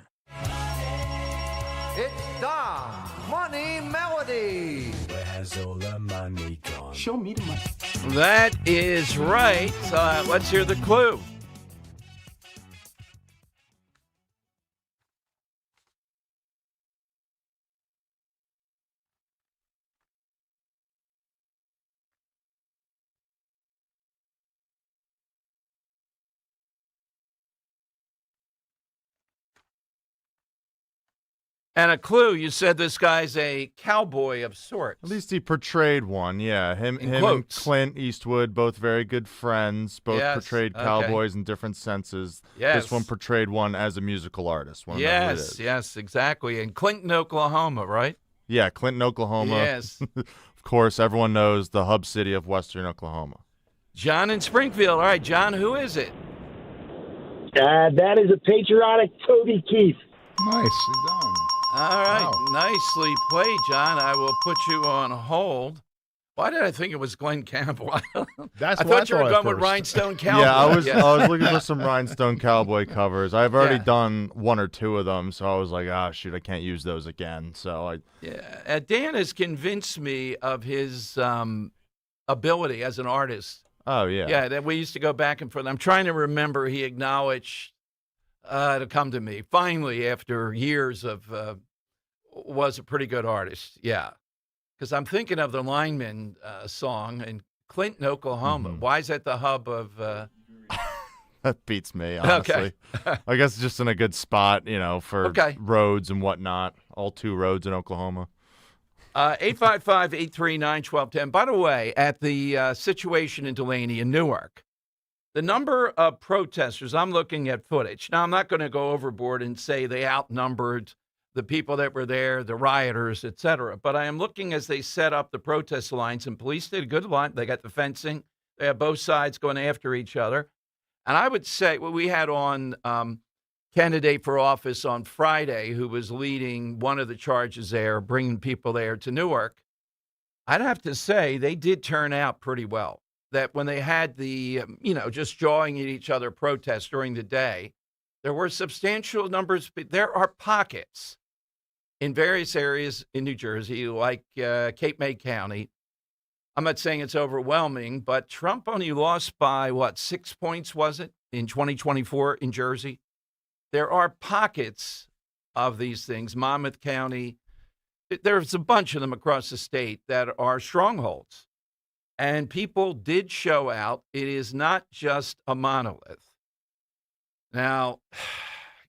It's Dom's Money Melody. Where has all the money gone? Show me the money. That is right. Let's hear the clue. And a clue, you said this guy's a cowboy of sorts. At least he portrayed one, yeah. Him and Clint Eastwood, both very good friends, both portrayed cowboys in different senses. Yes. This one portrayed one as a musical artist. Yes, exactly. In Clinton, Oklahoma, right? Yeah, Clinton, Oklahoma. Yes. Of course, everyone knows the hub city of Western Oklahoma. John in Springfield. All right, John, who is it? That is a patriotic Toby Keith. Nicely done. All right, Nicely played, John. I will put you on hold. Why did I think it was Glenn Campbell? I thought you were going with Rhinestone Cowboy. Yeah, I was looking for some Rhinestone Cowboy covers. I've already done one or two of them, so I was like, shoot, I can't use those again. So Dan has convinced me of his ability as an artist. Oh, yeah. Yeah, that we used to go back and forth. I'm trying to remember he acknowledged to come to me. Finally, after years of, was a pretty good artist. Yeah. Because I'm thinking of the Lineman song in Clinton, Oklahoma. Mm-hmm. Why is that the hub of... That beats me, honestly. Okay. I guess it's just in a good spot, for roads and whatnot. All two roads in Oklahoma. 855-839-1210. By the way, at the situation in Delaney in Newark, the number of protesters, I'm looking at footage. Now, I'm not going to go overboard and say they outnumbered the people that were there, the rioters, et cetera. But I am looking as they set up the protest lines, and police did a good line. They got the fencing. They have both sides going after each other. And I would say, we had on candidate for office on Friday who was leading one of the charges there, bringing people there to Newark. I'd have to say they did turn out pretty well. That when they had the, just jawing at each other protests during the day, there were substantial numbers. There are pockets in various areas in New Jersey, like Cape May County. I'm not saying it's overwhelming, but Trump only lost by, 6 points, was it, in 2024 in Jersey? There are pockets of these things. Monmouth County, there's a bunch of them across the state that are strongholds. And people did show out. It is not just a monolith. Now,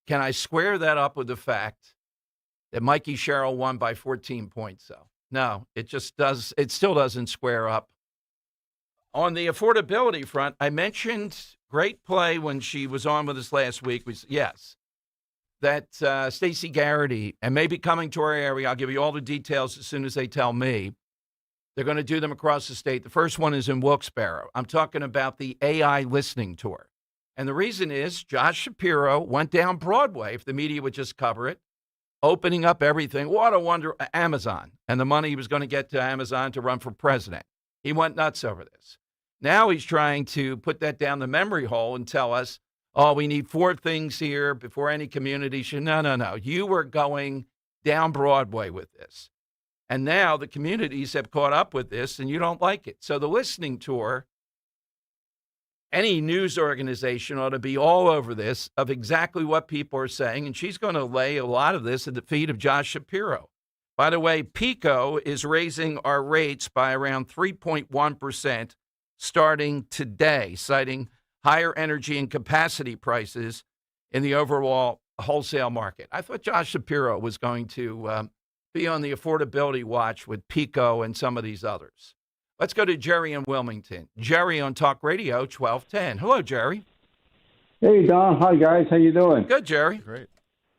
can I square that up with the fact that Mikey Sherrill won by 14 points, though. No, it still doesn't square up. On the affordability front, I mentioned great play when she was on with us last week. That Stacey Garrity, and maybe coming to our area, I'll give you all the details as soon as they tell me. They're going to do them across the state. The first one is in Wilkes-Barre. I'm talking about the AI listening tour. And the reason is Josh Shapiro went down Broadway, if the media would just cover it, opening up everything. What a wonder. Amazon and the money he was going to get to Amazon to run for president. He went nuts over this. Now he's trying to put that down the memory hole and tell us, oh, we need 4 things here before any community should. No. You were going down Broadway with this. And now the communities have caught up with this, and you don't like it. So the listening tour, any news organization ought to be all over this of exactly what people are saying, and she's going to lay a lot of this at the feet of Josh Shapiro. By the way, PECO is raising our rates by around 3.1% starting today, citing higher energy and capacity prices in the overall wholesale market. I thought Josh Shapiro was going to be on the affordability watch with PECO and some of these others. Let's go to Jerry in Wilmington. Jerry on Talk Radio 1210. Hello, Jerry. Hey, Don. Hi, guys. How you doing? Good, Jerry. Great.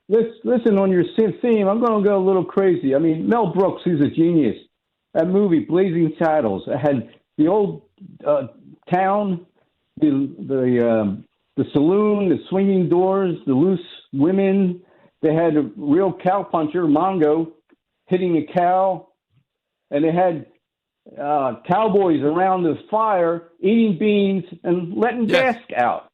Listen, on your theme, I'm going to go a little crazy. I mean, Mel Brooks, he's a genius. That movie, Blazing Saddles, it had the old town, the saloon, the swinging doors, the loose women. They had a real cowpuncher, Mongo, hitting a cow, and they had cowboys around the fire eating beans and letting gas out.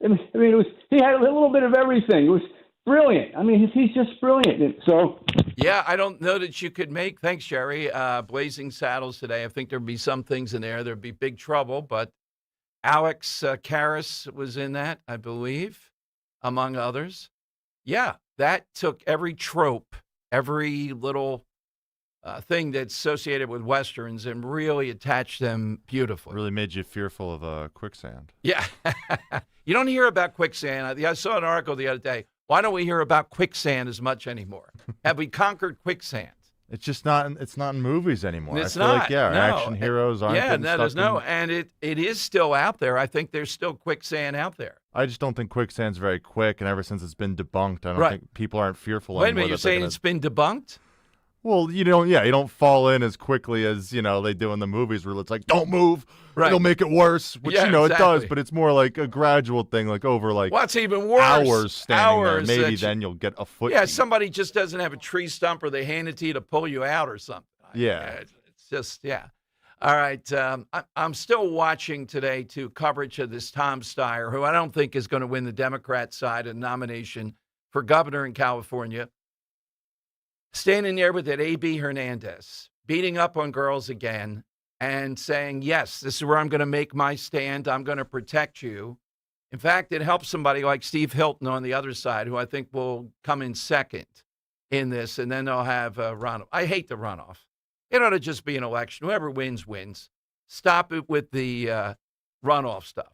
I mean, he had a little bit of everything. It was brilliant. I mean, he's just brilliant. So, yeah, I don't know that you could make. Thanks, Jerry. Blazing Saddles today. I think there'd be some things in there. There'd be big trouble, but Alex Karras was in that, I believe, among others. Yeah, that took every trope, every little thing that's associated with Westerns and really attached them beautifully. Really made you fearful of quicksand. Yeah. You don't hear about quicksand. I saw an article the other day. Why don't we hear about quicksand as much anymore? Have we conquered quicksand? It's just not. It's not in movies anymore. It's I feel not. Like, yeah, no. action heroes aren't. Yeah, getting there's stuck no, in. and it is still out there. I think there's still quicksand out there. I just don't think quicksand's very quick, and ever since it's been debunked, I don't think people aren't fearful Wait anymore. a minute, you're saying it's been debunked? Well, you don't fall in as quickly as, they do in the movies where it's like, don't move, it'll make it worse, which, it does, but it's more like a gradual thing, like over what's even worse? Hours standing there. Maybe then you'll get a foot. Yeah, somebody just doesn't have a tree stump or they hand it to you to pull you out or something. Yeah. It's just, yeah. All right, I'm still watching today, too, coverage of this Tom Steyer, who I don't think is going to win the Democrat side of the nomination for governor in California. Standing there with that A.B. Hernandez, beating up on girls again and saying, yes, this is where I'm going to make my stand. I'm going to protect you. In fact, it helps somebody like Steve Hilton on the other side, who I think will come in second in this, and then they'll have a runoff. I hate the runoff. It ought to just be an election. Whoever wins, wins. Stop it with the runoff stuff.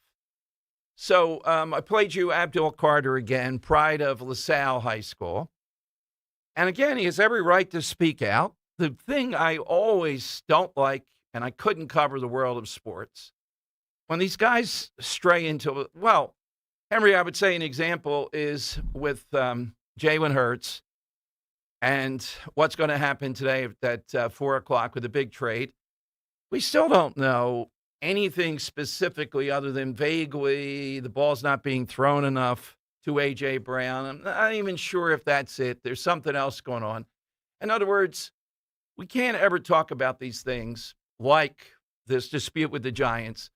So I played you Abdul Carter again, pride of LaSalle High School. And again, he has every right to speak out. The thing I always don't like, and I couldn't cover the world of sports, when these guys stray into, well, Henry, I would say an example is with Jalen Hurts and what's going to happen today at 4 o'clock with the big trade. We still don't know anything specifically other than vaguely the ball's not being thrown enough to A.J. Brown. I'm not even sure if that's it. There's something else going on. In other words, we can't ever talk about these things like this dispute with the Giants.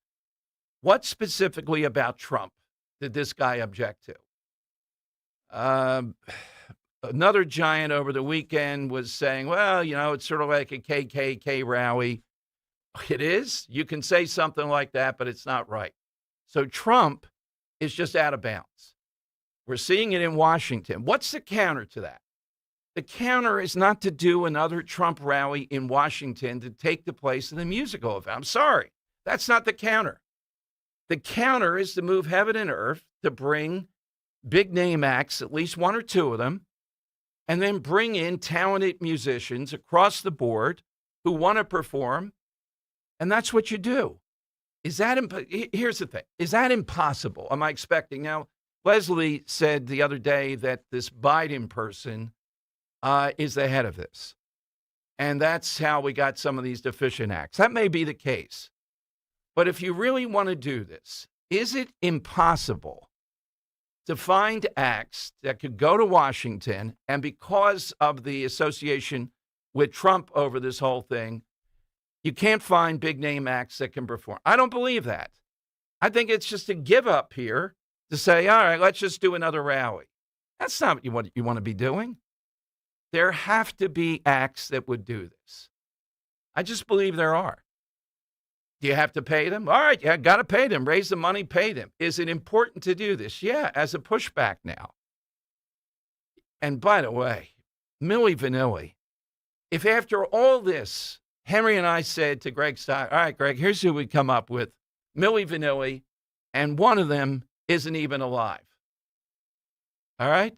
What specifically about Trump did this guy object to? Another Giant over the weekend was saying, well, it's sort of like a KKK rally. It is. You can say something like that, but it's not right. So Trump is just out of bounds. We're seeing it in Washington. What's the counter to that? The counter is not to do another Trump rally in Washington to take the place of the musical event. I'm sorry. That's not the counter. The counter is to move heaven and earth to bring big name acts, at least one or two of them, and then bring in talented musicians across the board who want to perform, and that's what you do. Is that here's the thing. Is that impossible? Am I expecting? Now, Leslie said the other day that this Biden person is the head of this, and that's how we got some of these deficient acts. That may be the case, but if you really want to do this, is it impossible to find acts that could go to Washington, and because of the association with Trump over this whole thing, you can't find big name acts that can perform? I don't believe that. I think it's just a give up here to say, all right, let's just do another rally. That's not what you want to be doing. There have to be acts that would do this. I just believe there are. Do you have to pay them? All right, yeah, got to pay them. Raise the money, pay them. Is it important to do this? Yeah, as a pushback now. And by the way, Milli Vanilli, if after all this, Henry and I said to Greg Stein, all right, Greg, here's who we come up with, Milli Vanilli, and one of them isn't even alive. All right?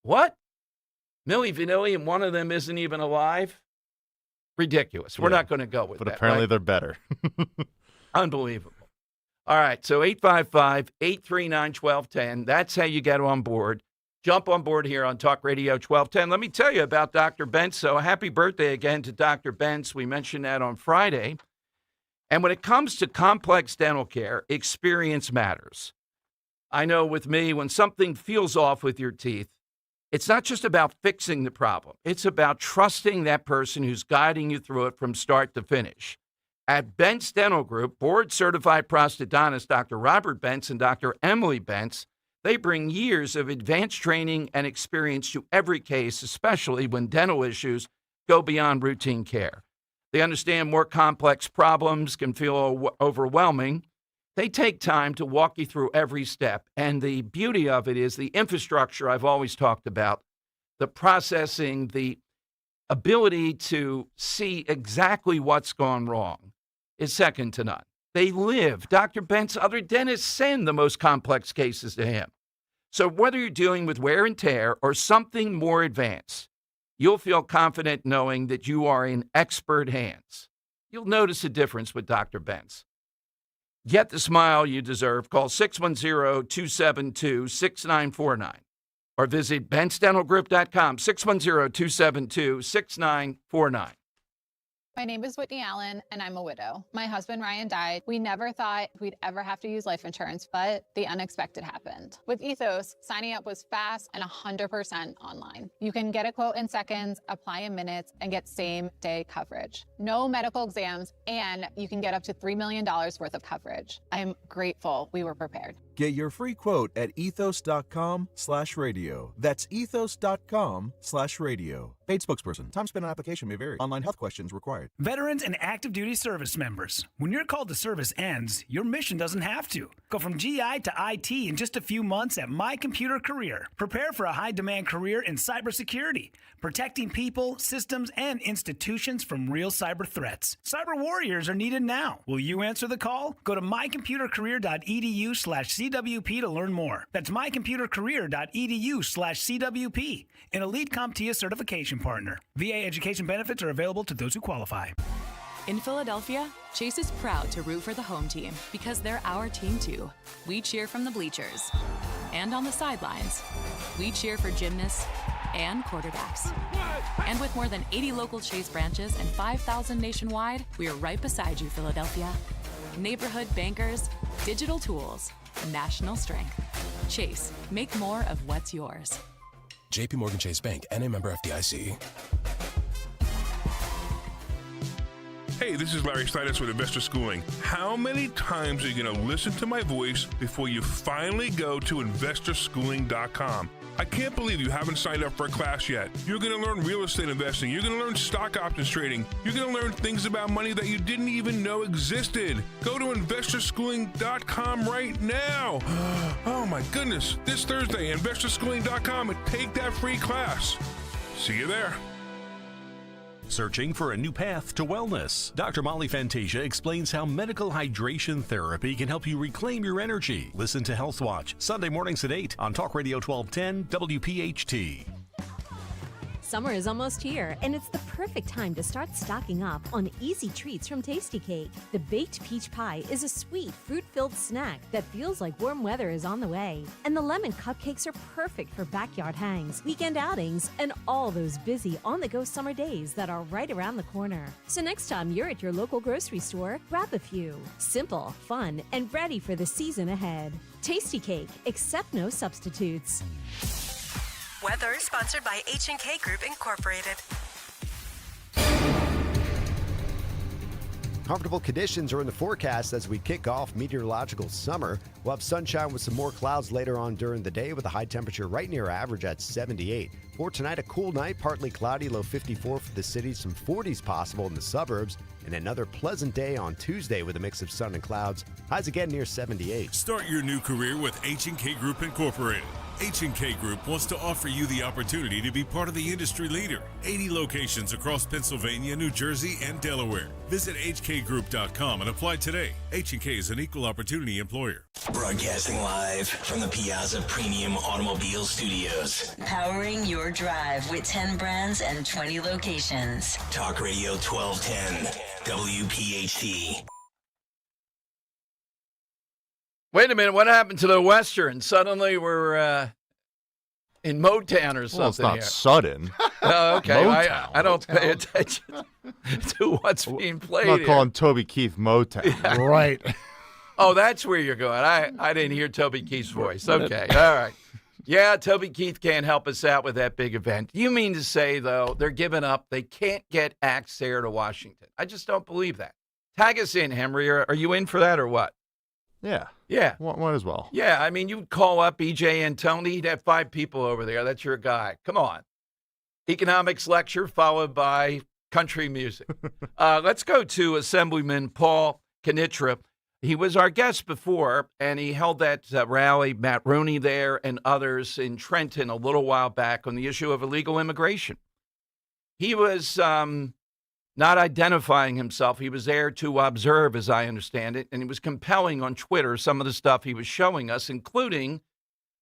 What? Milli Vanilli and one of them isn't even alive? Ridiculous. We're not going to go with that. But apparently right? they're better. Unbelievable. All right, so 855-839-1210. That's how you get on board. Jump on board here on Talk Radio 1210. Let me tell you about Dr. Bentz. So happy birthday again to Dr. Bentz. We mentioned that on Friday. And when it comes to complex dental care, experience matters. I know with me, when something feels off with your teeth, it's not just about fixing the problem. It's about trusting that person who's guiding you through it from start to finish. At Bentz Dental Group, board-certified prosthodontist Dr. Robert Bentz and Dr. Emily Bentz, they bring years of advanced training and experience to every case, especially when dental issues go beyond routine care. They understand more complex problems can feel overwhelming. They take time to walk you through every step. And the beauty of it is the infrastructure I've always talked about, the processing, the ability to see exactly what's gone wrong is second to none. They live. Dr. Bentz, other dentists send the most complex cases to him. So whether you're dealing with wear and tear or something more advanced, you'll feel confident knowing that you are in expert hands. You'll notice a difference with Dr. Bentz. Get the smile you deserve. Call 610-272-6949 or visit BentzDentalGroup.com, 610-272-6949. My name is Whitney Allen, and I'm a widow. My husband, Ryan, died. We never thought we'd ever have to use life insurance, but the unexpected happened. With Ethos, signing up was fast and 100% online. You can get a quote in seconds, apply in minutes, and get same-day coverage. No medical exams, and you can get up to $3 million worth of coverage. I'm grateful we were prepared. Get your free quote at ethos.com/radio. That's ethos.com/radio. Paid spokesperson. Time spent on application may vary. Online health questions required. Veterans and active duty service members. When your call to service ends, your mission doesn't have to. Go from GI to IT in just a few months at My Computer Career. Prepare for a high-demand career in cybersecurity, protecting people, systems, and institutions from real cyber threats. Cyber warriors are needed now. Will you answer the call? Go to mycomputercareer.edu/CWP to learn more. That's mycomputercareer.edu/CWP, an elite CompTIA certification partner. VA education benefits are available to those who qualify. In Philadelphia, Chase is proud to root for the home team because they're our team too. We cheer from the bleachers and on the sidelines. We cheer for gymnasts and quarterbacks. And with more than 80 local Chase branches and 5,000 nationwide, we are right beside you, Philadelphia. Neighborhood bankers, digital tools, national strength. Chase, make more of what's yours. JP Morgan Chase Bank, N.A. member FDIC. Hey, this is Larry Steinitz with Investor Schooling. How many times are you going to listen to my voice before you finally go to investorschooling.com? I can't believe you haven't signed up for a class yet. You're going to learn real estate investing. You're going to learn stock options trading. You're going to learn things about money that you didn't even know existed. Go to investorschooling.com right now. Oh my goodness. This Thursday, investorschooling.com, and take that free class. See you there. Searching for a new path to wellness? Dr. Molly Fantasia explains how medical hydration therapy can help you reclaim your energy. Listen to Health Watch, Sunday mornings at 8 on Talk Radio 1210 WPHT. Summer is almost here, and it's the perfect time to start stocking up on easy treats from Tasty Cake. The baked peach pie is a sweet, fruit-filled snack that feels like warm weather is on the way. And the lemon cupcakes are perfect for backyard hangs, weekend outings, and all those busy on-the-go summer days that are right around the corner. So next time you're at your local grocery store, grab a few. Simple, fun, and ready for the season ahead. Tasty Cake, accept no substitutes. Weather sponsored by H&K Group Incorporated. Comfortable conditions are in the forecast as we kick off meteorological summer. We'll have sunshine with some more clouds later on during the day with a high temperature right near average at 78. For tonight, a cool night, partly cloudy, low 54 for the city, some 40s possible in the suburbs, and another pleasant day on Tuesday with a mix of sun and clouds. Highs again near 78. Start your new career with H&K Group Incorporated. H&K Group wants to offer you the opportunity to be part of the industry leader. 80 locations across Pennsylvania, New Jersey, and Delaware. Visit hkgroup.com and apply today. H&K is an equal opportunity employer. Broadcasting live from the Piazza Premium Automobile Studios. Powering your drive with 10 brands and 20 locations. Talk Radio 1210, WPHT. Wait a minute, what happened to the Western? Suddenly we're in Motown or something. Well, it's not here. sudden. Oh, okay. Motown. I don't pay attention to what's being played. I'm not here. calling Toby Keith Motown. Yeah. Right. Oh, that's where you're going. I didn't hear Toby Keith's voice. Okay, all right. Yeah, Toby Keith can't help us out with that big event. You mean to say, though, they're giving up? They can't get acts there to Washington. I just don't believe that. Tag us in, Henry. Are you in for that or what? Yeah. Yeah. Might as well. Yeah, I mean, you'd call up E.J. Antoni. He'd have 5 people over there. That's your guy. Come on. Economics lecture followed by country music. Let's go to Assemblyman Paul Kinitra. He was our guest before, and he held that rally, Matt Rooney there and others in Trenton a little while back on the issue of illegal immigration. He was not identifying himself. He was there to observe, as I understand it, and he was compelling on Twitter some of the stuff he was showing us, including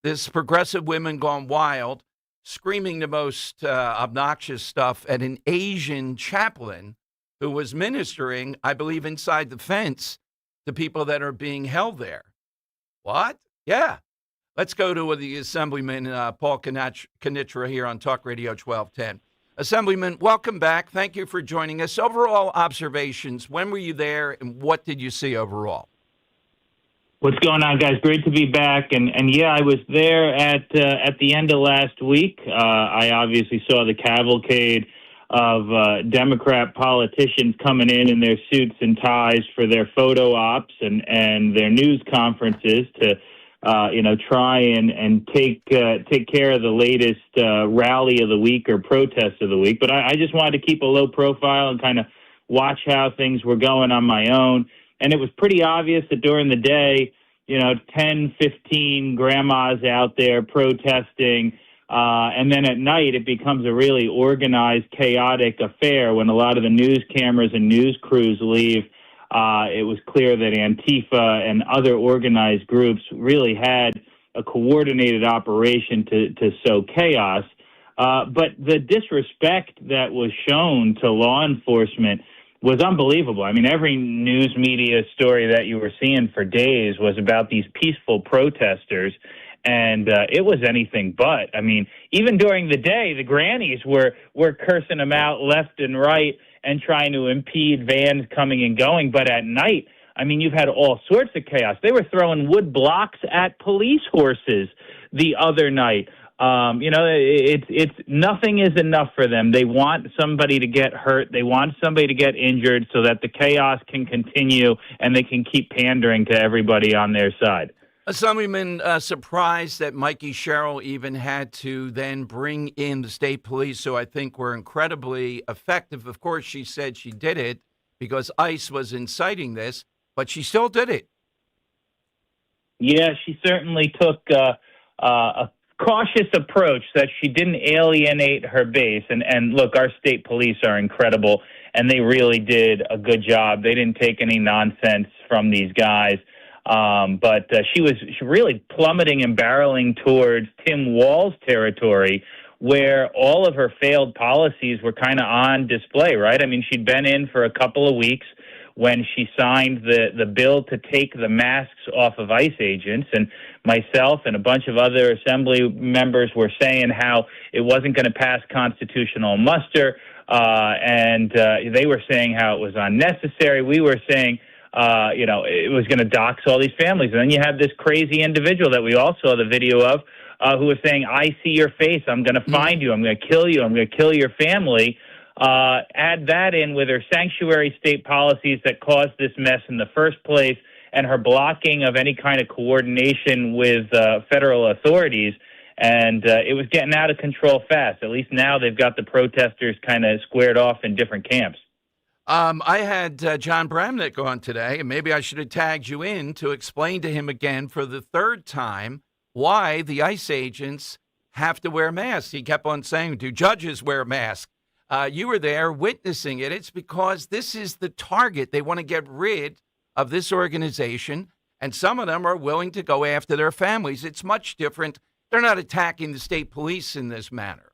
this progressive women gone wild, screaming the most obnoxious stuff at an Asian chaplain who was ministering, I believe, inside the fence to people that are being held there. What? Yeah. Let's go to the Assemblyman Paul Kinitra here on Talk Radio 1210. Assemblyman, welcome back. Thank you for joining us. Overall observations, when were you there and what did you see overall? What's going on, guys? Great to be back. And yeah, I was there at the end of last week. I obviously saw the cavalcade of Democrat politicians coming in their suits and ties for their photo ops and their news conferences to try and take care of the latest rally of the week or protest of the week. But I just wanted to keep a low profile and kind of watch how things were going on my own. And it was pretty obvious that during the day, 10, 15 grandmas out there protesting. And then at night, it becomes a really organized, chaotic affair when a lot of the news cameras and news crews leave. It was clear that Antifa and other organized groups really had a coordinated operation to sow chaos. But the disrespect that was shown to law enforcement was unbelievable. I mean, every news media story that you were seeing for days was about these peaceful protesters, and it was anything but. I mean, even during the day, the grannies were cursing them out left and right and trying to impede vans coming and going. But at night, I mean, you've had all sorts of chaos. They were throwing wood blocks at police horses the other night. It's nothing is enough for them. They want somebody to get hurt. They want somebody to get injured so that the chaos can continue and they can keep pandering to everybody on their side. Assemblyman, surprised that Mikey Sherrill even had to then bring in the state police, who I think were incredibly effective. Of course, she said she did it because ICE was inciting this, but she still did it. Yeah, she certainly took a cautious approach that she didn't alienate her base. And look, our state police are incredible, and they really did a good job. They didn't take any nonsense from these guys. But she was really plummeting and barreling towards Tim Wall's territory, where all of her failed policies were kind of on display, right? I mean, she'd been in for a couple of weeks when she signed the bill to take the masks off of ICE agents, and myself and a bunch of other assembly members were saying how it wasn't going to pass constitutional muster, and they were saying how it was unnecessary. We were saying, it was going to dox all these families. And then you have this crazy individual that we all saw the video of who was saying, I see your face, I'm going to find you, I'm going to kill you, I'm going to kill your family. Add that in with her sanctuary state policies that caused this mess in the first place and her blocking of any kind of coordination with federal authorities. And it was getting out of control fast. At least now they've got the protesters kind of squared off in different camps. I had John Bramnick on today, and maybe I should have tagged you in to explain to him again for the third time why the ICE agents have to wear masks. He kept on saying, do judges wear masks? You were there witnessing it. It's because this is the target. They want to get rid of this organization, and some of them are willing to go after their families. It's much different. They're not attacking the state police in this manner.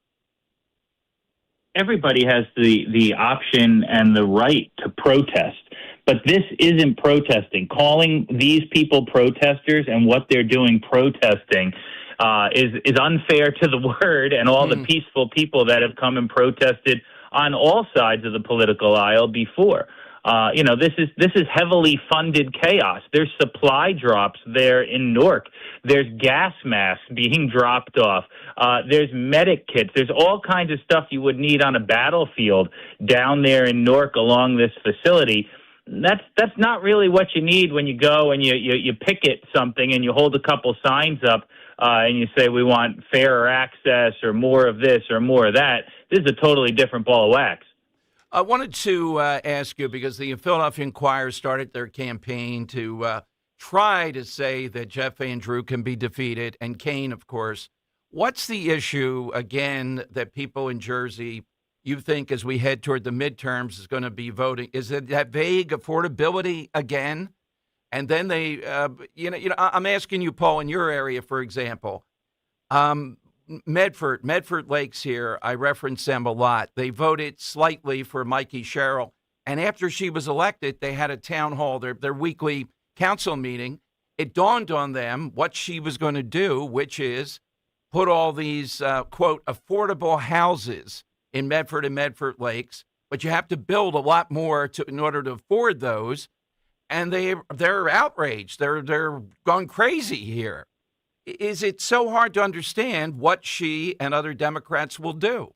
Everybody has the option and the right to protest, but this isn't protesting. Calling these people protesters and what they're doing protesting is unfair to the word and all the peaceful people that have come and protested on all sides of the political aisle before. This is heavily funded chaos. There's supply drops there in Newark. There's gas masks being dropped off. There's medic kits. There's all kinds of stuff you would need on a battlefield down there in Newark along this facility. That's not really what you need when you go and you picket something and you hold a couple signs up and you say we want fairer access or more of this or more of that. This is a totally different ball of wax. I wanted to ask you, because the Philadelphia Inquirer started their campaign to try to say that Jeff Van Drew can be defeated, and Kane, of course. What's the issue, again, that people in Jersey, you think, as we head toward the midterms, is going to be voting? Is it that vague affordability again? And then they, I'm asking you, Paul, in your area, for example, Medford Lakes here, I reference them a lot. They voted slightly for Mikey Sherrill. And after she was elected, they had a town hall, their weekly council meeting. It dawned on them what she was going to do, which is put all these, quote, affordable houses in Medford and Medford Lakes. But you have to build a lot more in order to afford those. And they're outraged. They're gone crazy here. Is it so hard to understand what she and other Democrats will do?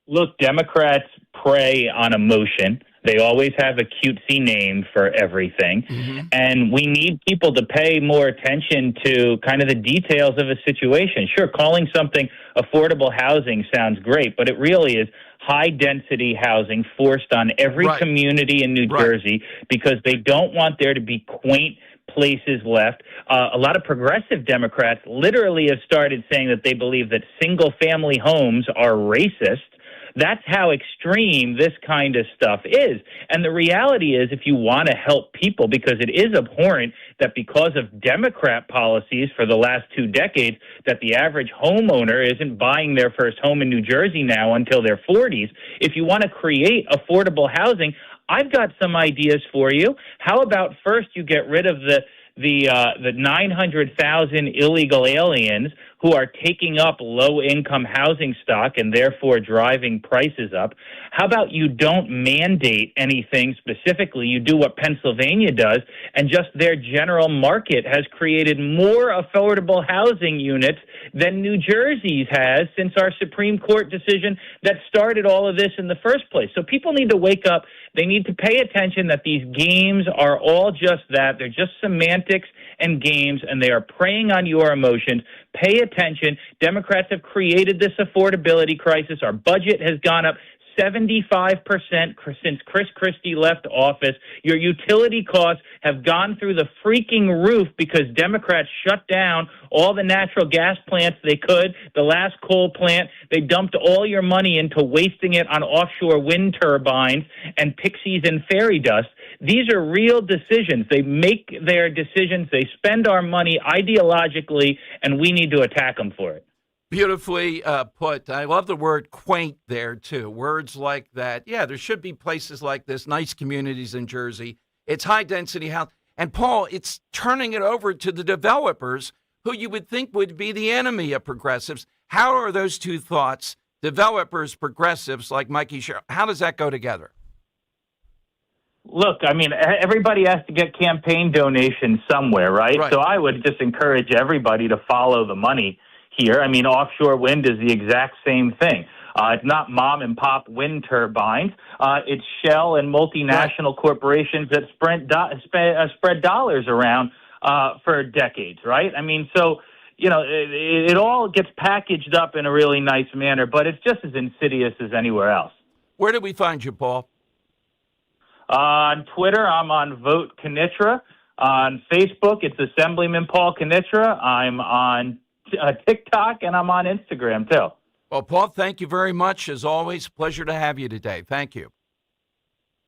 Look, Democrats prey on emotion. They always have a cutesy name for everything. Mm-hmm. And we need people to pay more attention to kind of the details of a situation. Sure, calling something affordable housing sounds great, but it really is high-density housing forced on every community in New Jersey because they don't want there to be quaint places left. A lot of progressive Democrats literally have started saying that they believe that single-family homes are racist. That's how extreme this kind of stuff is. And the reality is, if you want to help people, because it is abhorrent that because of Democrat policies for the last 2 decades, that the average homeowner isn't buying their first home in New Jersey now until their 40s. If you want to create affordable housing, I've got some ideas for you. How about first you get rid of the 900,000 illegal aliens who are taking up low-income housing stock and therefore driving prices up? How about you don't mandate anything specifically? You do what Pennsylvania does, and just their general market has created more affordable housing units than New Jersey's has since our Supreme Court decision that started all of this in the first place. So people need to wake up. They need to pay attention that these games are all just that. They're just semantics and games, and they are preying on your emotions. Pay attention. Democrats have created this affordability crisis. Our budget has gone up 75% since Chris Christie left office. Your utility costs have gone through the freaking roof because Democrats shut down all the natural gas plants they could. The last coal plant, they dumped all your money into wasting it on offshore wind turbines and pixies and fairy dust. These are real decisions. They make their decisions. They spend our money ideologically, and we need to attack them for it. Beautifully put. I love the word quaint there, too. Words like that. Yeah, there should be places like this, nice communities in Jersey. It's high-density house. And, Paul, it's turning it over to the developers who you would think would be the enemy of progressives. How are those two thoughts, developers, progressives like Mikey Sherrill, how does that go together? Look, I mean, everybody has to get campaign donations somewhere, right? So I would just encourage everybody to follow the money here. I mean, offshore wind is the exact same thing. It's not mom and pop wind turbines. It's Shell and multinational corporations that spread dollars around for decades, right? I mean, so, you know, it all gets packaged up in a really nice manner, but it's just as insidious as anywhere else. Where did we find you, Paul? On Twitter, I'm on Vote Kinitra. On Facebook, it's Assemblyman Paul Kinitra. I'm on TikTok, and I'm on Instagram, too. Well, Paul, thank you very much. As always, pleasure to have you today. Thank you.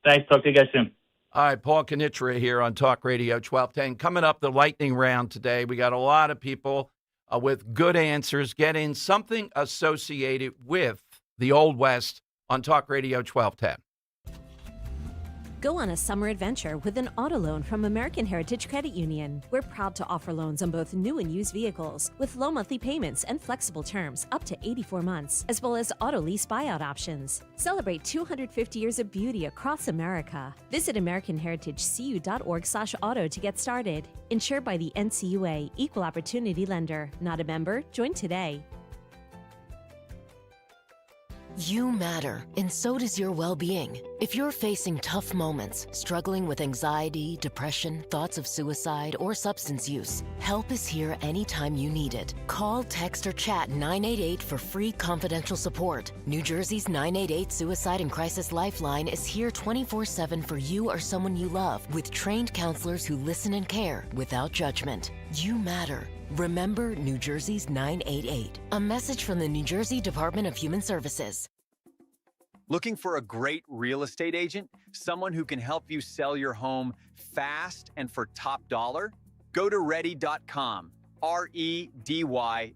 Thanks. Talk to you guys soon. All right, Paul Kinitra here on Talk Radio 1210. Coming up, the lightning round today. We got a lot of people with good answers. Get in something associated with the Old West on Talk Radio 1210. Go on a summer adventure with an auto loan from American Heritage Credit Union. We're proud to offer loans on both new and used vehicles with low monthly payments and flexible terms up to 84 months, as well as auto lease buyout options. Celebrate 250 years of beauty across America. Visit AmericanHeritageCU.org/auto to get started. Insured by the NCUA, Equal Opportunity Lender. Not a member? Join today. You matter, and so does your well-being. If you're facing tough moments, struggling with anxiety, depression, thoughts of suicide, or substance use, help is here anytime you need it. Call, text, or chat 988 for free confidential support. New Jersey's 988 Suicide and Crisis Lifeline is here 24/7 for you or someone you love, with trained counselors who listen and care without judgment. You matter. Remember New Jersey's 988. A message from the New Jersey Department of Human Services. Looking for a great real estate agent? Someone who can help you sell your home fast and for top dollar? Go to ready.com, REDY.com.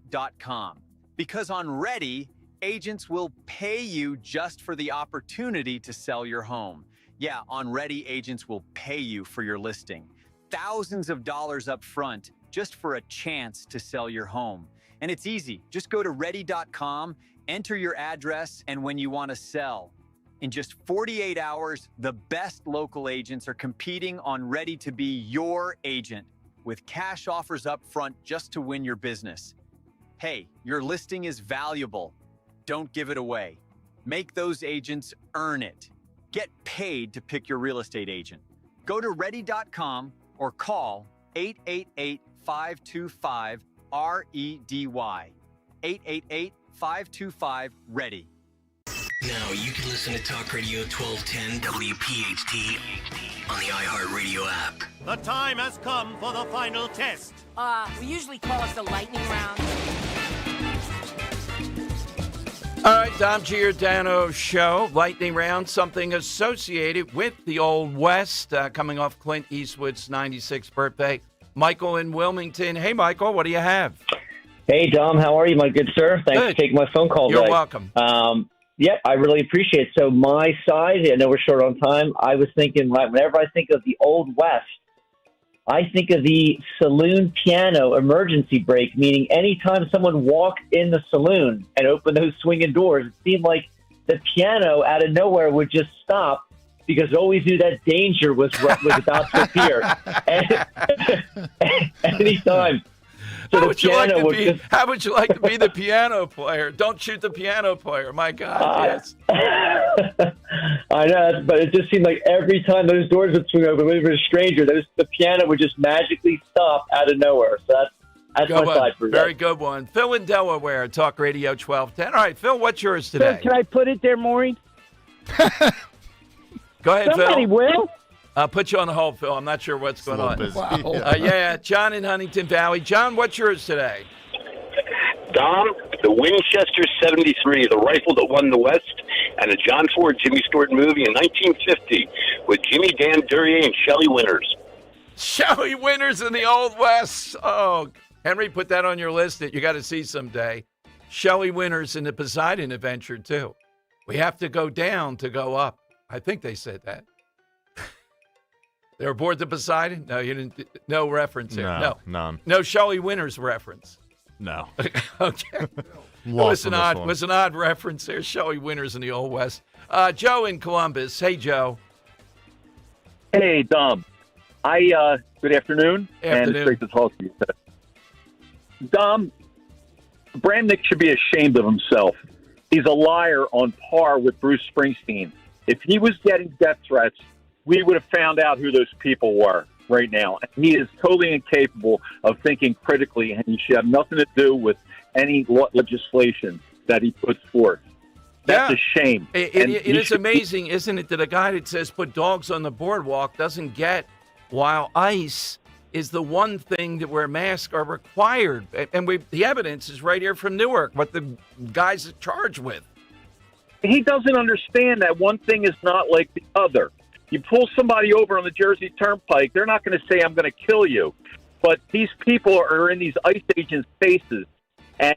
Because on Ready, agents will pay you just for the opportunity to sell your home. Yeah, on Ready, agents will pay you for your listing. Thousands of dollars up front just for a chance to sell your home. And it's easy. Just go to ready.com, enter your address, and when you want to sell. In just 48 hours, the best local agents are competing on Ready to be your agent with cash offers up front just to win your business. Hey, your listing is valuable. Don't give it away. Make those agents earn it. Get paid to pick your real estate agent. Go to ready.com or call 888-525-REDY. 888-525-READY. Now you can listen to Talk Radio 1210 WPHT on the iHeartRadio app. The time has come for the final test. We usually call it the lightning round. All right, Dom Giordano Show, lightning round, something associated with the Old West, coming off Clint Eastwood's 96th birthday. Michael in Wilmington. Hey, Michael, what do you have? Hey, Dom, how are you, my good sir? Thanks for taking my phone call You're today. welcome. Yep, I really appreciate it. So my side, I know we're short on time, I was thinking, whenever I think of the Old West, I think of the saloon piano emergency brake, meaning anytime someone walked in the saloon and opened those swinging doors, it seemed like the piano out of nowhere would just stop because it always knew that danger was about to appear. Anytime. So how would you like to be the piano player? Don't shoot the piano player. My God, yes. I know, but it just seemed like every time those doors would swing open, when it was a stranger, the piano would just magically stop out of nowhere. So that's my side for that. Very good one. Phil in Delaware, Talk Radio 1210. All right, Phil, what's yours today? Phil, can I put it there, Maureen? Go ahead, Somebody Phil. will. I'll put you on the hold, Phil. I'm not sure what's going on. Wow. John in Huntington Valley. John, what's yours today? Dom, the Winchester 73, the rifle that won the West, and a John Ford, Jimmy Stewart movie in 1950 with Jimmy Dan Duryea and Shelley Winters. Shelley Winters in the Old West. Oh, Henry, put that on your list that you got to see someday. Shelley Winters in the Poseidon Adventure, too. We have to go down to go up. I think they said that. They were aboard the Poseidon? No, you didn't. No reference here. No, none. No Shelley Winters reference. No. Okay. Lost was an odd reference there. Shelley Winters in the Old West. Joe in Columbus. Hey, Joe. Hey, Dom. Good afternoon. And it's great to talk to you today. Dom, Bramnick should be ashamed of himself. He's a liar on par with Bruce Springsteen. If he was getting death threats, we would have found out who those people were right now. And he is totally incapable of thinking critically, and he should have nothing to do with any legislation that he puts forth. That's a shame. It is amazing, isn't it, that a guy that says put dogs on the boardwalk doesn't get while ICE is the one thing that where masks are required. And the evidence is right here from Newark, what the guy's charged with. He doesn't understand that one thing is not like the other. You pull somebody over on the Jersey Turnpike, they're not going to say, I'm going to kill you. But these people are in these ICE agents' faces. And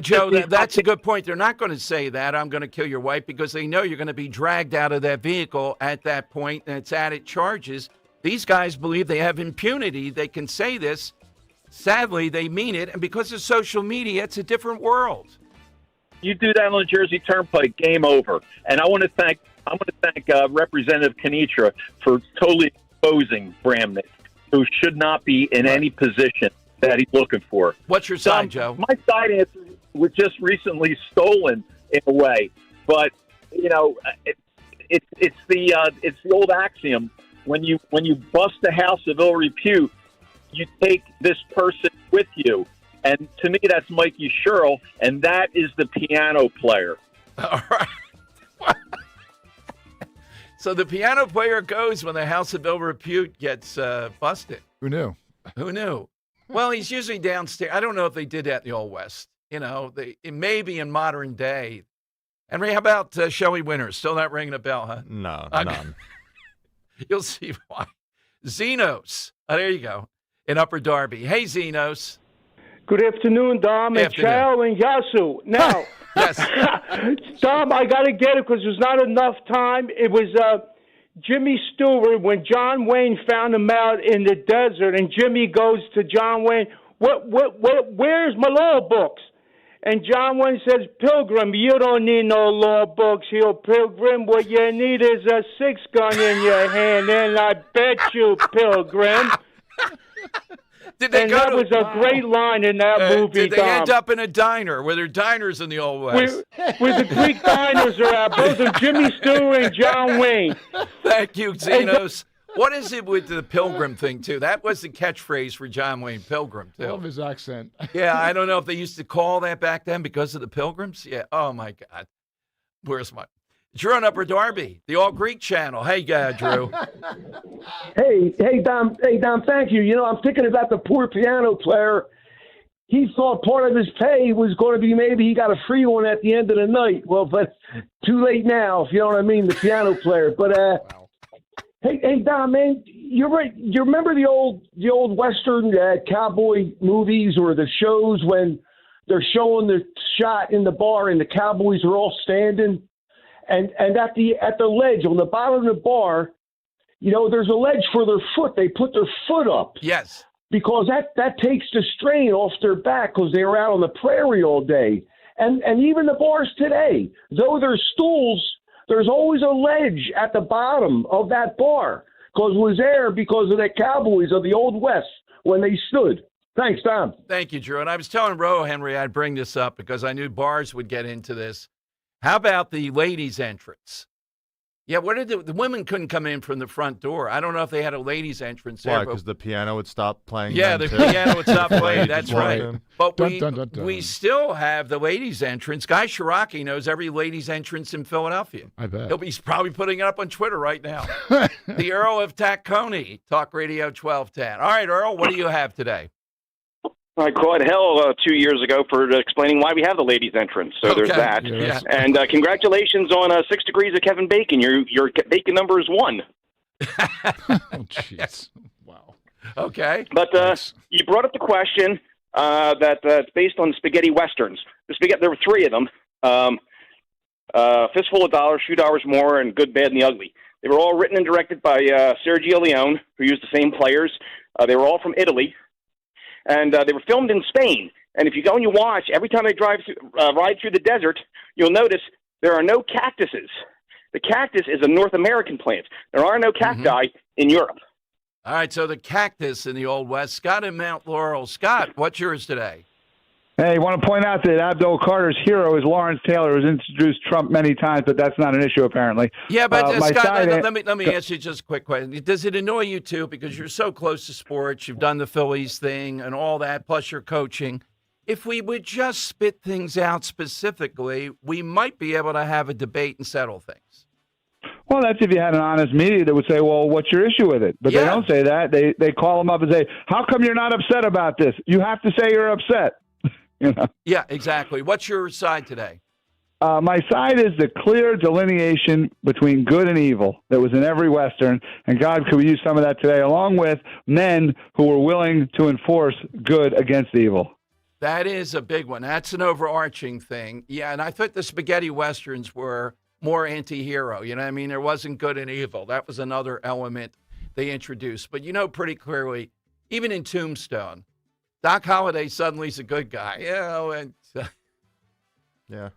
Joe, that's a good point. They're not going to say that, I'm going to kill your wife, because they know you're going to be dragged out of that vehicle at that point, and it's added charges. These guys believe they have impunity. They can say this. Sadly, they mean it. And because of social media, it's a different world. You do that on the Jersey Turnpike, game over. And I want to thank Representative Kenitra for totally exposing Bramnick, who should not be in any position that he's looking for. What's your side, Joe? My side answer was just recently stolen in a way, but it's the old axiom: when you bust a house of ill repute, you take this person with you. And to me, that's Mikey Sherrill, and that is the piano player. All right. So the piano player goes when the house of ill repute gets busted. Who knew? Who knew? Well, he's usually downstairs. I don't know if they did that in the Old West. It may be in modern day. Henry, how about Shelley Winters? Still not ringing a bell, huh? No, none. You'll see why. Zenos. Oh, there you go. In Upper Darby. Hey, Zenos. Good afternoon, Dom, and Chow and Yasu. Now, yes. Dom, I got to get it because there's not enough time. It was Jimmy Stewart when John Wayne found him out in the desert, and Jimmy goes to John Wayne, where's my law books? And John Wayne says, Pilgrim, you don't need no law books here, Pilgrim. What you need is a 6-gun in your hand, and I bet you, Pilgrim. That was a great line in that movie, Did they end up in a diner? Were there diners in the Old West? Where the Greek diners are at, both of Jimmy Stewart and John Wayne. Thank you, Zenos. What is it with the Pilgrim thing, too? That was the catchphrase for John Wayne, Pilgrim, too. I love his accent. Yeah, I don't know if they used to call that back then because of the Pilgrims. Yeah, oh, my God. Where's my... Drew on Upper Darby, the All Greek channel. Hey, Drew. Hey, Dom, thank you. I'm thinking about the poor piano player. He thought part of his pay was going to be maybe he got a free one at the end of the night. Well, but too late now, if you know what I mean, the piano player. But, hey, Dom, man, you're right. You remember the old Western cowboy movies or the shows when they're showing the shot in the bar and the cowboys are all standing? And at the ledge on the bottom of the bar, there's a ledge for their foot. They put their foot up. Yes. Because that takes the strain off their back because they were out on the prairie all day. And even the bars today, though there's stools, there's always a ledge at the bottom of that bar because it was there because of the cowboys of the Old West when they stood. Thanks, Tom. Thank you, Drew. And I was telling Ro, Henry, I'd bring this up because I knew bars would get into this. How about the ladies' entrance? Yeah, what did the women couldn't come in from the front door? I don't know if they had a ladies' entrance there. Why? Because the piano would stop playing. Yeah, the piano would stop playing. That's right. In. But we still have the ladies' entrance. Guy Shiraki knows every ladies' entrance in Philadelphia. I bet. He's probably putting it up on Twitter right now. The Earl of Tacony, Talk Radio 1210. All right, Earl, what do you have today? I caught hell 2 years ago for explaining why we have the ladies' entrance. So there's that. Yeah. And congratulations on 6 degrees of Kevin Bacon. Your bacon number is 1. Oh, jeez. Wow. Okay. But you brought up the question, that's based on spaghetti westerns. There were 3 of them. Fistful of Dollars, Few Dollars More, and Good, Bad, and the Ugly. They were all written and directed by Sergio Leone, who used the same players. They were all from Italy, and they were filmed in Spain. And if you go and you watch, every time they ride through the desert, you'll notice there are no cactuses. The cactus is a North American plant. There are no cacti in Europe. All right, so the cactus in the Old West. Scott in Mount Laurel. Scott, what's yours today? Hey, I want to point out that Abdul Carter's hero is Lawrence Taylor, who's introduced Trump many times, but that's not an issue apparently. Yeah, but Scott, let me ask you just a quick question. Does it annoy you too, because you're so close to sports, you've done the Phillies thing and all that, plus you're coaching. If we would just spit things out specifically, we might be able to have a debate and settle things. Well, that's if you had an honest media that would say, well, what's your issue with it? But they don't say that. They call them up and say, how come you're not upset about this? You have to say you're upset. You know? Yeah, exactly. What's your side today? My side is the clear delineation between good and evil that was in every Western, and God, could we use some of that today, along with men who were willing to enforce good against evil. That is a big one. That's an overarching thing. Yeah, and I thought the spaghetti westerns were more anti-hero. You know what I mean? There wasn't good and evil. That was another element they introduced. But you know pretty clearly, even in Tombstone, Doc Holliday suddenly is a good guy. You know, and yeah.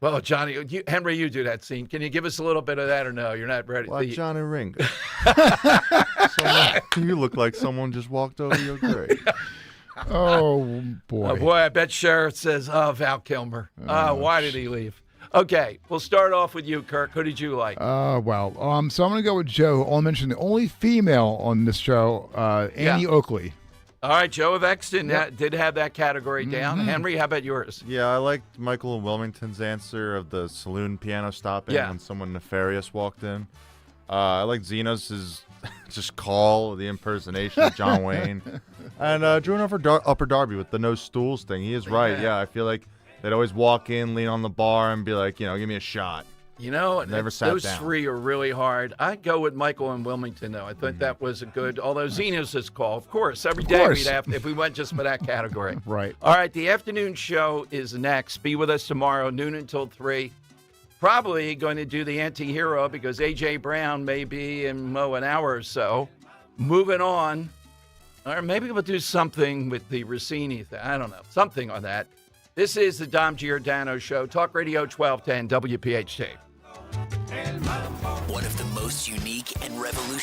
Well, Johnny, Henry, you do that scene. Can you give us a little bit of that or no? You're not ready. Like Johnny Ringo. You look like someone just walked over your grave. Oh, boy. Oh, boy, I bet Sheriff says, Val Kilmer. Why did he leave? Okay, we'll start off with you, Kirk. Who did you like? So I'm going to go with Joe. I'll mention the only female on this show, Annie Oakley. All right, Joe of Exton did have that category down. Henry, how about yours? Yeah, I liked Michael and Wilmington's answer of the saloon piano stopping when someone nefarious walked in. I like Zeno's just call, the impersonation of John Wayne. And Drew Upper Darby with the no stools thing. He is right. Yeah, I feel like they'd always walk in, lean on the bar, and be like, give me a shot. Never sat down. Those 3 are really hard. I'd go with Michael and Wilmington, though. I thought that was a good, although Zeno's call, of course. Every day we'd have, if we went just for that category. Right. All right, the afternoon show is next. Be with us tomorrow, noon until 3. Probably going to do the anti-hero because A.J. Brown may be in an hour or so. Moving on. Or maybe we'll do something with the Rossini thing. I don't know. Something on that. This is the Dom Giordano Show. Talk Radio 1210 WPHT. One of the most unique and revolutionary